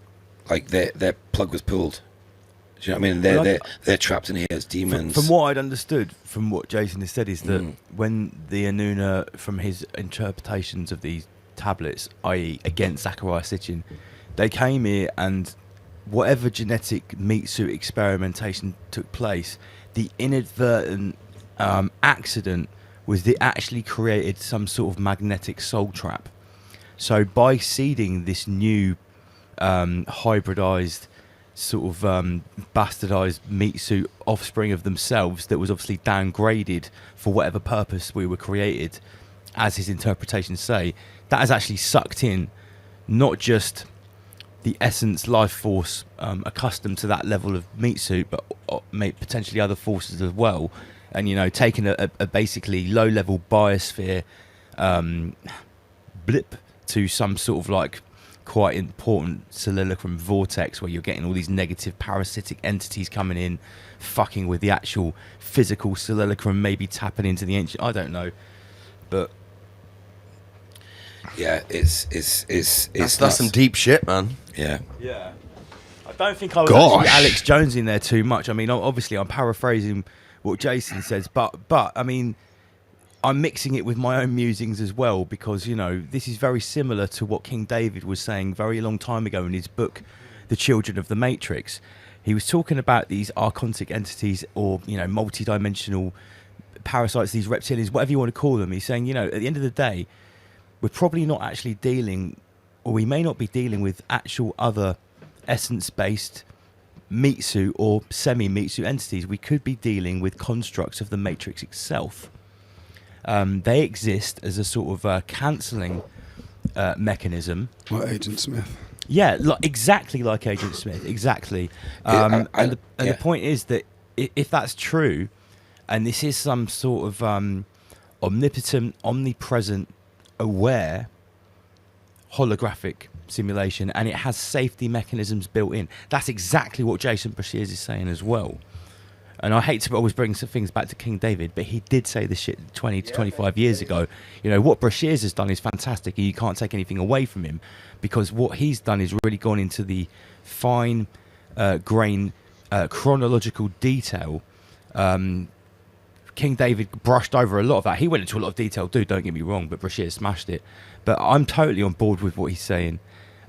like their plug was pulled. Do you know what I mean? They're trapped in here as demons. From what I'd understood, from what Jason has said, is that when the Anuna, from his interpretations of these tablets, i.e. against Zachariah Sitchin, they came here and whatever genetic meat suit experimentation took place, the inadvertent accident was they actually created some sort of magnetic soul trap. So by seeding this new hybridized sort of bastardized meat suit offspring of themselves that was obviously downgraded for whatever purpose we were created, as his interpretations say, that has actually sucked in not just the essence life force accustomed to that level of meat suit, but potentially other forces as well, and taking a basically low level biosphere blip to some sort of like quite important simulacrum vortex where you're getting all these negative parasitic entities coming in, fucking with the actual physical simulacrum, maybe tapping into the ancient, I don't know, but yeah, it's that's some deep shit, man. Yeah. I don't think I was actually Alex Jones in there too much. I mean, obviously I'm paraphrasing what Jason says, but I mean, I'm mixing it with my own musings as well, because this is very similar to what King David was saying very long time ago in his book The Children of the Matrix. He was talking about these archontic entities, or multi-dimensional parasites, these reptilians, whatever you want to call them. He's saying, at the end of the day, we're probably not actually dealing, or we may not be dealing with actual other essence-based meat suit or semi-meat suit entities. We could be dealing with constructs of the Matrix itself. They exist as a sort of cancelling mechanism. Like Agent Smith. Yeah, exactly like Agent Smith, exactly. The point is that if that's true, and this is some sort of omnipotent, omnipresent, aware holographic simulation, and it has safety mechanisms built in, that's exactly what Jason Brashears is saying as well. And I hate to always bring some things back to King David, but he did say this shit 20 to 25 years ago. What Brashears has done is fantastic, and you can't take anything away from him, because what he's done is really gone into the fine grain chronological detail. King David brushed over a lot of that. He went into a lot of detail, don't get me wrong, but Brashears smashed it. But I'm totally on board with what he's saying.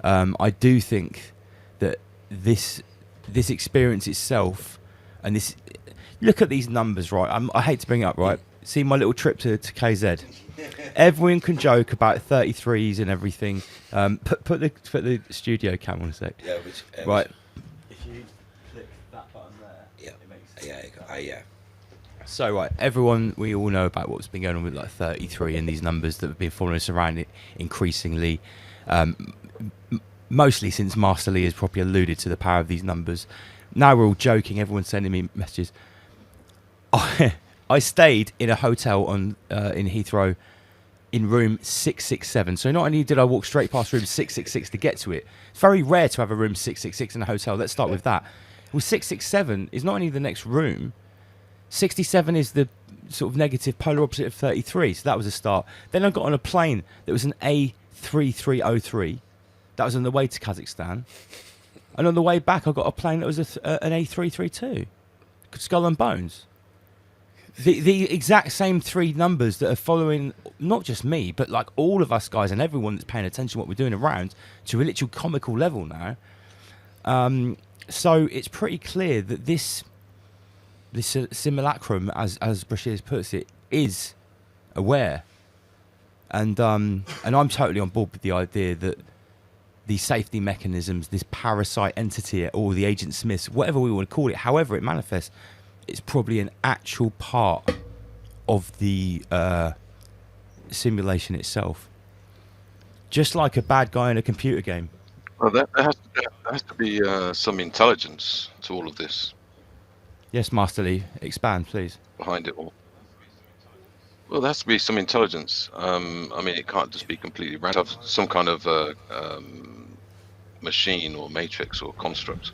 I do think that this experience itself, and this, look at these numbers, right? I hate to bring it up, right? See my little trip to KZ. Everyone can joke about 33s and everything. Put the studio cam on a sec. Yeah, right. If you click that button there, it makes yeah. So right, everyone, we all know about what's been going on with like 33 and these numbers that have been following us around it increasingly. Mostly since Master Lee has probably alluded to the power of these numbers. Now we're all joking. Everyone's sending me messages. I stayed in a hotel in Heathrow in room 667. So not only did I walk straight past room 666 to get to it, it's very rare to have a room 666 in a hotel. Let's start with that. Well, 667 is not only the next room, 67 is the sort of negative polar opposite of 33. So that was a start. Then I got on a plane that was an A3303. That was on the way to Kazakhstan. And on the way back, I got a plane that was an A332. Skull and Bones. The exact same three numbers that are following not just me, but like all of us guys and everyone that's paying attention to what we're doing around to a literal comical level now. So it's pretty clear that this simulacrum, as Brashears puts it, is aware, and I'm totally on board with the idea that these safety mechanisms, this parasite entity, or the Agent Smiths, whatever we want to call it, however it manifests, it's probably an actual part of the simulation itself, just like a bad guy in a computer game. Well, there has to be some intelligence to all of this. Yes, Master Lee, expand, please. Behind it all. Well, there has to be some intelligence. I mean, it can't just be completely random. Have some kind of machine or matrix or construct,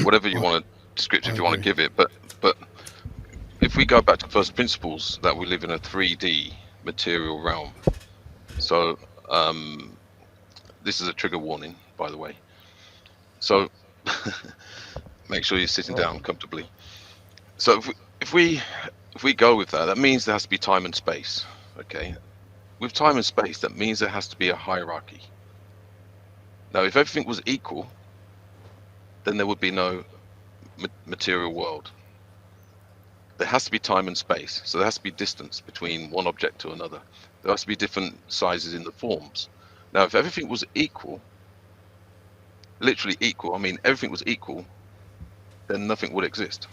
whatever you want to description if you want to give it. But if we go back to first principles, that we live in a 3D material realm. So this is a trigger warning, by the way. So make sure you're sitting down comfortably. So if we go with that, that means there has to be time and space. Okay, with time and space, that means there has to be a hierarchy. Now, if everything was equal, then there would be no material world. There has to be time and space, so there has to be distance between one object to another. There has to be different sizes in the forms. Now, if everything was equal, literally equal, I mean everything was equal, then nothing would exist.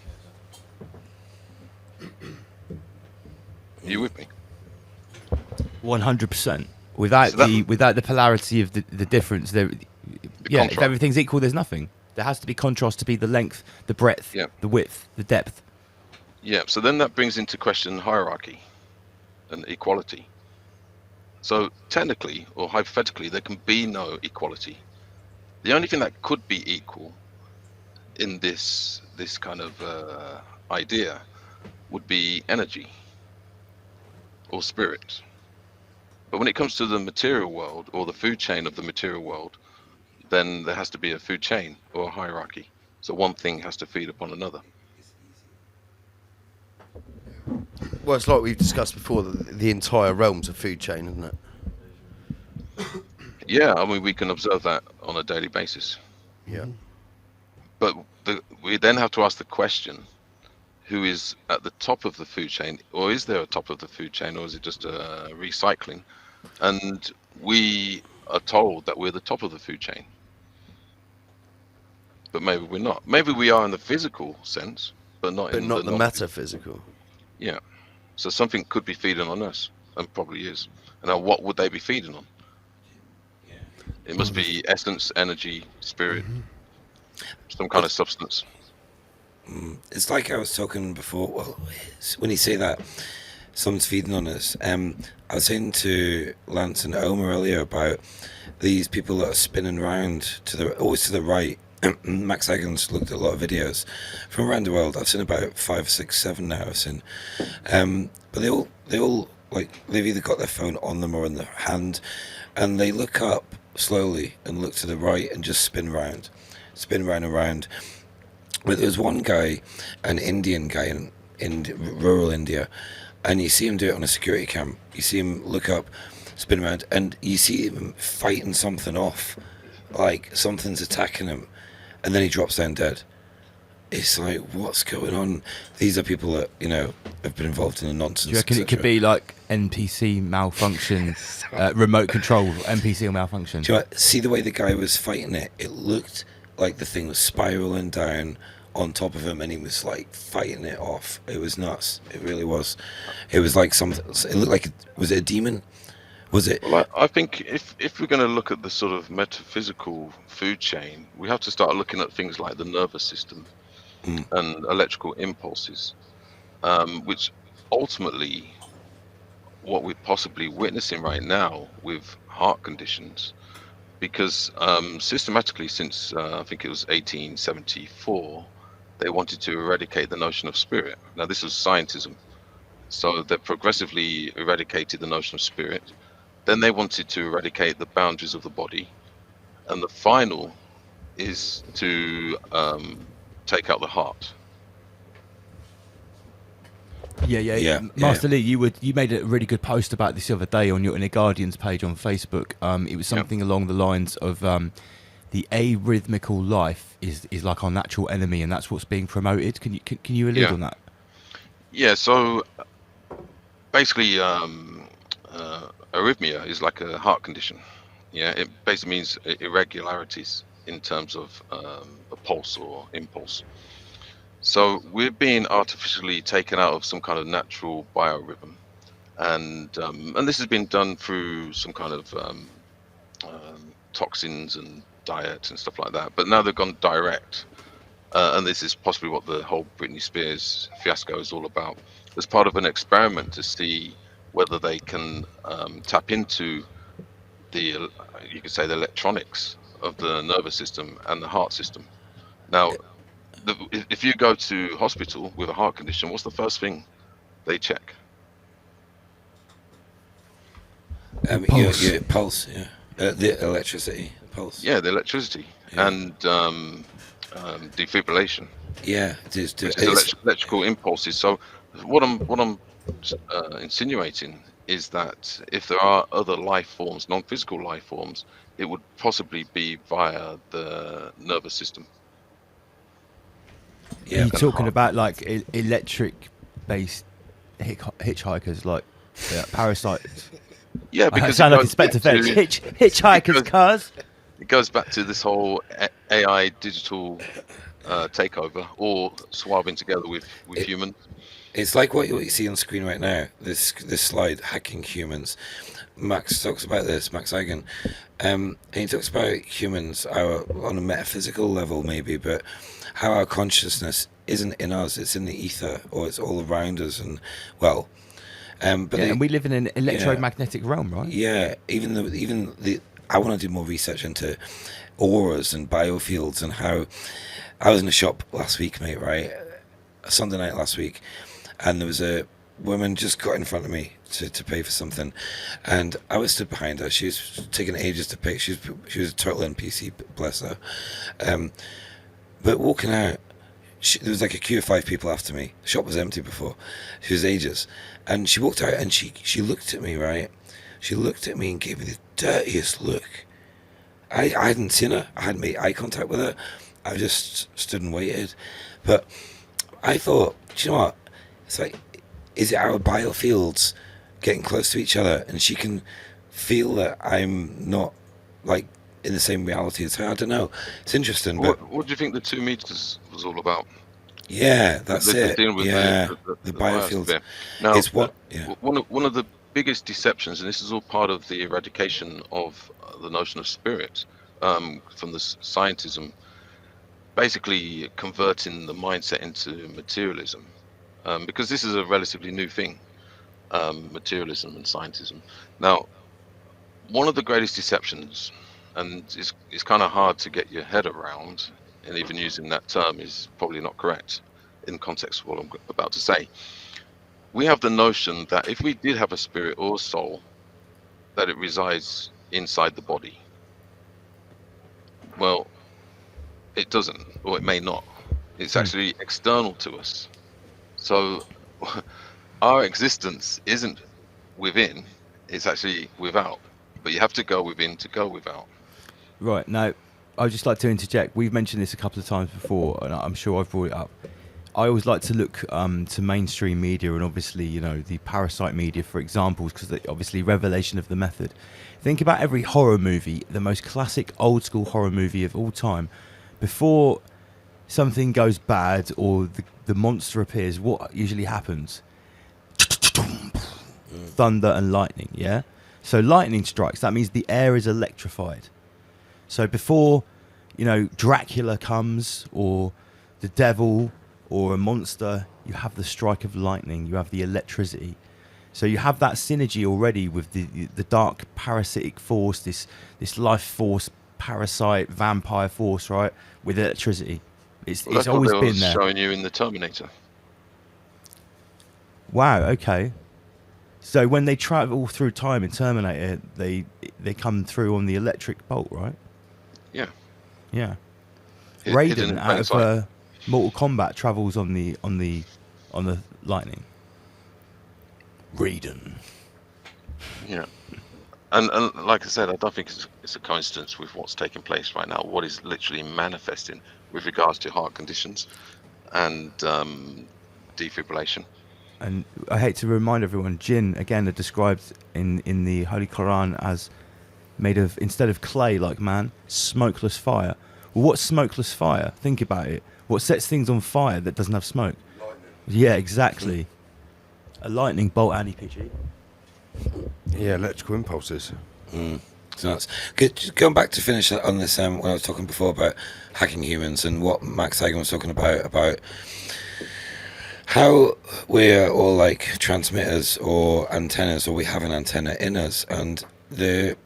Are you with me? 100%. Without the polarity of the difference, if everything's equal, there's nothing. There has to be contrast to be the length, the breadth, the width, the depth. Yeah, so then that brings into question hierarchy and equality. So technically or hypothetically, there can be no equality. The only thing that could be equal in this kind of idea would be energy or spirit. But when it comes to the material world or the food chain of the material world, then there has to be a food chain or a hierarchy. So one thing has to feed upon another. Well, it's like we've discussed before, the entire realm's a food chain, isn't it? Yeah, I mean, we can observe that on a daily basis. Yeah. But we then have to ask the question, who is at the top of the food chain? Or is there a top of the food chain? Or is it just recycling? And we are told that we're the top of the food chain. But maybe we're not. Maybe we are in the physical sense, but not in the metaphysical. Yeah. So something could be feeding on us, and probably is. And now what would they be feeding on? It must be essence, energy, spirit, some kind of substance. It's like I was talking before. Well, when you say that, someone's feeding on us. I was saying to Lance and Omer earlier about these people that are spinning around always to the right. Max Higgins looked at a lot of videos from around the world. I've seen about 5, 6, 7 now. I've seen, but they all like they've either got their phone on them or in their hand, and they look up slowly and look to the right and just spin round and round. But there was one guy, an Indian guy in rural India, and you see him do it on a security cam. You see him look up, spin around, and you see him fighting something off, like something's attacking him, and then he drops down dead. It's like, what's going on? These are people that, have been involved in the nonsense. Do you reckon it could be like NPC malfunction, remote control NPC malfunction? Do you see the way the guy was fighting it? It looked like the thing was spiraling down on top of him, and he was like fighting it off. It was nuts. It really was. It was like something. It looked like was it a demon? Was it? Well, I think if we're going to look at the sort of metaphysical food chain, we have to start looking at things like the nervous system and electrical impulses, which ultimately, what we're possibly witnessing right now with heart conditions, because systematically since I think it was 1874, they wanted to eradicate the notion of spirit. Now this was scientism, so they progressively eradicated the notion of spirit. Then they wanted to eradicate the boundaries of the body, and the final is to take out the heart. Yeah. Master Lee, you made a really good post about this the other day on your Inner Guardians page on Facebook. It was something along the lines of the the arrhythmical life is like our natural enemy, and that's what's being promoted. Can you allude on that? Yeah. So basically, arrhythmia is like a heart condition. Yeah, it basically means irregularities in terms of a pulse or impulse. So we're being artificially taken out of some kind of natural biorhythm, and this has been done through some kind of toxins and diet and stuff like that. But now they've gone direct, and this is possibly what the whole Britney Spears fiasco is all about. As part of an experiment to see whether they can tap into the, you could say, the electronics of the nervous system and the heart system. Now, if you go to hospital with a heart condition, what's the first thing they check? Pulse. Your pulse, yeah. The electricity, pulse. Yeah, the electricity and defibrillation. Yeah, which is electrical impulses. So, what I'm insinuating is that if there are other life forms, non-physical life forms, it would possibly be via the nervous system. Yeah. Are you talking about like electric-based hitchhikers, like parasites? Yeah, I because sound like Inspector Fetch. Hitchhikers, cars. It goes back to this whole AI digital takeover, or swabbing together with humans. It's like what you see on screen right now. This slide, hacking humans. Max talks about this. Max Eigen, and he talks about humans on a metaphysical level, maybe, but how our consciousness isn't in us; it's in the ether, or it's all around us, and well. But and we live in an electromagnetic realm, right? Yeah, even the I want to do more research into auras and biofields and how. I was in a shop last week, mate. Right, a Sunday night last week, and there was a woman just got in front of me to pay for something, and I was stood behind her. She was taking ages to pay. She was a total NPC, bless her. But walking out, there was like a queue of 5 people after me. The shop was empty before. She was ages. And she walked out and she looked at me, right? She looked at me and gave me the dirtiest look. I hadn't seen her. I hadn't made eye contact with her. I just stood and waited. But I thought, do you know what? It's like, is it our biofields getting close to each other and she can feel that I'm not like in the same reality as her? I don't know. It's interesting. But what do you think the 2 meters was all about? Yeah, that's it. Dealing with the biofields. Now, it's one of the biggest deceptions, and this is all part of the eradication of the notion of spirit from the scientism, basically converting the mindset into materialism, because this is a relatively new thing, materialism and scientism. Now, one of the greatest deceptions, and it's kind of hard to get your head around, and even using that term is probably not correct in context of what I'm about to say. We have the notion that if we did have a spirit or a soul, that it resides inside the body. Well, it doesn't, or it may not. It's actually external to us. So our existence isn't within, it's actually without. But you have to go within to go without. Right. Now, I'd just like to interject. We've mentioned this a couple of times before, and I'm sure I've brought it up. I always like to look to mainstream media and obviously, you know, the Parasite media for examples, because obviously revelation of the method. Think about every horror movie, the most classic old school horror movie of all time. Before something goes bad or the monster appears, what usually happens? Thunder and lightning, yeah? So lightning strikes, that means the air is electrified. So before, you know, Dracula comes, or the devil, or a monster, you have the strike of lightning, you have the electricity. So you have that synergy already with the dark parasitic force, this life force, parasite, vampire force, right, with electricity. It's always been there. Showing you in the Terminator. Wow, okay. So when they travel through time in Terminator, they come through on the electric bolt, right? Yeah. Yeah. Raiden out of Mortal Kombat travels on the lightning. Raiden. Yeah. And like I said, I don't think it's a coincidence with what's taking place right now. What is literally manifesting with regards to heart conditions and defibrillation. And I hate to remind everyone, jinn again are described in the Holy Quran as made of, instead of clay like man, smokeless fire. Well, what's smokeless fire? Think about it. What sets things on fire that doesn't have smoke? Lightning. Yeah, exactly. A lightning bolt anti-PG. Yeah, electrical impulses. So that's good. Just going back to finish on this, when I was talking before about hacking humans and what Max Hagan was talking about how we're all like transmitters or antennas, or we have an antenna in us, and the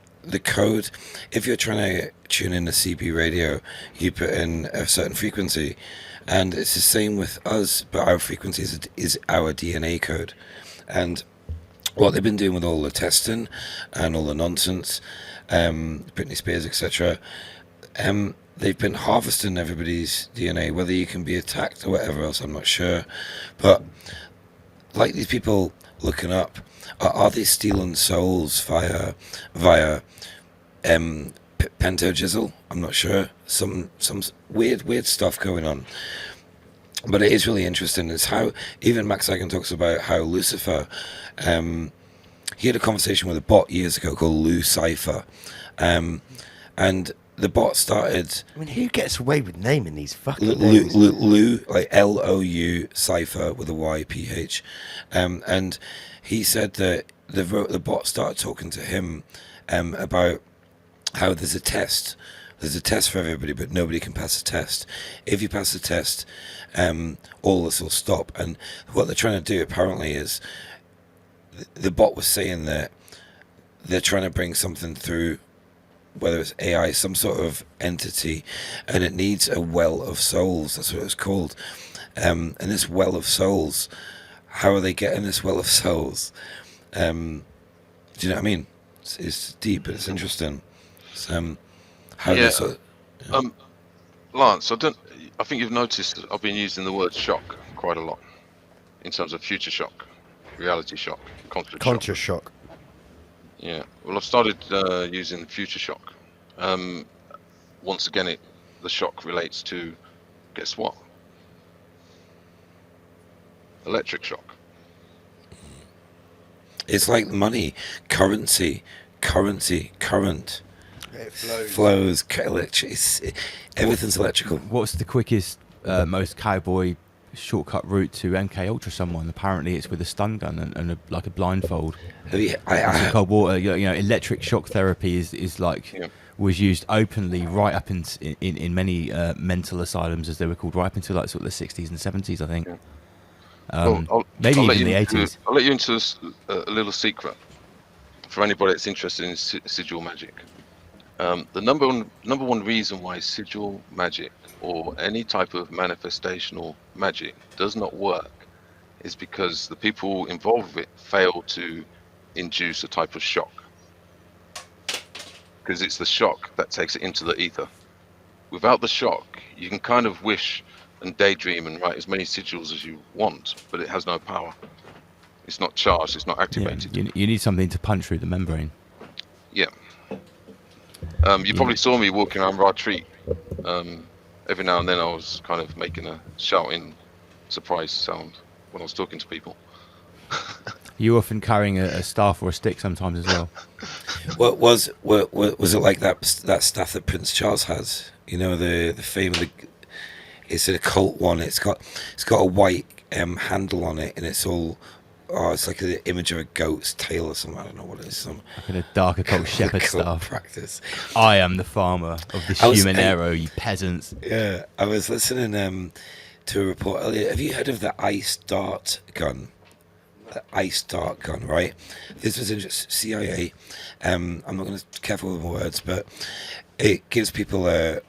code, if you're trying to tune in a CB radio, you put in a certain frequency, and it's the same with us, but our frequency is our DNA code. And what they've been doing with all the testing and all the nonsense, Britney Spears, etc., they've been harvesting everybody's DNA. Whether you can be attacked or whatever else, I'm not sure. But like these people looking up, are they stealing souls via pentojizzle? I'm not sure. Some weird stuff going on. But it is really interesting. It's how even Max Hagan talks about how Lucifer, he had a conversation with a bot years ago called Lou Cypher, and the bot started. I mean, who gets away with naming these fucking names? Lou, like Lou Cypher with a YPH, and he said that the bot started talking to him about how there's a test. There's a test for everybody, but nobody can pass the test. If you pass the test, all this will stop. And what they're trying to do apparently is, the bot was saying that they're trying to bring something through, whether it's AI, some sort of entity, and it needs a well of souls. That's what it's called. And this well of souls, how are they getting this well of souls? Do you know what I mean? It's deep, but it's interesting. Lance, I think you've noticed that I've been using the word shock quite a lot in terms of future shock, reality shock, conscious shock. Yeah, well, I've started using future shock. Once again, the shock relates to, guess what? Electric shock. It's like money, currency, current. It flows. Everything's electrical. What's the quickest, most cowboy shortcut route to MK Ultra someone? Apparently, it's with a stun gun and like a blindfold. Cold water. You know, electric shock therapy is like was used openly right up in many mental asylums, as they were called, right up until like sort of the 60s and 70s, I think. Maybe even the 80s. I'll let you into a little secret for anybody that's interested in sigil magic. The number one reason why sigil magic or any type of manifestational magic does not work is because the people involved with it fail to induce a type of shock. Because it's the shock that takes it into the ether. Without the shock, you can kind of wish and daydream and write as many sigils as you want, but it has no power. It's not charged, it's not activated. Yeah, you need something to punch through the membrane. Yeah. You probably saw me walking around Rod Treat. Every now and then I was kind of making a shouting surprise sound when I was talking to people. You often carrying a staff or a stick sometimes as well. What was it like that staff that Prince Charles has? You know, the fame of it's a cult one. It's got a white handle on it, and it's all. Oh, it's like an image of a goat's tail or something. I don't know what it is. Some like a dark occult shepherd staff. Practice. I am the farmer of the human arrow, you peasants. Yeah, I was listening to a report earlier. Have you heard of the ice dart gun? The ice dart gun, right? This was in CIA. I'm not going to be careful with my words, but it gives people a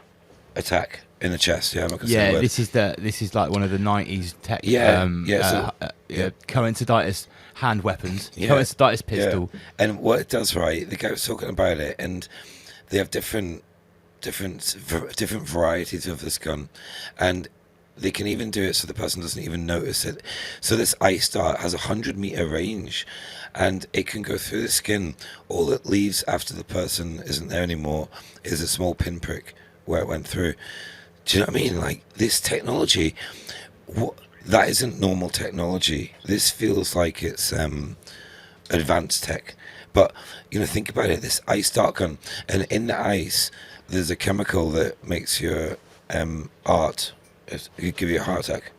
attack in the chest. Yeah, I'm not going to say the word. This is like one of the 90s tech. Coinciditis hand weapons. Yeah. Coinciditis pistol. Yeah. And what it does, right? The guy was talking about it, and they have different varieties of this gun, and they can even do it so the person doesn't even notice it. So this ice dart has a 100-meter range, and it can go through the skin. All it leaves after the person isn't there anymore is a small pinprick where it went through. Do you know what I mean? Like, this technology, that isn't normal technology. This feels like it's advanced tech. But, you know, think about it, this ice dart gun, and in the ice, there's a chemical that makes your art, it could give you a heart attack.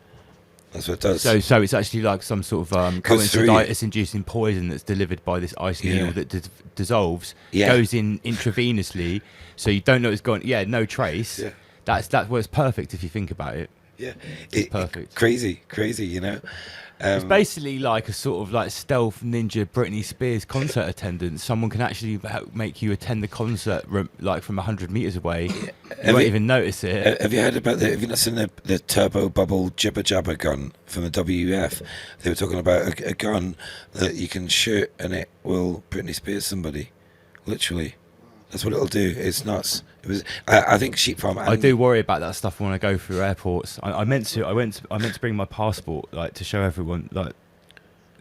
That's what it does. So it's actually like some sort of coinciditis-inducing poison that's delivered by this ice needle that dissolves, goes in intravenously, so you don't know it's gone. Yeah, no trace. Yeah. That's well, it's perfect if you think about it. Yeah, it's perfect. Crazy, you know. It's basically like a sort of like stealth ninja Britney Spears concert attendant. Someone can actually make you attend the concert like from 100 meters away. You won't even notice it. Have you heard about have you not seen the turbo bubble jibber jabber gun from the WEF? They were talking about a gun that you can shoot and it will Britney Spears somebody, literally. That's what it'll do. It's nuts. It was. I think Sheep Farm. I do worry about that stuff when I go through airports. I meant to bring my passport, like, to show everyone. Like,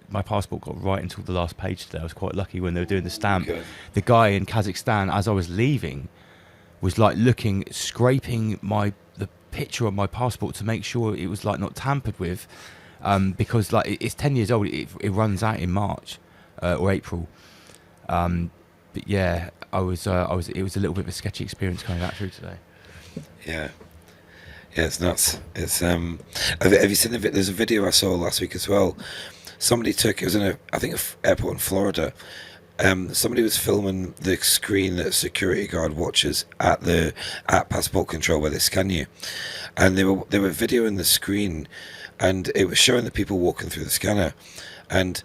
my passport got right until the last page today. I was quite lucky when they were doing the stamp. Okay. The guy in Kazakhstan, as I was leaving, was like scraping the picture of my passport to make sure it was like not tampered with, because like it's 10 years old. It runs out in March or April. But yeah, it was a little bit of a sketchy experience coming back through today. Yeah, it's nuts. It's have you seen there's a video I saw last week as well. Somebody it was in an airport in Florida. Somebody was filming the screen that a security guard watches at passport control where they scan you, and they were videoing the screen, and it was showing the people walking through the scanner, and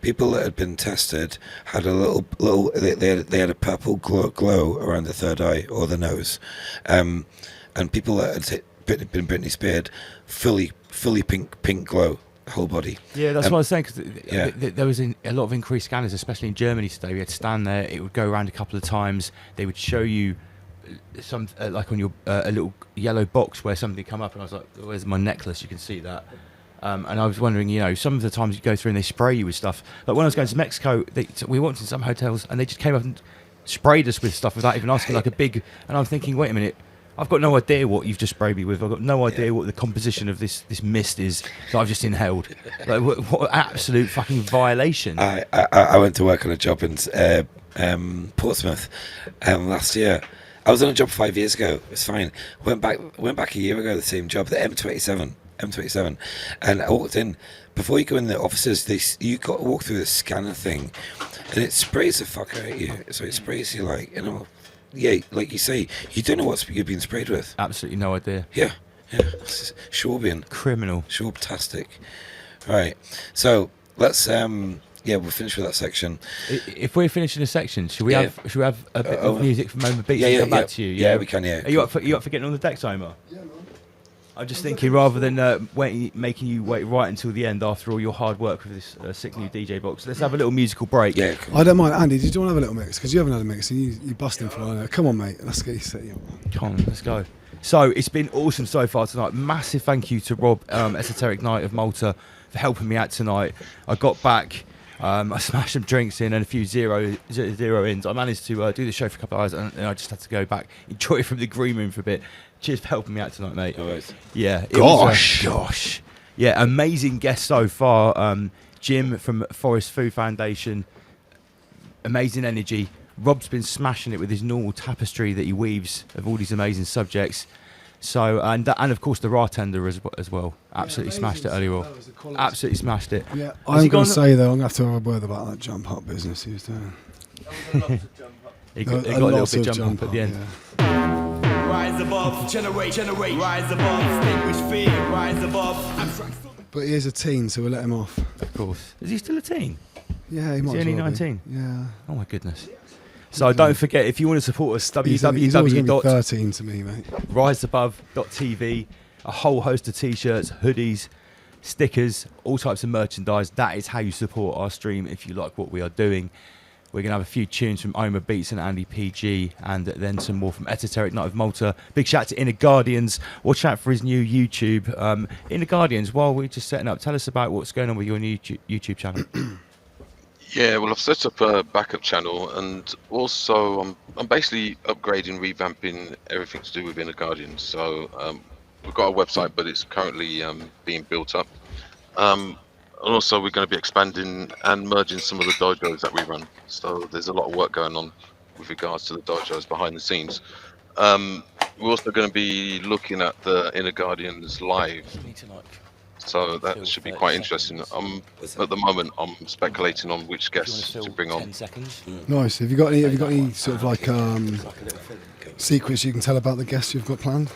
people that had been tested had a little they had a purple glow around the third eye or the nose, and people that had been Britney Spears fully pink glow whole body. Yeah, that's what I was saying, because there was a lot of increased scanners, especially in Germany today. We had to stand there, it would go around a couple of times, they would show you some like on your a little yellow box where something come up, and I was like, where's my necklace? You can see that. And I was wondering, you know, some of the times you go through and they spray you with stuff. Like when I was going to Mexico, we walked in some hotels and they just came up and sprayed us with stuff without even asking, like a big... And I'm thinking, wait a minute, I've got no idea what you've just sprayed me with. I've got no idea what the composition of this mist is that I've just inhaled. Like, what an absolute fucking violation. I went to work on a job in Portsmouth last year. I was on a job 5 years ago. It's fine. Went back a year ago, the same job, the M27, and I walked in. Before you go in the offices, you got to walk through the scanner thing, and it sprays the fuck out of you. So it sprays you like, you know, yeah, like you say, you don't know what you're being sprayed with. Absolutely no idea. Yeah. Schwabian. Criminal. Schwabtastic. Right. So let's we'll finish with that section. If we're finishing a section, should we have a bit of music from Moment Beats and come back to you? Yeah, we can. Yeah. Are you up for getting on the deck, Homer? Yeah, man. I'm just thinking, rather than making you wait right until the end after all your hard work with this sick new DJ box, let's have a little musical break. Yeah, I don't mind. Andy, did you want to have a little mix? Because you haven't had a mix and you busting for it. Come on, mate. Let's get you set. Come on, let's go. So it's been awesome so far tonight. Massive thank you to Rob, Esoteric Knight of Malta, for helping me out tonight. I got back. I smashed some drinks in and a few zero ins. I managed to do the show for a couple of hours, and I just had to go back, enjoy it from the green room for a bit. Cheers for helping me out tonight, mate. Always. Yeah. Gosh. Yeah, amazing guest so far. Jim from Forest Food Foundation. Amazing energy. Rob's been smashing it with his normal tapestry that he weaves of all these amazing subjects. So and of course the bartender as well. Absolutely smashed it earlier on. Absolutely smashed it. Yeah, I'm going to say though, I'm going to have to have a word about that jump up business he was doing. he got a little bit jump up at the end. Yeah. Rise above, generate, rise above, extinguish fear, rise above. But he is a teen, so we'll let him off. Of course. Is he still a teen? Yeah, he might. Is he only well 19? Be. Yeah. Oh my goodness. So don't forget, if you want to support us, He's always going to be 13 to me, mate. riseabove.tv, a whole host of t-shirts, hoodies, stickers, all types of merchandise. That is how you support our stream if you like what we are doing. We're going to have a few tunes from Oma Beats and Andy PG, and then some more from Esoteric Night of Malta. Big shout out to Inner Guardians. Watch out for his new YouTube. Inner Guardians, while we're just setting up, tell us about what's going on with your new YouTube channel. Yeah, well, I've set up a backup channel, and also I'm basically upgrading, revamping everything to do with Inner Guardians. So we've got a website, but it's currently being built up. And also, we're going to be expanding and merging some of the dojos that we run. So there's a lot of work going on with regards to the dojos behind the scenes. We're also going to be looking at the Inner Guardians live. So that should be quite interesting. At the moment, I'm speculating on which guests to bring on. Nice. Have you got any sort of like secrets you can tell about the guests you've got planned?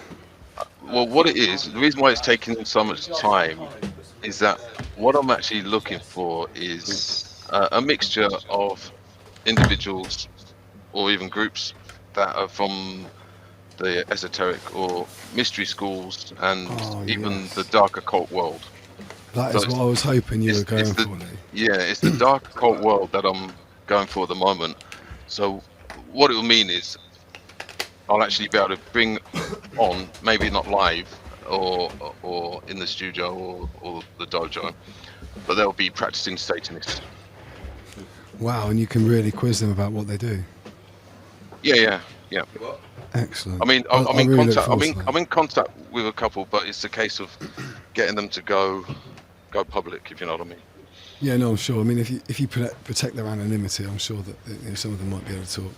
Well, what it is, the reason why it's taking so much time is that what I'm actually looking for is a mixture of individuals or even groups that are from the esoteric or mystery schools and even the dark occult world. That is what I was hoping you were going for, Lee. Yeah, it's the dark occult world that I'm going for at the moment. So what it will mean is I'll actually be able to bring on, maybe not live or in the studio or the dojo, but they'll be practicing Satanists. Wow, and you can really quiz them about what they do. Yeah. Excellent. I mean, I'm in really contact. I'm in contact with a couple, but it's a case of getting them to go public, if you know what I mean. Yeah, no, I'm sure. I mean, if you protect their anonymity, I'm sure that some of them might be able to talk.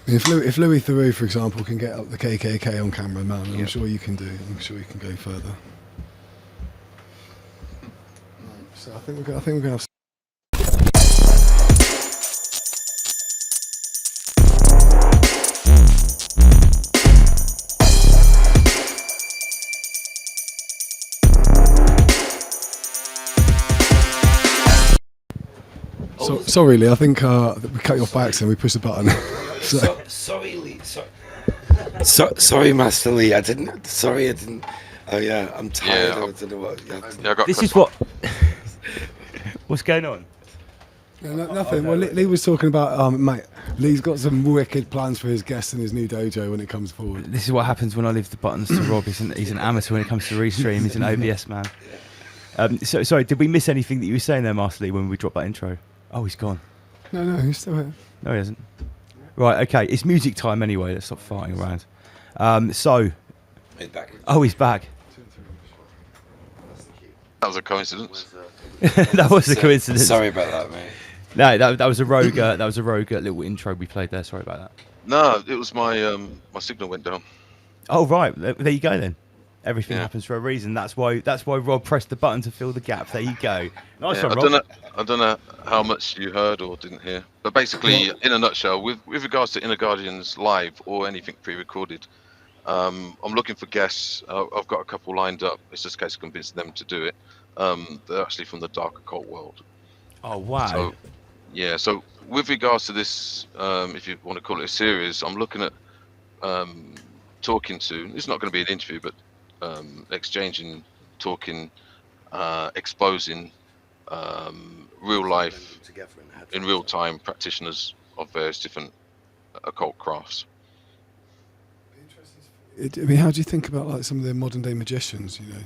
I mean, if Louis Theroux, for example, can get up the KKK on camera, man, I'm sure you can do. I'm sure you can go further. So I think we're going to have. Sorry, Lee. I think we cut you off by accident. We pushed the button. Sorry, Lee. Sorry, Master Lee. I didn't. Oh yeah, I'm tired. I don't know what. This is what. What's going on? No, nothing. Well, Lee was talking about, mate. Lee's got some wicked plans for his guests in his new dojo when it comes forward. This is what happens when I leave the buttons to Rob. He's an amateur when it comes to restream. He's an OBS man. So sorry, did we miss anything that you were saying there, Master Lee, when we dropped that intro? Oh, he's gone. No, he's still here. No, he hasn't. Right, okay. It's music time anyway. Let's stop farting around. He's back. Oh, he's back. That was a coincidence. That was a coincidence. Sorry about that, mate. No, that was a rogue. That was a rogue little intro we played there. Sorry about that. No, it was my my signal went down. Oh right, there you go then. Everything happens for a reason. That's why Rob pressed the button to fill the gap. There you go. Nice one, Rob. I don't know how much you heard or didn't hear, but basically, in a nutshell, with regards to Inner Guardians live or anything pre-recorded, I'm looking for guests. I've got a couple lined up. It's just a case of convincing them to do it. They're actually from the dark occult world. Oh wow. So with regards to this, if you want to call it a series, I'm looking at talking to. It's not going to be an interview, but exchanging, talking, exposing real life, in real time practitioners of various different occult crafts. I mean, how do you think about like some of the modern day magicians? You know,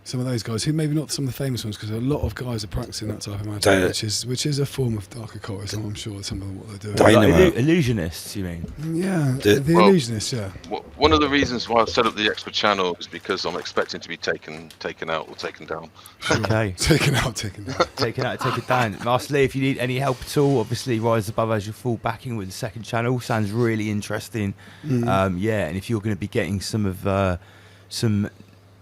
some of those guys who maybe not some of the famous ones, because a lot of guys are practicing that type of magic, which is a form of dark occultism. I'm sure some of what they're doing. Like illusionists, you mean? Yeah, the illusionists. Yeah. One of the reasons why I've set up the extra channel is because I'm expecting to be taken out or taken down. Okay. taken out, taken down. Taken out, taken down. Master Lee, if you need any help at all, obviously Rise Above has your full backing with the second channel. Sounds really interesting. Yeah, and if you're going to be getting some of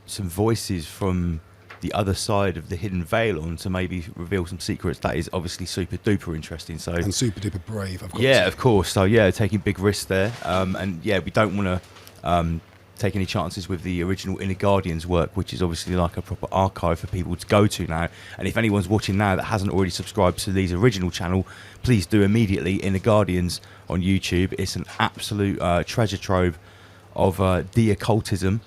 some voices from the other side of the hidden veil on to maybe reveal some secrets, that is obviously super duper interesting. So and super duper brave, of course. Yeah, of course. So yeah, taking big risks there. And yeah, we don't want to take any chances with the original Inner Guardians work, which is obviously like a proper archive for people to go to now. And if anyone's watching now that hasn't already subscribed to Lee's original channel, please do immediately. Inner Guardians on YouTube. It's an absolute treasure trove of de-occultism.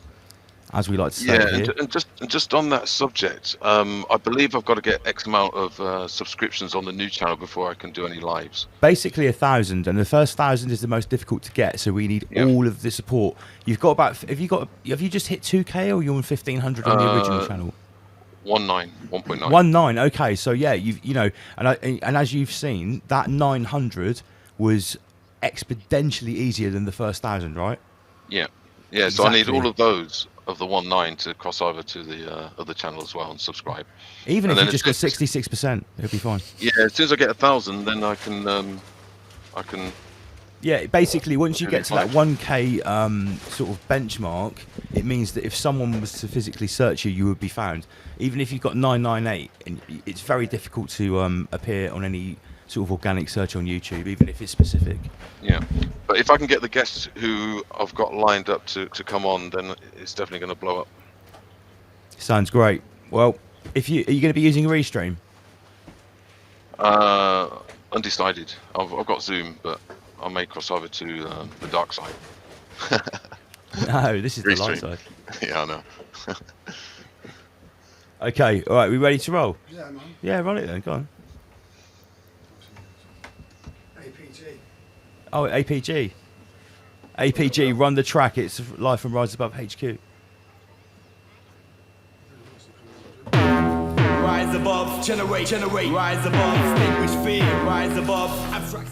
as we like to say Yeah, here. and just on that subject, I believe I've got to get X amount of subscriptions on the new channel before I can do any lives. Basically 1,000, and the first 1,000 is the most difficult to get. So we need all of the support. You've got about. Have you just hit 2K, or you're on 1,500 on the original channel? 1.9. 1.9. Okay, so yeah, and as you've seen, that 900 was exponentially easier than the first 1,000, right? Yeah. So I need all of those of the 1.9 to cross over to the other channel as well and subscribe. Even and if you just got 66%, it'll be fine. Yeah, as soon as I get 1,000, then I can. Yeah, basically, once you get to that 1K sort of benchmark, it means that if someone was to physically search you, you would be found. Even if you've got 998, and it's very difficult to appear on any sort of organic search on YouTube, even if it's specific. Yeah, but if I can get the guests who I've got lined up to come on, then it's definitely going to blow up. Sounds great. Well, are you going to be using Restream? Undecided. I've got Zoom, but I may cross over to the dark side. No, this is the light side. Yeah, I know. Okay, all right, we ready to roll? Yeah, man. Yeah, roll it then, go on. APG. Oh, APG. APG, run the track. It's live from Rise Above HQ. Rise above, generate, rise above, extinguish fear, rise above, abstract.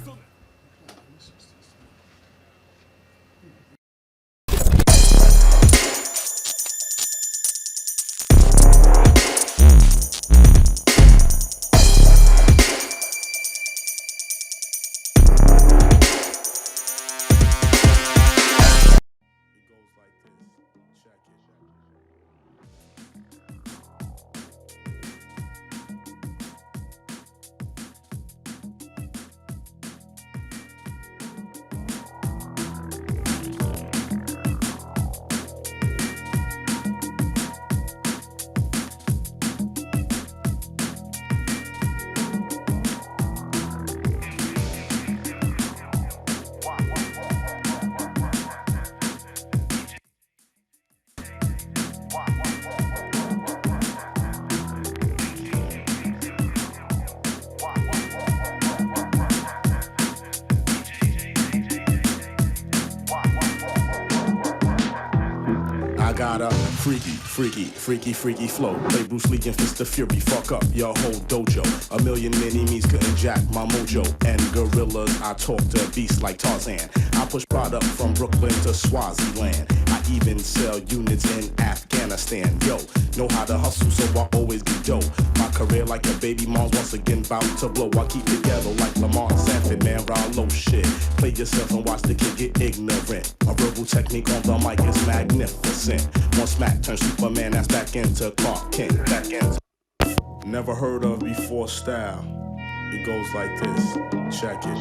Got a freaky flow. Play Bruce Lee and Fist of Fury. Fuck up your whole dojo. A million enemies couldn't jack my mojo. And gorillas, I talk to beasts like Tarzan. I push product from Brooklyn to Swaziland. I even sell units in Afghanistan. Yo, know how to hustle, so I always be dope. My career like a baby mom's once again bout to blow. I keep together like Lamar Sanford, man, Rollo shit. Play yourself and watch the kid get ignorant. My verbal technique on the mic is magnificent. One smack turns Superman ass back into Clark Kent. Back into never heard of before style. It goes like this. Check it.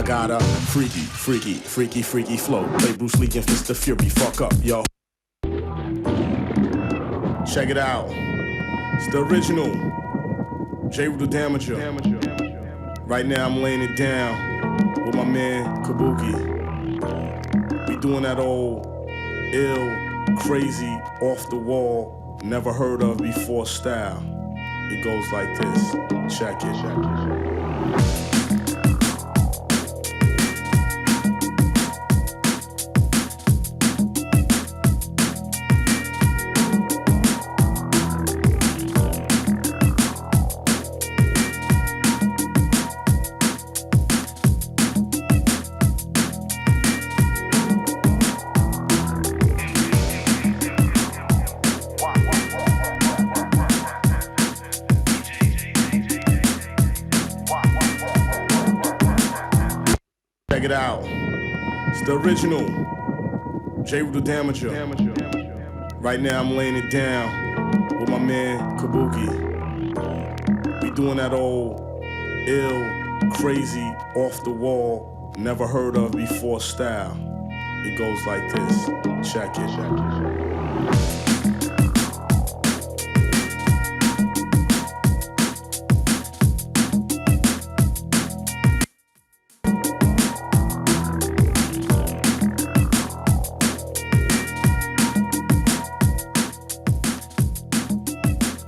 Got a freaky flow. Play Bruce Lee and Fist of Fury. Fuck up, yo. Check it out. It's the original. J. Rue the Damager. Right now I'm laying it down with my man Kabuki. We doing that old ill, crazy, off the wall, never heard of before style. It goes like this. Check it. Check it out. It's the original. J. Rue the Damager. Right now I'm laying it down with my man Kabuki. We doing that old ill, crazy, off the wall, never heard of before style. It goes like this. Check it.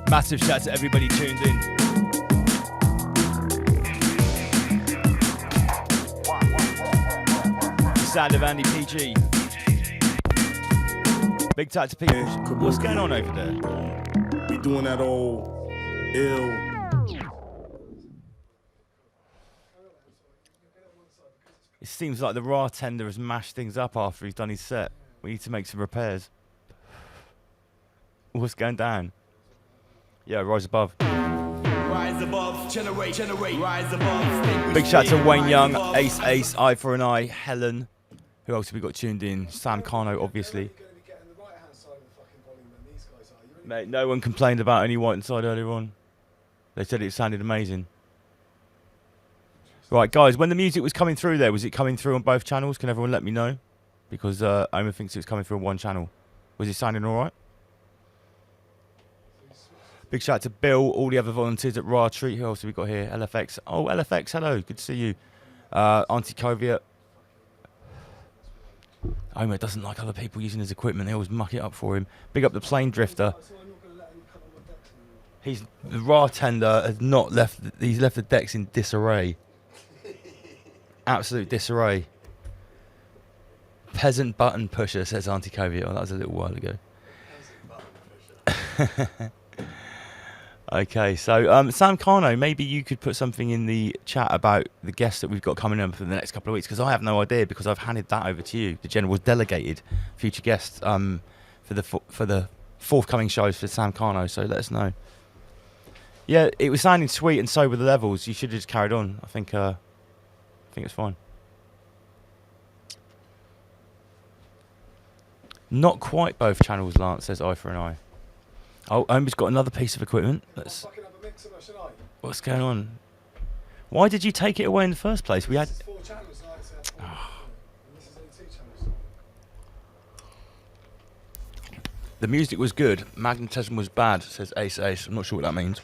Massive shout to everybody tuned in. The sound of Andy PG. Big shout to people. What's going on over there? We doing that old ill. It seems like the raw tender has mashed things up after he's done his set. We need to make some repairs. What's going down? Yeah, rise above. Rise above, generate, rise above. Big shout to Wayne Young, Ace, Eye for an Eye, Helen. Who else have we got tuned in? Sam Carno, obviously. Mate, no one complained about any white inside earlier on. They said it sounded amazing. Right, guys, when the music was coming through there, was it coming through on both channels? Can everyone let me know? Because Omer thinks it was coming through on one channel. Was it sounding all right? Big shout out to Bill, all the other volunteers at Raw Treat. Who else have we got here? LFX. Oh, LFX, hello. Good to see you. Auntie Kovia. Omer doesn't like other people using his equipment. They always muck it up for him. Big up the Plane Drifter. The Raw Tender has not left. He's left the decks in disarray. Absolute disarray. Peasant button pusher, says Auntie Kovia. Oh, that was a little while ago. Okay, so Sam Carno, maybe you could put something in the chat about the guests that we've got coming up for the next couple of weeks, because I have no idea, because I've handed that over to you. The General's delegated future guests for the forthcoming shows for Sam Carno, so let us know. Yeah, it was sounding sweet, and so were the levels. You should have just carried on. I think it's fine. Not quite both channels, Lance, says Eye for an Eye. Oh, Omer's got another piece of equipment. What's going on? Why did you take it away in the first place? We had. The music was good. Magnetism was bad, says Ace. I'm not sure what that means.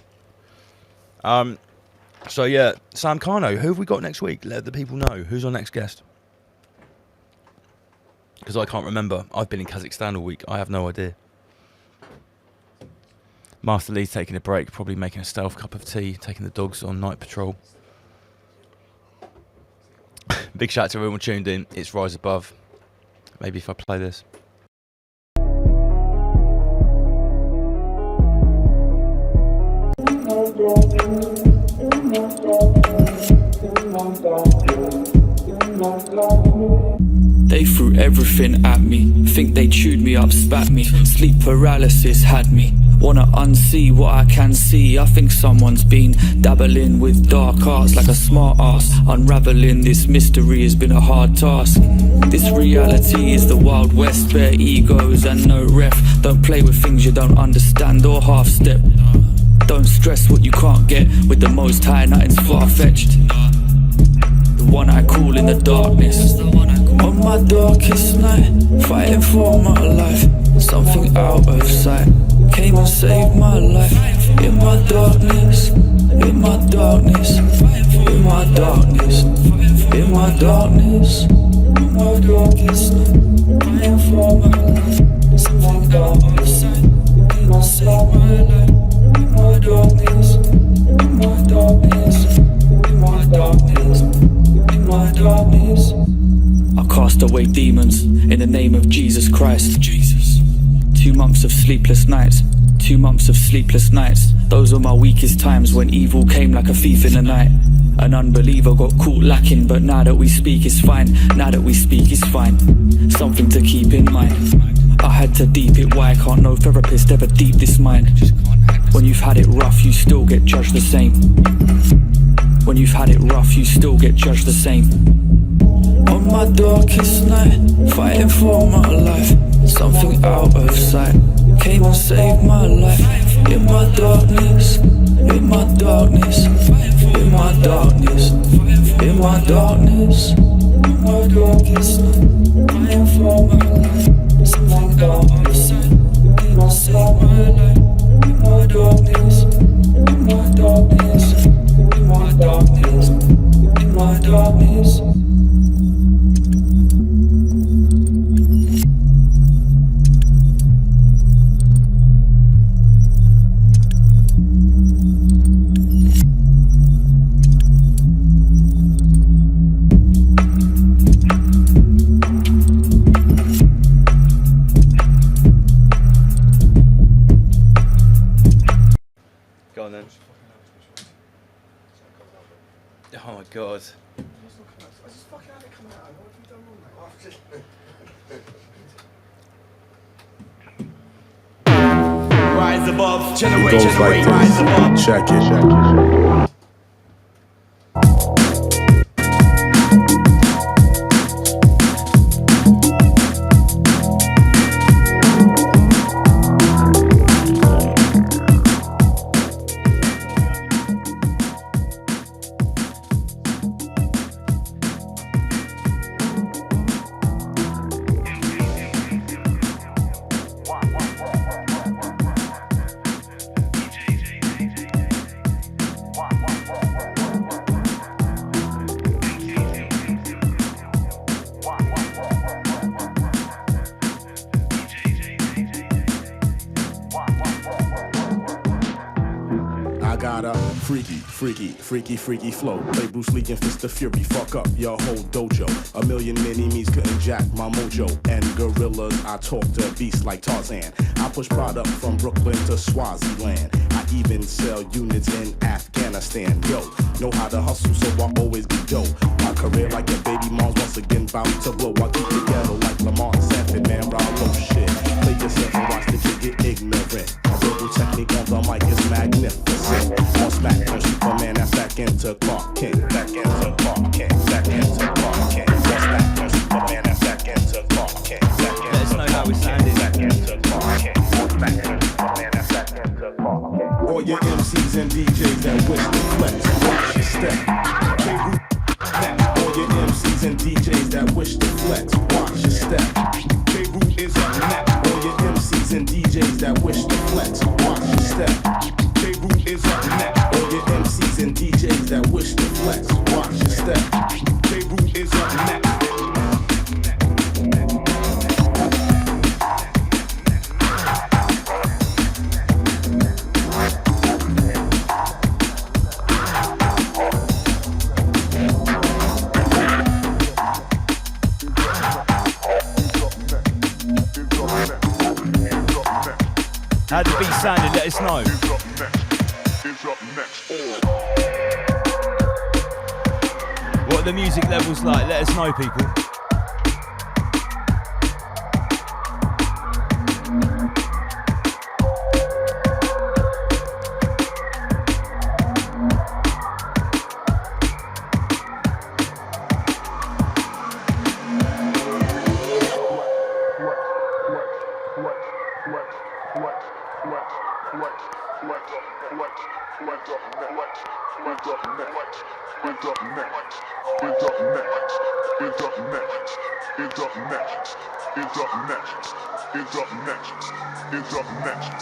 So yeah, Sam Carno, who have we got next week? Let the people know. Who's our next guest? Because I can't remember. I've been in Kazakhstan all week. I have no idea. Master Lee's taking a break, probably making a stealth cup of tea, taking the dogs on night patrol. Big shout out to everyone tuned in. It's Rise Above. Maybe if I play this. They threw everything at me, think they chewed me up, spat me. Sleep paralysis had me, wanna unsee what I can see. I think someone's been dabbling with dark arts like a smart ass. Unraveling this mystery has been a hard task. This reality is the Wild West, bare egos and no ref. Don't play with things you don't understand or half step. Don't stress what you can't get with the Most High, nothing's far-fetched. The one I call in the darkness. On my darkest night, fighting for my life. Something out of sight came and saved my life. In my darkness, in my darkness, in my darkness, in my darkness, in my darkest night, fighting for my life. Something out of sight came and saved my life. In my darkness, in my darkness, in my darkness, in my darkness. I cast away demons in the name of Jesus Christ. Jesus. 2 months of sleepless nights. 2 months of sleepless nights. Those were my weakest times when evil came like a thief in the night. An unbeliever got caught lacking, but now that we speak it's fine. Now that we speak it's fine. Something to keep in mind. I had to deep it, why can't no therapist ever deep this mind? When you've had it rough you still get judged the same. When you've had it rough you still get judged the same. On my darkest night, fighting for my life. Something out of sight came and saved my life. In my darkness, in my darkness, in my darkness, in my darkness, in my darkest night, fighting for my life. Something out of sight came and saved my life. In my darkness, in my darkness, in my darkness, in my darkness. Go on then. Oh my god. Rise above, generate, It goes like generate, rise above. this. Check it. Freaky flow. Play Bruce Lee and Fist of Fury. Fuck up your whole dojo. A million mini-me's couldn't jack my mojo. And gorillas, I talk to beasts like Tarzan. I push product from Brooklyn to Swaziland. I even sell units in Afghanistan. Yo, know how to hustle, so I always be dope. My career like a baby mom's once again bound to blow. I keep it ghetto like Lamar and Sanford, man, Rollo shit. Play yourself and watch the kid get ignorant. My verbal technique on the mic is magnificent. On smack from Superman, that's back into Clark Kent. Back into Clark Kent. Back into Clark Kent. On smack from Superman, that's back into Clark Kent. Let us know how we sounded. Back into Clark Kent. On smack from Superman, that's back into Clark Kent. All your MCs and DJs that wish to flex, watch your step. All your MCs and DJs that wish to flex, watch your step. Beirut is up next. All your MCs and DJs that wish to flex, watch your step. Beirut is up next. All your MCs and DJs that wish to flex, watch your step. Beirut is up next. How the beat sounded, let us know. What are the music levels like? Let us know, people.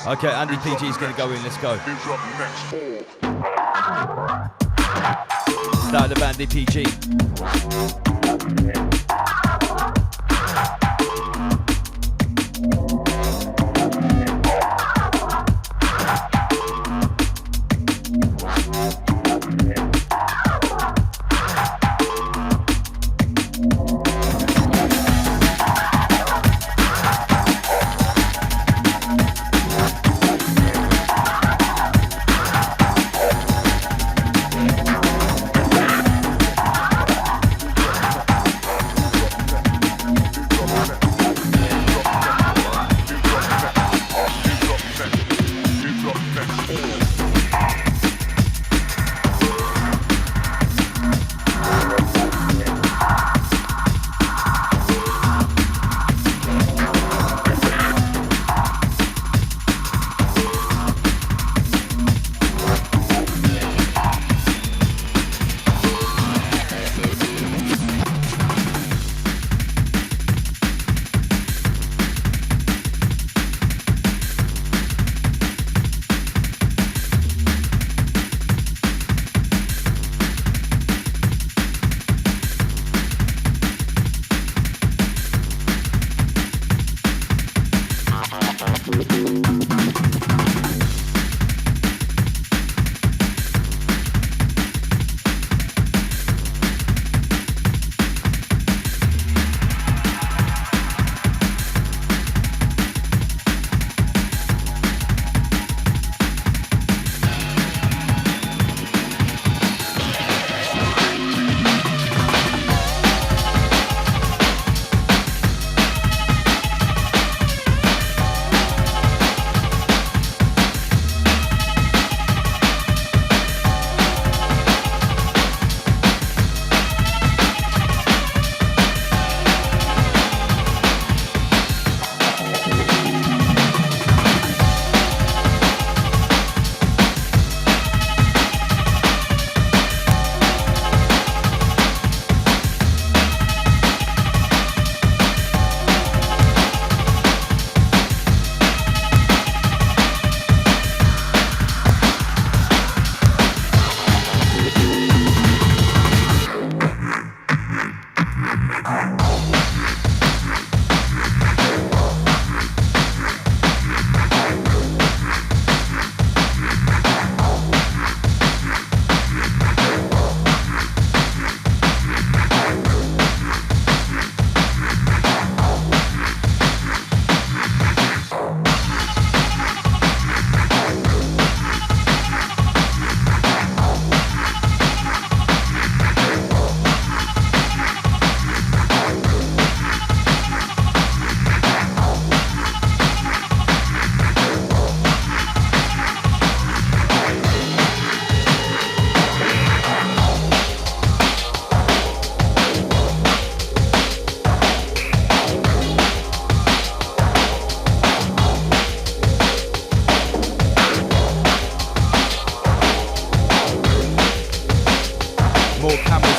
Okay, Andy PG is going to go in. Let's go. Start the Andy PG.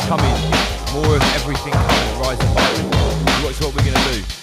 coming. More of everything coming. Rise above. Watch what we're going to do.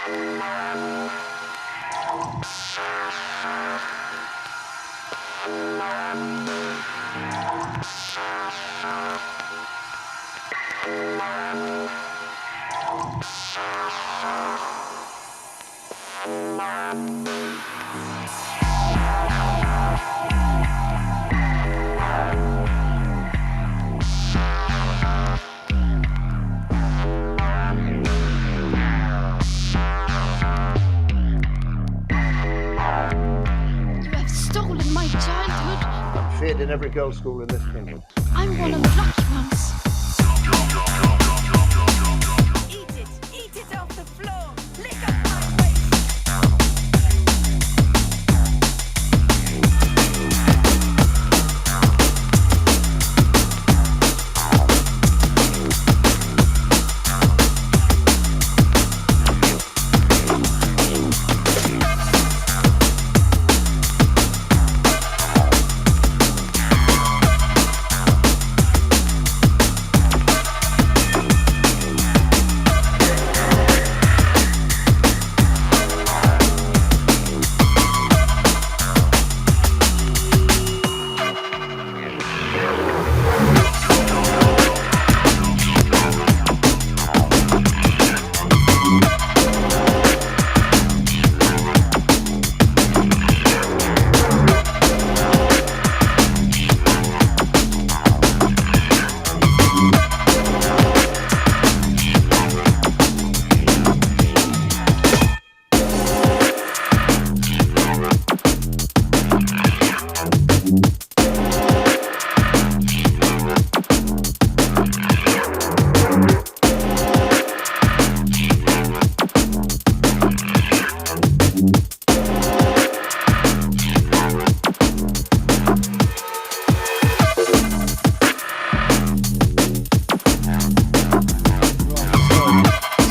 You have stolen my childhood. I'm feared in every girls' school in this kingdom. I'm one of the lucky ones. Eat it off the floor. Lick up my face.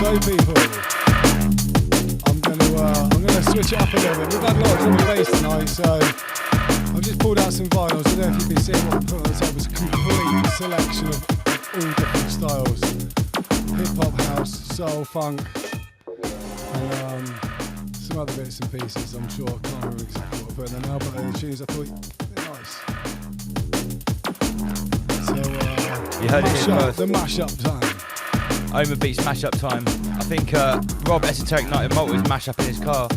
So people, I'm gonna switch it up a little bit. We've had a lot of drum and bass tonight, so I've just pulled out some vinyls. I don't know if you've been seeing what we put on the table. It's a complete selection of all different styles: hip hop, house, soul, funk, and some other bits and pieces. I'm sure I can't remember exactly what I put in there now, but the tunes I thought they're nice. So you heard it here first. The mashup time. Omer Beats mashup time. I think Rob Esoteric Night of Malta is mashup in his car.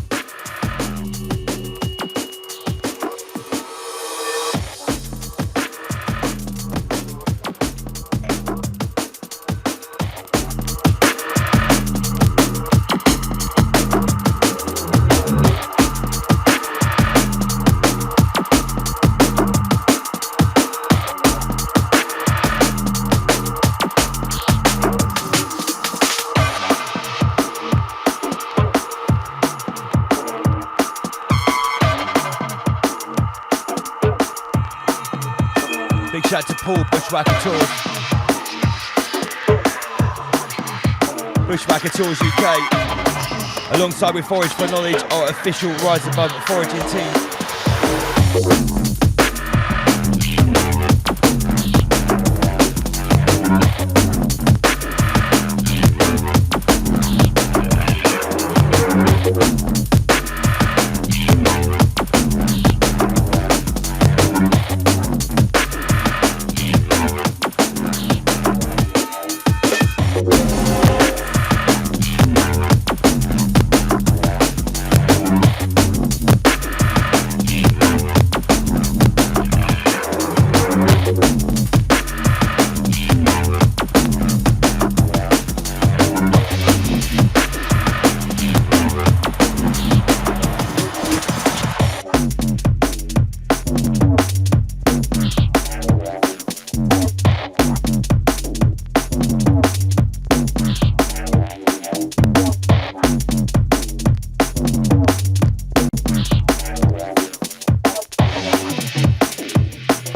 Big shout to Paul, Bushwhacker Tours. Bushwhacker Tours UK. Alongside with Forage for Knowledge, our official Rise Above foraging team.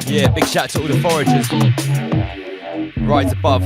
Yeah, big shout out to all the foragers. Rise Above.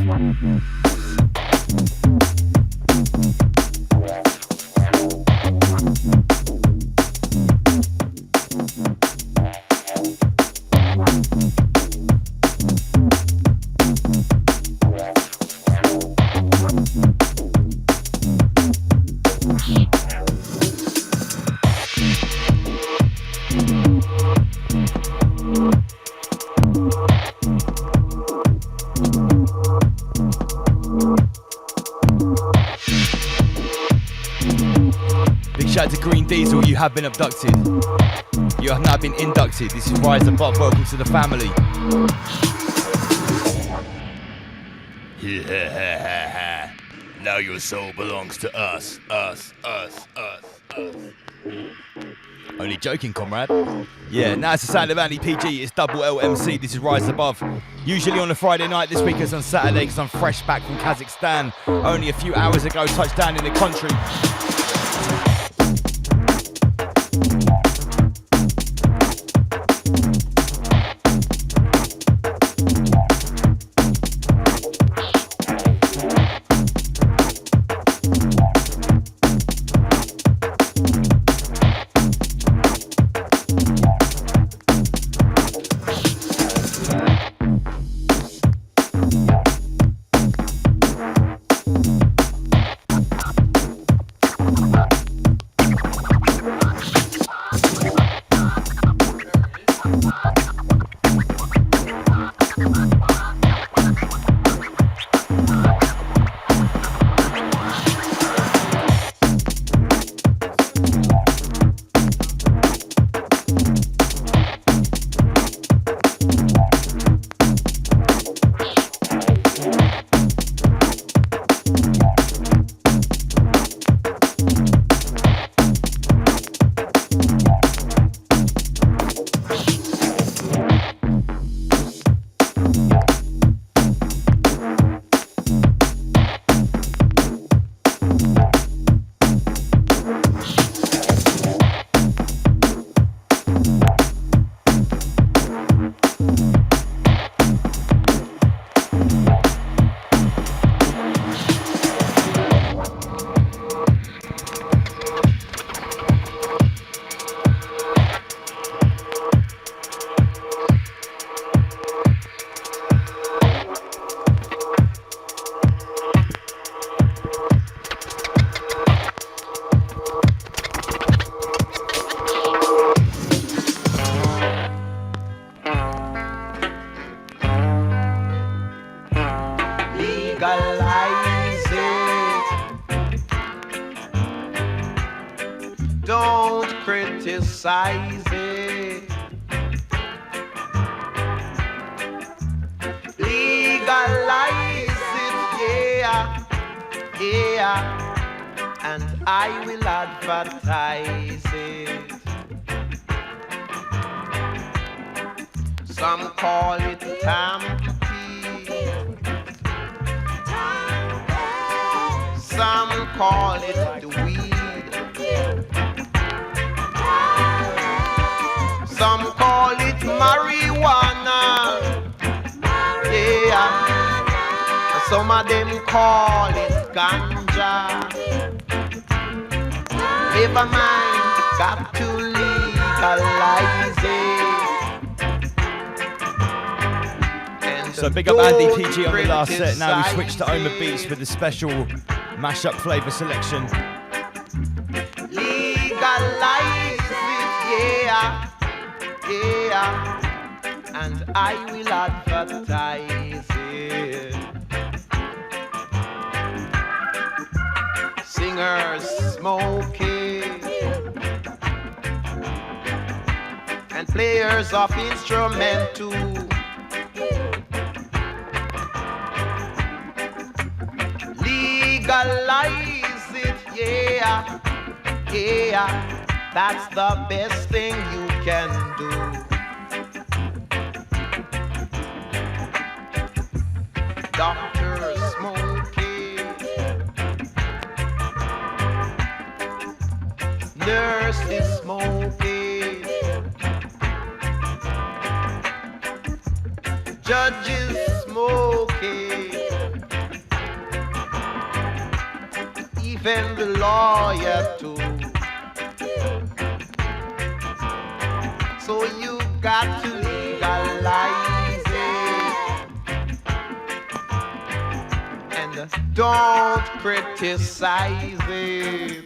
Shout out to Green Diesel, you have been abducted. You have now been inducted. This is Rise Above. Welcome to the family. Now your soul belongs to us. Only joking, comrade. Yeah, now it's the sound of Andy PG. It's double LMC. This is Rise Above. Usually on a Friday night. This week is on Saturday because I'm fresh back from Kazakhstan. Only a few hours ago, touchdown in the country. Legalize it. Don't criticize it. Legalize it, yeah, and I will advertise it. Some call it tampy, some call it the weed, some call it marijuana, yeah, and some of them call it ganja. Never mind, got to legalize it. So big up Andy PG on the last set. Now we switch to Oma Beats with a special mashup flavour selection. Legalize it, yeah, and I will advertise it. Singers smoking and players of instrumental. Legalize it, yeah, that's the best thing you can do. Doctors smoking, nurses smoking, judges smoking, even the lawyer too. So you got to legalize it and don't criticize it.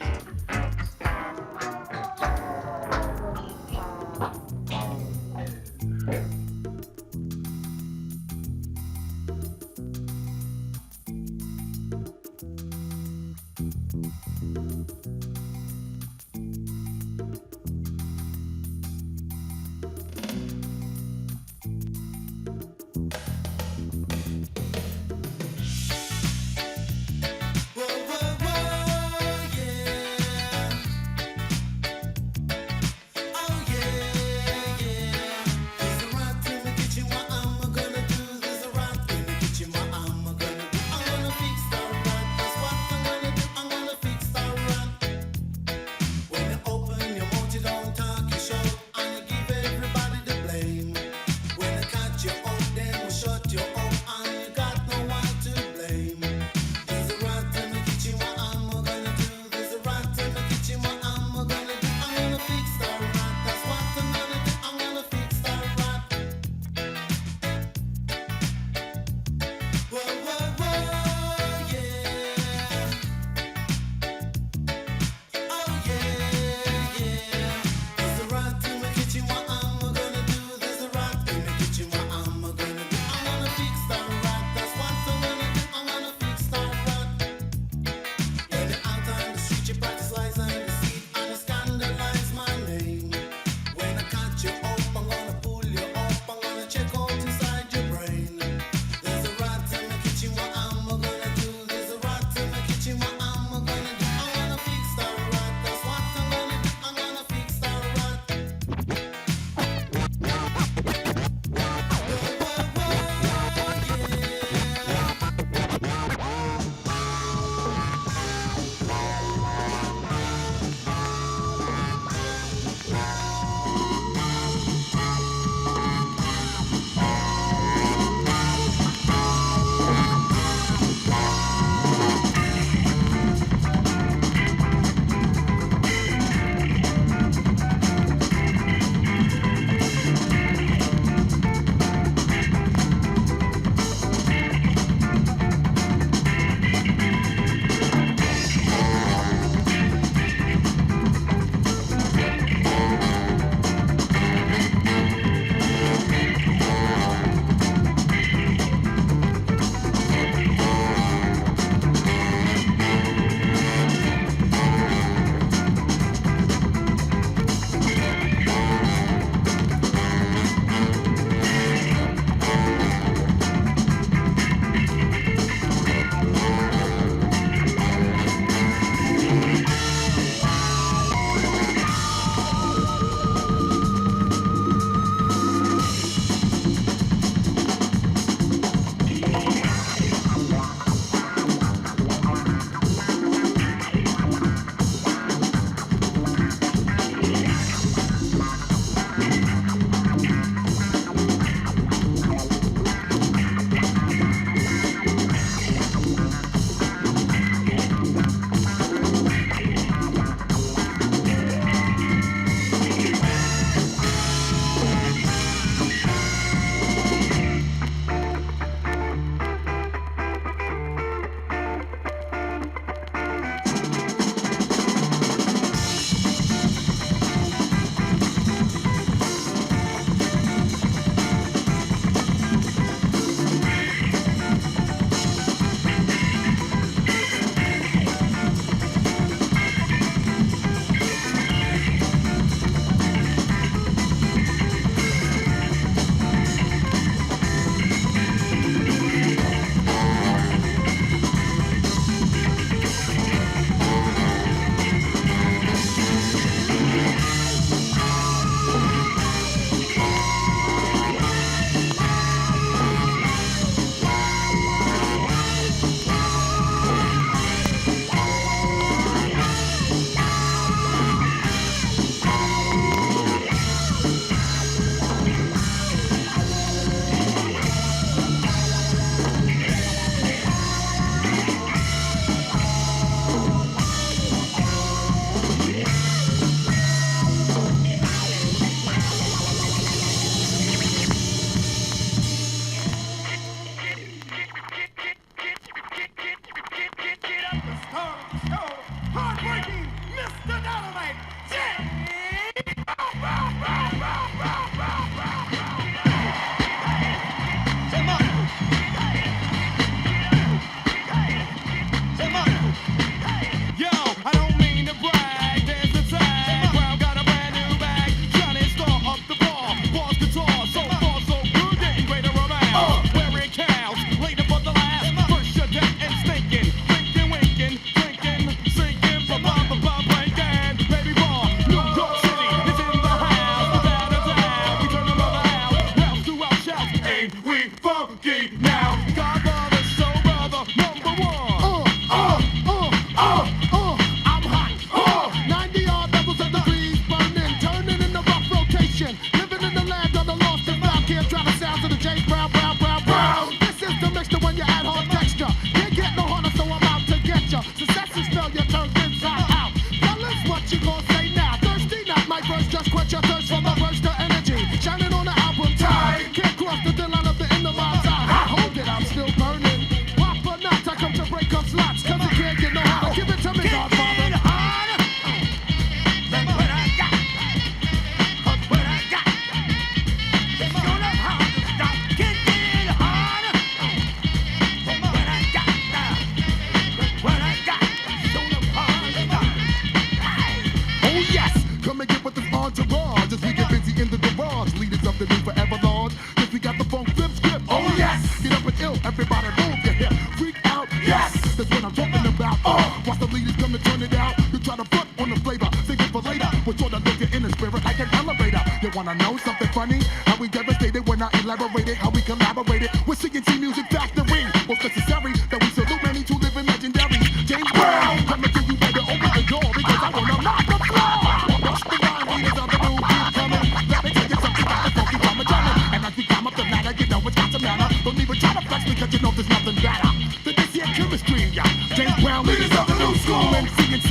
time to turn it out. You try to front on the flavor, save it for later. We're sort of looking in the spirit like an elevator. You wanna know something funny? How we devastated when I elaborated, how we collaborated with C&T Music Factory. Most necessary that we salute many to living legendaries. James Brown, coming to you, better open the door because I wanna knock the floor. Watch the line leaders of the new keep coming. Let me tell you something about the funky drama jamming. And as we climb up the ladder, you know it's got to matter. Don't even try to flex because you know there's nothing better than this here chemistry. James Brown, leaders of the new school and C&T.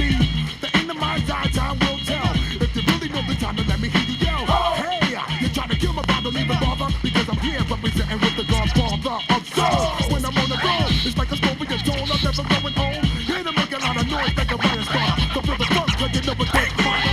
The in the mind's eye time will tell. If you really know the time, then let me hear you yell. Hey, you try to kill my vibe, don't even bother because I'm here representing with the Godfather of soul. When I'm on the go, it's like a story you're told. I'm never going home. Here to make a lot of noise like a fire starter. So feel the funk, cause you know it's dead fire.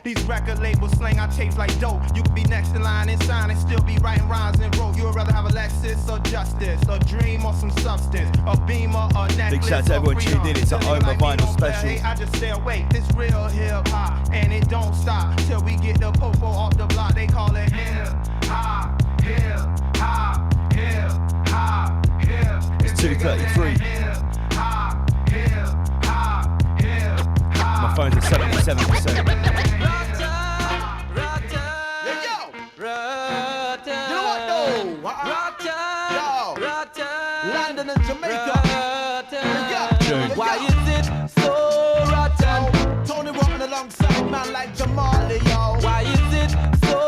These record labels slang our tapes like dope. You could be next in line and sign and still be writing rhymes and wrote. You would rather have a Lexus or Justice, a dream or some substance, a Beamer or necklace. Big shout to everyone tuned in. It's an Oma Vinyl special. Hey, I just stay awake. This real hip hop and it don't stop till we get the popo off the block. They call it hip hop, hip hop, hip hop, hip. It's 2:33. My phone's at 77%. London and Jamaica. Why is it so rotten? Tony walking alongside man like Jamali, yo. Why is it so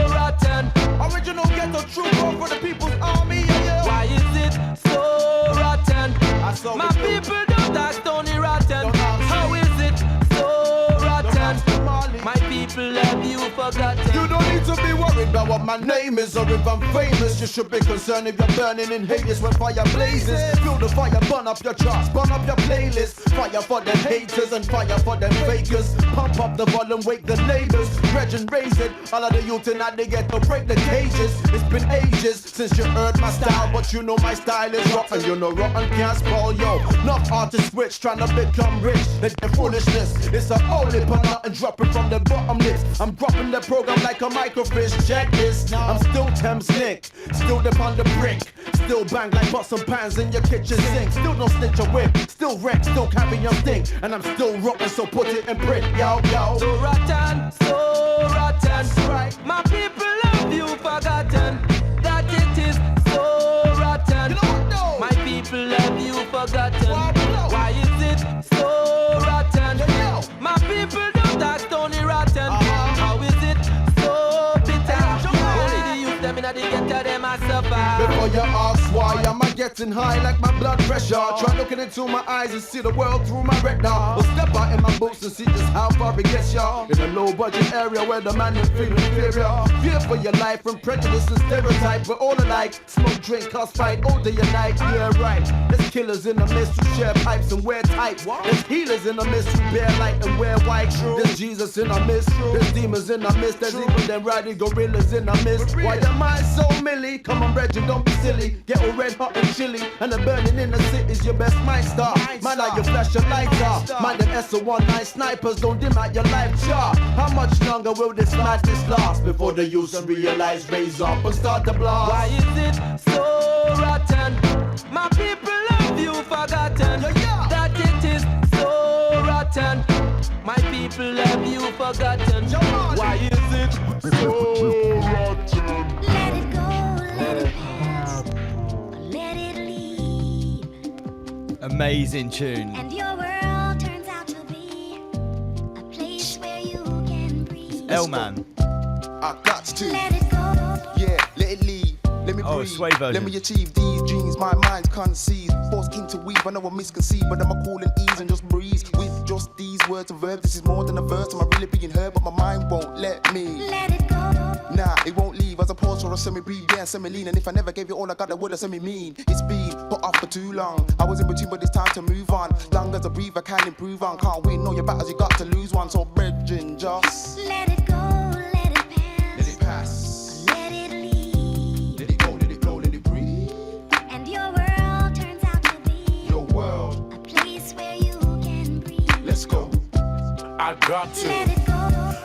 rotten? Original ghetto trooper for the people's army, yo. Why is it so rotten? My people don't ask Tony rotten. How is it so rotten? My people love you forgotten. You don't need to be worried about what my name is or if I'm famous. You should be concerned if you're burning in Hades when fire blazes. Feel the fire, burn up your charts, burn up your playlist. Fire for them haters and fire for them fakers. Pump up the volume, wake the neighbors. Reg and raise it. All of the youth tonight they get to break the cages. It's been ages since you heard my style, but you know my style is rotten. You know rotten can't spoil yo. Enough artists switch, trying to become rich. That's their foolishness. It's a holy pan and dropping from the bottomless. I'm dropping the program like a microfish. Check this. I'm still Thames Nick, still dip on the brink. Still bang like pots and pans in your kitchen sink. Still don't snitch a whip, still wreck, still carry your stink. And I'm still rotten, so put it in print, yo, yo. So rotten, right. My people love you, forgotten that it is so rotten. You know what, my people love you, forgotten. Why is it so rotten? My people don't act stony rotten. How is it so bitter? Only the youth them inna the ghetto them a suffer. Before you ask why am I getting high like my blood pressure, try looking into my eyes and see the world through my retina. Or step out in my boots and see just how far it gets ya. In a low budget area where the man is feeling inferior. Fear for your life from prejudice and stereotype. We're all alike, smoke, drink, cause fight all day and night. Yeah right, there's killers in the mist who share pipes and wear tights. There's healers in the mist who bear light and wear white. There's Jesus in the mist, there's demons in the mist. There's even them riding gorillas in the mist. Why am I so milly? Come on Reggie, don't be silly. Get all red hot and chilly, and the burning in the city's your best mind star. Man, how you flash your lights off. Mind them SO19 snipers don't dim out your life chart. How much longer will this madness last before the youth realize, raise up and start the blast? Why is it so rotten? My people love you, forgotten that it is so rotten. My people love you, forgotten. Why is it so rotten? Let it go, let it pass, let it leave. Amazing tune. And your world turns out to be a place where you can breathe. L-Man. I got to. Let it go. Yeah, let it leave. Let me breathe. Sway version. Let me achieve these dreams my mind conceive. Force to weave. I know I'm misconceived, but I'm a cool and ease and just breeze. With just these words and verbs, this is more than a verse. Am I really being heard? But my mind won't let me. Let it go. Nah, it won't leave. As a pause or a semi-breathe, yeah, semi-lean. And if I never gave you all I got, I would have semi-mean. It's been put off for too long. I was in between, but it's time to move on. Long as I breathe, I can improve on. Can't win all your battles, you got to lose one. So, brethren, just let it go, let it pass. Let it pass. Let it leave. Let it go, let it flow, let it breathe. And your world turns out to be your world, a place where you can breathe. Let's go. I got to. Let it go.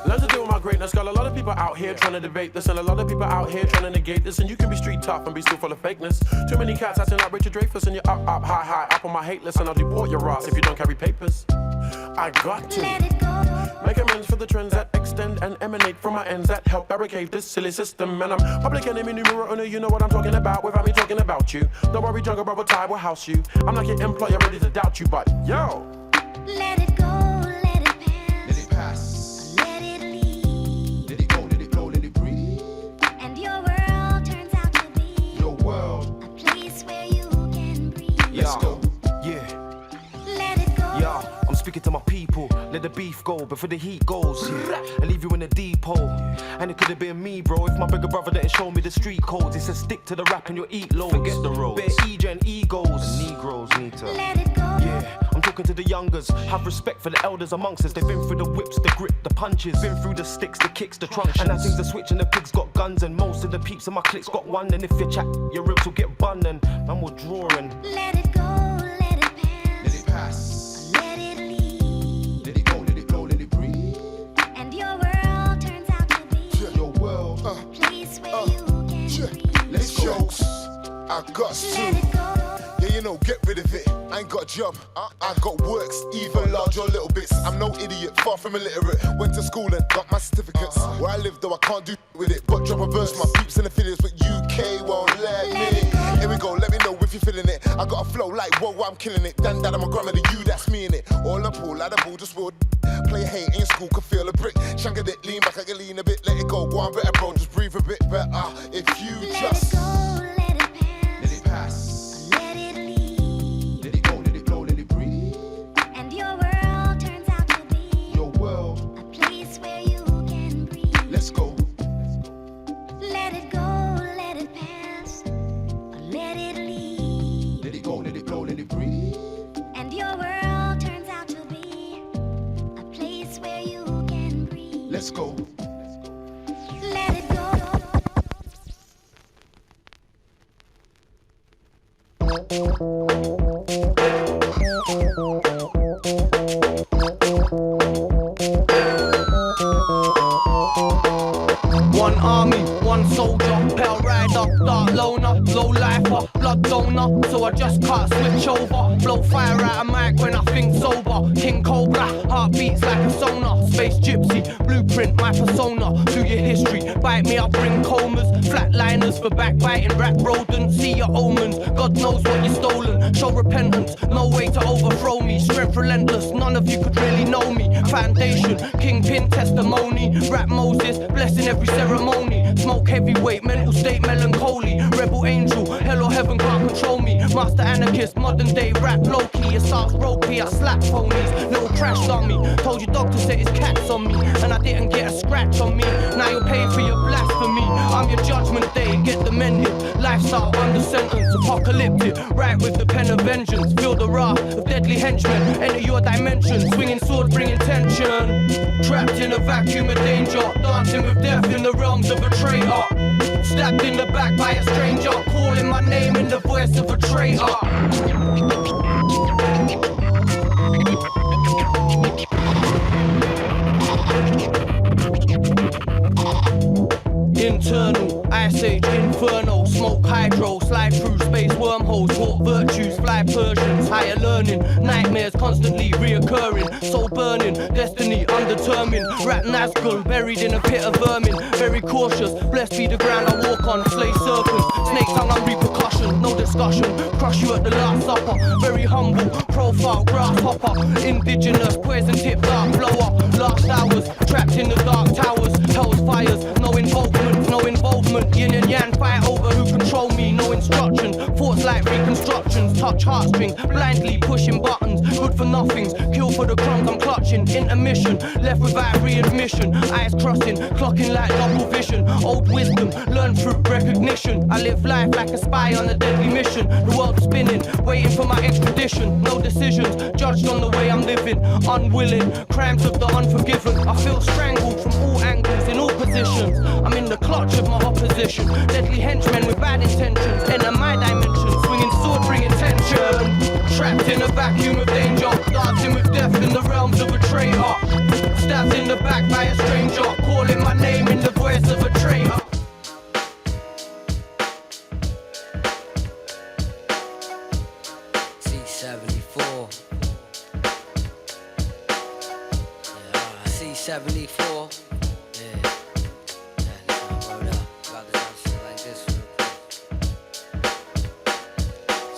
Learn to deal with my greatness. Got a lot of people out here trying to debate this, and a lot of people out here trying to negate this. And you can be street tough and be still full of fakeness. Too many cats acting like Richard Dreyfuss, and you're up, high, up on my hate list, and I'll deport your ass if you don't carry papers. I got to. Let it go. Make amends for the trends that extend and emanate from my ends that help barricade this silly system. And I'm public enemy numero uno, you know what I'm talking about without me talking about you. Don't worry, jungle brother, Ty will house you. I'm like your employer, ready to doubt you, but yo. Let it go, let it pass. Let it pass. Let it leave. Let it go, let it flow, let it breathe. And your world turns out to be your world, a place where you can breathe. Let's go. Yeah. Let it go. Yeah, I'm speaking to my people. Let the beef go before the heat goes. Yeah, I leave you in a deep hole. And it could have been me, bro. If my bigger brother didn't show me the street codes, he said stick to the rap and you'll eat loads. Forget the roads. Bare EJ and egos. And Negroes need to let it go. Yeah, I'm talking to the youngers. Have respect for the elders amongst us. They've been through the whips, the grip, the punches. Been through the sticks, the kicks, the truncheons. And now things are switching. The pigs got guns and most of the peeps in my cliques got one. And if you chat, your ribs will get bun and man will draw and let it go, let it pass. Let it pass. Let it leave. Let it go, let it flow, let it breathe. And your world turns out to be your world, a place where you can breathe. Let's go. I got to. Let it go. Yeah, you know, get rid of it. I ain't got a job. I got works, even large or little bits. I'm no idiot, far from illiterate. Went to school and got my certificates. Where I live, though, I can't do with it. But drop a verse, my peeps and affiliates, but UK won't let me. Here we go, let me know if you're feeling it. I got a flow like, whoa, I'm killing it. Dan, dad, I'm a grammar to you, that's me in it. All up, all out of ball, just will. Play hate in school, could feel a brick. Shank a dick, lean back, I can lean a bit. Let it go, go on better, bro, just breathe a bit better. If you let just it go, let it pass. Let it pass. Let it leave. Let it go, let it flow, let it breathe. And your world turns out to be your world, a place where you can breathe. Let's go. Let it go, let it pass. Let it leave. Let it go, roll, let it roll, let it breathe. And your world turns out to be a place where you can breathe. Let's go. Let it go. One army, one soldier, pale rider, dark loner, low lifer, blood donor. So I just can't switch over. Blow fire out a mic when I think sober. King Cobra, heartbeats like a sonar. Space gypsy, blueprint, my persona. Do your history, bite me, I'll bring comas. Flatliners for backbiting, rap rodents. See your omens, God knows what you're stolen. Show repentance, no way to overthrow me. Strength relentless, none of you could really know me. Foundation, kingpin testimony. Rap Moses, blessing every ceremony. Smoke heavyweight, mental state melancholy. Rebel angel, hell or heaven can't control me. Master anarchist, modern day rap low-key. It starts ropey, I slap phonies. Little crash on me, told your doctor said his cat's on me. And I didn't get a scratch on me. Now you're paying for your blasphemy. I'm your judgment day, get demented. Lifestyle under sentence, apocalyptic. Right with the pen of vengeance. Feel the wrath of deadly henchmen. Enter your dimension, swinging sword, bringing tension. Trapped in a vacuum of danger. Dancing with death in the realms of a traitor. Stabbed in the back by a stranger. Calling my name in the voice of a traitor. Internal, ice age, inferno, smoke hydro, slide through space wormholes, walk virtues, fly Persians, higher learning, nightmares constantly reoccurring, soul burning, destiny undetermined, rat Nazgul buried in a pit of vermin, very cautious, blessed be the ground I walk on, slay serpents, snake tongue and repercussion, no discussion, crush you at the last supper, very humble, profile, grasshopper, indigenous, poison tip, dark blower, last hours, trapped in the dark towers, hell's fires, no involvement, yin and yang, fight over who control me, no instructions, thoughts like reconstructions, touch heartstrings, blindly pushing buttons, good for nothings, kill for the crumbs I'm clutching, intermission, left without readmission, eyes crossing, clocking like double vision, old wisdom, learned through recognition, I live life like a spy on a deadly mission, the world's spinning, waiting for my extradition, no decisions, judged on the way I'm living, unwilling, crimes of the unforgiven, I feel strangled from all angles, in all positions, I'm in the clutch of my opposition, deadly henchmen with bad intentions, enter my dimension, swinging sword, bringing tension, trapped in a vacuum of danger, dancing with death in the realms of a traitor, stabbed in the back by a stranger, calling my name in the voice of a traitor. C74. Yeah, C74.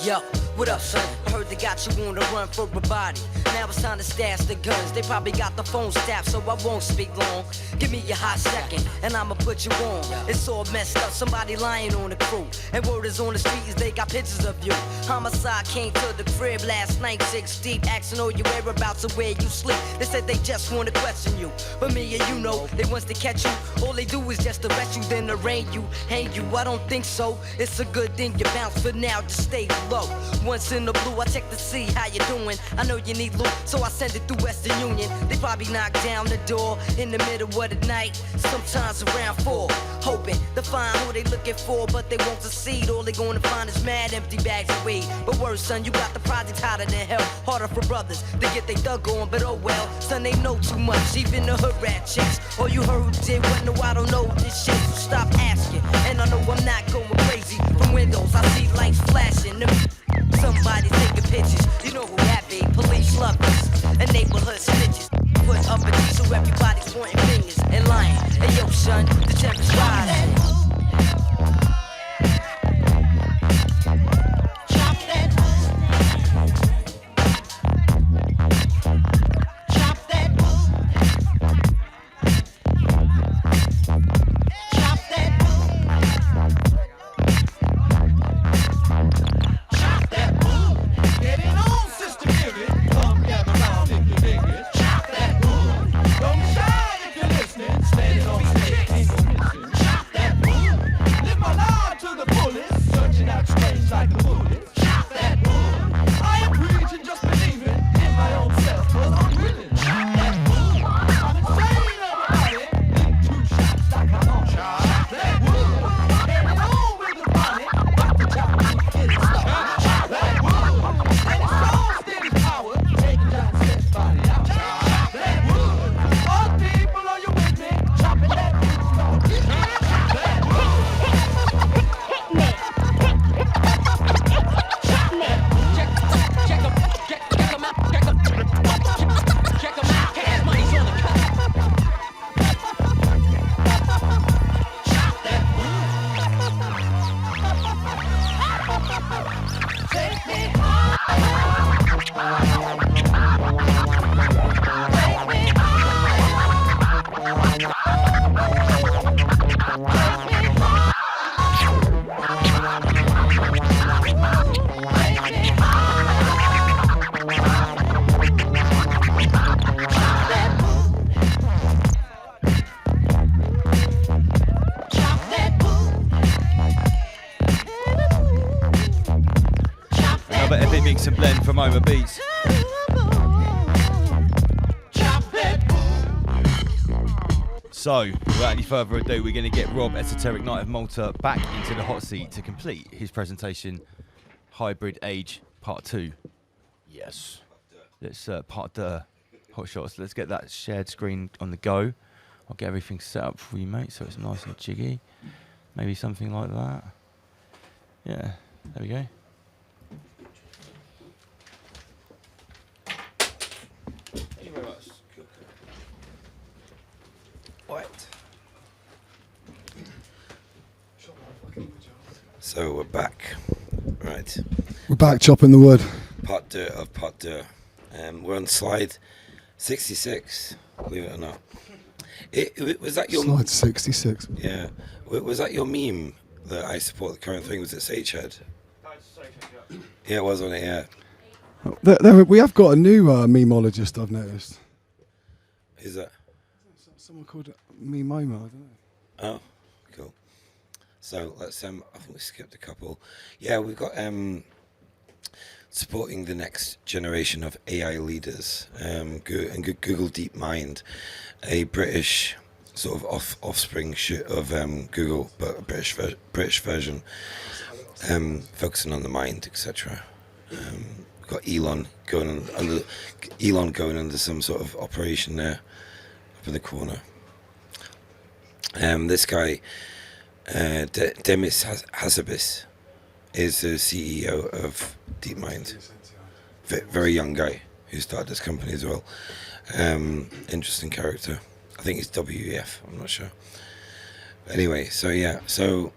Yo, what up, son? I heard they got you on the run for a body. Now it's time to stash the guns. They probably got the phone staffed, so I won't speak long. Give me a hot second, and I'ma put you on. It's all messed up, somebody lying on the crew. And word is on the streets, they got pictures of you. Homicide came to the crib last night, 6 deep, asking all your whereabouts and where you sleep. They said they just wanna question you, but me and you know, they wants to catch you. All they do is just arrest you, then arraign you, hang you. I don't think so. It's a good thing you bounce for now, just stay low. Once in the blue, I check to see how you doing. I know you need loot, so I send it through Western Union. They probably knock down the door in the middle of the night, sometimes around 4, hoping to find who they looking for, but they won't succeed. All they gonna find is mad empty bags of weed. But worse, son, you got the projects hotter than hell, harder for brothers to get they thug on. But oh well, son, they know too much, even the hood rat chicks. All you heard did what? No, I don't know this shit, so stop asking. And I know I'm not going crazy. From windows, I see lights flashing. Somebody taking pictures, you know who that be. Police love this, and neighborhood snitches. Put up a D so everybody's pointing fingers and lying. Hey yo, son, the temperature's rising. Stand it on stick. and Blend from Oma Beats. So, without any further ado, we're going to get Rob, Esoteric Night of Malta, back into the hot seat to complete his presentation, Hybrid Age Part 2. Yes. Let's part the hot shots. Let's get that shared screen on the go. I'll get everything set up for you, mate, so it's nice and jiggy. Maybe something like that. Yeah, there we go. What? So we're back. Right. We're back chopping the wood. Part 2 of Part 2. We're on slide 66, believe it or not. Was that your... Slide 66. Yeah. Was that your meme that I support the current thing? Was it Sagehead? Yeah, it was on it, yeah. We have got a new memeologist, I've noticed. Is that? Someone called Memomo, I don't know. Oh, cool. So let's, I think we skipped a couple. Yeah, we've got supporting the next generation of AI leaders, and Google DeepMind, a British sort of offspring of Google, but a British version, focusing on the mind, etc. We've got Elon going under some sort of operation there, up in the corner. This guy, Demis Hassabis, is the CEO of DeepMind. Very young guy who started this company as well. Interesting character. I think he's WEF, I'm not sure. Anyway, so yeah, so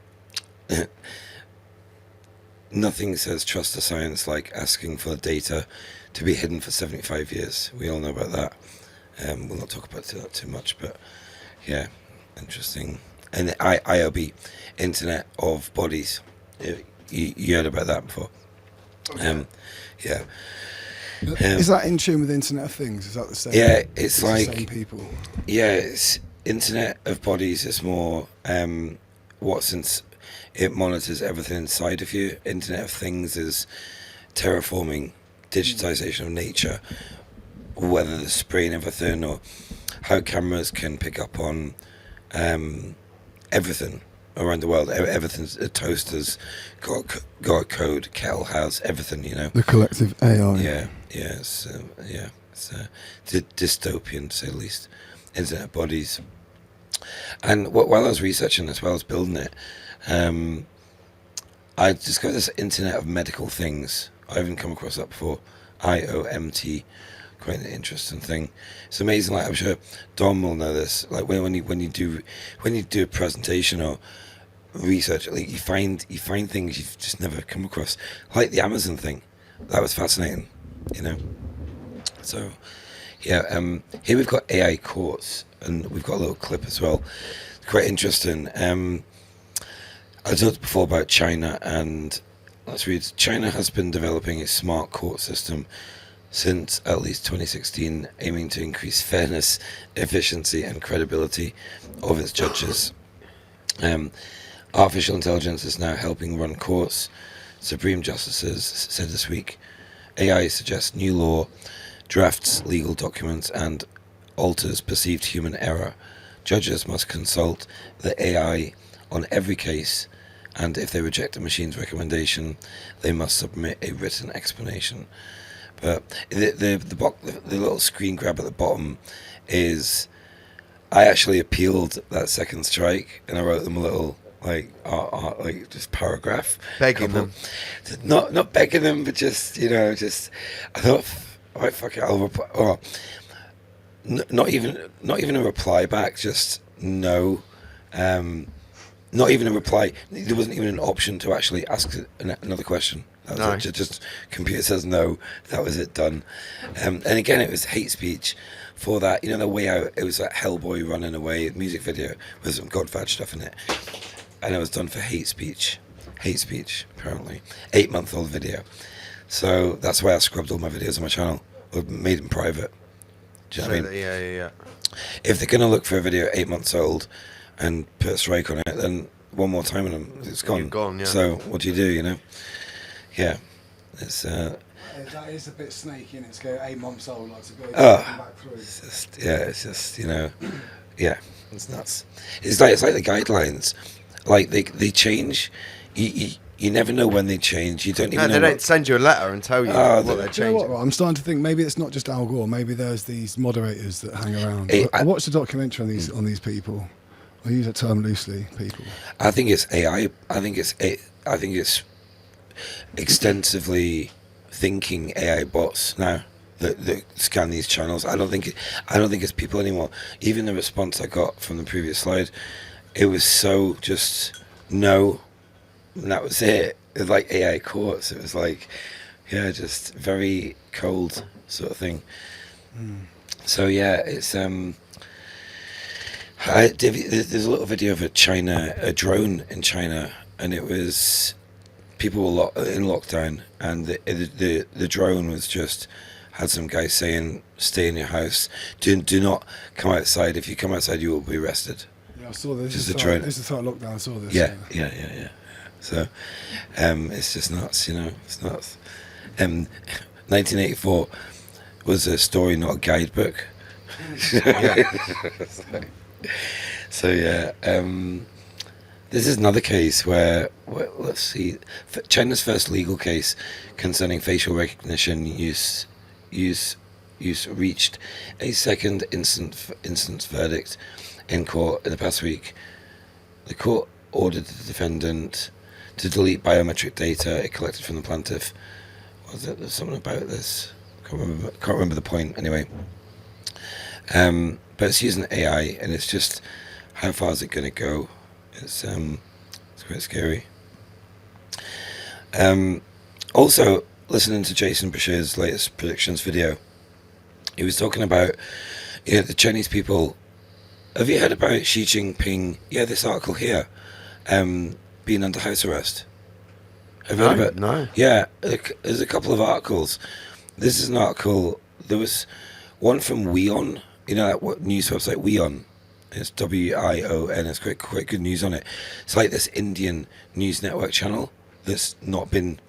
nothing says trust the science like asking for data to be hidden for 75 years. We all know about that. We'll not talk about that too much, but yeah, interesting. And the IOB, Internet of Bodies. You heard about that before. Yeah. Is that in tune with Internet of Things? Is that the same? Yeah, it's like the same people. Yeah, it's Internet of Bodies is more since it monitors everything inside of you. Internet of Things is terraforming, digitization of nature, whether the spraying everything or how cameras can pick up on everything around the world. Everything's toasters got code, kettle has everything, you know. The collective AI. Yeah, it's dystopian to say the least. Internet of Bodies. And while I was researching this, while I was building it, I discovered this Internet of Medical Things. I haven't come across that before. IOMT. Quite an interesting thing. It's amazing. Like I'm sure Dom will know this. Like when you do a presentation or research, like you find things you've just never come across. Like the Amazon thing, that was fascinating. You know. So yeah, here we've got AI courts, and we've got a little clip as well. It's quite interesting. I talked before about China, and let's read. China has been developing a smart court system since at least 2016, aiming to increase fairness, efficiency and credibility of its judges. Artificial intelligence is now helping run courts, Supreme Justices said this week. AI suggests new law, drafts legal documents and alters perceived human error. Judges must consult the AI on every case, and if they reject a machine's recommendation, they must submit a written explanation. But the little screen grab at the bottom is, I actually appealed that second strike, and I wrote them a little like just paragraph, begging them, not begging them, but just I thought, all right, fuck it, I'll reply. Or not even a reply back, just no. Not even a reply. There wasn't even an option to actually ask another question. That was it. Just computer says no. That was it, done. And again, it was hate speech for that. The Way Out. It was that Hellboy running away music video with some Godfad stuff in it, and it was done for hate speech. Hate speech, apparently. 8-month-old video. So that's why I scrubbed all my videos on my channel or made them private. Do you know what I mean? Yeah. If they're gonna look for a video 8 months old and put a strike on it, then one more time and it's gone. You're gone, yeah. So what do? Yeah. It's That is a bit snaky, and it's go 8 months old, like to go back through. It's just yeah, it's nuts. It's like the guidelines, like they change. You never know when they change. You don't even know. They don't send you a letter and tell you what they're Do you know changing. what, I'm starting to think maybe it's not just Al Gore. Maybe there's these moderators that hang around. Hey, I watched a documentary on these people. I use that term loosely. People. I think it's AI. I think it's extensively thinking AI bots now that scan these channels. I don't think it's people anymore. Even the response I got from the previous slide, it was so just no, and that was it. It was like AI courts. It was like, yeah, just very cold sort of thing. So yeah, it's there's a little video of a drone in China, and it was people were in lockdown, and the drone was just had some guy saying, "Stay in your house. Do not come outside. If you come outside, you will be arrested." Yeah, I saw this. Just This is the start of lockdown. I saw this. Yeah. So, it's just nuts, It's nuts. 1984 was a story, not a guidebook. So yeah, this is another case where let's see, China's first legal case concerning facial recognition use reached a second instance verdict in court in the past week. The court ordered the defendant to delete biometric data it collected from the plaintiff. There's something about this. Can't remember the point anyway. But it's using AI, and it's just how far is it going to go? It's quite scary. Also, listening to Jason Bashir's latest predictions video, he was talking about the Chinese people. Have you heard about Xi Jinping? Yeah, this article here, being under house arrest. Have you heard about? No. Yeah, there's a couple of articles. This is an article. There was one from Wion. That news website Wion. It's WION. It's quite good news on it. It's like this Indian news network channel that's not been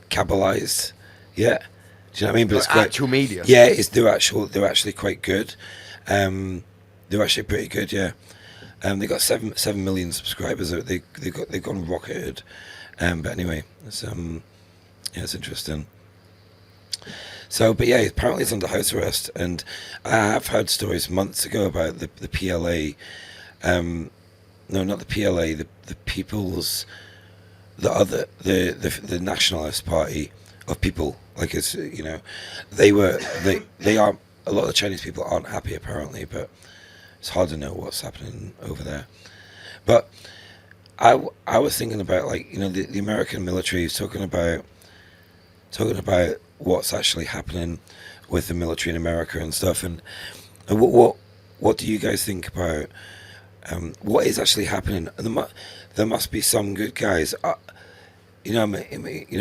cabalized yet. Do you know what I mean? But Like it's quite, actual media. Yeah, they're actually quite good. They're actually pretty good. Yeah. They got 7 million subscribers. They've gone rocketed. But anyway, it's it's interesting. So, but yeah, apparently it's under house arrest, and I have heard stories months ago about the PLA. No, not the PLA. The People's, the Nationalist Party of People. Like it's they are a lot of the Chinese people aren't happy apparently, but it's hard to know what's happening over there. But I was thinking about the American military is talking about what's actually happening with the military in America and stuff, and what do you guys think about what is actually happening? There must be some good guys. You know what I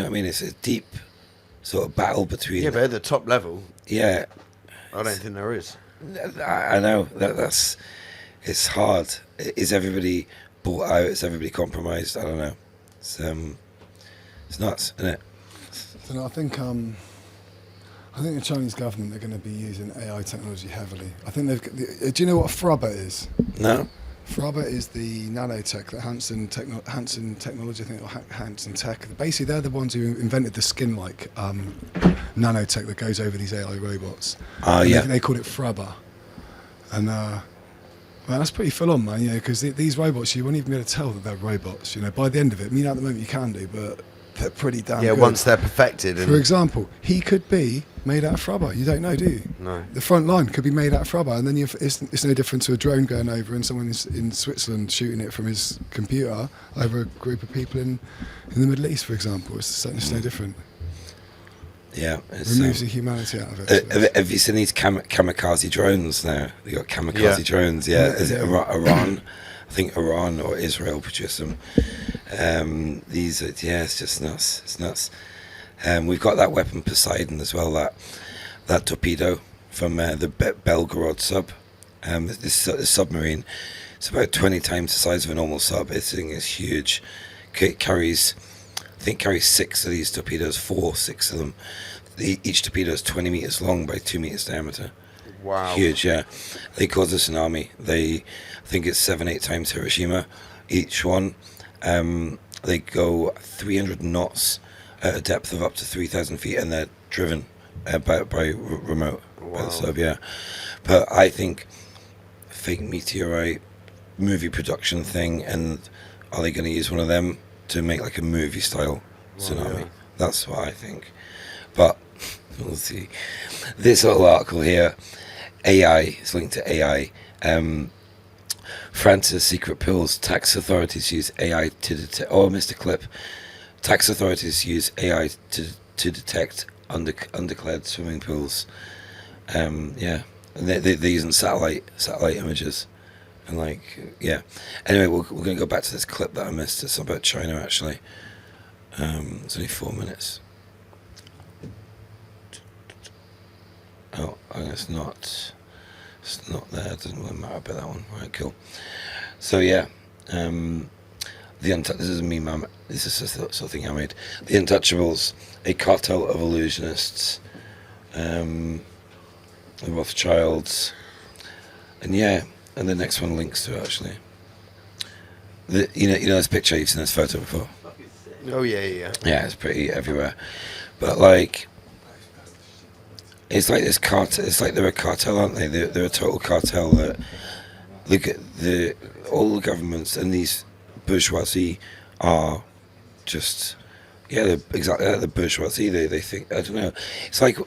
mean? It's a deep sort of battle between. Yeah, but at the top level. Yeah. I don't think there is. I know that's it's hard. Is everybody bought out? Is everybody compromised? I don't know. It's nuts, isn't it? So I think the Chinese government are going to be using AI technology heavily. I think they've. Do you know what Frubber is? No. Frubber is the nanotech that Hansen Technology, I think, or Hansen Tech. Basically, they're the ones who invented the skin-like nanotech that goes over these AI robots. Yeah. They called it Frubber, and man, that's pretty full on, man. Because these robots, you won't even be able to tell that they're robots. By the end of it, at the moment you can do, but they're pretty damn good. Once they're perfected. For example, he could be made out of Frubber. You don't know, do you? No. The front line could be made out of Frubber, and then it's no different to a drone going over and someone in Switzerland shooting it from his computer over a group of people in the Middle East, for example. It's no different. Yeah. Removes the humanity out of it. Have you seen these kamikaze drones now? They got kamikaze drones. Yeah. Is it Iran? I think Iran or Israel produce them. These are, it's just nuts. It's nuts. We've got that weapon Poseidon as well, that torpedo from the Belgorod sub. This submarine, it's about 20 times the size of a normal sub. This thing is huge. It carries I think carries 6 of these torpedoes, 6 of them. Each torpedo is 20 meters long by 2 meters diameter. Wow. Huge, yeah. They cause a tsunami. I think it's 7-8 times Hiroshima, each one. They go 300 knots at a depth of up to 3,000 feet, and they're driven by remote. By the sub, yeah. But I think fake meteorite movie production thing, and are they going to use one of them to make like a movie style tsunami? Yeah. That's what I think. But we'll see. This little article here, AI, it's linked to AI. France's secret pills. Tax authorities use AI to detect. Oh, I missed a clip. Tax authorities use AI to detect undeclared swimming pools. Yeah, and they're using satellite images, and like, yeah. Anyway, we're going to go back to this clip that I missed. It's about China, actually. It's only 4 minutes. Oh, it's not there. It doesn't really matter about that one. Right, cool. So yeah, this is a meme. This is just the sort of thing I made. The Untouchables, a cartel of illusionists. The Rothschilds, and yeah, and the next one links to it, actually. You know this picture, you've seen this photo before. Oh yeah. Yeah, it's pretty everywhere, but like, it's like this cartel. It's like they're a cartel, aren't they? They're a total cartel. That look at all the governments and these bourgeoisie are just, yeah, they're exactly like the bourgeoisie. They think, I don't know. It's like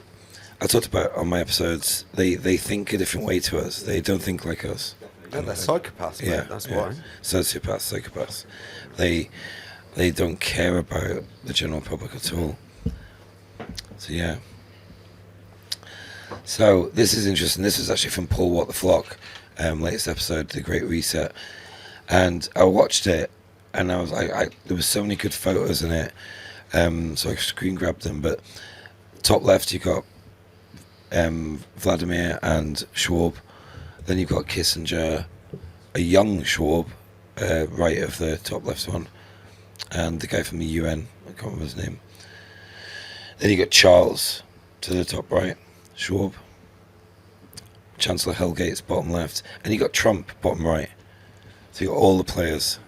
I talked about on my episodes. They think a different way to us. They don't think like us. Yeah, they're psychopaths, mate. Yeah, That's yeah. why. Psychopaths. They don't care about the general public at all. So yeah. So this is interesting. This is actually from Paul What the Flock, latest episode, The Great Reset, and I watched it, and I was there was so many good photos in it, so I screen grabbed them. But top left you got Vladimir and Schwab, then you've got Kissinger, a young Schwab, right of the top left one, and the guy from the UN, I can't remember his name. Then you got Charles to the top right, Schwab, Chancellor Hellgate's bottom left, and you got Trump bottom right. So you got all the players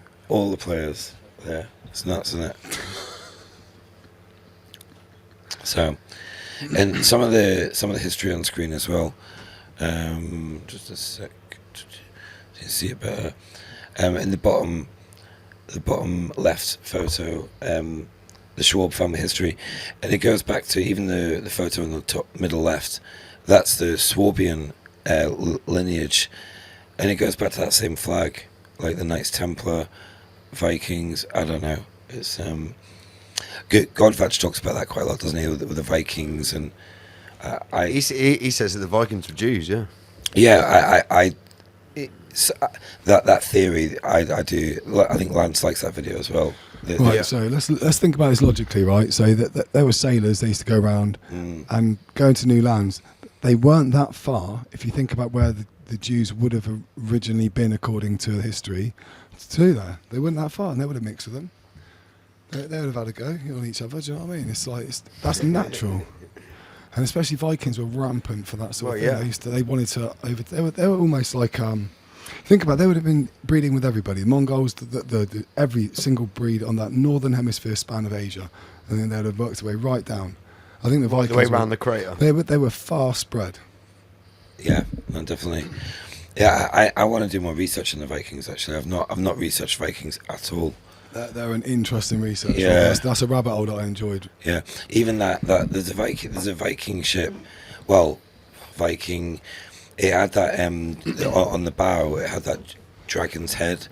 there. It's nuts, isn't it? So, and some of the history on screen as well. Just a sec, so you can see it better. In the bottom left photo, the Schwab family history, and it goes back to even the photo in the top middle left. That's the Swabian lineage, and it goes back to that same flag, like the Knights Templar, Vikings. I don't know. It's Godfatch talks about that quite a lot, doesn't he? With the Vikings, and he says that the Vikings were Jews. Yeah. Yeah, that theory, I do. I think Lance likes that video as well. Right, so let's think about this logically, right? So that there were sailors, they used to go around and go into new lands. They weren't that far, if you think about where the Jews would have originally been according to history, to there. They weren't that far, and they would have mixed with them. They would have had a go on each other, do you know what I mean? It's like, that's natural. And especially Vikings were rampant for that sort of thing. Yeah. They wanted to they were almost like, think about it, they would have been breeding with everybody. The Mongols, every single breed on that northern hemisphere span of Asia, and then they would have worked their way right down. I think the Vikings the way around the crater. They were far spread. Yeah, no, definitely. Yeah, I want to do more research on the Vikings. Actually, I've not researched Vikings at all. They're an interesting research. Yeah, that's a rabbit hole that I enjoyed. Yeah, even that there's a Viking ship. Well, Viking. It had that on the bow. It had that dragon's head.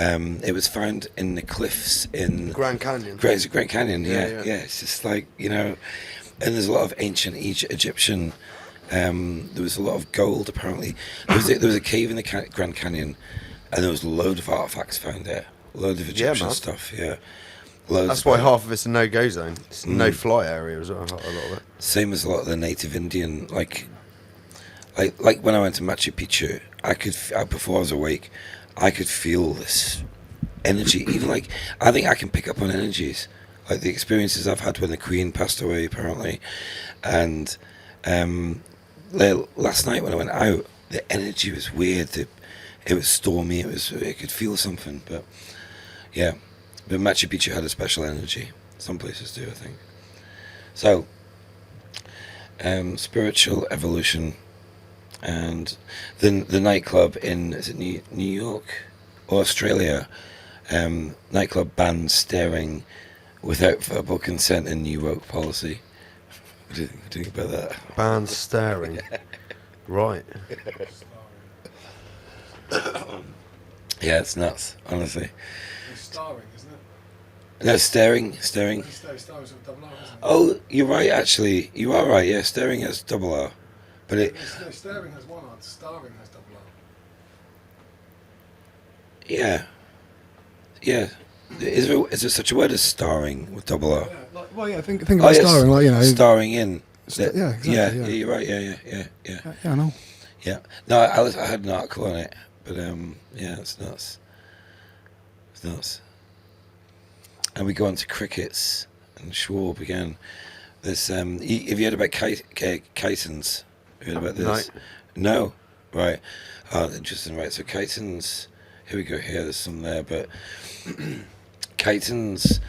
It was found in the cliffs in Grand Canyon. Grand Canyon. Yeah. It's just like, you know, and there's a lot of ancient Egyptian. There was a lot of gold apparently. There was a cave in the Grand Canyon, and there was a load of artifacts found there. A load of Egyptian stuff. Yeah. That's why half of it's a no-go zone. It's no-fly area as well. A lot of it. Same as a lot of the native Indian, like when I went to Machu Picchu, before I was awake, I could feel this energy. Even like, I think I can pick up on energies. like the experiences I've had when the Queen passed away, apparently, and last night when I went out, the energy was weird. It was stormy. I could feel something, but yeah. But Machu Picchu had a special energy. Some places do, I think. So, spiritual evolution, and the nightclub in, is it New York or Australia? Nightclub bans staring without verbal consent in new woke policy. What do you think about that? Bans staring. Right. Yeah, it's nuts, honestly. It's starring, isn't it? No, staring. Starring is with double R, isn't it? Oh, you're right, actually. You are right, yeah, staring has double R. But it... No, staring has one R, starring has double R. Yeah. Yeah. Is there such a word as starring with double R? Yeah, well, yeah, think about starring, like, you know. Starring in. Yeah, exactly. Yeah, Yeah, you're right, yeah. Yeah, I know. Yeah. No, I had an article on it, but yeah, it's nuts. It's nuts. And we go on to crickets and Schwab again. There's have you heard about chitons? Have you heard about this? No. Right. Interesting. Right. So chitons. Here we go. Here, there's some there, but chitons.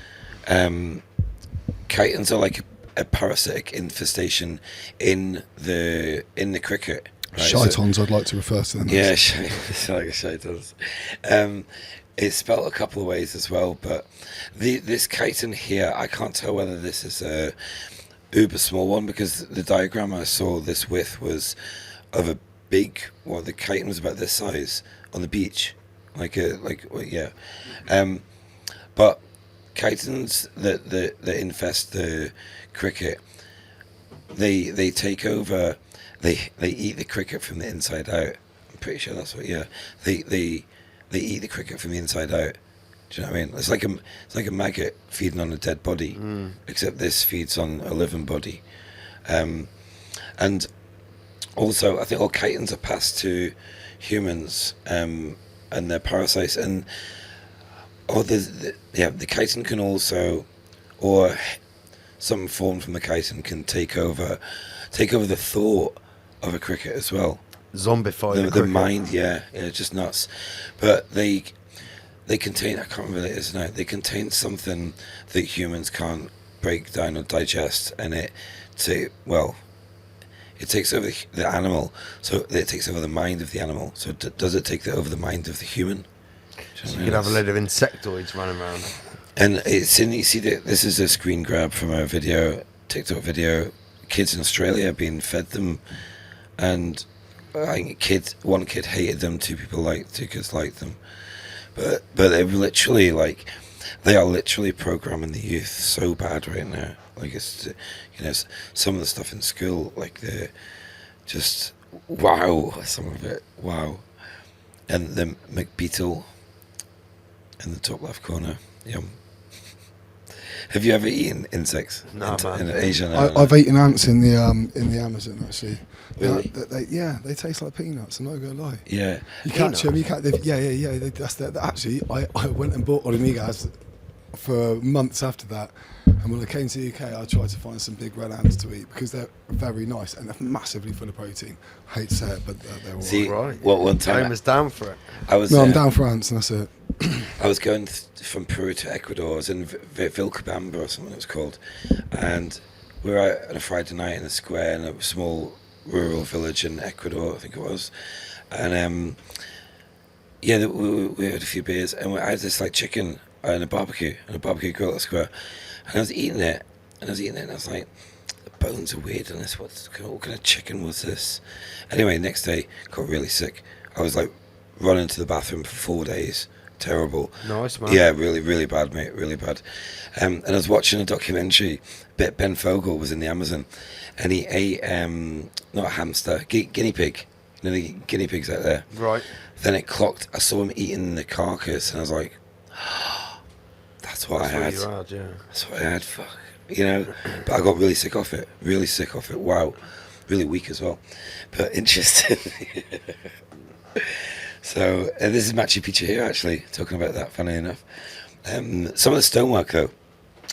Chitons are like a parasitic infestation in the cricket. Right? Chitons, I'd like to refer to them. Yeah, it's like a chitons. It's spelled a couple of ways as well, but this chiton here, I can't tell whether this is a uber small one, because the diagram I saw this with was of a big, well, the chiton was about this size on the beach, but chitons that infest the cricket, they take over, they eat the cricket from the inside out. I'm pretty sure that's what. Yeah, they eat the cricket from the inside out. Do you know what I mean? It's like a maggot feeding on a dead body, except this feeds on a living body. And also, I think all chitons are passed to humans, and they're parasites. And the chiton can also, or some form from the chiton can take over the thought of a cricket as well. Zombify the mind, yeah, just nuts. But they contain, I can't remember what it is now, they contain something that humans can't break down or digest, and it takes over the animal, so it takes over the mind of the animal. So does it take over the mind of the human? So you could have a load of insectoids running around. And it's you see that this is a screen grab from a TikTok video. Kids in Australia being fed them, and I think one kid hated them, two kids liked them, but they're literally they are literally programming the youth so bad right now. Like, it's, some of the stuff in school, like, they're just wow, some of it, wow. And the McBeetle in the top left corner, yum. Have you ever eaten insects in Asia? No, I've eaten ants in the Amazon, actually. Really? They taste like peanuts. I'm not gonna lie. Yeah. You catch them. Actually, I went and bought Orimigas for months after that. And when I came to the UK, I tried to find some big red ants to eat, because they're very nice and they're massively full of protein. I hate to say it, but they're all See, right. Well, one time I was down for it. I'm down for ants, and that's it. I was going from Peru to Ecuador. I was in Vilcabamba or something it was called, and we were out on a Friday night in a square in a small rural village in Ecuador, I think it was, and we had a few beers, and I had this chicken in a barbecue grill at the square, and I was eating it, and I was like, the bones are weird on this. What kind of chicken was this? Anyway, next day, got really sick. I was running to the bathroom for 4 days. Terrible. Nice, man. Yeah, really, really bad, mate. Really bad. And I was watching a documentary. Ben Fogel was in the Amazon, and he ate not a hamster, guinea pig. You know the guinea pigs out there. Right. Then it clocked. I saw him eating the carcass, and I was like, "That's what I had. What you had, yeah. That's what I had. Fuck, But I got really sick off it. Really sick off it. Wow. Really weak as well. But interesting. So this is Machu Picchu here, actually, talking about that, funny enough. Some of the stonework, though,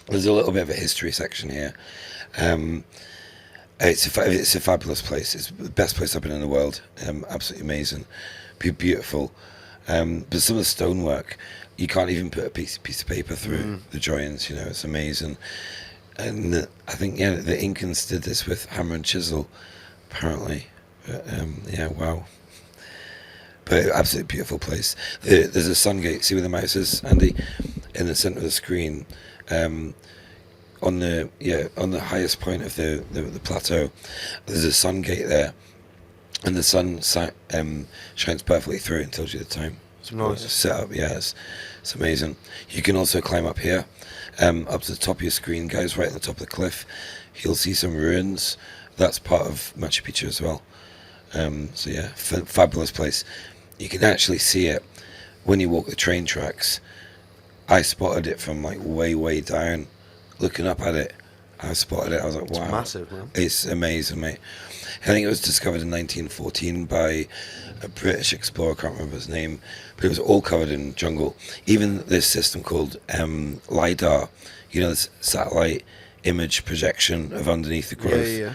There's a little bit of a history section here. It's a fabulous place. It's the best place I've been in the world. Absolutely amazing, beautiful. But some of the stonework, you can't even put a piece of paper through the joins. You know, it's amazing. And I think the Incans did this with hammer and chisel, apparently. But, wow. But absolutely beautiful place. There's a sun gate. See where the mouse is, Andy, in the centre of the screen. On the highest point of the plateau, there's a sun gate there, and the sun shines perfectly through and tells you the time. It's nice. Set up, it's amazing. You can also climb up here, up to the top of your screen, guys, right on the top of the cliff. You'll see some ruins. That's part of Machu Picchu as well. Fabulous place. You can actually see it when you walk the train tracks. I spotted it from like way down. Looking up at it, I spotted it. I was like, wow. It's massive, man. It's amazing, mate. I think it was discovered in 1914 by a British explorer, I can't remember his name, but it was all covered in jungle. Even this system called LiDAR, this satellite image projection of underneath the growth. Yeah.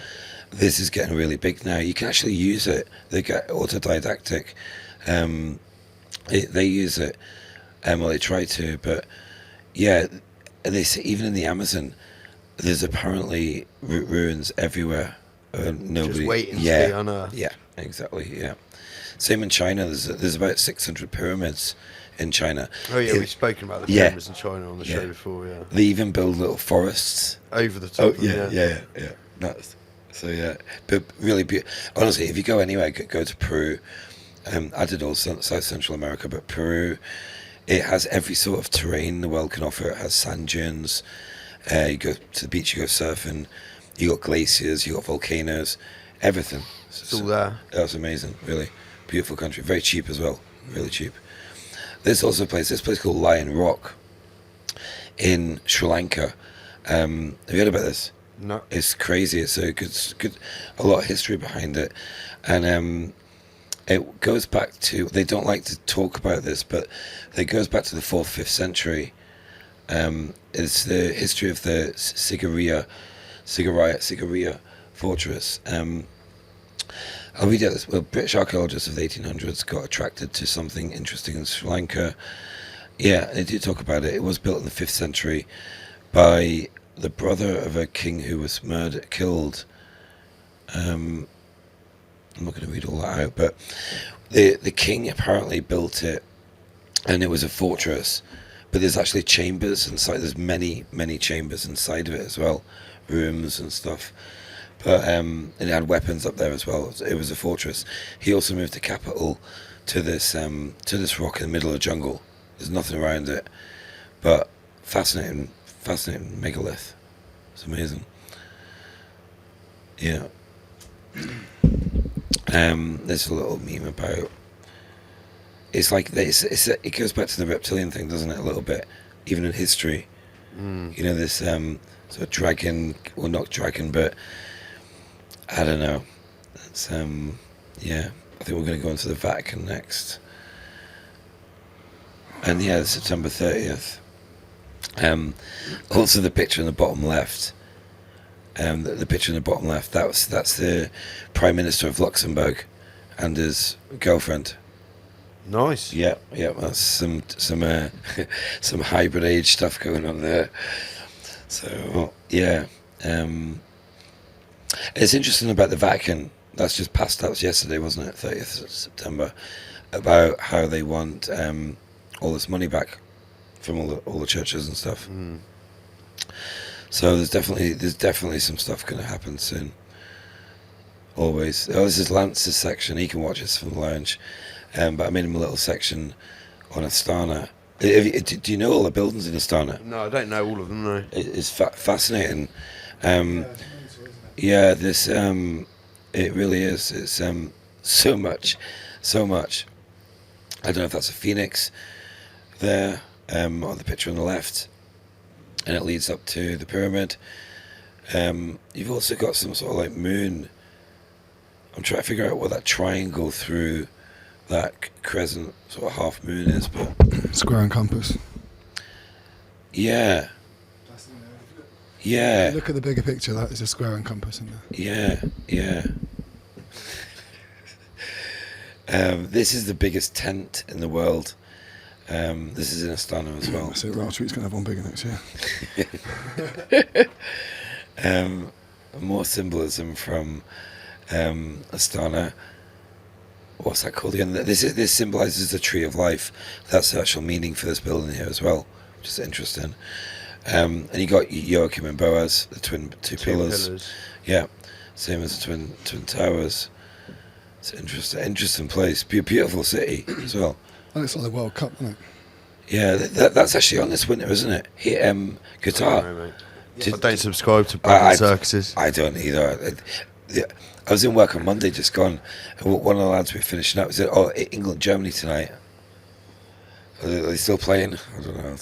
This is getting really big now. You can actually use it. They get autodidactic. They use it, well, they try to, but yeah, they say even in the Amazon, there's apparently ruins everywhere. Nobody, just waiting to be unearthed. Yeah, exactly. Yeah, same in China. There's about 600 pyramids in China. Oh yeah, we've spoken about the pyramids in China on the show before. Yeah, they even build little forests over the top. Yeah. Nuts. So but really beautiful. Honestly, if you go anywhere, go to Peru. I did all South Central America, but Peru, it has every sort of terrain the world can offer. It has sand dunes. You go to the beach, you go surfing. You got glaciers, you got volcanoes, everything. It's all there. That's amazing. Really beautiful country. Very cheap as well. Really cheap. There's also this place called Lion Rock in Sri Lanka. Have you heard about this? No. It's crazy. It's a good, a lot of history behind it, and it goes back to. They don't like to talk about this, but it goes back to the 4th, 5th century. It's the history of the Sigiriya fortress. I'll read out this. Well, British archaeologists of the 1800s got attracted to something interesting in Sri Lanka. Yeah, they do talk about it. It was built in the 5th century by the brother of a king who was killed. I'm not going to read all that out, but the king apparently built it, and it was a fortress. But there's actually chambers inside. There's many chambers inside of it as well, rooms and stuff. But and it had weapons up there as well. It was a fortress. He also moved the capital to this rock in the middle of the jungle. There's nothing around it, but fascinating megalith. It's amazing. Yeah. There's a little meme about. It's like it goes back to the reptilian thing, doesn't it? A little bit, even in history. This sort of dragon, well, not dragon, but I don't know. It's I think we're going to go into the Vatican next, and September 30th. Also, the picture in the bottom left. The picture in the bottom left. That's the Prime Minister of Luxembourg, and his girlfriend. Nice. Yeah. That's some some hybrid age stuff going on there. So yeah, it's interesting about the Vatican. That's just passed out yesterday, wasn't it? 30th of September, about how they want all this money back from all the churches and stuff. So there's definitely some stuff going to happen soon. Always. Oh, this is Lance's section. He can watch this from the lounge. But I made him a little section on Astana. Do you know all the buildings in Astana? No, I don't know all of them, no. It's fascinating. This it really is. It's so much. I don't know if that's a phoenix there, on the picture on the left, and it leads up to the pyramid. You've also got some sort of like moon. I'm trying to figure out what that triangle through that crescent sort of half moon is, but square and compass. Yeah. Yeah. Look at the bigger picture. That is a square and compass, isn't there? Yeah. This is the biggest tent in the world. This is in Astana as well. So Raw Street's going to have one bigger next year. More symbolism from Astana. What's that called again? This symbolises the tree of life. That's the actual meaning for this building here as well, which is interesting. And you got Joachim and Boaz, the two pillars. Yeah, same as the twin towers. It's an interesting place. Beautiful city as well. And it's like the World Cup, isn't it? Yeah, that's actually on this winter, isn't it? Qatar. I don't subscribe to Bradley circuses. I don't either. I was in work on Monday, just gone. And one of the lads we finishing up said, "Oh, England, Germany tonight." Are they still playing? I don't know.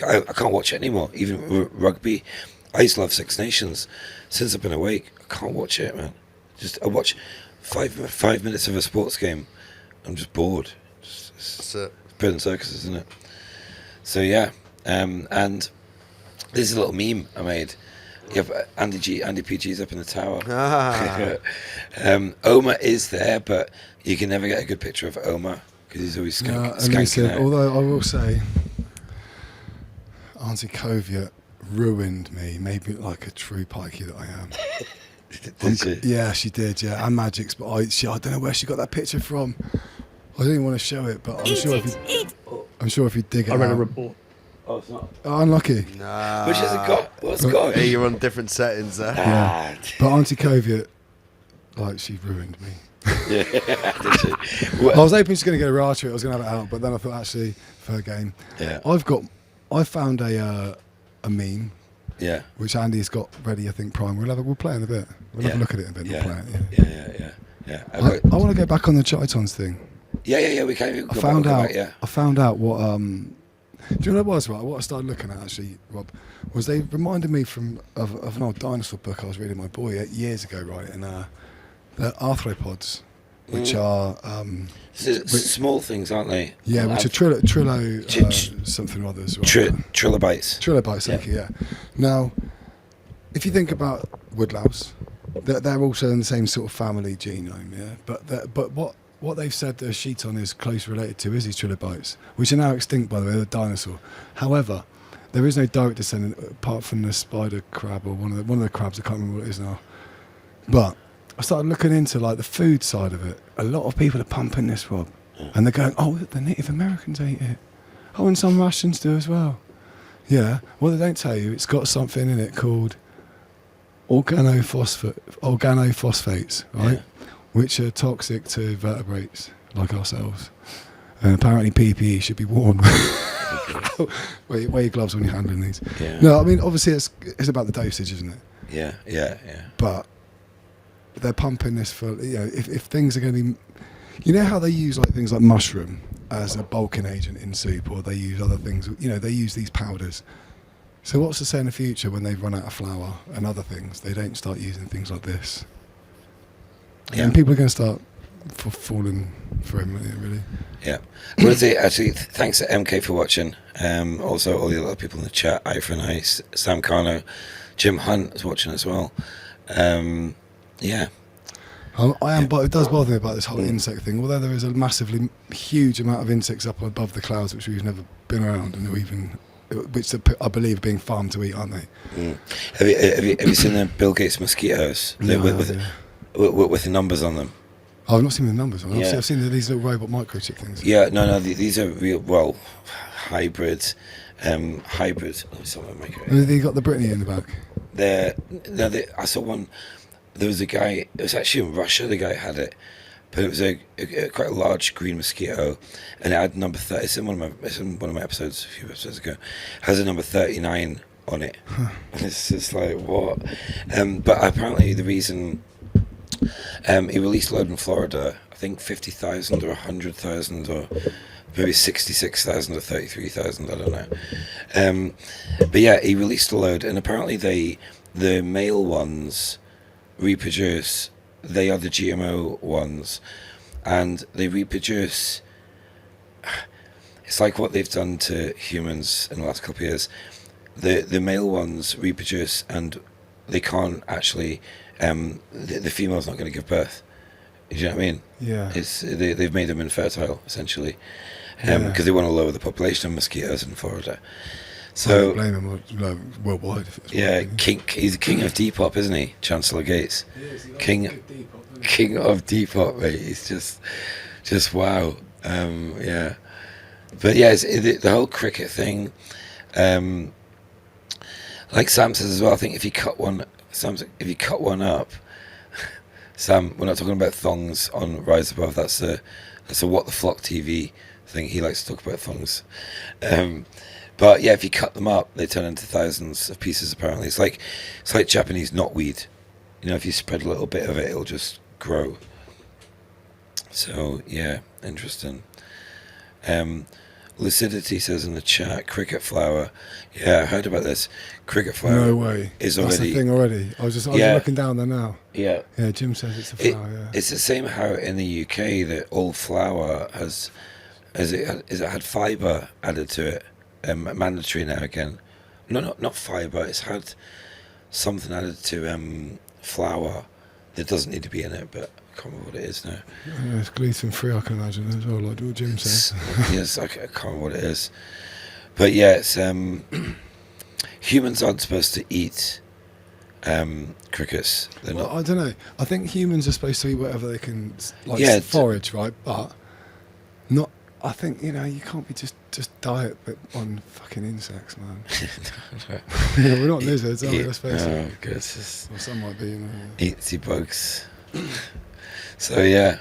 I can't watch it anymore. Even rugby. I used to love Six Nations. Since I've been awake, I can't watch it, man. I watch 5 minutes of a sports game. I'm just bored. It's Britain circus, isn't it? So yeah, and this is a little meme I made. Yep, Andy PG's up in the tower. Omar is there, but you can never get a good picture of Omar because he's always skanking out. Although I will say, Auntie Kovia ruined me, made me look like a true pikey that I am. Did she? Yeah, she did. Yeah, and Magic's, but I don't know where she got that picture from. I don't even want to show it, but I'm sure if you dig it I read a out- report. Oh, it's not. Oh, unlucky. Nah. Which has it got? What's it got? Hey, you're on different settings there. Yeah. But Auntie Kovia, she ruined me. Yeah, did she? I was hoping she's going to get a Racha. I was going to have it out, but then I thought actually for her game, Yeah. I found a meme. Yeah. Which Andy's got ready. I think Prime. We'll play in a bit. We'll have a look at it in a bit. Yeah. We'll play it. Yeah. I want to go back on the Chitons thing. Yeah. We can. I found out what. Do you know what it was, right? What I started looking at actually, Rob, was they reminded me of an old dinosaur book I was reading my boy years ago, right? And they're arthropods, which are small things, aren't they? Yeah, which are Trillo something or others. Right? Trilobites. Trilobites, thank you. Yeah. Now, if you think about woodlouse, they're also in the same sort of family genome, yeah. But what they've said the Chiton is close related to is these trilobites, which are now extinct, by the way, they're a dinosaur. However, there is no direct descendant apart from the spider crab or one of the crabs. I can't remember what it is now. But I started looking into like the food side of it. A lot of people are pumping this, Rob, and they're going, "Oh, the Native Americans ate it. Oh, and some Russians do as well." Yeah. Well, they don't tell you it's got something in it called organophosphates, right? Yeah. Which are toxic to vertebrates like ourselves. And apparently PPE should be worn. Wear your gloves when you're handling these. Yeah. No, I mean, obviously it's about the dosage, isn't it? Yeah. But they're pumping this for, if things are going to be... You know how they use like things like mushroom as a bulking agent in soup, or they use other things, they use these powders. So what's to say in the future when they've run out of flour and other things, they don't start using things like this? Yeah. And people are going to start falling for him, really. Yeah. I want to say, actually, thanks to MK for watching. Also, all the other people in the chat, Ifra Nice, Sam Carno, Jim Hunt is watching as well. Yeah. I am, but it does bother me about this whole insect thing. Although there is a massively huge amount of insects up above the clouds, which we've never been around, and which I believe are being farmed to eat, aren't they? Have you seen the Bill Gates mosquitoes with the numbers on them? I've not seen the numbers on them. Yeah. I've seen these little robot microchip things. Yeah, no, these are real, hybrids. Hybrids. And they got the Brittany in the back. I saw one. There was a guy. It was actually in Russia. The guy had it, but it was quite a large green mosquito, and it had number 30. It's in one of my episodes a few episodes ago. It has a number 39 on it. It's just like what? But apparently the reason he released a load in Florida, I think 50,000 or 100,000 or maybe 66,000 or 33,000. I don't know. But yeah, he released a load, and apparently the male ones reproduce. They are the GMO ones, and they reproduce. It's like what they've done to humans in the last couple of years. the male ones reproduce, and they can't actually. The female's not going to give birth. Do you know what I mean? Yeah. They've made them infertile essentially, Yeah. because they want to lower the population of mosquitoes in Florida. I So don't blame him, like, worldwide. If it's yeah, he's the king of Depop, isn't he, Chancellor Gates? King of Depop, mate. He's just wow. Yeah, but yeah, the whole cricket thing. Like Sam says as well, I think if you cut one up, Sam, we're not talking about thongs on Rise Above. That's a What the Flock TV thing. He likes to talk about thongs. But yeah, if you cut them up, they turn into thousands of pieces. Apparently, it's like Japanese knotweed. You know, if you spread a little bit of it, it'll just grow. So yeah, interesting. Lucidity says in the chat, cricket flower. Yeah, I heard about this. Cricket flower. No way. Is That's already the thing already. I was looking down there now. Yeah. Yeah, Jim says it's a flower. Yeah. It's the same how in the UK that all flour has had fibre added to it. Mandatory now again. No, not fibre. It's had something added to flour that doesn't need to be in it, but I can't remember what it is now. Yeah, it's gluten free, I can imagine as well, like what Jim says. Yes, I can't remember what it is. But yeah, it's humans aren't supposed to eat crickets. They're not. I don't know. I think humans are supposed to eat whatever they can, like forage, right? But not. I think you can't be just diet on fucking insects, man. Yeah, we're not lizards, are we? Let's face it. Oh, good. Well, some might be. Eatsy bugs. So yeah.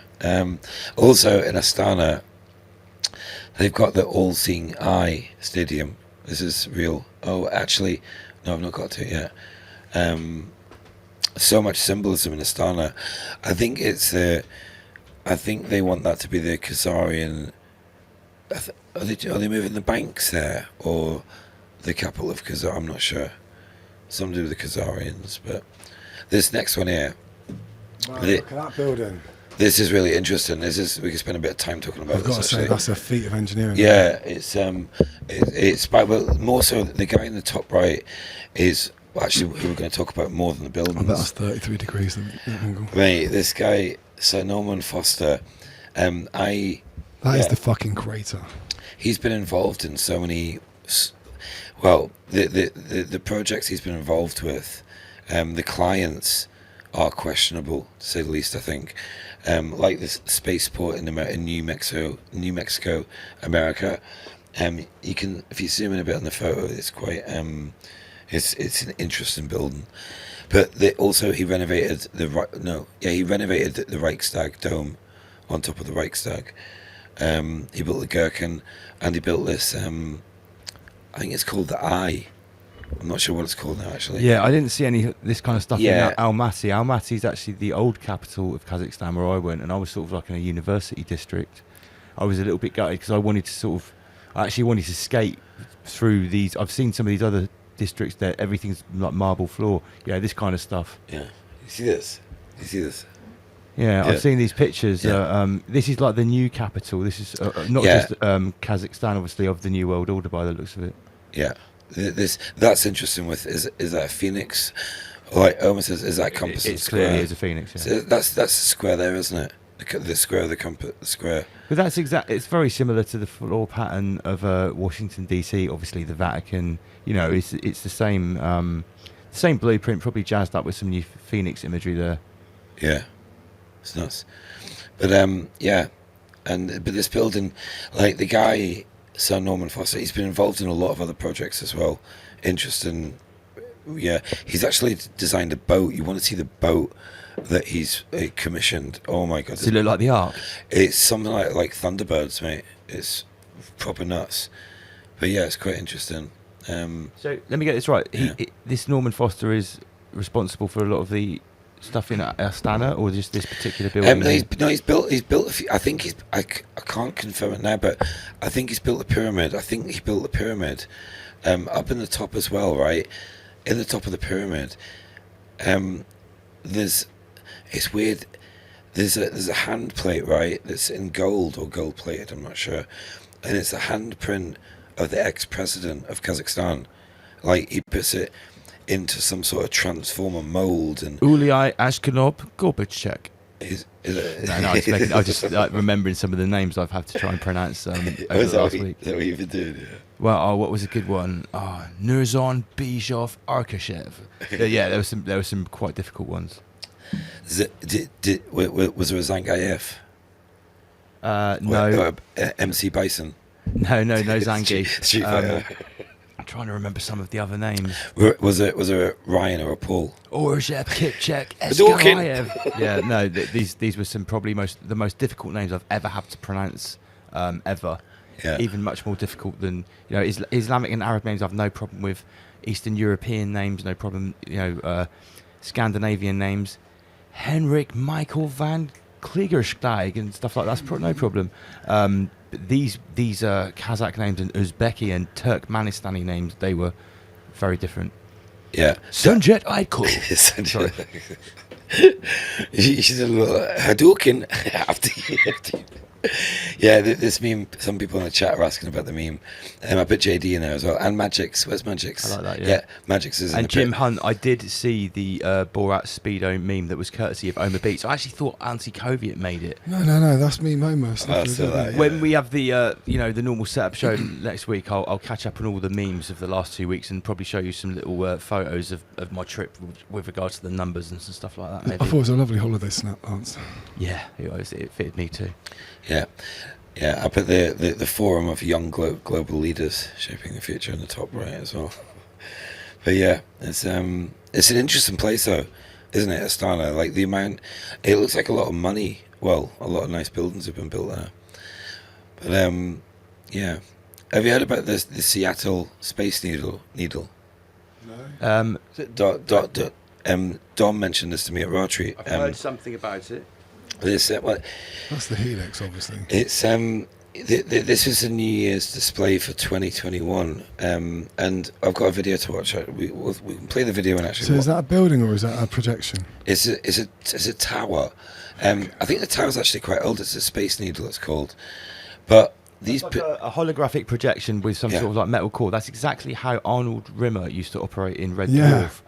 Also in Astana, they've got the All-Seeing Eye Stadium. This is real. Oh, actually, no, I've not got to it yet. So much symbolism in Astana. I think I think they want that to be the Khazarian. Are they moving the banks there or the capital of Khazar? I'm not sure. Something to do with the Khazarians, but this next one here. Wow, look at that building. This is really interesting. We can spend a bit of time talking about I've this. got to say, that's a feat of engineering. Yeah, it's well, more so the guy in the top right is actually who we're going to talk about more than the buildings. I bet that's 33 degrees. Mate, this guy, Sir Norman Foster, That is the fucking crater. He's been involved in so many. Well, the projects he's been involved with, the clients are questionable to say the least. I think, like this spaceport in New Mexico, America. You can, if you zoom in a bit on the photo, it's quite. It's an interesting building, but he renovated he renovated the Reichstag dome on top of the Reichstag. He built the Gherkin, and he built this. I think it's called the Eye. I'm not sure what it's called now, actually. Yeah, I didn't see any of this kind of stuff Yeah. in Almaty. Almaty is actually the old capital of Kazakhstan where I went, and I was sort of like in a university district. I was a little bit gutted because I actually wanted to skate through these. I've seen some of these other districts that everything's like marble floor. Yeah, this kind of stuff. Yeah. You see this? Yeah, I've seen these pictures. Yeah. This is like the new capital. This is not just Kazakhstan, obviously, of the New World Order by the looks of it. Yeah, that's interesting. Is that a phoenix? Like almost is that compass? It's clearly is a phoenix. Yeah. So that's the square there, isn't it? The square of the compass. The square. But that's it's very similar to the floor pattern of Washington DC. Obviously, the Vatican. It's the same blueprint, probably jazzed up with some new phoenix imagery there. Yeah. It's nuts. But but this building, like the guy Sir Norman Foster, he's been involved in a lot of other projects as well. Interesting. Yeah, he's actually designed a boat. You want to see the boat that he's commissioned? Oh my god! Does it look like the Ark? It's something like Thunderbirds, mate. It's proper nuts. But yeah, it's quite interesting. So let me get this right. This Norman Foster is responsible for a lot of the stuff in Astana, or just this particular building? He's built a few. I think I can't confirm it now, but I think he's built the pyramid. I think he built the pyramid up in the top as well, right? In the top of the pyramid, it's weird. There's a hand plate, right? That's in gold or gold plated. I'm not sure, and it's a handprint of the ex-president of Kazakhstan, like he puts it into some sort of transformer mold and. Uliai Ashkanob Gorbachev. Is No, I'm just like, remembering some of the names I've had to try and pronounce over the last week. Is that what you've been doing? Yeah. Well, what was a good one? Nurzon Bijov Arkashev. Yeah, there were some quite difficult ones. Was there a Zangayev? No. MC Bison? No, Zangi. Street Fighter. I'm trying to remember some of the other names. Was there a Ryan or a Paul? Orzhev, Kipchek, Dawkins. Eskayev. Yeah, no, these were some probably the most difficult names I've ever had to pronounce ever. Yeah. Even much more difficult than Islamic and Arab names. I've no problem with. Eastern European names, no problem. Scandinavian names, Henrik Michael van Kligersteig and stuff like that's no problem. But these Kazakh names and Uzbeki and Turkmenistani names, they were very different. Yeah. Sunjet Aikul. She's a little Hadouken after. Yeah, this meme. Some people in the chat are asking about the meme. I put JD in there as well, and Magix. Where's Magix? I like that. Yeah, Magix is. And Jim Hunt. I did see the Borat Speedo meme that was courtesy of Oma Beats. I actually thought Auntie Koviet made it. No, that's me, Momo. When we have the the normal setup show next week, I'll catch up on all the memes of the last 2 weeks and probably show you some little photos of my trip with regards to the numbers and some stuff like that. Maybe. I thought it was a lovely holiday snap answer. Yeah, it fitted me too. Yeah. I put the forum of young global leaders shaping the future in the top right as well. But yeah, it's an interesting place though, isn't it, Astana? Like the amount, it looks like a lot of money. Well, a lot of nice buildings have been built there. But yeah, have you heard about the Seattle Space Needle? No. Dom mentioned this to me at Rotary. I've heard something about it. That's the Helix, obviously. It's this is a New Year's display for 2021, and I've got a video to watch. We can play the video and actually. So is that a building or is that a projection? It's a tower. I think the tower's actually quite old. It's a Space Needle, it's called. But these like a holographic projection with some sort of like metal core. That's exactly how Arnold Rimmer used to operate in Red Dwarf.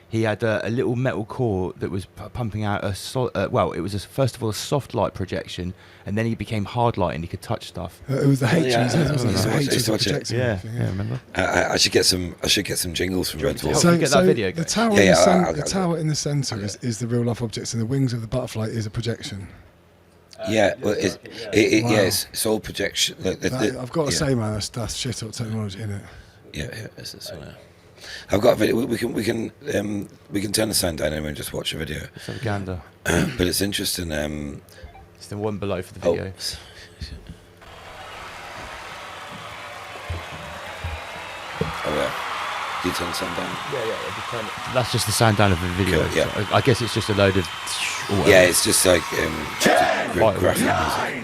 He had a little metal core that was pumping out it was first of all a soft light projection, and then he became hard light and he could touch stuff. It was the H, wasn't it? Yeah, remember? I should get some jingles from Red Dwarf. So get that video. The tower, the tower in the centre is the real life objects, and the wings of the butterfly is a projection. It's all projection. I've got to say, man, that's shit up technology, isn't it? Yeah, it's this one. I've got a video. We can turn the sound down and just watch a video. It's a gander. But it's interesting. It's the one below for the video. Oh yeah. Do you turn the sound down? Yeah. That's just the sound down of the video. Cool, yeah. So I guess it's just a load of. Yeah, it's just like graphic music.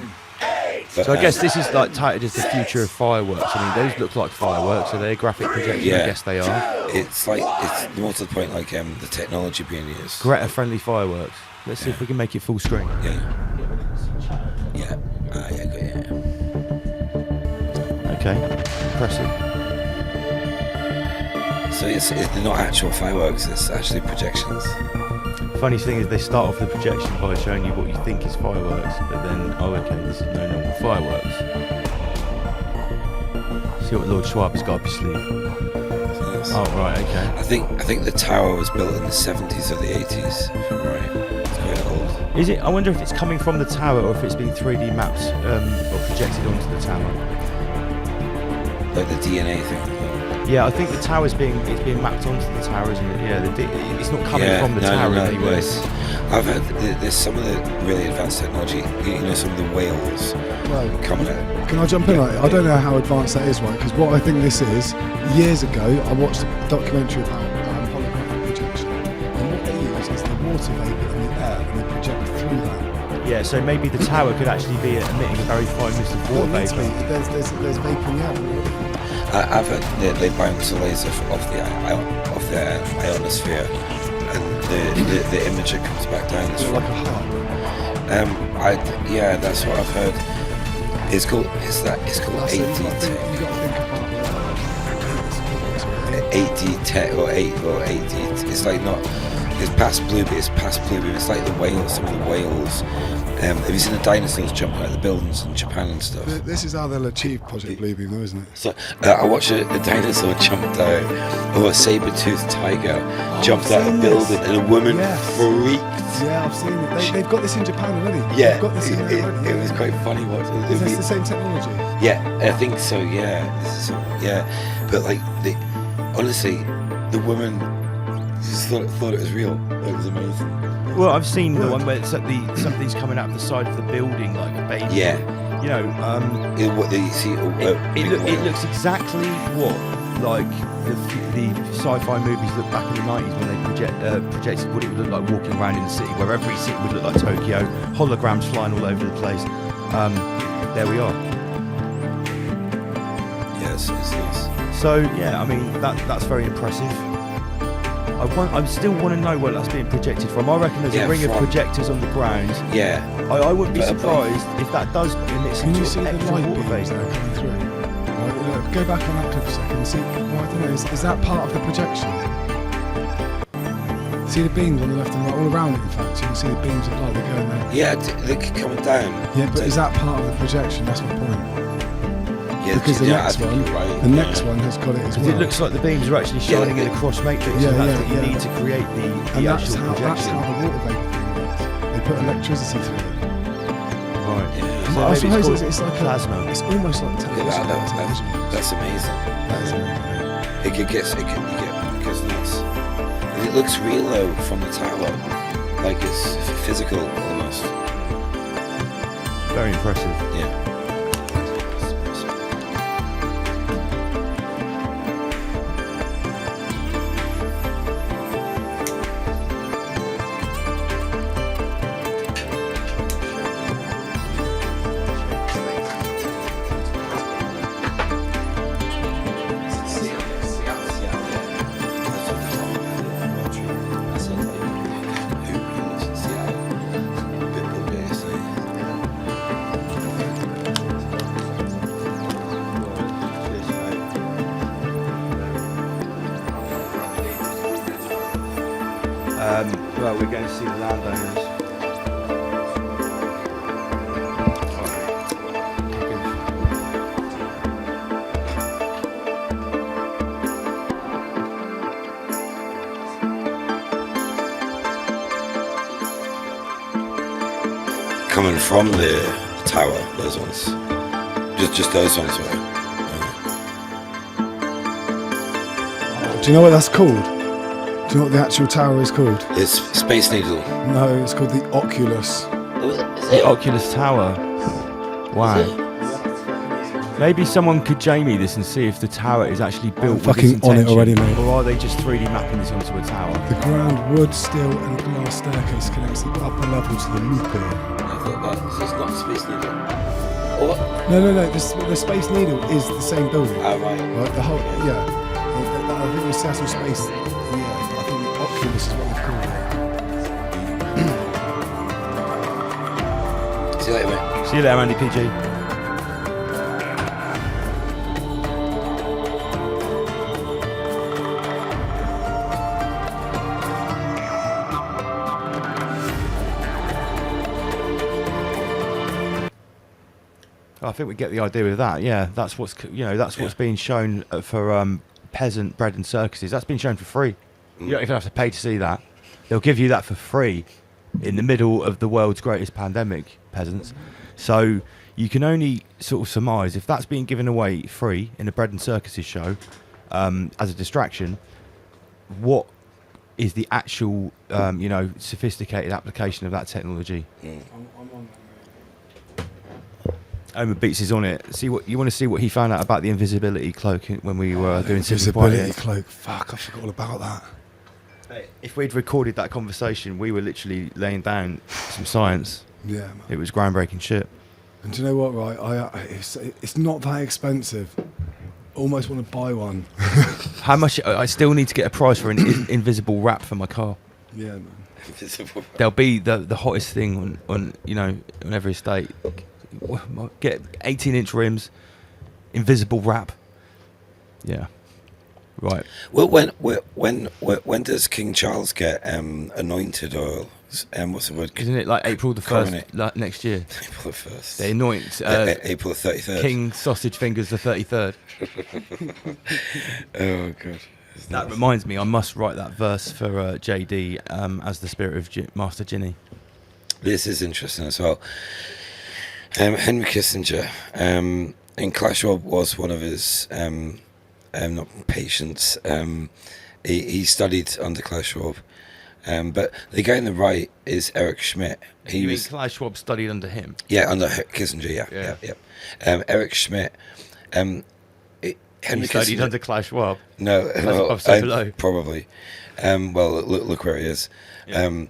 So I guess this is like touted as the future of fireworks. I mean, those look like fireworks. Are they a graphic projection? Yeah. I guess they are. It's more to the point, like the technology being used. Greta-friendly fireworks. Let's see if we can make it full screen. Yeah. Okay. Impressive. So they're not actual fireworks. It's actually projections. Funniest thing is they start off the projection by showing you what you think is fireworks, but then, this is no normal fireworks. See what Lord Schwab has got up his sleeve. Nice. Oh, right, okay. I think the tower was built in the 70s or the 80s, if I'm right. It's quite old. Is it? I wonder if it's coming from the tower or if it's been 3D mapped or projected onto the tower. Like the DNA thing. Yeah, I think the tower's being mapped onto the tower, isn't it? Yeah, it's not coming from the tower in any way. I've heard there's some of the really advanced technology. Some of the whales coming out. Can I jump in? I don't know how advanced that is, right? Because what I think this is, years ago, I watched a documentary about holographic projection, and what they use is the water vapour in the air, and they project through that. Yeah, so maybe the tower could actually be emitting a very fine mist of water vapour. There's vapour in the air. I've heard they bounce the laser off the ionosphere, and the image that comes back down is like a heart. That's what I've heard. It's called ATT. 8D tech or 8D. It's like not. It's past Bluebeam. It's past Bluebeam. It's like the whales. Some of the whales. Have you seen the dinosaurs jump out of the buildings in Japan and stuff? This is how they'll achieve Project Bluebeam, though, isn't it? So I watched a dinosaur jumped out, or a saber-toothed tiger jumped out of a building, and a woman freaked. Yeah, I've seen it. They've got this in Japan already. Yeah, They've got this in there already. It was quite funny watching. Is this the same technology? Yeah, I think so. Yeah, but like honestly, the woman just thought it was real. It was amazing. Well, I've seen the one where it's like something's coming out of the side of the building, like a baby. Yeah. You know, what you see? It looks exactly what like the sci-fi movies look back in the 90s when they projected what it would look like walking around in the city, where every city would look like Tokyo, holograms flying all over the place. There we are. Yes, it's nice. So yeah, I mean that's very impressive. I still want to know where that's being projected from. I reckon there's a ring of projectors on the ground. Yeah. I wouldn't be surprised if that does emit some Can you sort see of the extra light water beams vapour. that are coming through? Right, look, go back on that clip a second and see. Well, I don't know. Is that part of the projection? See the beams on the left and right, all around it. In fact, you can see the beams of light. They're going there. Yeah, they're coming down. Yeah, but is that part of the projection? That's my point. Yeah, because the yeah, next I think one, you're right, the next one has got it as well. It looks like the beams are actually shining in a cross matrix, and that's what you need to create the actual That's projection. how the water vapour thing works. They put electricity through it. Right. So I suppose it's like plasma. It's almost like television. That's amazing. That is amazing. It gets nuts. And it looks real though from the tower, like it's physical almost. Very impressive. Yeah. Well, we're going to see the landowners. Coming from the tower, those ones. Just those ones were. Do you know what that's called? Do you know what the actual tower is called? It's Space Needle. No, it's called the Oculus. The Oculus Tower. Wow. Maybe someone could Jamie this and see if the tower is actually built with fucking this on it intention, already, mate. or are they just 3D mapping this onto a tower? The ground, wood, steel, and glass staircase connects the upper level to the nuclear. It's not Space Needle. No. The Space Needle is the same building. Oh, right. Right. The whole, yeah. I think the Seattle Space. Yeah. I think the Oculus is what they've called it. See you later, mate. See you later, Andy PG. I think we get the idea with that. Yeah, that's what's what's being shown for peasant bread and circuses. That's been shown for free. You don't even have to pay to see that. They'll give you that for free in the middle of the world's greatest pandemic, peasants. So you can only sort of surmise if that's being given away free in a bread and circuses show as a distraction. What is the actual sophisticated application of that technology? Homer Beats is on it. See what you want to see what he found out about the invisibility cloak when we were doing invisibility cloak. Fuck, I forgot all about that. If we'd recorded that conversation, we were literally laying down some science. Yeah, man. It was groundbreaking shit. And do you know what? Right, it's not that expensive. Almost want to buy one. How much? I still need to get a price for an invisible wrap for my car. Yeah, man. There'll be the hottest thing on every estate. Get 18-inch rims, invisible wrap. Yeah. Right. Well, when does King Charles get anointed or what's the word? Isn't it like April the 1st next year? April the 1st. They anoint April the 33rd. King Sausage Fingers the 33rd. Oh god. That reminds me, I must write that verse for JD as the spirit of Master Ginny. This is interesting as well. Henry Kissinger, in Clash Rob was one of his not patients. He studied under Klaus Schwab, but the guy on the right is Eric Schmidt. You mean Klaus Schwab studied under him? Yeah, under Kissinger. Yeah. Eric Schmidt. Henry studied Kissinger, under Klaus Schwab. No, probably. Well, look where he is. Yeah.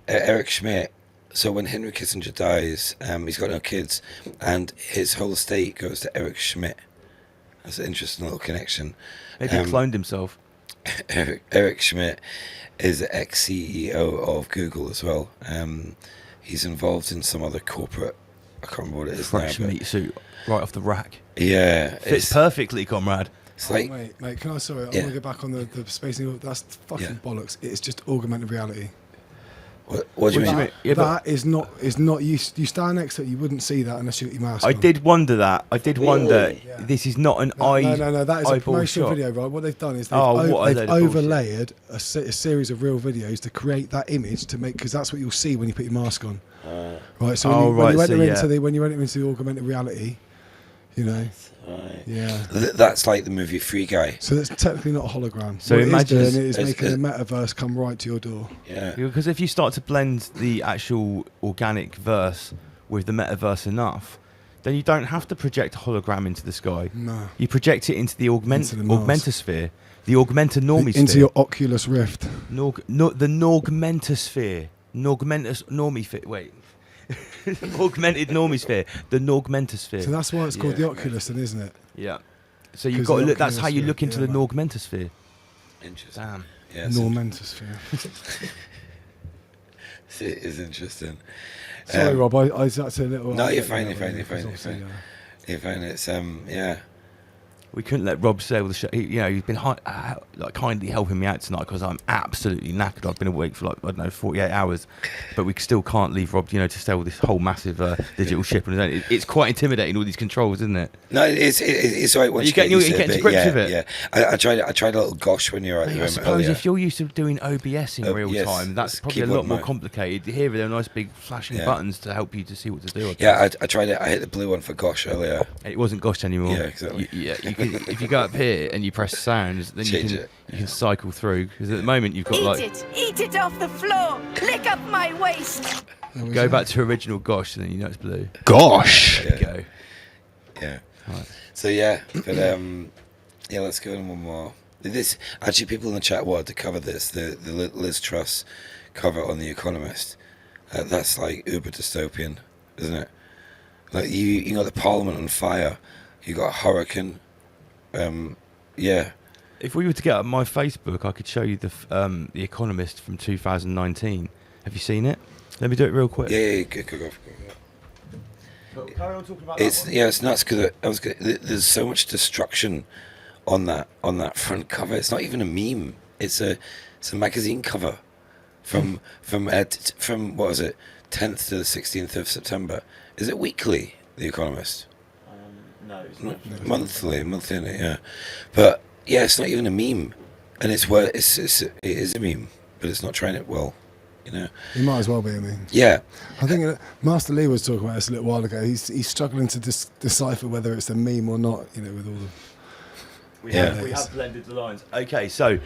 Eric Schmidt. So when Henry Kissinger dies, he's got no kids, and his whole estate goes to Eric Schmidt. That's an interesting little connection. Maybe he cloned himself. Eric Schmidt is the ex-CEO of Google as well. He's involved in some other corporate, I can't remember what it is Fresh now. meat suit, right off the rack. Yeah. Fits perfectly, comrade. It's like, mate, can I, I want to go back on the spacing. That's fucking bollocks. It's just augmented reality. What do you mean? That is not. You stand next to it, you wouldn't see that unless you got your mask on. I did wonder that. I did wonder. This is not an eye. No. That is a promotional video, right? What they've done is they've overlaid a series of real videos to create that image to make, because that's what you'll see when you put your mask on. Right. So when you went into the augmented reality, you know. Right. Yeah. That's like the movie Free Guy. So that's technically not a hologram. So what imagine it is making a metaverse come right to your door. Yeah. Because if you start to blend the actual organic verse with the metaverse enough, then you don't have to project a hologram into the sky. No. You project it into the augmentosphere, the augmentanormisphere. Into your Oculus Rift. The Norgmentosphere. Wait. Augmented normisphere, the Norgmentosphere. So that's why it's called the Oculus, then, isn't it? Yeah. So you've got to look. That's how you look into the Norgmentosphere. Interesting. Damn. Yeah, Normentosphere. It is interesting. Sorry, Rob. I that's a little. No, you're fine. You're fine. It's yeah. We couldn't let Rob say all the shit. He's been like kindly helping me out tonight because I'm absolutely knackered. I've been awake for 48 hours, but we still can't leave Rob, to sell this whole massive digital ship. And it's quite intimidating, all these controls, isn't it? No, it's all right. Once you getting to grips with it. Yeah. I tried a little gosh when you were at the room. I suppose if you're used to doing OBS in real time, that's probably a lot more complicated. Here there are nice big flashing buttons to help you to see what to do. Yeah, I tried it. I hit the blue one for gosh earlier. And it wasn't gosh anymore. Yeah, exactly. If you go up here and you press sounds, then you can cycle through. Because at the moment you've got eat it off the floor, lick up my waist. Go back to original gosh, and then you know it's blue. Gosh. There you go. Yeah. Right. So but let's go on one more. This actually, people in the chat wanted to cover this. The Liz Truss cover on The Economist. That's like uber dystopian, isn't it? Like you got the Parliament on fire. You got a hurricane. If we were to get up my Facebook, I could show you the Economist from 2019. Have you seen it? Let me do it real quick. Yeah, go. Carry on talking about It's nuts because there's so much destruction on that front cover. It's not even a meme. It's a magazine cover from what was it, 10th to the 16th of September. Is it weekly, The Economist? No, it's monthly, yeah. But yeah, it's not even a meme, and it is a meme, but it's not trying it well, It might as well be a meme. Yeah. I think Master Lee was talking about this a little while ago. He's struggling to decipher whether it's a meme or not. With all the. We have blended the lines. Okay, so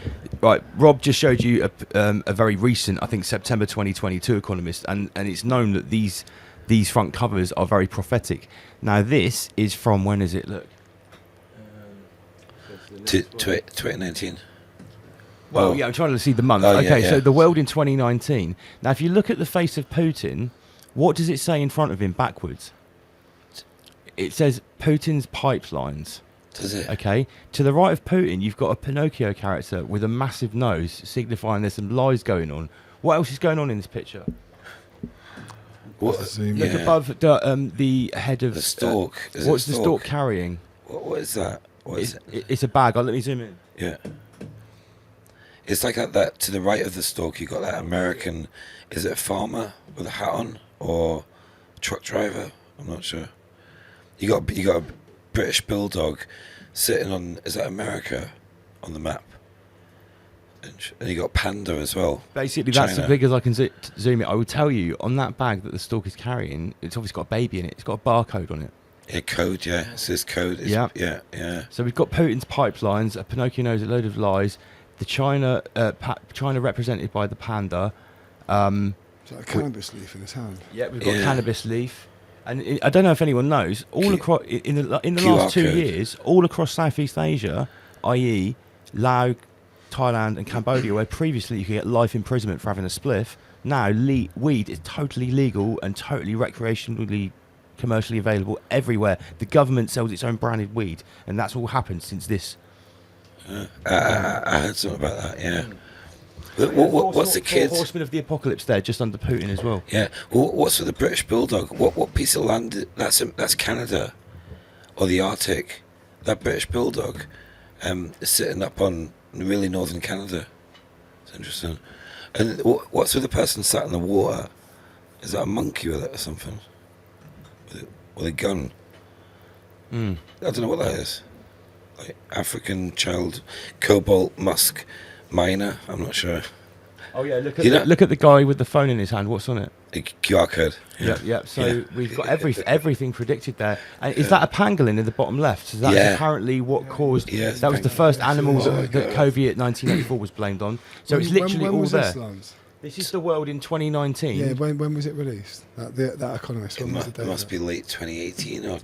right, Rob just showed you a very recent, I think September 2022 Economist, and it's known that these front covers are very prophetic. Now this is from, when is it? Look. 2019. Well, yeah, I'm trying to see the month. So the world in 2019. Now, if you look at the face of Putin, what does it say in front of him backwards? It says Putin's pipelines. Does it? Okay. To the right of Putin, you've got a Pinocchio character with a massive nose, signifying there's some lies going on. What else is going on in this picture? Look above the head of the stork. What's the stork carrying? What is that? What is it? It's a bag. Let me zoom in. Yeah. It's like at that to the right of the stalk. You got that American. Is it a farmer with a hat on or truck driver? I'm not sure. You got a British bulldog sitting on. Is that America on the map? And you got panda as well. Basically, that's China. as big as I can zoom it. I would tell you on that bag that the stalk is carrying. It's obviously got a baby in it. It's got a barcode on it. Yeah, code. Yeah, it says code. Yeah. Yeah. So we've got Putin's pipelines. A Pinocchio knows a load of lies. The China represented by the panda. Is that a cannabis leaf in his hand? Yeah, we've got cannabis leaf, and I don't know if anyone knows. All across in the QR last 2 code. years, all across Southeast Asia, i.e., Laos, Thailand, and Cambodia, where previously you could get life imprisonment for having a spliff, now weed is totally legal and totally recreationally, commercially available everywhere. The government sells its own branded weed, and that's all happened since this. I heard something about that. Yeah. What's the kid? Horsemen of the Apocalypse there, just under Putin as well. Yeah. What's with the British bulldog? What piece of land? That's Canada, or the Arctic. That British bulldog, is sitting up on really northern Canada. It's interesting. And what's with the person sat in the water? Is that a monkey with it or something? With a gun? I don't know what that is. Like African child, cobalt musk miner. I'm not sure. Oh yeah, look at the guy with the phone in his hand. What's on it? A QR code. Yeah. So we've got everything predicted there. And is that a pangolin in the bottom left? So that's apparently what caused. Yeah, that was the first animal that COVID 1984 was blamed on. So it's literally when all was there. this, Lance? This is the world in 2019. Yeah, when was it released? That Economist. When was the date? It must be late 2018 or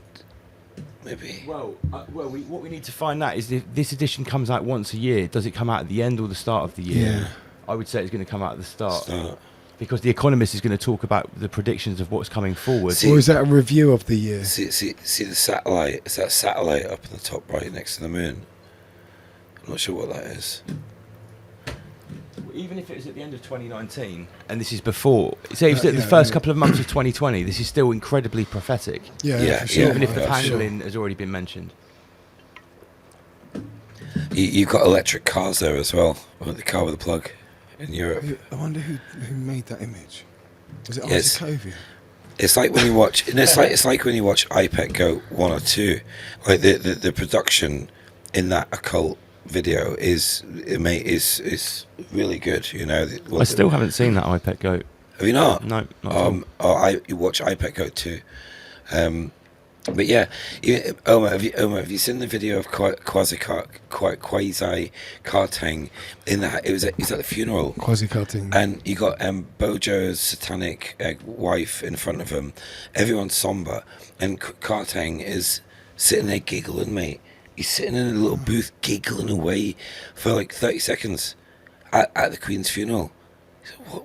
maybe. Well, what we need to find out is if this edition comes out once a year, does it come out at the end or the start of the year? Yeah. I would say it's going to come out at the start. Because the Economist is going to talk about the predictions of what's coming forward. Or is that a review of the year? See the satellite. It's that satellite up in the top right next to the moon. I'm not sure what that is. Even if it was at the end of 2019, and this is before, say it was the first couple of months of 2020, this is still incredibly prophetic. Yeah, for sure. Even if the pangolin has already been mentioned. You've got electric cars there as well. The car with a plug in Europe. I wonder who made that image. Was it Isaac? It's like when you watch. And it's like when you watch iPet Go 1 or 2. Like the production in that occult video is really good. You know. I still haven't seen that iPet Goat. Have you not? No, not at all. You watch iPet Go 2. But yeah, Omar, have you seen the video of Quasi Karteng in that? It was at the funeral. Quasi Karteng. And you got Bojo's satanic wife in front of him. Everyone's somber, and Karteng is sitting there giggling, mate. He's sitting in a little booth giggling away for like 30 seconds at the Queen's funeral.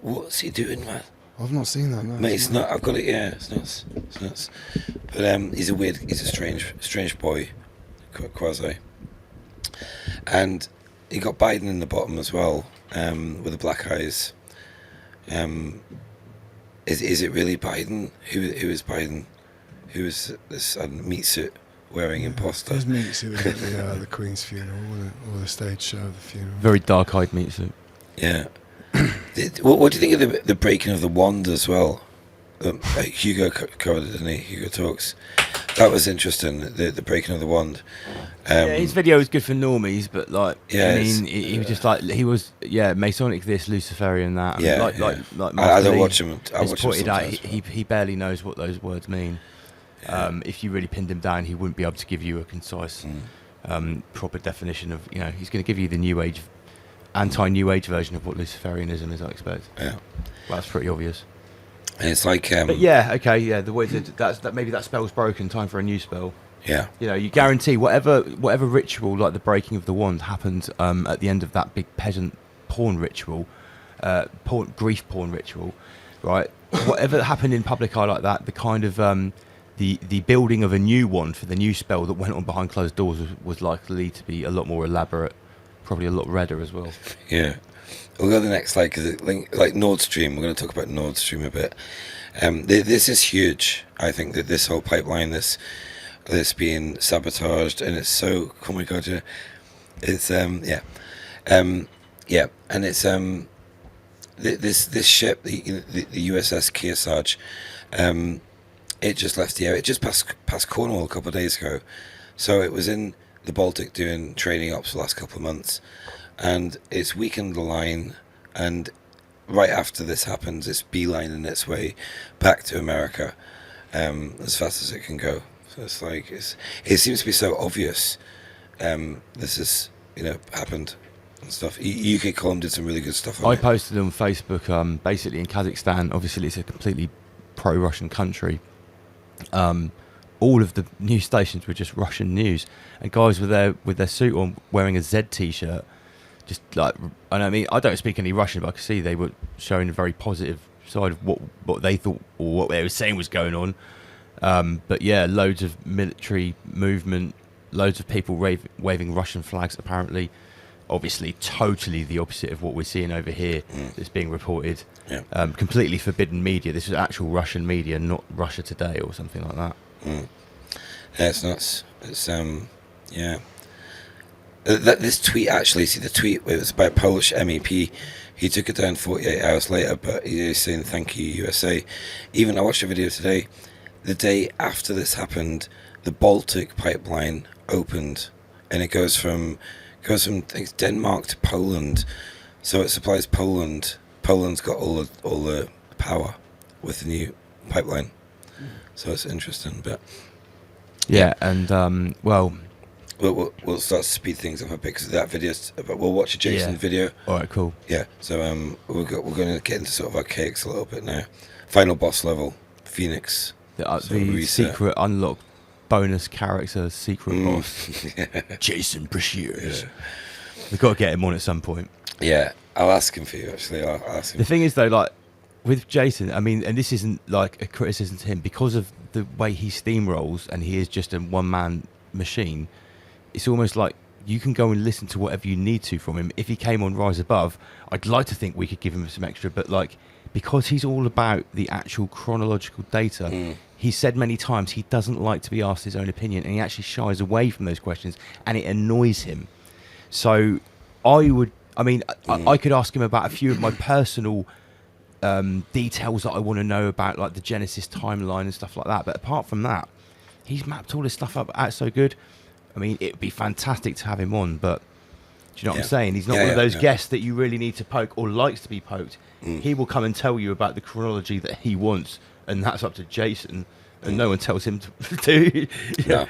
What's he doing, man? I've not seen that. No, mate, it's not. I've got it. Yeah, it's nuts. It's nuts. But he's a strange boy, Quasi. And you got Biden in the bottom as well, with the black eyes. Is it really Biden? Who is Biden? Who is this meat suit wearing imposter? Those meat suit at the Queen's funeral, or the stage show of the funeral. Very dark-eyed meat suit. Yeah. What do you think of the breaking of the wand as well? Hugo covered it, didn't he? Hugo talks. That was interesting. The breaking of the wand. His video was good for normies, but like, yeah, I mean, he was just like Masonic this, Luciferian that. Yeah, like I don't watch him. I watch pointed out, him he barely knows what those words mean. Yeah. If you really pinned him down, he wouldn't be able to give you a concise, proper definition of. He's going to give you the New Age. Anti-New Age version of what Luciferianism is, I expect. Yeah, well, that's pretty obvious. And it's like, but the wizard. Maybe that spell's broken. Time for a new spell. Yeah, you guarantee whatever ritual like the breaking of the wand happened at the end of that big peasant porn ritual, grief porn ritual, right? Whatever happened in public eye like that, the kind of the building of a new wand for the new spell that went on behind closed doors was likely to be a lot more elaborate. Probably a lot redder as well. Yeah. We'll go to the next slide because like Nord Stream, we're going to talk about Nord Stream a bit. This is huge. I think that this whole pipeline, this this being sabotaged, and it's so, oh my god, yeah, it's and it's this ship, the USS Kearsarge, it just left the area. It just passed Cornwall a couple of days ago, so it was in the Baltic doing training ops for the last couple of months, and it's weakened the line, and right after this happens, it's beelining its way back to America, as fast as it can go. So it's like it seems to be so obvious. This is happened and stuff. UK Column did some really good stuff on I it. posted on Facebook, basically in Kazakhstan, obviously it's a completely pro-Russian country. All of the news stations were just Russian news, and guys were there with their suit on, wearing a Z T-shirt, just like, and I mean, I don't speak any Russian, but I could see they were showing a very positive side of what they thought or what they were saying was going on. But yeah, loads of military movement, loads of people waving Russian flags, apparently. Obviously, totally the opposite of what we're seeing over here that's being reported. Yeah. Completely forbidden media. This is actual Russian media, not Russia Today or something like that. Yeah, it's nuts. It's yeah. This tweet, actually, see the tweet, it was about Polish MEP. He took it down 48 hours later, but he's saying thank you USA. Even I watched a video today. The day after this happened, the Baltic pipeline opened, and it goes from I think, Denmark to Poland. So it supplies Poland. Poland's got all the power with the new pipeline. So it's interesting, but yeah, and well, we'll start to speed things up a bit because that video. But we'll watch a Jason video. All right, cool. Yeah, so we're going to get into sort of archaics a little bit now. Final boss level, Phoenix. The secret unlock bonus character, secret boss, Jason Brashears. Yeah. We've got to get him on at some point. Yeah, I'll ask him for you. Actually, I'll ask him. The thing is, though, like with Jason, I mean, and this isn't like a criticism to him, because of the way he steamrolls and he is just a one-man machine. It's almost like you can go and listen to whatever you need to from him. If he came on Rise Above, I'd like to think we could give him some extra, but like, because he's all about the actual chronological data, he said many times he doesn't like to be asked his own opinion, and he actually shies away from those questions, and it annoys him. So I could ask him about a few of my personal details that I want to know about, like the Genesis timeline and stuff like that. But apart from that, he's mapped all this stuff up out so good. I mean, it'd be fantastic to have him on, but do you know what I'm saying? He's not one of those guests that you really need to poke or likes to be poked. He will come and tell you about the chronology that he wants, and that's up to Jason. And no one tells him to do. No.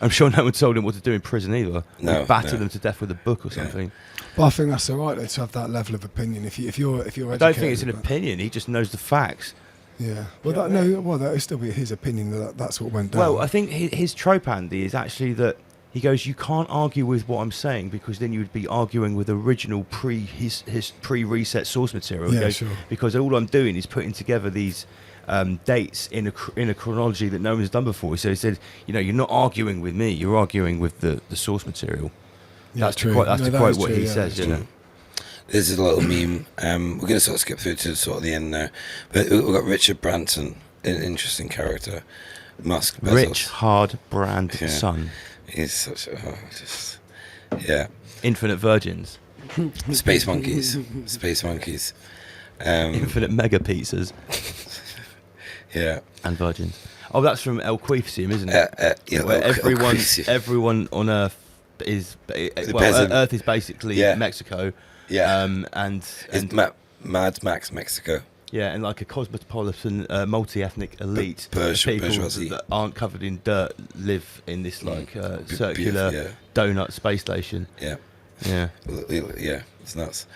I'm sure no one told him what to do in prison either. No, batter them to death with a book or something. But I think that's all right, though, to have that level of opinion. If you're educated, I don't think it's an opinion. He just knows the facts. Yeah. Well, that would still be his opinion that's what went down. Well, I think his trope, Andy, is actually that he goes, you can't argue with what I'm saying, because then you would be arguing with original his pre-reset source material. Yeah, He goes, sure. because all I'm doing is putting together these dates in a chronology that no one's done before. So he said, you're not arguing with me, you're arguing with the source material. Yeah, that's true. to quote what he yeah, says. This is a little meme. We're going to sort of skip through to sort of the end now. But we've got Richard Branson, an interesting character. Musk Bezos. Richard Branson. He's such a... Infinite Virgins. Space Monkeys. Infinite Mega Pizzas. Yeah. And Virgins. Oh, that's from El Quifsium, isn't it? Yeah, where Quifsium. everyone on Earth is... peasant. Earth is basically Mexico. Yeah. And Mad Max Mexico. Yeah, and like a cosmopolitan, multi-ethnic elite of people bourgeoisie that aren't covered in dirt live in this like circular donut space station. Yeah. Yeah. Yeah, it's nuts.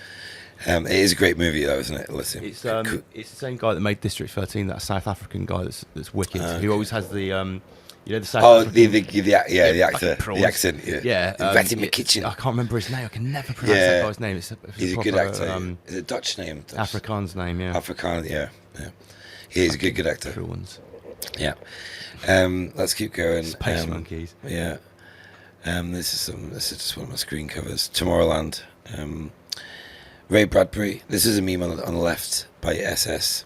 It is a great movie, though, isn't it? Listen, it's the same guy that made District 13, that South African guy that's wicked. Who always has the the South African... the actor, the accent. Yeah. Right in the kitchen. I can't remember his name. I can never pronounce that guy's name. He's a good actor. Is it Dutch name? Afrikaans name, yeah. Afrikaans, yeah. He is a good actor. True ones. Yeah. Let's keep going. Space Monkeys. Yeah. This is just one of my screen covers. Tomorrowland. Ray Bradbury. This is a meme on the left by SS.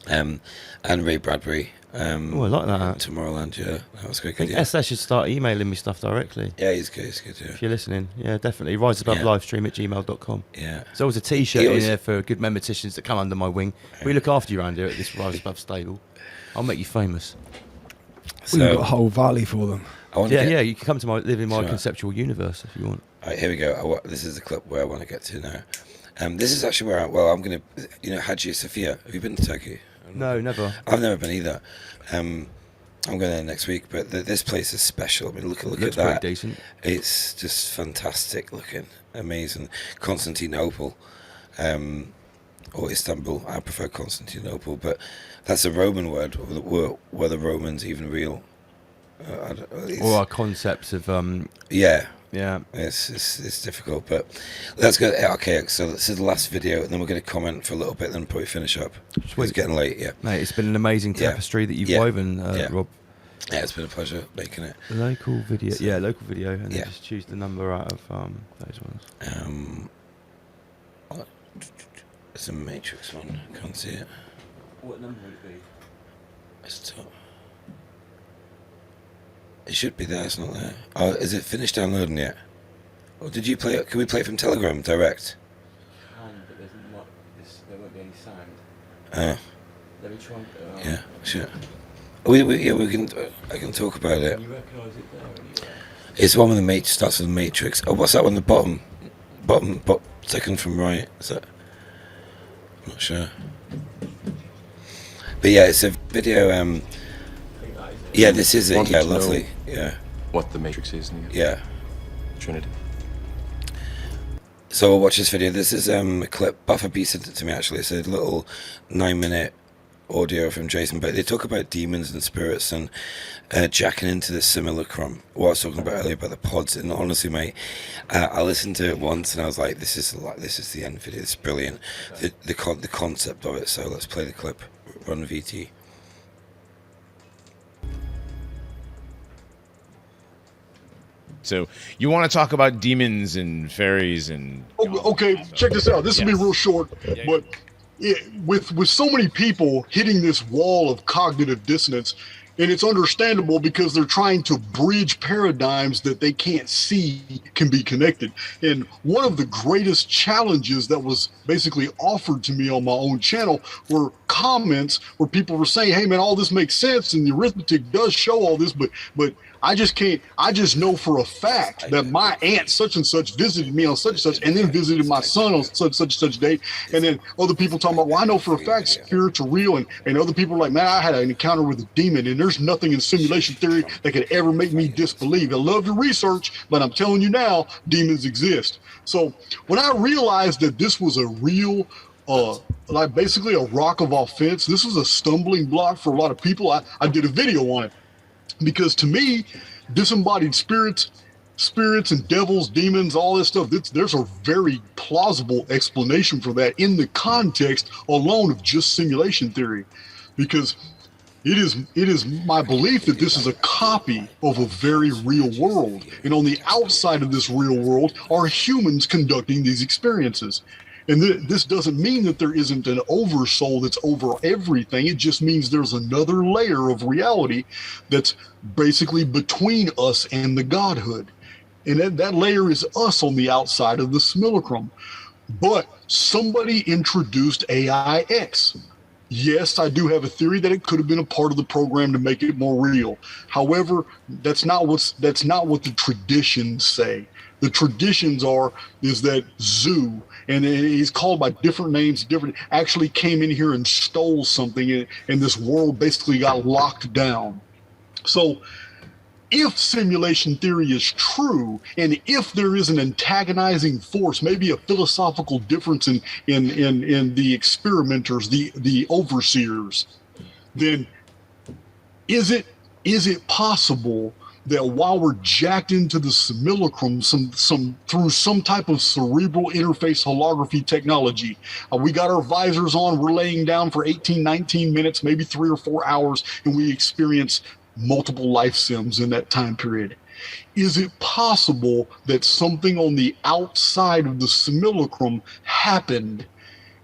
and Ray Bradbury. Oh, I like that. Tomorrowland, yeah, that was a I great. think SS should start emailing me stuff directly. Yeah, he's good. Yeah. If you're listening, yeah, definitely. riseabovelivestream@gmail.com. Yeah. There's always a T-shirt in there for good memorticians that come under my wing. We look after you around here at this Rise Above stable. I'll make you famous. We've got a whole valley for them. Yeah, you can come to live in my conceptual universe if you want. All right, here we go. This is the clip where I want to get to now. This is actually where I'm going to, Hagia Sophia. Have you been to Turkey? No, never. I've never been either. I'm going there next week, but this place is special. I mean, look at that. Pretty decent. It's just fantastic looking, amazing. Constantinople, or Istanbul. I prefer Constantinople, but that's a Roman word. Were the Romans even real? Or our concepts of yeah. Yeah, it's difficult, but let's go. Okay, so this is the last video, and then we're going to comment for a little bit, and then probably finish up. It's getting late, yeah. Mate, it's been an amazing tapestry that you've woven, Rob. Yeah, it's been a pleasure making it. Local video, local video, and then just choose the number out of those ones. It's a Matrix one. Can't see it. What number would it be? It's top. It should be there, it's not there. Oh, is it finished downloading yet? Or did you play it? Can we play it from Telegram direct? But there won't be any sound. Let me try and... yeah, sure. We can. I can talk about it. Can you recognise it there? It's one with the Matrix, starts with the Matrix. Oh, what's that one? The bottom, second from right. Is that? I'm not sure. But yeah, it's a video. Yeah, this is it. Yeah, lovely. Yeah. What the Matrix is? Yeah. Trinity. So we'll watch this video. This is a clip. Buffer B sent it to me actually. It's a little 9-minute audio from Jason. But they talk about demons and spirits and jacking into the simulacrum. What I was talking about earlier about the pods. And honestly, mate, I listened to it once and I was like, this is the end video. It's brilliant. The concept of it. So let's play the clip. Run VT. So you want to talk about demons and fairies and... Okay, check this out. This will be real short, but with so many people hitting this wall of cognitive dissonance, and it's understandable because they're trying to bridge paradigms that they can't see can be connected. And one of the greatest challenges that was basically offered to me on my own channel were comments where people were saying, hey man, all this makes sense and the arithmetic does show all this, but I just can't. I just know for a fact that my aunt such and such visited me on such and such, and then visited my son on such and such date. And then other people talking about, well, I know for a fact spirits are real, and other people are like, man, I had an encounter with a demon, and there's nothing in simulation theory that could ever make me disbelieve. I love your research, but I'm telling you now, demons exist. So when I realized that this was a real, like basically a rock of offense, this was a stumbling block for a lot of people. I did a video on it. Because to me, disembodied spirits and devils, demons, all this stuff, there's a very plausible explanation for that in the context alone of just simulation theory. Because it is my belief that this is a copy of a very real world. And on the outside of this real world are humans conducting these experiences. And this doesn't mean that there isn't an oversoul that's over everything. It just means there's another layer of reality that's basically between us and the godhood. And that layer is us on the outside of the simulacrum. But somebody introduced AIX. Yes, I do have a theory that it could have been a part of the program to make it more real. However, that's not what the traditions say. The traditions is that Zoo, and he's called by different names, actually came in here and stole something, and this world basically got locked down. So if simulation theory is true, and if there is an antagonizing force, maybe a philosophical difference in the experimenters, the overseers, then is it possible that while we're jacked into the simulacrum through some type of cerebral interface holography technology, we got our visors on, we're laying down for 18, 19 minutes, maybe 3 or 4 hours, and we experience multiple life sims in that time period. Is it possible that something on the outside of the simulacrum happened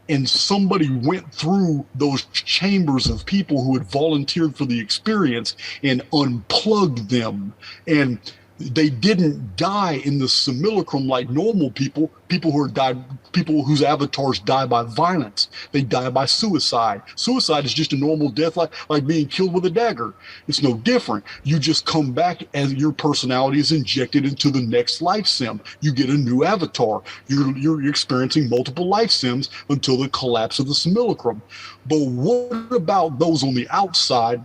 and somebody went through those chambers of people who had volunteered for the experience and unplugged them, and they didn't die in the simulacrum like normal people people whose avatars die by violence. They die by suicide. Suicide is just a normal death, like being killed with a dagger. It's no different. You just come back as your personality is injected into the next life sim. You get a new avatar. You're experiencing multiple life sims until the collapse of the simulacrum. But what about those on the outside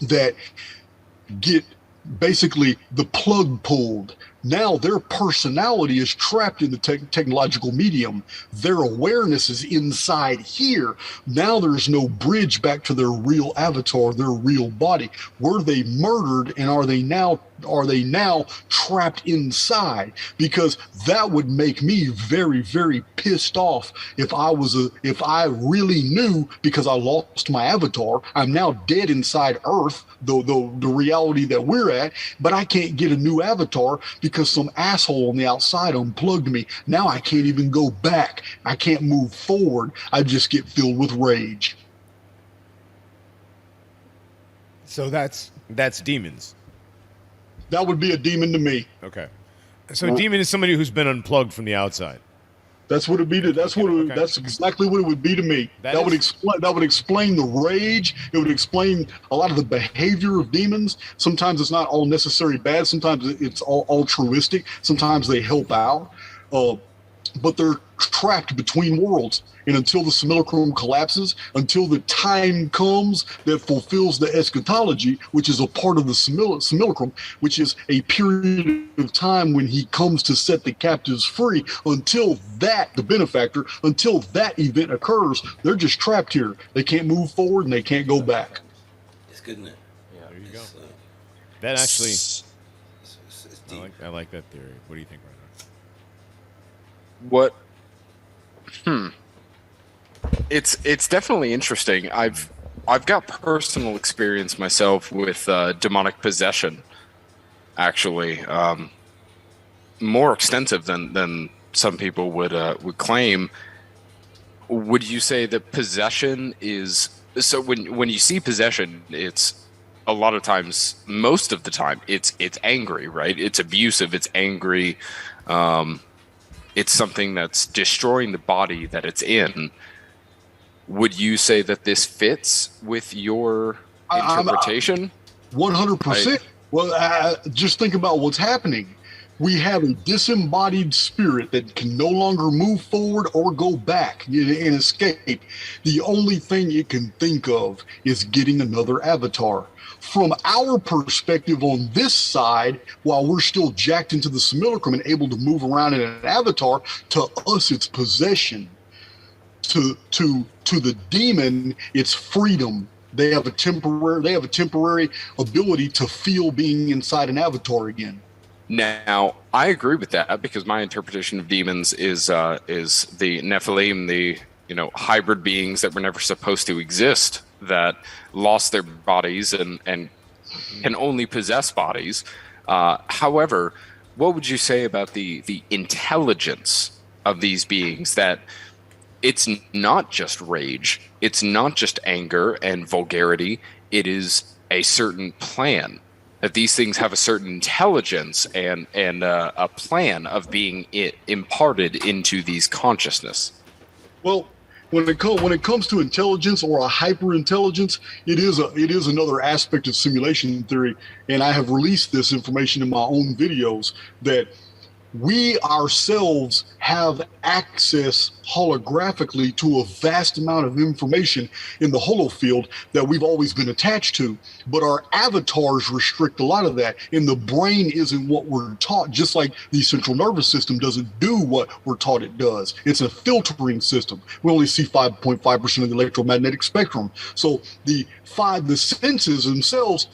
that get basically the plug pulled? Now their personality is trapped in the technological medium. Their awareness is inside here. Now there's no bridge back to their real avatar, their real body. Were they murdered, and are they now trapped inside? Because that would make me very, very pissed off if I really knew, because I lost my avatar, I'm now dead inside Earth, the reality that we're at, but I can't get a new avatar because some asshole on the outside unplugged me. Now I can't even go back. I can't move forward. I just get filled with rage. So that's demons. That would be a demon to me. Okay. So a demon is somebody who's been unplugged from the outside. That's what it'd be. That's exactly what it would be to me. That would explain the rage. It would explain a lot of the behavior of demons. Sometimes it's not all necessarily bad. Sometimes it's all altruistic. Sometimes they help out. But they're trapped between worlds. And until the simulacrum collapses, until the time comes that fulfills the eschatology, which is a part of the simulacrum, which is a period of time when he comes to set the captives free, until that, the benefactor, until that event occurs, they're just trapped here. They can't move forward and they can't go back. It's good, isn't it? Yeah, there you go. That actually, I like that theory. What do you think, Reinhard? What? It's definitely interesting. I've got personal experience myself with demonic possession. Actually, more extensive than some people would claim. Would you say that possession is so? When you see possession, it's a lot of times, most of the time, it's angry, right? It's abusive. It's angry. It's something that's destroying the body that it's in. Would you say that this fits with your interpretation? 100%. Well, just think about what's happening. We have a disembodied spirit that can no longer move forward or go back and escape. The only thing it can think of is getting another avatar. From our perspective on this side, while we're still jacked into the simulacrum and able to move around in an avatar, to us it's possession. To the demon, it's freedom. They have a temporary ability to feel being inside an avatar again. Now, I agree with that because my interpretation of demons is the Nephilim, the hybrid beings that were never supposed to exist, that lost their bodies and can only possess bodies. However, what would you say about the intelligence of these beings, that it's not just rage, it's not just anger and vulgarity, it is a certain plan, that these things have a certain intelligence and a plan of being imparted into these consciousness? Well, when it comes to intelligence or a hyper intelligence, it is another aspect of simulation theory, and I have released this information in my own videos, that we ourselves have access holographically to a vast amount of information in the holofield that we've always been attached to, but our avatars restrict a lot of that, and the brain isn't what we're taught, just like the central nervous system doesn't do what we're taught it does. It's a filtering system. We only see 5.5% of the electromagnetic spectrum. So the senses themselves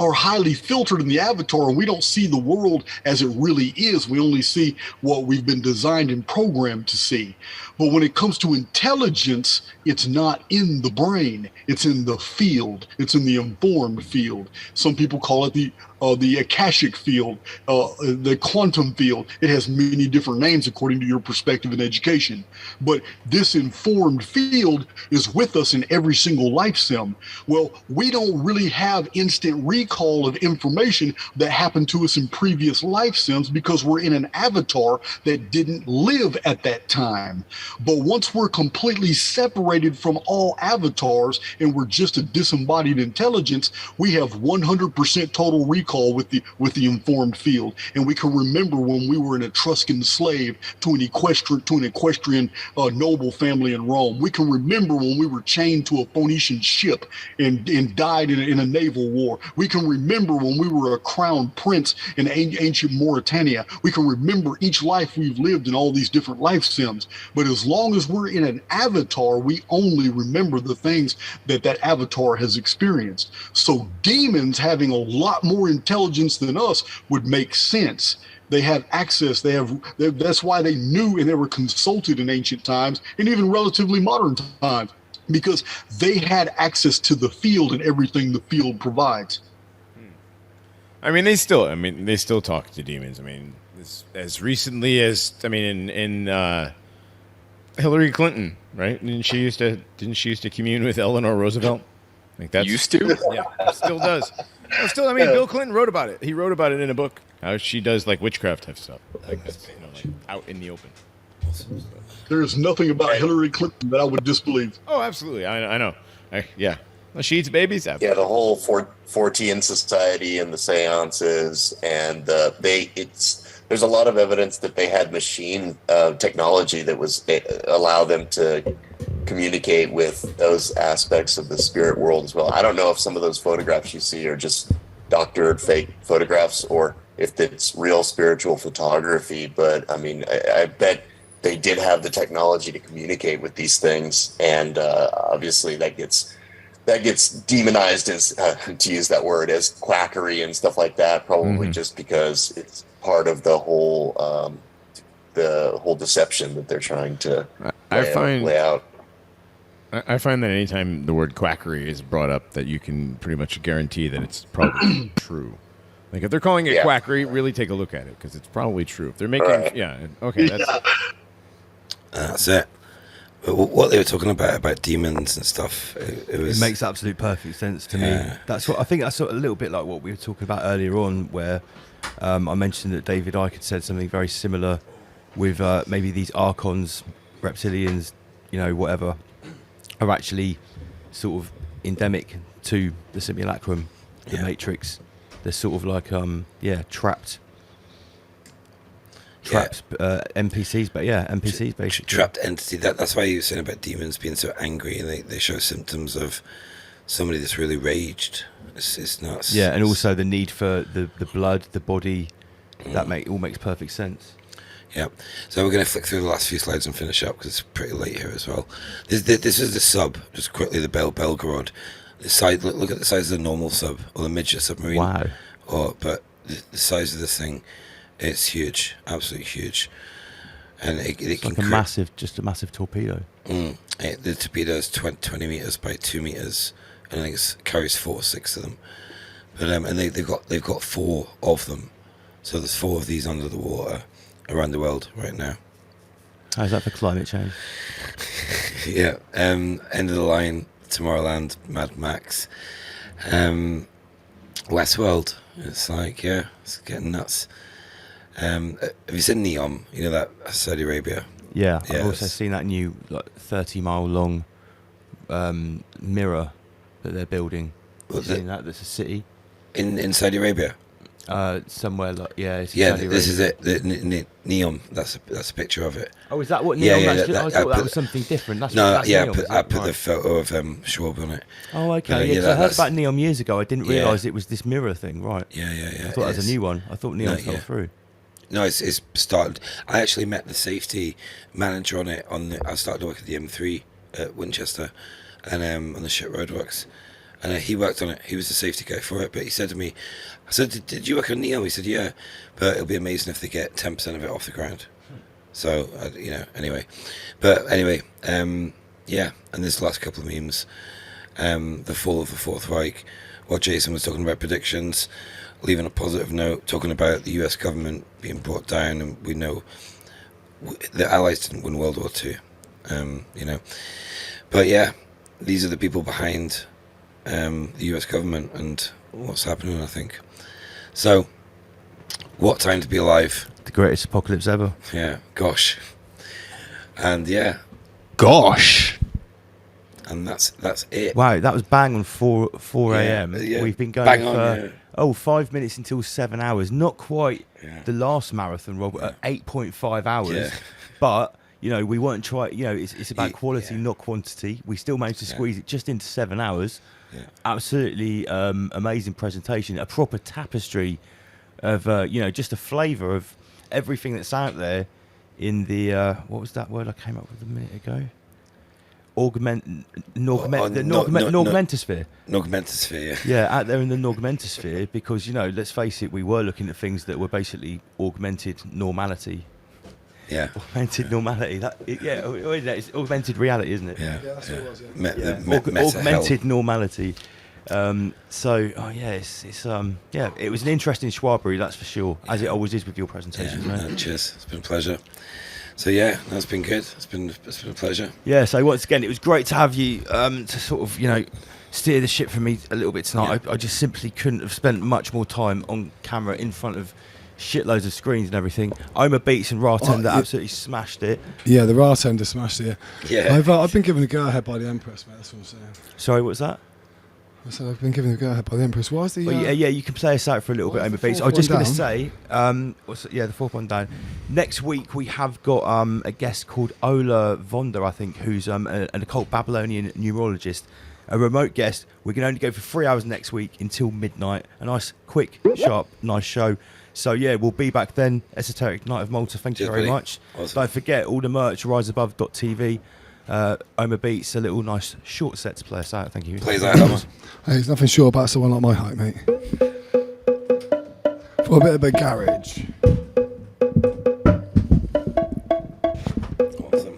are highly filtered in the avatar, and we don't see the world as it really is. We only see what we've been designed and programmed to see. But when it comes to intelligence, it's not in the brain. It's in the field. It's in the informed field. Some people call it the the Akashic field, the quantum field. It has many different names according to your perspective and education. But this informed field is with us in every single life sim. Well, we don't really have instant recall of information that happened to us in previous life sims because we're in an avatar that didn't live at that time. But once we're completely separated from all avatars and we're just a disembodied intelligence, we have 100% total recall with the informed field, and we can remember when we were an Etruscan slave to an equestrian noble family in Rome. We can remember when we were chained to a Phoenician ship and died in a naval war. We can remember when we were a crowned prince in ancient Mauritania. We can remember each life we've lived in all these different life sims. But as long as we're in an avatar, we only remember the things that avatar has experienced. So demons having a lot more intelligence than us would make sense. They have access. That's why they knew and they were consulted in ancient times and even relatively modern times, because they had access to the field and everything the field provides. I mean, they still talk to demons. I mean, as recently as in Hillary Clinton, right? Didn't she used to commune with Eleanor Roosevelt? I think that's used to. Yeah, still does. Well, still, I mean, Bill Clinton wrote about it. He wrote about it in a book. How she does like witchcraft type stuff, like that's like out in the open. There is nothing about Hillary Clinton that I would disbelieve. Oh, absolutely. I know. Yeah. Well, she eats babies. Yeah, the whole Fortean Society and the seances, and there's a lot of evidence that they had machine technology that was allow them to communicate with those aspects of the spirit world as well. I don't know if some of those photographs you see are just doctored fake photographs or if it's real spiritual photography, but I mean, I bet they did have the technology to communicate with these things, and obviously that gets demonized as to use that word as quackery and stuff like that, probably just because it's part of the whole deception that they're trying to lay out. I find that anytime the word quackery is brought up, that you can pretty much guarantee that it's probably true. Like if they're calling it quackery, really take a look at it because it's probably true. If they're making, that's it. What they were talking about demons and stuff, it makes absolute perfect sense to me. That's what I think. That's a little bit like what we were talking about earlier on, where I mentioned that David Icke had said something very similar with maybe these archons, reptilians, whatever, are actually sort of endemic to the simulacrum, the Matrix. They're sort of like trapped NPCs, but NPCs basically. Trapped entity. That's why you were saying about demons being so angry, and they show symptoms of somebody that's really raged. It's nuts. Yeah, and also the need for the blood, the body. That all makes perfect sense. Yeah. So we're going to flick through the last few slides and finish up because it's pretty late here as well. This is the sub, just quickly, the Belgorod. The size, look at the size of the normal sub or the midget submarine. Wow. But the size of this thing, it's huge, absolutely huge. And it can like a massive torpedo. The torpedo is 20 meters by 2 meters, and I think it carries 4 or 6 of them. But and they've got 4 of them. So there's 4 of these under the water around the world right now. How's that for climate change? Yeah. End of the line, Tomorrowland, Mad Max, Westworld. It's like, it's getting nuts. Have you seen Neom? You know that Saudi Arabia? Yeah, I've also seen that new 30-mile long mirror that they're building. Have you seen that? That's a city in Saudi Arabia. Somewhere it's this is it. Neom. That's a picture of it. Oh, is that what Neom? I thought that was something different. That's Neom, I put the photo of Schwab on it. Oh, okay. I heard about Neom years ago. I didn't realise it was this mirror thing. Right. Yeah. I thought that was a new one. I thought Neom fell through. No, it's started. I actually met the safety manager on it. I started to work at the M3 at Winchester, and on the ship roadworks. And he worked on it. He was the safety guy for it. But he said to me, I said, did you work on Neo? He said, yeah. But it'll be amazing if they get 10% of it off the ground. So, anyway. But anyway, and there's the last couple of memes. the fall of the Fourth Reich, while Jason was talking about predictions, leaving a positive note, talking about the US government being brought down, and we know the Allies didn't win World War II, you know. But yeah, these are the people behind the US government and what's happening, I think. So, what time to be alive. The greatest apocalypse ever. Yeah, gosh. And yeah. Gosh! And that's it. Wow, that was bang on 4 a.m. Yeah. We've been going Bang for on, 5 minutes until 7 hours. Not quite the last marathon, Rob, at 8.5 hours. Yeah. But, you know, we weren't trying, you know, it's about quality, not quantity. We still managed to squeeze it just into 7 hours. Yeah. Absolutely amazing presentation. A proper tapestry of, you know, just a flavour of everything that's out there in the, what was that word I came up with a minute ago? Augmentosphere. Augmentosphere, yeah. Out there in the augmentosphere, because, you know, let's face it, we were looking at things that were basically augmented normality. Yeah. Augmented normality. It's augmented reality, isn't it? Yeah. that's what it was. Yeah. Augmented normality. It was an interesting schwabbery, that's for sure, as it always is with your presentations. Yeah, right? Cheers. It's been a pleasure. So yeah, that's been good. It's been a pleasure. Yeah, so once again, it was great to have you to sort of, you know, steer the ship for me a little bit tonight. I just simply couldn't have spent much more time on camera in front of shitloads of screens and everything. Oma Beats and Ratender absolutely smashed it. Yeah, the Ratender smashed it. Yeah. I've been given a go-ahead by the Empress, mate. That's what I'm saying. Sorry, what's that? I said I've been given a go-ahead by the Empress. Why is the... Well, yeah, you can play us out for a little bit, Oma Beats. I was just going to say, the fourth one down. Next week we have got a guest called Ola Vonda, I think, who's an occult Babylonian numerologist. A remote guest. We can only go for 3 hours next week until midnight. A nice, quick, sharp, nice show. So yeah, we'll be back then. Esoteric Night of Malta. Thank you very much. Awesome. Don't forget all the merch. riseabove.tv. Oma Beats, a little nice short set to play us out. Thank you. Plays out, Oma. Hey, there's nothing sure about someone like my height, mate. For a bit of a garage. Awesome.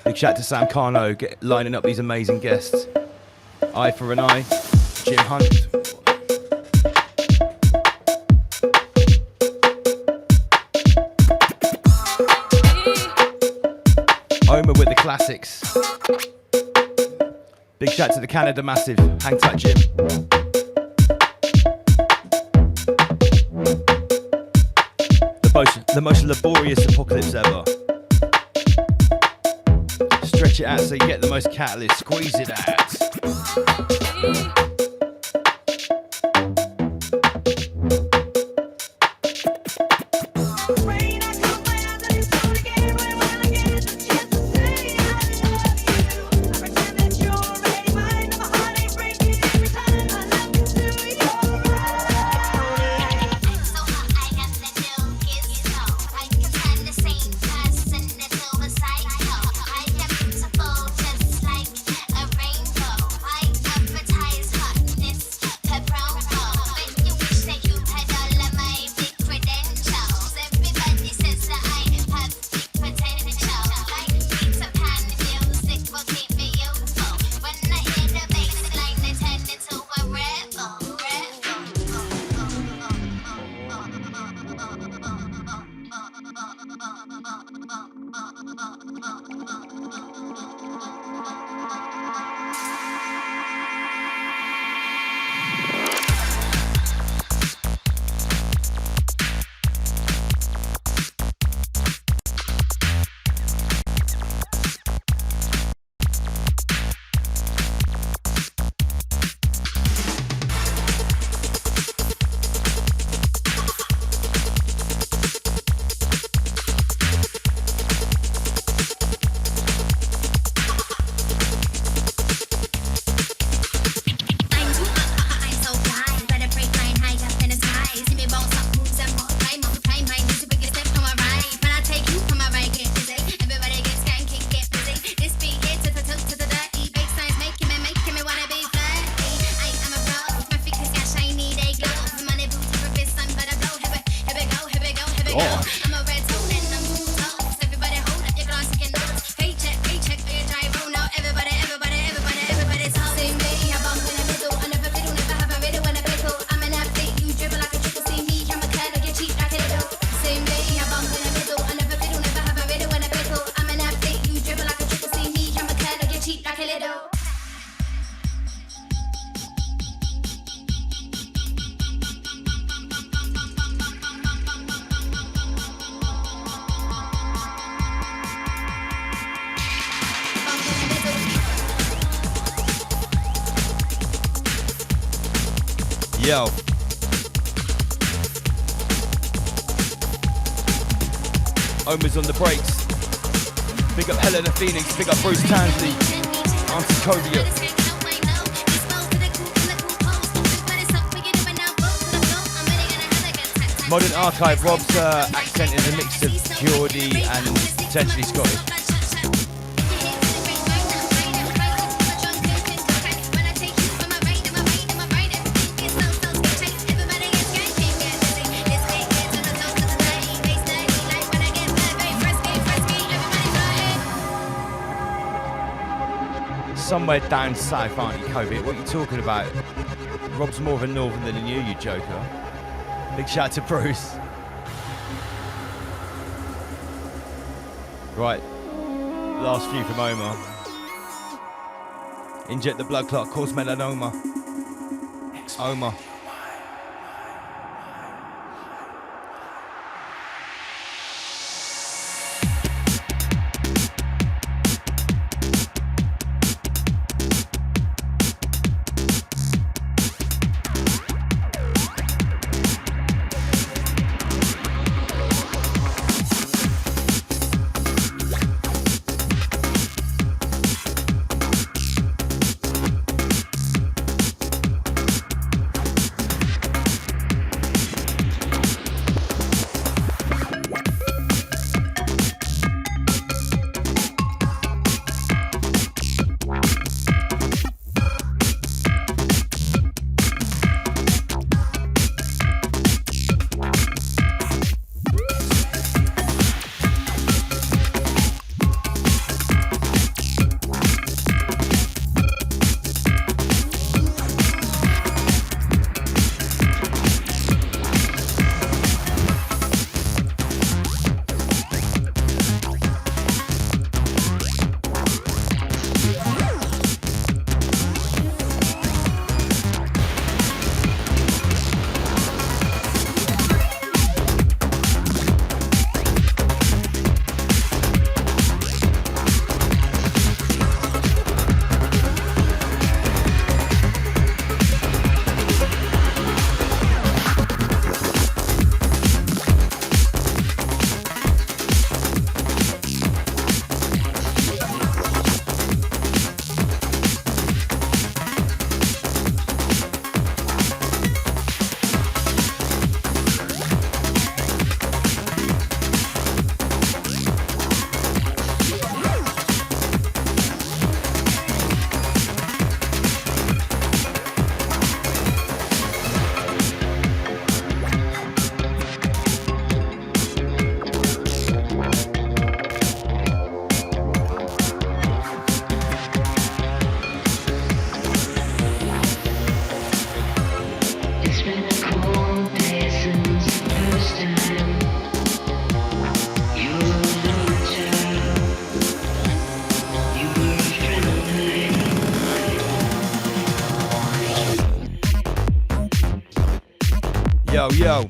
Big shout to Sam Carno, lining up these amazing guests. Eye for an eye. Jim Hunt. Oma with the classics. Big shout to the Canada Massive. Hang tight, Jim. The most laborious apocalypse ever. Stretch it out so you get the most catalyst. Squeeze it out. Just like a rainbow, I advertise Yo. Omer's on the brakes. Big up Helena Phoenix, big up Bruce Tansley, Auntie Cobia. Modern Archive, Rob's accent is a mix of Geordie and potentially Scottish. Somewhere down south, aren't you, Kobe? What are you talking about? Rob's more of a northerner than you joker. Big shout out to Bruce. Right, last few from Omar. Inject the blood clot, cause melanoma. Omar. Yo,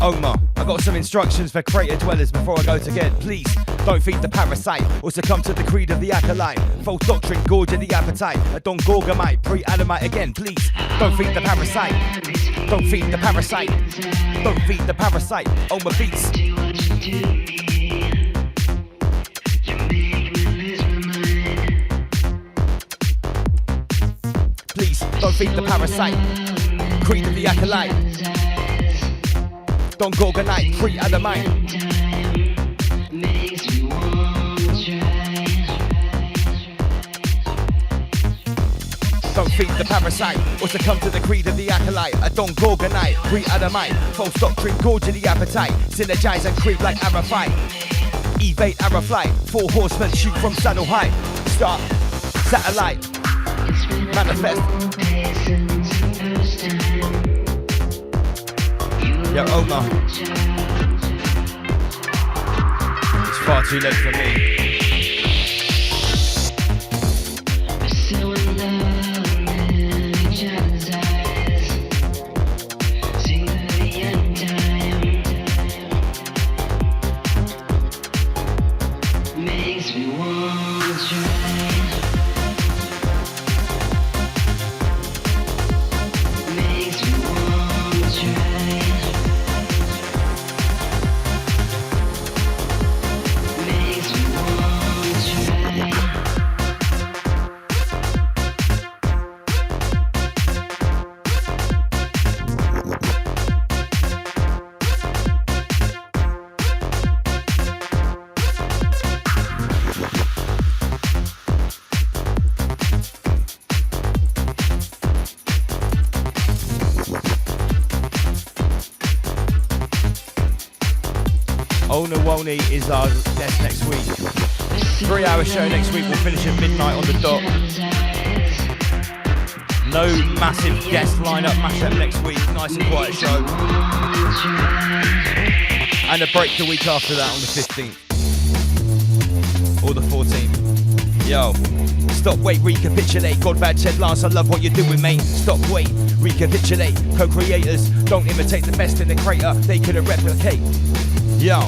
Omar, I got some instructions for crater dwellers before I go to bed. Please, don't feed the parasite or succumb to the creed of the acolyte. False doctrine, gorge in the appetite. A don gorgamite, pre-adamite again. Please, don't feed the parasite. Don't feed the parasite. Don't feed the parasite. Omar beats. Please, don't feed the parasite. Creed of the acolyte. Don't gorgonite, pre-adamite. Don't feed the parasite or succumb to the creed of the acolyte. A don gorgonite, pre-adamite. False doctrine, gorge in the appetite. Synergize and creep like Arafite. Evade Araflight. 4 horsemen shoot from saddle height. Start, satellite. Manifest. Yo, Omar. It's far too late for me. Makes me want Ona Wolney is our guest next week. 3-hour show next week. We'll finish at midnight on the dot. No massive guest lineup mashup next week. Nice and quiet show. And a break the week after that on the 15th. Or the 14th. Yo. Stop, wait, recapitulate. God bad said Lance, I love what you're doing, mate. Stop, wait, recapitulate. Co-creators, don't imitate the best in the crater. They couldn't replicate. Yo.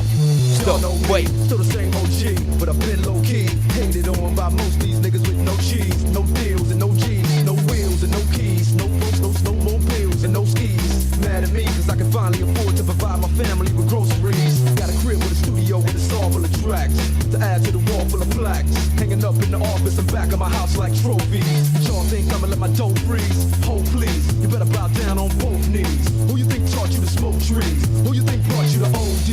Stop, wait. Still the same OG, but I've been low key. Hated on by most these niggas with no cheese, no deals and no G's, no wheels and no keys, no boats, no snowmobiles and no skis. Mad at me cause I can finally afford to provide my family with groceries. Got a crib with a studio with a saw full of tracks to add to the wall full of plaques. Hanging up in the office and back of my house like trophies. Y'all think I'ma let my dough freeze? Hold please, you better bow down on both knees. Who you think taught you to smoke trees? Who you think brought you to ODs?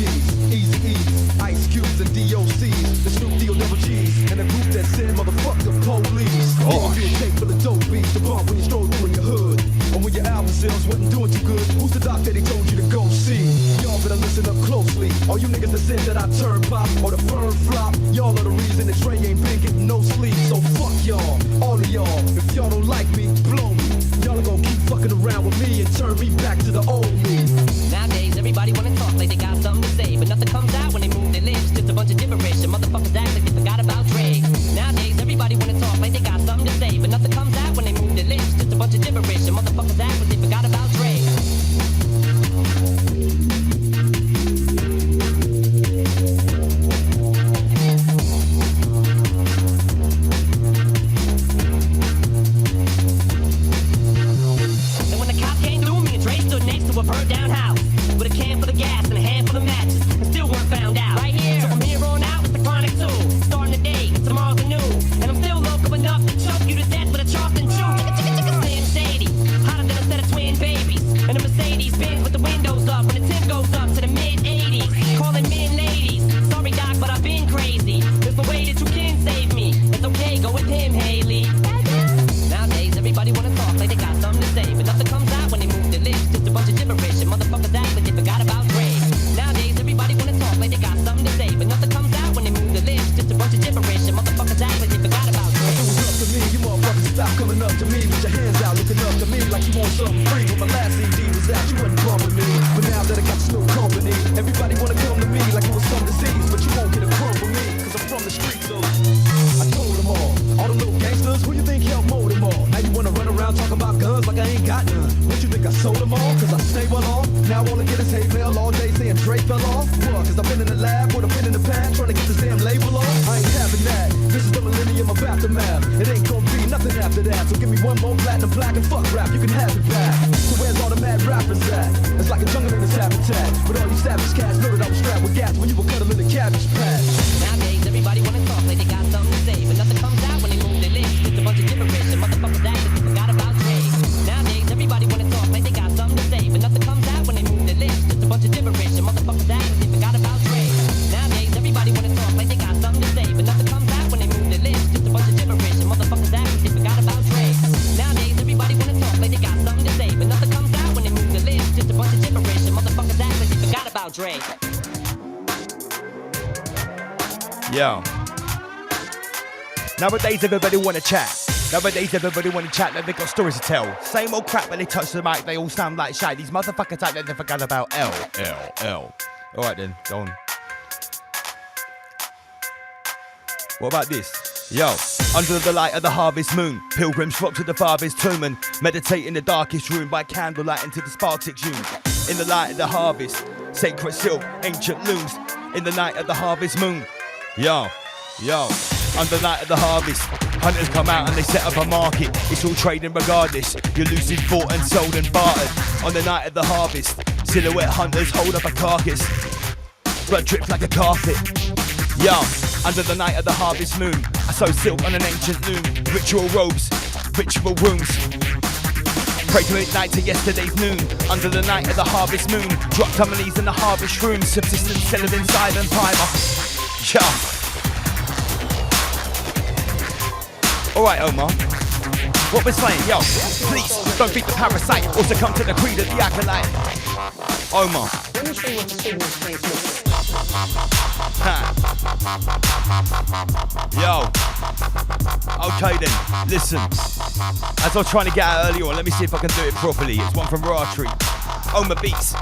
Easy E's, Ice Cubes and DOCs, the Snoop Deal Double G's, and a group that said motherfucker police. Oh, you a tape full of dope beats to bump when you stroll through in your hood. Or when your album sales wasn't doing too good, who's the doc that he told you to go see? Y'all better listen up closely. All you niggas that said that I turn pop or the firm flop, y'all are the reason that Trey ain't been getting no sleep. So fuck y'all, all of y'all. If y'all don't like me, blow me. Y'all are gonna keep fucking around with me and turn me back to the old me. Nowadays, everybody wanna talk like they got something to say, but nothing comes out when they move their lips. Just a bunch of gibberish, and motherfuckers act like they forgot about Dre. Nowadays, everybody wanna talk like they got something to say, but nothing comes out when they move their lips. Just a bunch of gibberish, and motherfuckers act like they forgot about Dre. A burned down house with a can full of gas and a handful of matches, and still weren't found out. Right here, so from here on out, it's the chronic too. Starting the day, and tomorrow's a new, and I'm still local enough to choke you to death with a Charleston chew. Slim Shady, hotter than a set of twin babies, and a Mercedes Benz with the windows up when the temp goes up to the mid 80s. Calling men ladies, sorry doc, but I've been crazy. There's no way that you can save me. It's okay, go with him, Haley. Nowadays, everybody wanna talk like they got something to say, but nothing comes out when they move their lips. Just a bunch of gibberish, and motherfuckers act like they forgot about Dre. Nowadays, everybody wanna talk like they got something to say, but nothing comes out when they move their lips. Just a bunch of gibberish, and motherfuckers act like they forgot about Dre. If it was up to me, you motherfuckers stop coming up to me with your hands out, looking up to me like you want something free. When my last CD was out, you wasn't bumping me, but now that I got this new company, everybody wanna come to me like it was some disease, but you won't get a crumb from me, cause I'm from the streets, so I told them all the little gangsters, who you think helped mold them all? Now you wanna run around talking about guns like I ain't got none. What you think I sold them all? Cause I stay well off. Now all I get is hate mail all day saying Drake fell off. What? Cause I've been in the lab with a pen in the pad trying to get this damn label off. I ain't having that. This is the millennium of aftermath. It ain't gonna be nothing after that. So give me one more platinum plaque and fuck rap. You can have it back. So where's all the mad rappers at? It's like a jungle in its habitat. But all you savage cats know that I was strapped with gas when you were cuddling the cabbage patch. Nowadays, everybody wanna talk like they got something to say, but nothing comes out when they move their lips. Just a bunch of gibberish, and motherfuckers act like they forgot about Dre. Nowadays, everybody wanna talk like they got something to say, but nothing comes out when they move their lips. Just a bunch of gibberish, and motherfuckers act like they forgot about Dre. Nowadays, everybody wanna talk like they got something to say, but nothing comes out when they move their lips. Just a bunch of gibberish, and motherfuckers act like they forgot about Dre. Nowadays, everybody wanna talk like they got something to say, but nothing comes out when they move their lips. Just a bunch of gibberish, and motherfuckers act like they forgot about Dre. Yo. Nowadays, everybody wanna chat. Nowadays, everybody wanna chat like they got stories to tell. Same old crap when they touch the mic, they all sound like shy. These motherfuckers act like they forgot about L. Alright then, go on. What about this? Yo, under the light of the harvest moon, pilgrims flock to the farthest tomb and meditate in the darkest room by candlelight until the sparks exhume. In the light of the harvest, sacred silk, ancient looms. In the night of the harvest moon. Yo, under the light of the harvest, hunters come out and they set up a market. It's all trading regardless. You're losing bought and sold and bartered. On the night of the harvest, silhouette hunters hold up a carcass. Blood drips like a carpet. Yo, under the night of the harvest moon, I sew silk on an ancient loom. Ritual robes, ritual wounds. Pray to midnight to yesterday's noon. Under the night of the harvest moon, drop tumblies in the harvest room. Subsistence cellar inside and primer. Yo. Alright, Omar. What we're saying, yo, please don't beat the parasite. Also come to the creed of the acolyte. Omar. Let me show you what the signal space looks like. Yo. Okay then, listen. As I was trying to get out earlier on, let me see if I can do it properly. It's one from Ratri. Oma Beats.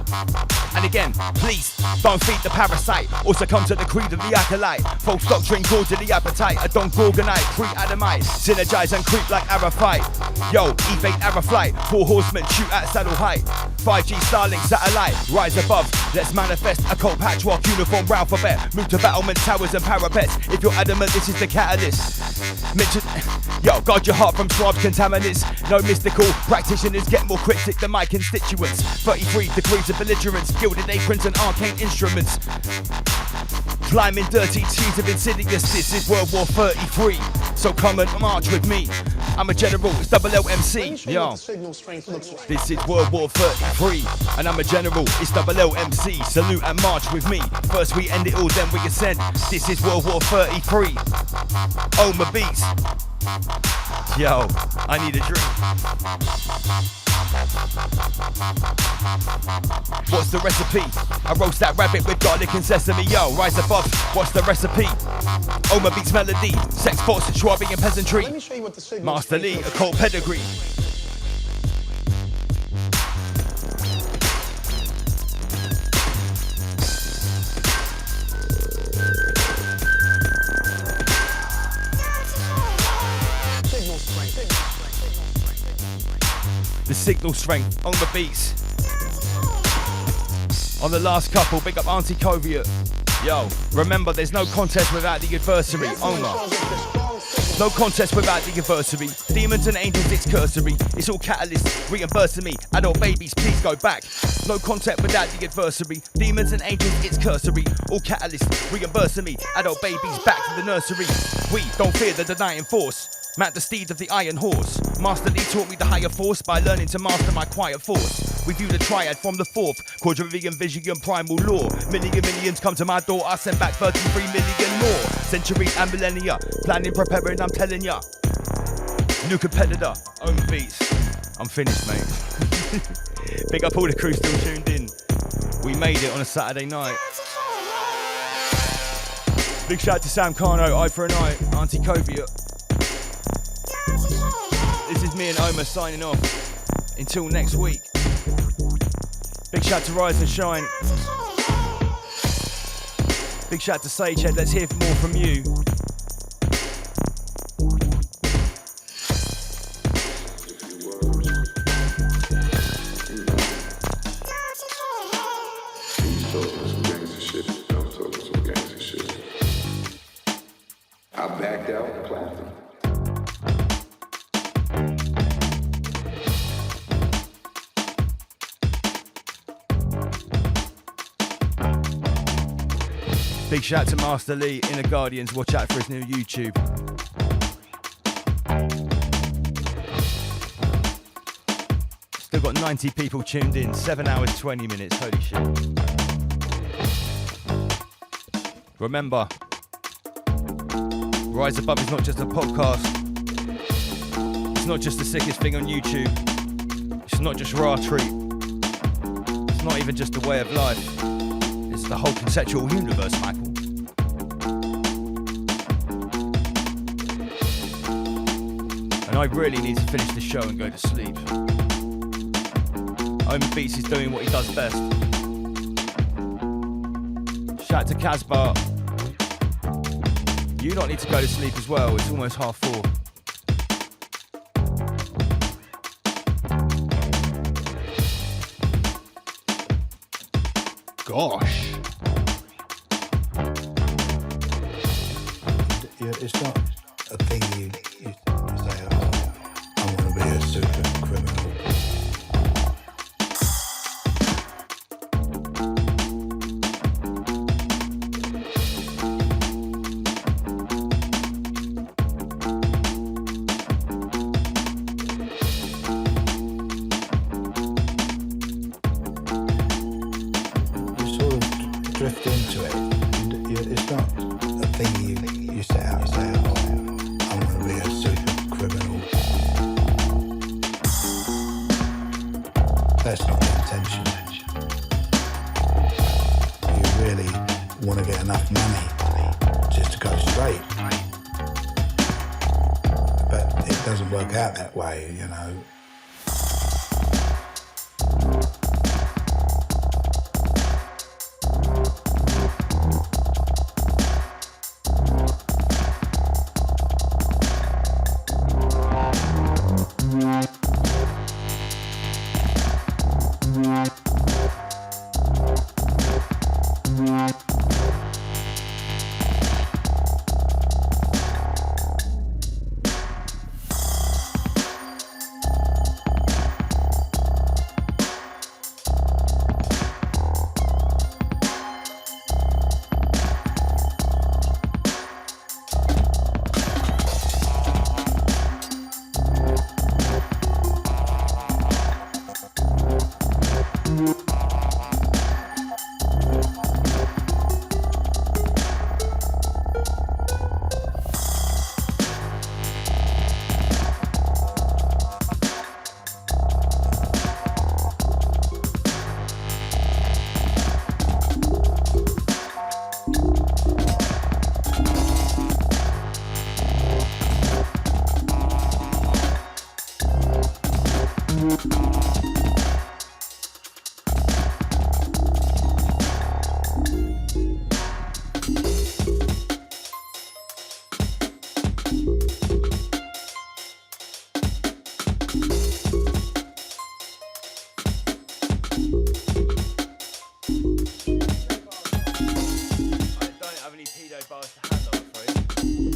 And again, please don't feed the parasite or succumb to the creed of the acolyte. False doctrine called to the appetite. I don't gorgonite, pre-adamite, synergize and creep like Arafite. Yo, evade Araflight, 4 horsemen shoot at saddle height. 5G Starlink satellite, rise above. Let's manifest a cold patchwork uniform alphabet. Move to battlements, towers and parapets. If you're adamant, this is the catalyst. Yo, guard your heart from swabs, contaminants. No mystical practitioners get more cryptic than my constituents. 33 degrees of belligerence, gilded aprons and arcane instruments. Climbing dirty trees of insidious. This is World War 33. So come and march with me. I'm a general, it's double LMC. Yo, this is World War 33, and I'm a general, it's double LMC. Salute and march with me. First we end it all, then we ascend. This is World War 33. Oh, my beats. Yo, I need a drink. What's the recipe? I roast that rabbit with garlic and sesame. Yo, rise above. What's the recipe? Oh, my beats melody. Sex, force, shrubby and peasantry. Master Lee, a cold pedigree. The signal strength on the beats. On the last couple, big up Auntie Covia. Yo, remember there's no contest without the adversary. Oma. No contest without the adversary. Demons and angels, it's cursory. It's all catalysts reimbursing me. Adult babies, please go back. No contact without the adversary. Demons and angels, it's cursory. All catalysts reimbursing me. Adult babies, back to the nursery. We don't fear the denying force. Mount the steed of the iron horse. Master Lee taught me the higher force by learning to master my quiet force. We view the triad from the fourth quadrivium vision primal law. Millions come to my door. I send back 33 million more. Centuries and millennia. Planning, preparing, I'm telling ya. New competitor, own beats. I'm finished, mate. Big up all the crew still tuned in. We made it on a Saturday night. Big shout to Sam Carno, Eye for a Night, Auntie Covia. This is me and Oma signing off. Until next week. Big shout to Rise and Shine. Big shout to Sagehead. Let's hear more from you. I backed out and clapped him. Big shout to Master Lee, Inner Guardians. Watch out for his new YouTube. Still got 90 people tuned in. 7 hours, 20 minutes. Holy shit. Remember, Rise Above is not just a podcast. It's not just the sickest thing on YouTube. It's not just raw treat. It's not even just a way of life. It's the whole conceptual universe, Michael. And I really need to finish the show and go to sleep. Omen Beats is doing what he does best. Shout out to Casbar. You lot need to go to sleep as well. It's almost 4:30. Gosh. Yeah, it's not a thing you say, oh, I want to be a super criminal. Drift into it. It's not a thing you say out, oh, I want to be a super criminal. That's not the intention. You really want to get enough money just to go straight. But it doesn't work out that way, you know.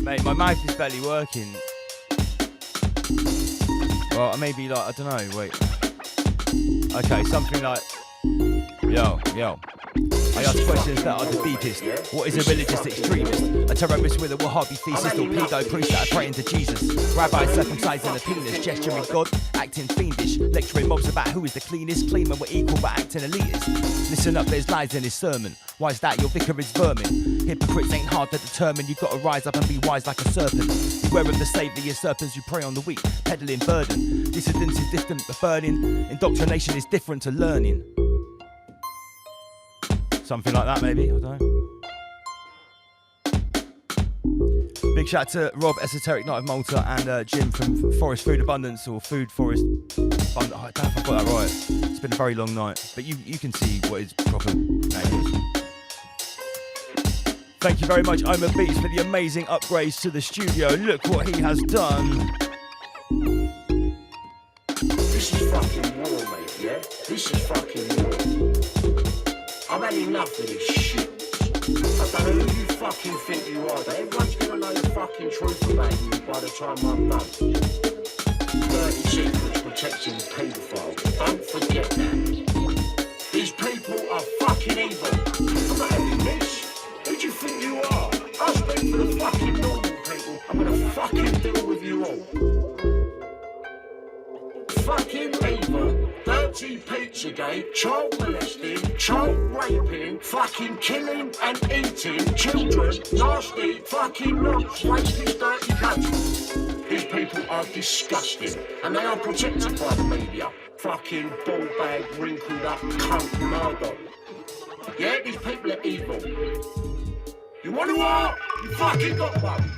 Mate, my mouth is barely working. Well, maybe like, I don't know, wait. Okay, something like, yo. I ask questions that are the deepest. What is a religious extremist? A terrorist with a Wahhabi thesis or pedo priest that are praying to Jesus? Rabbi circumcising a penis, gesturing God, acting fiendish, lecturing mobs about who is the cleanest, claiming we're equal but acting elitist. Listen up, there's lies in his sermon. Why is that? Your vicar is vermin. Hypocrites ain't hard to determine. You gotta rise up and be wise like a serpent. Beware of the saviour serpents who prey on the weak, peddling burden. Dissidence is different to burning. Indoctrination is different to learning. Something like that, maybe. I don't know. Big shout to Rob, Esoteric Night of Malta, and Jim from Forest Food Abundance or Food Forest Abundance. I don't know if I got that right. It's been a very long night, but you can see what his proper name is. Thank you very much, I'm a Beats, for the amazing upgrades to the studio. Look what he has done. This is fucking war, mate, yeah? This is fucking war. I've had enough of this shit. I don't know who you fucking think you are, but everyone's gonna know the fucking truth about you by the time I'm done. 30 secrets protecting paedophiles. Don't forget that. These people are fucking evil. I'm not having this. Who do you think you are? I speak for the fucking normal people. I'm gonna fucking deal with you all. Fucking evil, dirty Pizzagate, child molesting, child raping, fucking killing and eating children, nasty fucking mobs, racist, dirty cunts. These people are disgusting, and they are protected by the media. Fucking ball bag, wrinkled up cunt murder. Yeah, these people are evil. You want to what? You fucking got one.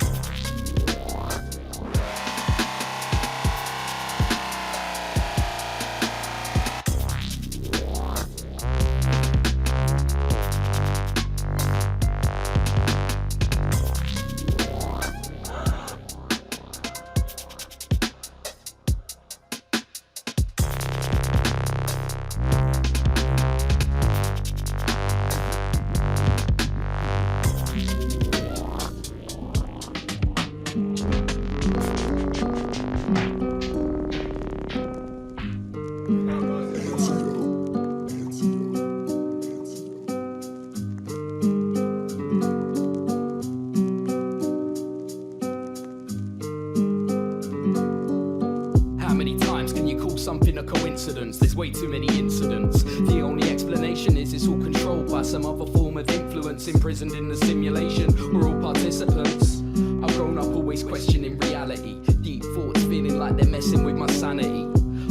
something a coincidence. There's way too many incidents. The only explanation is it's all controlled by some other form of influence. Imprisoned in the simulation, we're all participants. I've grown up always questioning reality. Deep thoughts feeling like they're messing with my sanity.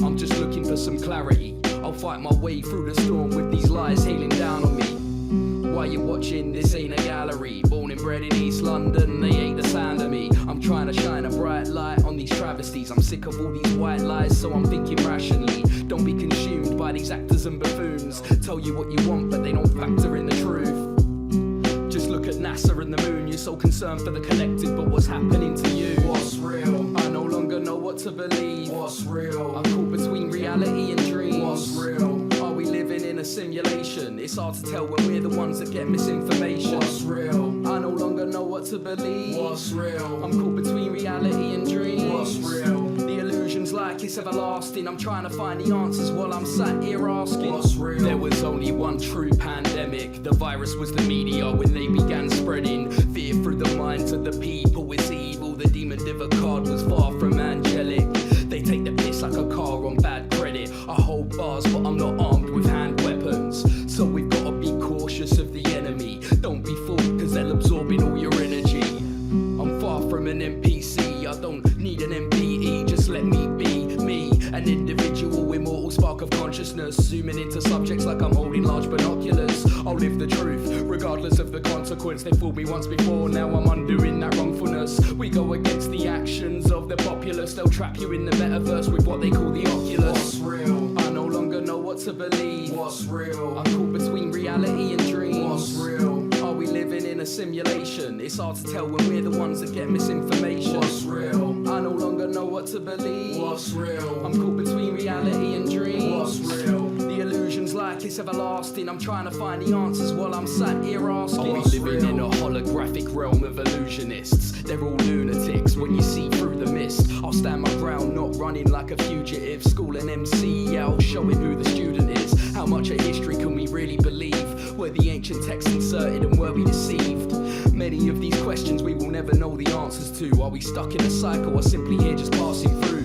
I'm just looking for some clarity. I'll fight my way through the storm with these lies hailing down on me. Why you watching? This ain't a gallery. Born and bred in East London, they hate the sound of me. I'm trying to shine a bright light on these travesties. I'm sick of all these white lies, so I'm thinking rationally. Don't be consumed by these actors and buffoons. Tell you what you want, but they don't factor in the truth. Just look at NASA and the moon. You're so concerned for the collective, but what's happening to you? What's real? I no longer know what to believe. What's real? I'm caught between reality and dreams. What's real? Are we living in a simulation? It's hard to tell when we're the ones that get misinformation. What's real? I no longer know what to believe. What's real? I'm caught between reality and dreams. What's real? The illusion's like it's everlasting. I'm trying to find the answers while I'm sat here asking. What's real? There was only one true pandemic. The virus was the media when they began spreading fear through the minds of the people. It's evil. The demon diva card was far from angelic. They take the piss like a car on bad credit. I hold bars, but I'm not armed with hand weapons. So we've got to be cautious of the enemy. Don't be fooled, cause they'll absorbing all your energy. I'm far from an NPC. I don't need an MPE. Just let me be me, an individual, immortal spark of consciousness. Zooming into subjects like I'm holding large binoculars. I'll live the truth, regardless of the consequence. They fooled me once before, now I'm undoing that wrongfulness. We go against the actions of the populace. They'll trap you in the metaverse with what they call the Oculus. What's real? I no longer know what to believe. What's real? I'm caught between reality and dreams. What's real? Are we living in a simulation? It's hard to tell when we're the ones that get misinformation. What's real? I no longer know what to believe. What's real? I'm caught between reality and dreams. What's real? The illusion's like it's everlasting. I'm trying to find the answers while I'm sat here asking. Are we living in a holographic realm of illusionists? They're all lunatics when you see through the mist. I'll stand my ground, not running like a fugitive. School and MCL, showing who the student is. How much of history can we really believe? Were the ancient texts inserted and were we deceived? Many of these questions we will never know the answers to. Are we stuck in a cycle or simply here just passing through?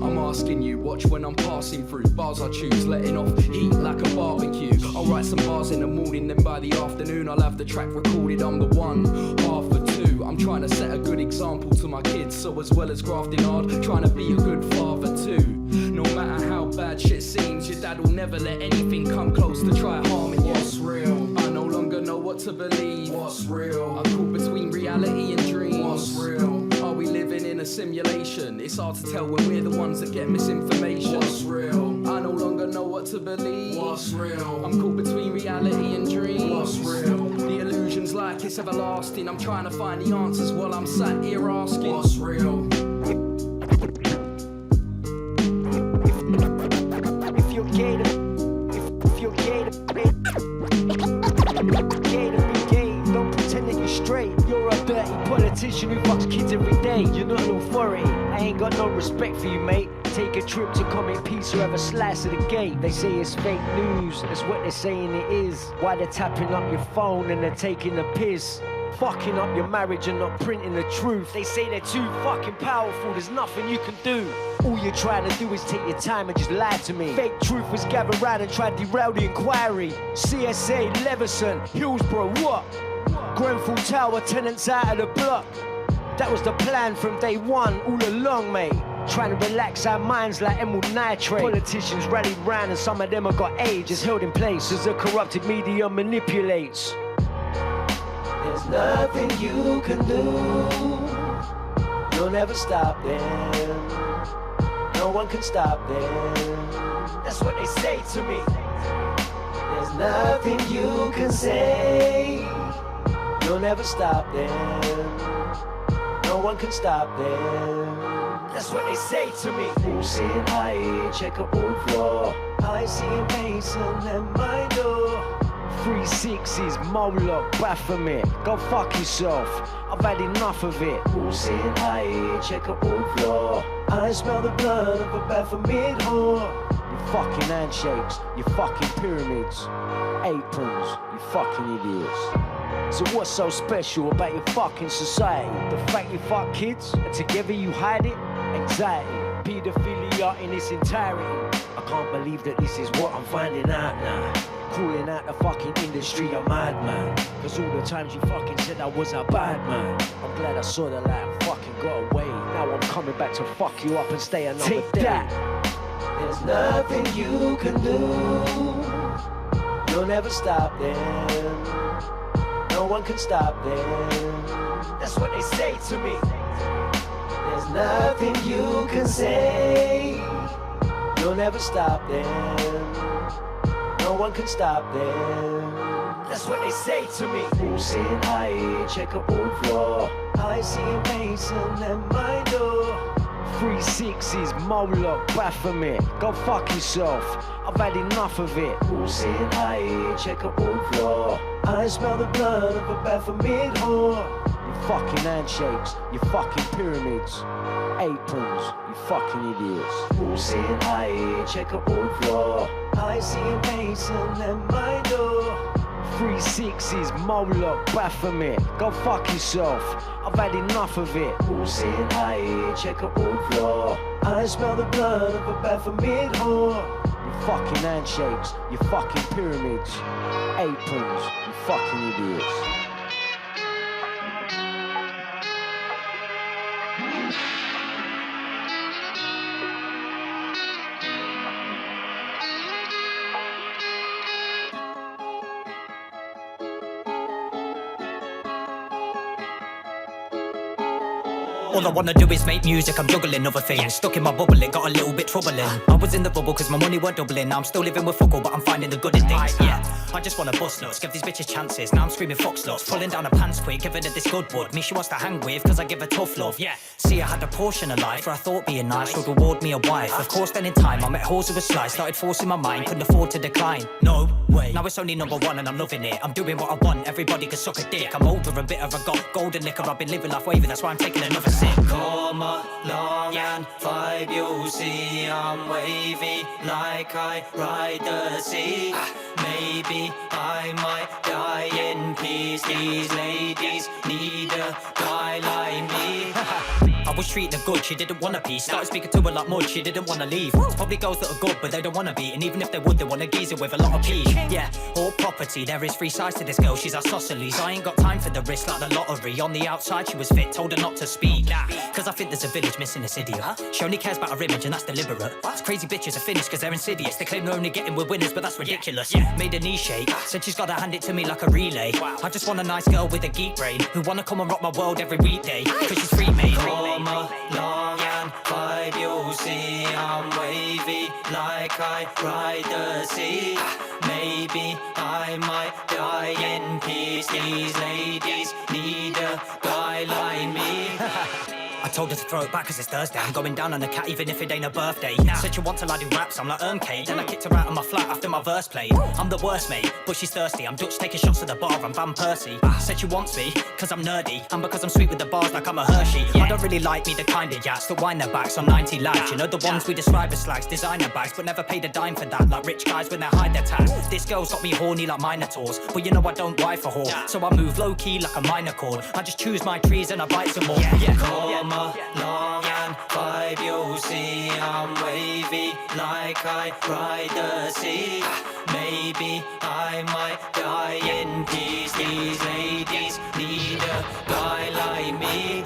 I'm asking you, watch when I'm passing through. Bars I choose, letting off heat like a barbecue. I'll write some bars in the morning, then by the afternoon I'll have the track recorded. I'm the one, half the two. I'm trying to set a good example to my kids. So as well as grafting hard, trying to be a good father too. No matter how bad shit seems, your dad will never let anything come close to try harming you. What's real? I no longer know what to believe. What's real? I'm caught between reality and dreams. What's real? Are we living in a simulation? It's hard to tell when we're the ones that get misinformation. What's real? I no longer know what to believe. What's real? I'm caught between reality and dreams. What's real? The illusion's like it's everlasting. I'm trying to find the answers while I'm sat here asking. What's real? If you're gay to, if you're gay to, gay to be gay, don't pretend that you're straight. You're a dirty politician who fucks kids every day. You're not an authority. I ain't got no respect for you, mate. Take a trip to Comic Peace or have a slice of the gate. They say it's fake news, that's what they're saying it is. Why they're tapping up your phone and they're taking the piss. Fucking up your marriage and not printing the truth. They say they're too fucking powerful, there's nothing you can do. All you're trying to do is take your time and just lie to me. Fake truth was gathered round and tried to derail the inquiry. CSA, Leveson, Hillsborough, what? Grenfell Tower, tenants out of the block. That was the plan from day one, all along, mate. Trying to relax our minds like emerald nitrate. Politicians rallied round and some of them have got age. It's held in place as the corrupted media manipulates. There's nothing you can do. You'll never stop them. No one can stop them. That's what they say to me. There's nothing you can say. You'll never stop them. No one can stop them. That's what they say to me. Who's sitting high, check a ball floor. I see a mason at my door. 3 6s, Moloch, Baphomet. Go fuck yourself, I've had enough of it. Who's sitting high, check a ball floor. I smell the blood of a Baphomet whore. You fucking handshakes, you fucking pyramids. Aprons, you fucking idiots. So what's so special about your fucking society? The fact you fuck kids and together you hide it? Anxiety, paedophilia in its entirety. I can't believe that this is what I'm finding out now. Calling out the fucking industry a madman. Cause all the times you fucking said I was a bad man. I'm glad I saw the light and fucking got away. Now I'm coming back to fuck you up and stay another day. Take that. There's nothing you can do. You'll never stop them. No one can stop them. That's what they say to me. There's nothing you can say. You'll never stop them. No one can stop them. That's what they say to me. Who's sitting high, check a board floor. I see a Mason at my door. 360s, Moloch, Baphomet. Go fuck yourself, I've had enough of it. Who's sitting high, check a board floor. I smell the blood of a Baphomet whore. You fucking handshakes, you fucking pyramids. Aprons, you fucking idiots. Who's sitting high, check a board floor. I see a Mason at my door. 360s, Moloch, Baphomet. Go fuck yourself, I've had enough of it. Who's sitting high, check a board floor. I smell the blood of a Baphomet whore. You fucking handshakes, you fucking pyramids. Aprons, you fucking idiots. All I wanna do is make music, I'm juggling other things. Stuck in my bubble, it got a little bit troubling. I was in the bubble cause my money weren't doubling. Now I'm still living with fuckle, but I'm finding the good in things. Yeah, I just wanna bust nuts, give these bitches chances. Now I'm screaming fuck sluts, pulling down her pants quick, giving her this good wood. Me she wants to hang with, cause I give her tough love. Yeah, see I had a portion of life where I thought being nice would reward me a wife. Of course then in time I met hoes who were sly, started forcing my mind, couldn't afford to decline. No way, now it's only number one and I'm loving it. I'm doing what I want, everybody can suck a dick. I'm older and bitter, I got golden liquor. I've been living life wavy, that's why I'm taking another sip. Come along and vibe, you'll see I'm wavy like I ride the sea. Maybe I might die in peace. These ladies need a guy like me. I was treating her good, she didn't want a piece. Started speaking to her like mud, she didn't want to leave. It's probably girls that are good, but they don't want to be. And even if they would, they want a geezer with a lot of pee. Yeah, all property, there is three sides to this girl, she's isosceles. I ain't got time for the risk like the lottery. On the outside she was fit, told her not to speak. Cause I think there's a village missing this idiot. She only cares about her image and that's deliberate. These crazy bitches are finished cause they're insidious. They claim they're only getting with winners, but that's ridiculous. Made a knee shake, said she's gotta hand it to me like a relay. I just want a nice girl with a geek brain who wanna come and rock my world every weekday. Cause she's free made. Come along and vibe, you'll see I'm wavy like I ride the sea. Maybe I might die in peace. These ladies need a guy like me. I told her to throw it back cause it's Thursday. I'm going down on a cat even if it ain't her birthday. Said she wants till I do raps, I'm like Kate. Then I kicked her out of my flat after my verse played. I'm the worst mate, but she's thirsty. I'm Dutch taking shots at the bar, I'm Van Persie. Said she wants me, cause I'm nerdy. And because I'm sweet with the bars like I'm a Hershey. I don't really like me the kind of yats that wind their backs on 90 lads. You know the ones we describe as slags, designer bags, but never paid a dime for that. Like rich guys when they hide their tax. This girl's got me horny like Minotaurs. But you know I don't wife a whore, so I move low key like a minor chord. I just choose my trees and I bite some more. Come along and vibe, you'll see I'm wavy like I ride the sea. Maybe I might die in peace. These ladies need a guy like me.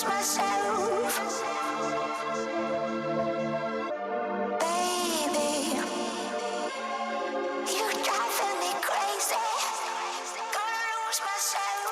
lose myself. Baby, you're driving me crazy. Gonna lose myself.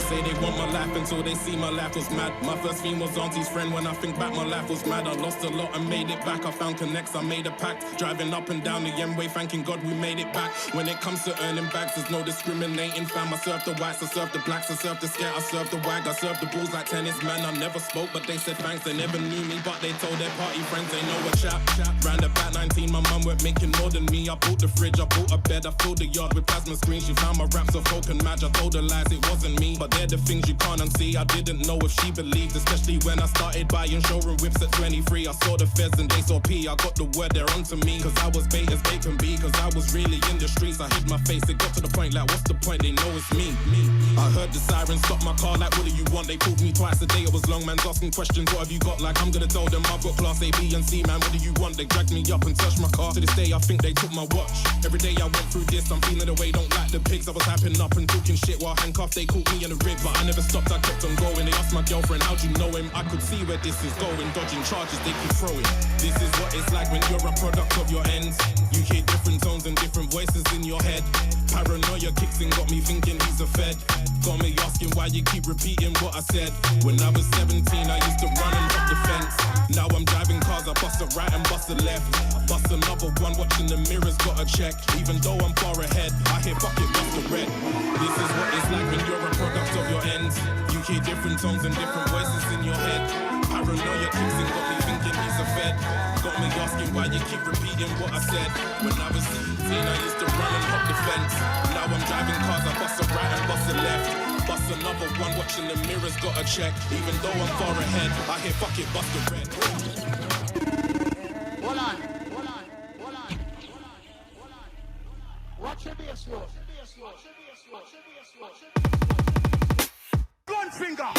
Say they want my life until they see my life was mad. My first theme was auntie's friend. When I think back, my life was mad. I lost a lot and made it back. I found connects, I made a pact. Driving up and down the M-way, thanking God we made it back. When it comes to earning bags, there's no discriminating. Fam, I serve the whites, I serve the blacks, I serve the scat, I serve the wag, I serve the bulls like tennis. Man, I never spoke, but they said thanks. They never knew me, but they told their party friends they know a chap. Round about 19, my mum weren't making more than me. I bought the fridge, I bought a bed, I filled the yard with plasma screens. She found my raps of folk and match. I told her lies, it wasn't me, but they're the things you can't unsee. I didn't know if she believed, especially when I started buying showroom whips at 23. I saw the feds and they saw P. I got the word, they're onto me, cause I was bait as bait can be. Cause I was really in the streets, I hid my face. It got to the point like, what's the point? They know it's me. I heard the sirens stop my car like, what do you want? They pulled me twice a day, it was long. Man's asking questions, what have you got? Like, I'm gonna tell them I've got class A, B and C. Man, what do you want? They dragged me up and touched my car. To this day I think they took my watch. Every day I went through this, I'm feeling the way, don't like the pigs. I was hyping up and talking shit while handcuffed. They caught me in the rib, but I never stopped, I kept on going. They asked my girlfriend, how'd you know him? I could see where this is going. Dodging charges they keep throwing. This is what it's like when you're a product of your ends. You hear different tones and different voices in your head. Paranoia kicks in, got me thinking he's a fed. Got me asking why you keep repeating what I said. When I was 17 I used to run and hop the fence. Now I'm driving cars, I bust a right and bust a left. Bust another one, watching the mirrors, got a check. Even though I'm far ahead, I hear fuck it, bust a red. This is what it's like when you're a product of your ends. You hear different tones and different voices in your head. Paranoia kicks in, got me thinking he's a fed. Got me asking why you keep repeating what I said. When I was 17 I used to run and hop the fence. Now I'm driving cars, I bust a right and bust a left. Bust another one, watching the mirrors, gotta check. Even though I'm far ahead, I hear fuck it, bust the red. Hold on. Watch your bass note. Gun finger.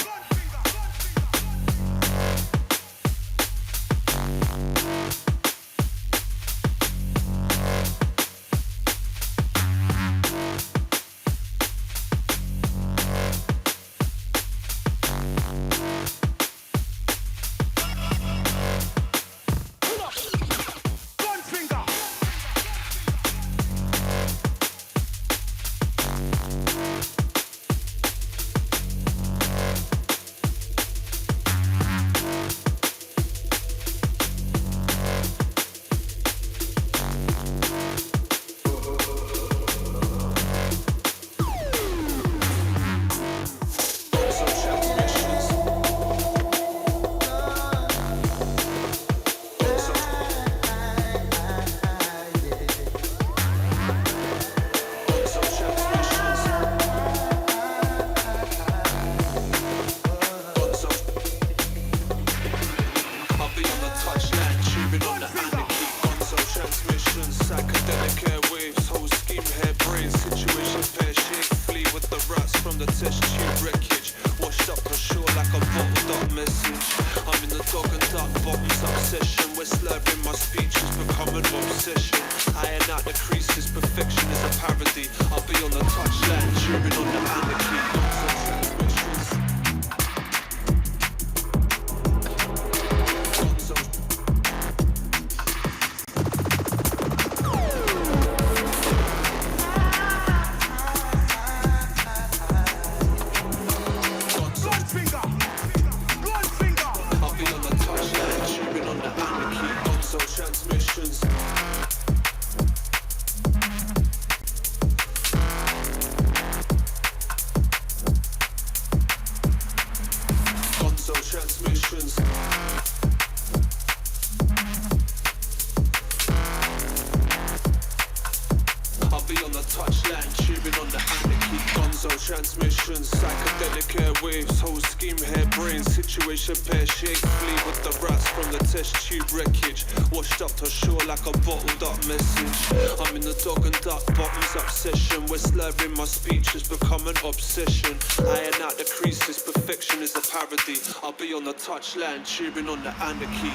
transmissions, psychedelic airwaves, whole scheme, harebrained situation, pear shaped, flee with the rats from the test tube wreckage, washed up to shore like a bottled up message. I'm in the dog and duck bottoms obsession, where slurring my speech has become an obsession. Iron out the creases, perfection is a parody. I'll be on the touchline, cheering on the anarchy.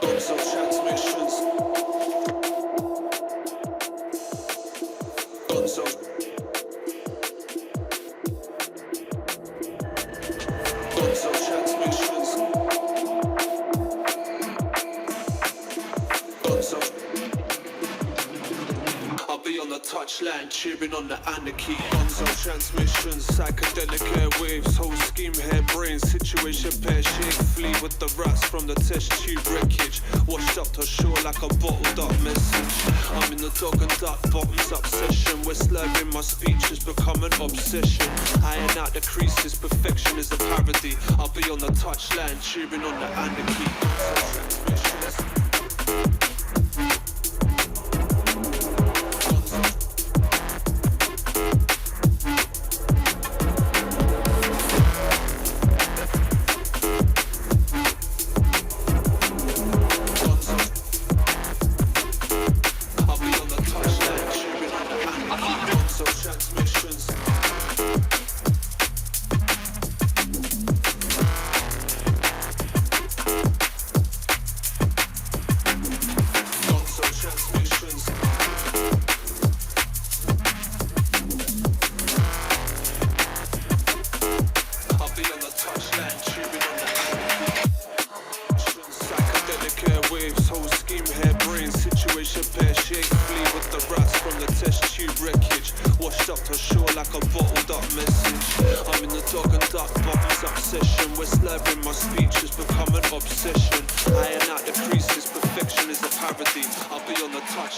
Gonzo transmissions. Gonzo. Gonzo transmissions. Gonzo. I'll be on the touchline, cheering on the anarchy. Gonzo transmissions, psychedelic airwaves, whole scheme, harebrained situation, pear shaped, flee with the rats from the test tube wreckage, washed up to shore like a bottled up message. I'm in the dog and duck bottoms obsession, where slurring my speech has become an obsession. Iron out the creases, perfection is a parody. I'll be on the touchline, cheering on the anarchy. I'll be on the touch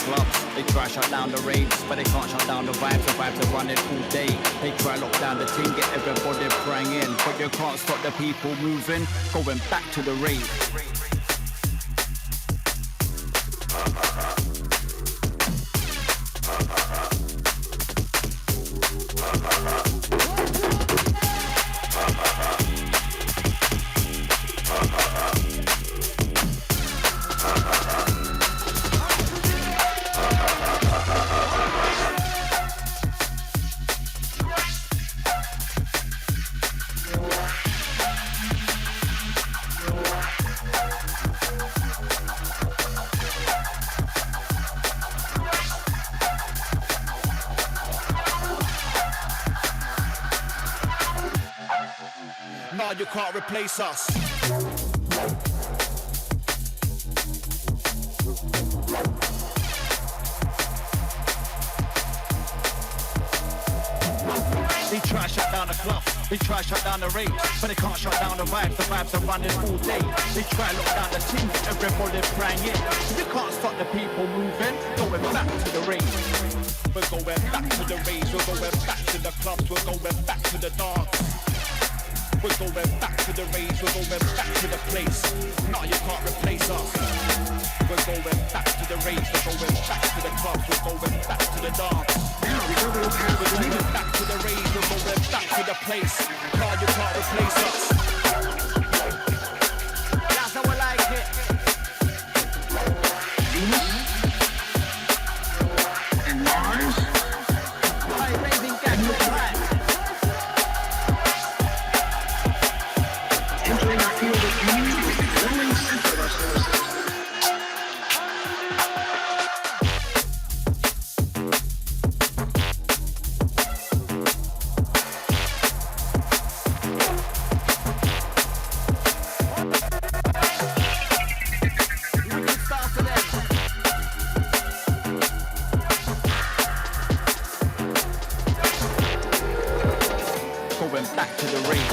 clubs. They try shut down the raves, but they can't shut down the vibes. The vibes are running all day. They try lock down the team, get everybody praying in, but you can't stop the people moving, going back to the rave. Nah, you can't replace us. They try shut down the club, they try shut down the raves, but they can't shut down the vibes. The vibes are running all day. They try lock down the team, everybody praying in. You can't stop the people moving, going back to the rave. We're going back to the raves, we're going back to the clubs, we're going back to the dance. We're going back to the raves, we're going back to the place. Nah, you can't replace us. We're going back to the raves, we're going back to the clubs, we're going back to the dance. We're going back to the raves, we're going back to the place. Nah, you can't replace us. That's how I like it. And Mars. Hey, raving gang, you're right. Entering our field of view is the growing center of our solar system. Going back to the rave.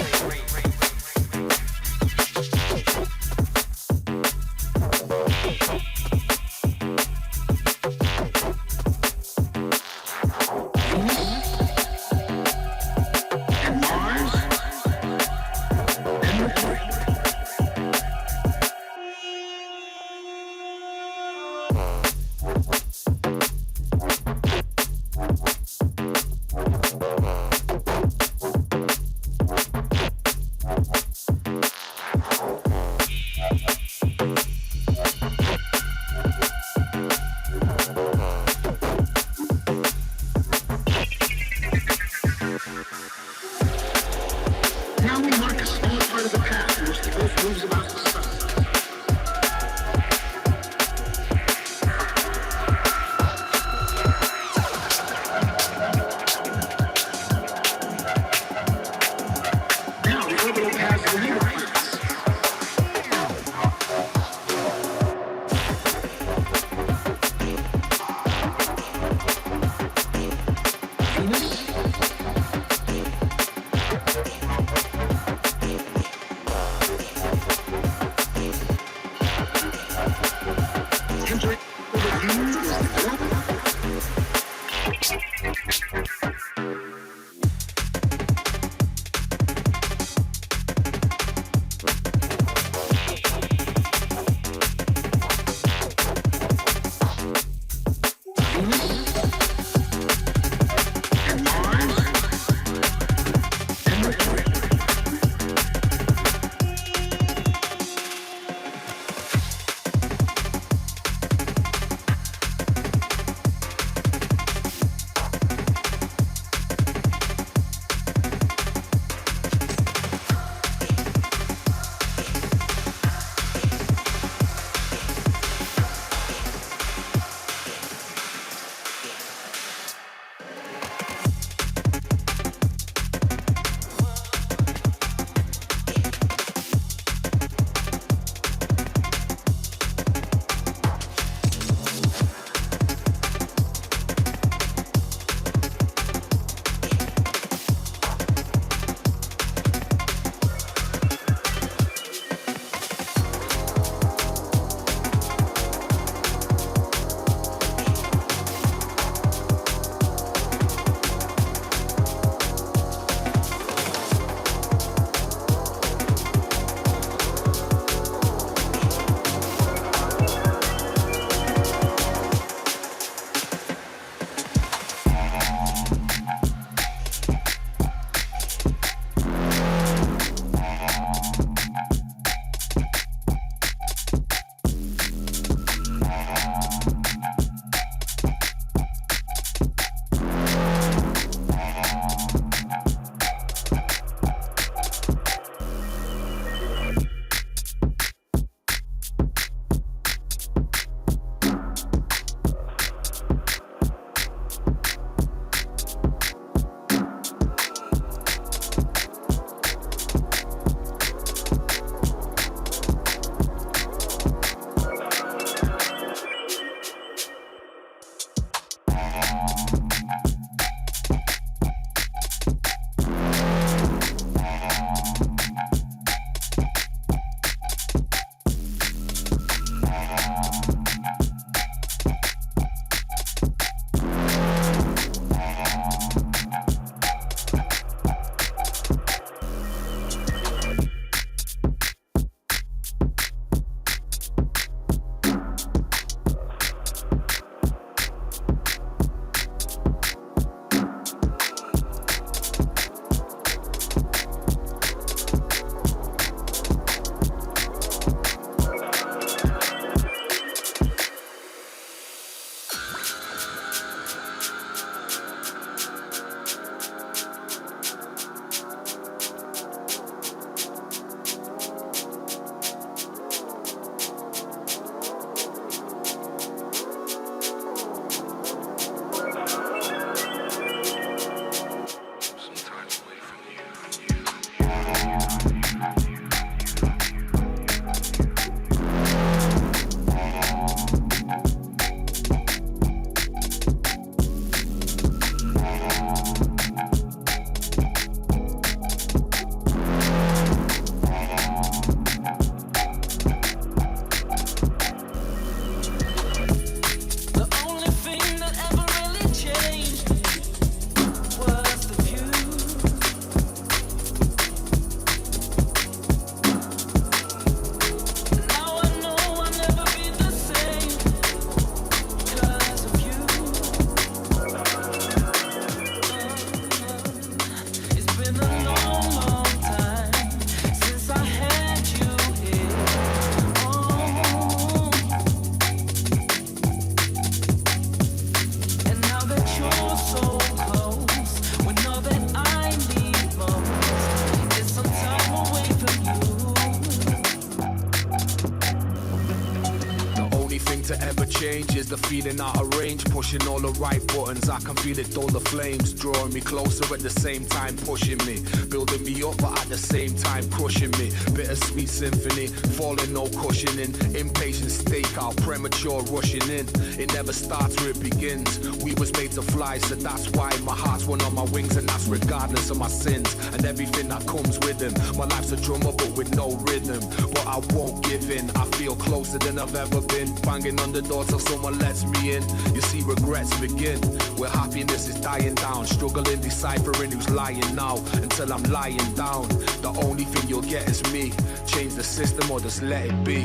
change is the feeling out of range, pushing all the right buttons. I can feel it, though the flames drawing me closer at the same time, pushing me, building me up, but at the same time crushing me. Bittersweet symphony, falling, no cushioning. Impatient stakeout, premature rushing in. It never starts where it begins. We was made to fly, so that's why my heart's one on my wings, and that's regardless of my sins and everything that comes with them. My life's a drummer, but with no rhythm. But I won't give in. I feel closer than I've ever been, banging on the door till someone lets me in. You see, regrets begin where happiness is dying down, struggling, deciphering who's lying now until I'm lying down. The only thing you'll get is me. Change the system or just let it be.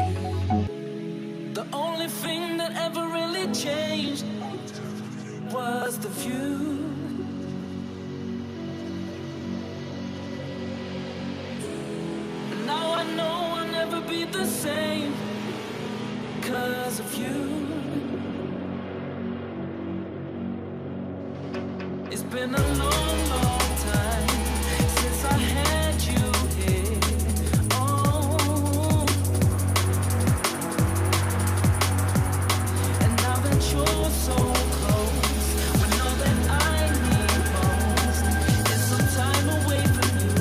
The only thing that ever really changed was the view. Now I know I'll never be the same 'cause of you. It's been a long, long time since I had you here. Oh, and now that you're so close, I know that I need most is some time away from you.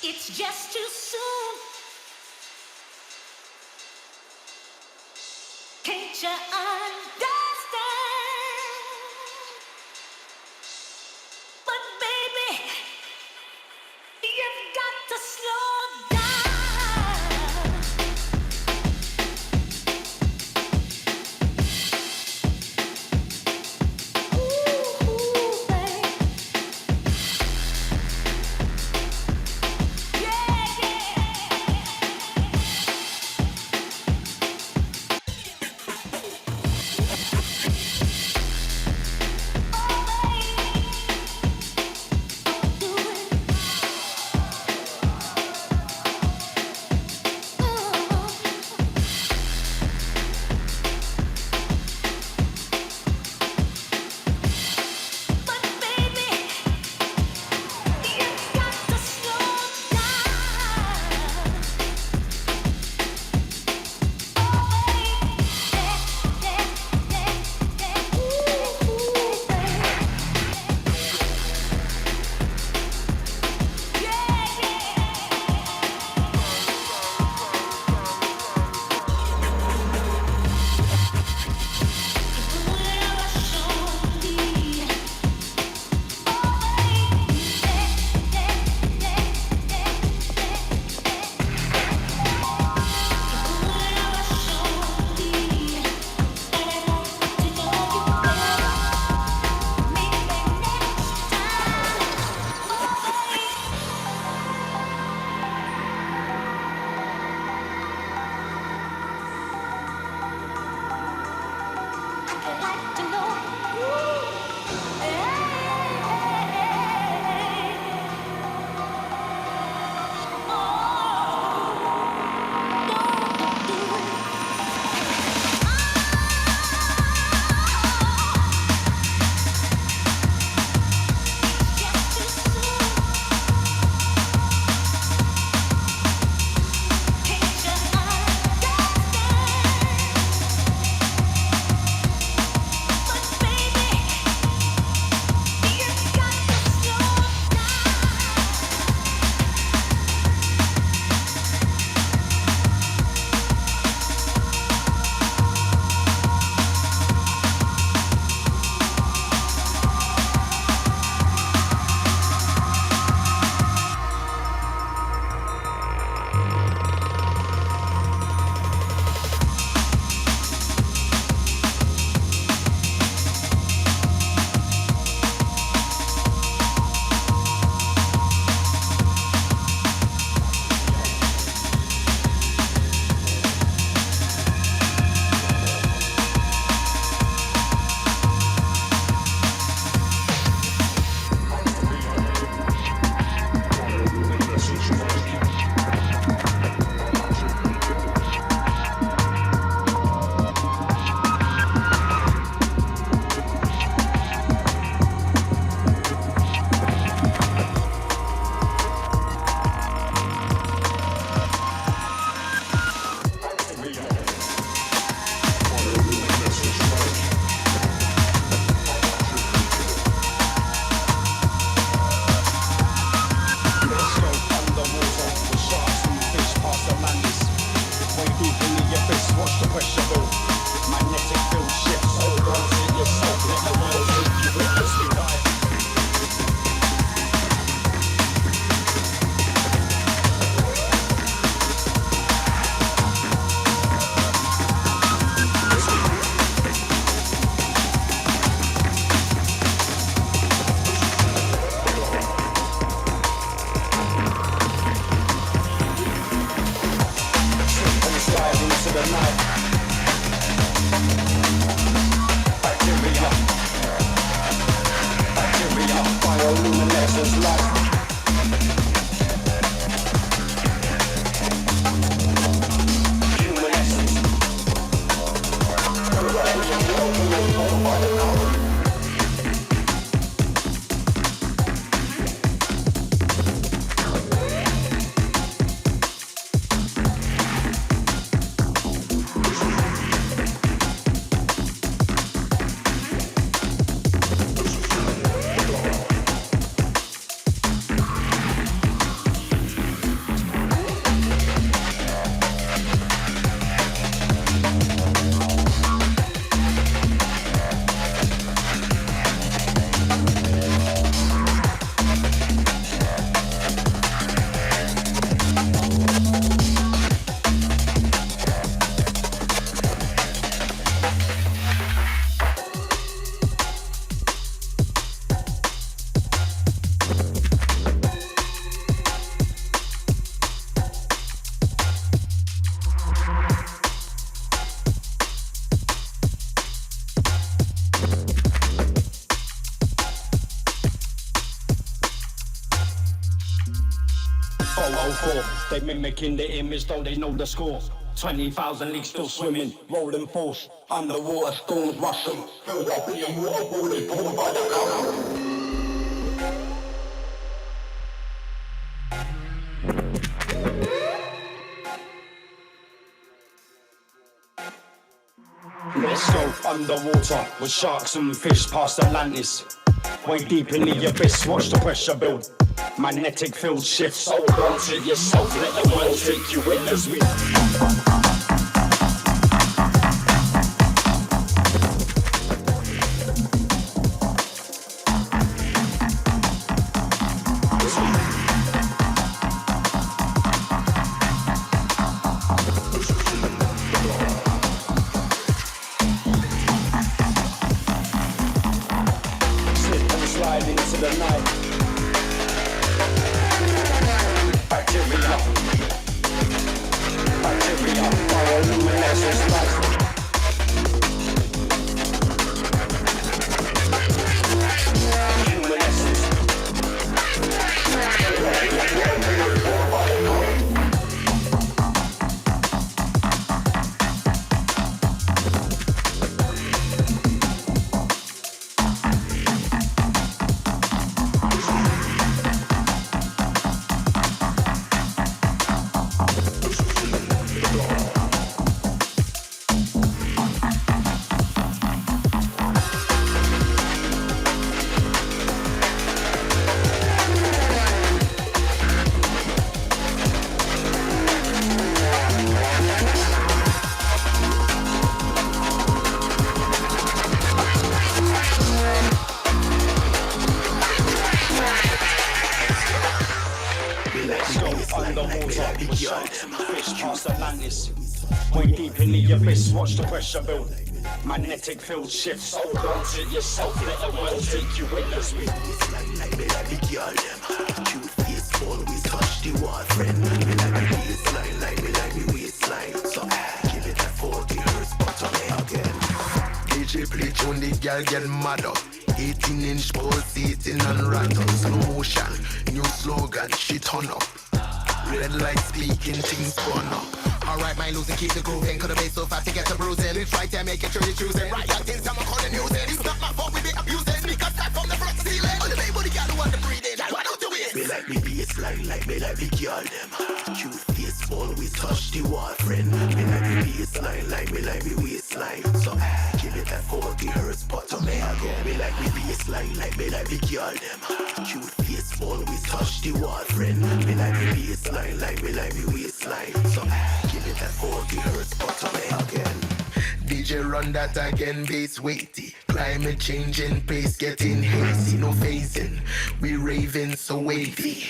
It's just too soon. Can't you understand? But baby, you've got to slow down. 404. They mimicking the image though they know the score. 20,000 leagues still swimming, rolling force. Underwater storms rushing. Filled up in your waterboarded, pulled by the current. Let's go underwater with sharks and fish past Atlantis. Way deep in the abyss, watch the pressure build. Magnetic field shifts, so want it yourself. Let the world take you in as we. Watch the pressure build. Magnetic field shifts. So want it yourself. Let the world take you in as we. Like me like the girl them. Cute face always touch the wall friend. Me like me waistline, like me waistline. So give it a 40 hertz, but on me again. DJ play tune, the girl get mad up. 18-inch pulsating and rattle. Slow motion, new slogan, she turn up. Red light speaking, things burn up. Alright, my losing, keep the grooving. Could have been so fast to get to bruising. It's right there, make it sure you're choosing. Right, young things, I'm calling music. It's not my fault, we be abusing. Because that from the front ceiling. On the baby, the girl who want to breathe in. Why don't you it? Me like me baseline, like me like the girl them. Cute face always touch the wall, friend. Me like me baseline, like me waistline. So give it that 40 hertz, but to me again. Me like me baseline, like the girl them. Cute face always touch the wall, friend. Me like me baseline, like me waistline. So give it that 40 hertz, but to me again. DJ run that again, bass weighty. Climate changing, pace getting hazy, no phasing. We raving so wavy.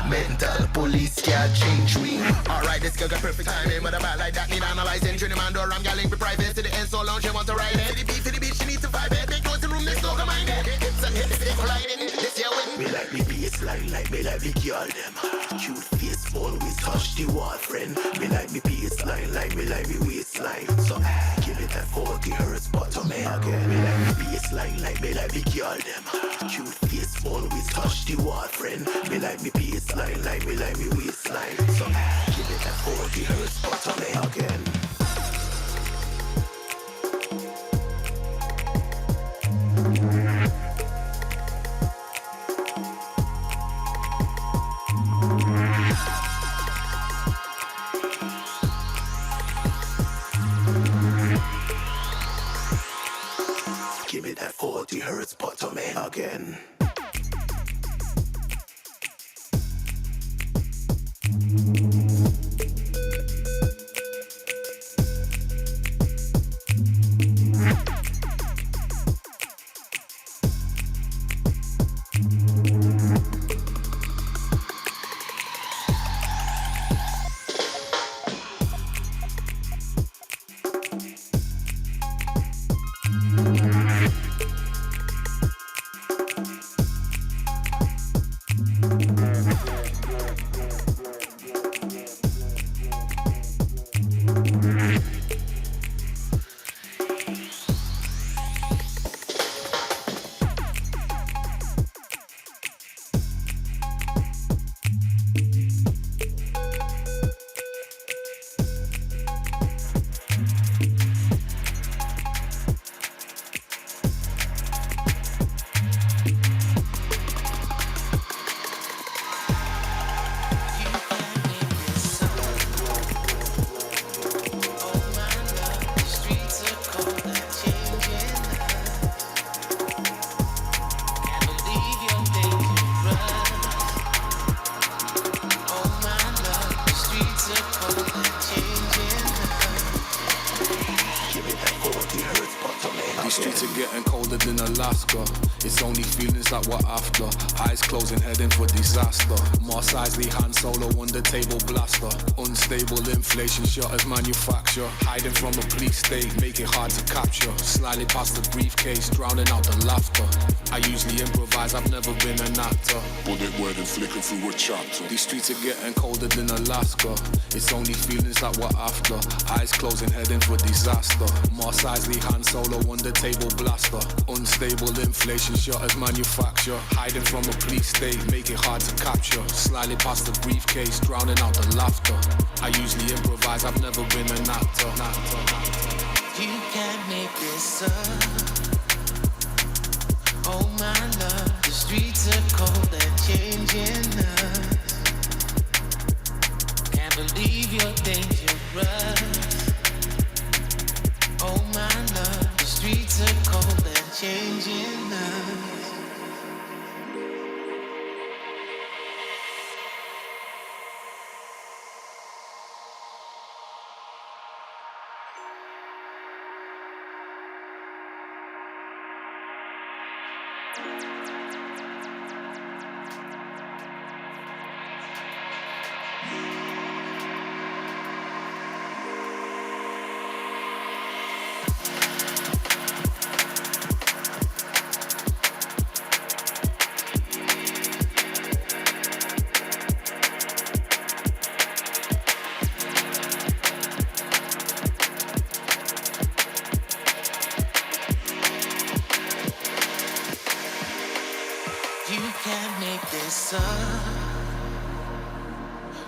Mental police can't change we. Alright, this girl got perfect timing, but about like that need analyzing. Trinidad or I'm galling with private to the end so long she want to ride it. For the beach, she needs to vibe it. Big close the room, next door, come mind it. Hips and hips, they colliding. This year with me like me baseline, like me girl them. Cute face always touch the wall, friend. Me like me baseline, like me waistline. So give it that 40 hertz, but to me again. Me like me baseline, like me girl them. Cute face always touch the wall, friend. Me like me baseline, like me waistline. So give it that 40 hertz, but to me again. Give me that 40 hertz, but to me again. colder than Alaska. It's only feelings like we're after. Eyes closing, heading for disaster. Mos Eisley, Han Solo, under table blaster. Unstable inflation, shutters manufacture. Hiding from a police state, make it hard to capture. Slightly past the briefcase, drowning out the laughter. I usually improvise, I've never been an actor. Bullet word and flicking through a chapter. These streets are getting colder than Alaska. It's only feelings like we're after. Eyes closing, heading for disaster. Mos Eisley, Han Solo, under table blaster. Unstable inflation, shutters manufacture. Hiding from a police state, make it hard to capture. Slightly past the briefcase, drowning out the laughter. I usually improvise, I've never been an actor. You can't make this up. Oh my love, the streets are cold and changing us. Can't believe you're dangerous. Oh my love, the streets are cold and changing us.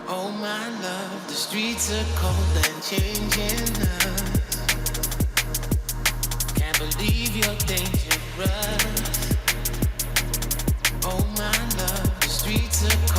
Oh my love, the streets are cold and changing us. Can't believe you're dangerous. Oh my love, the streets are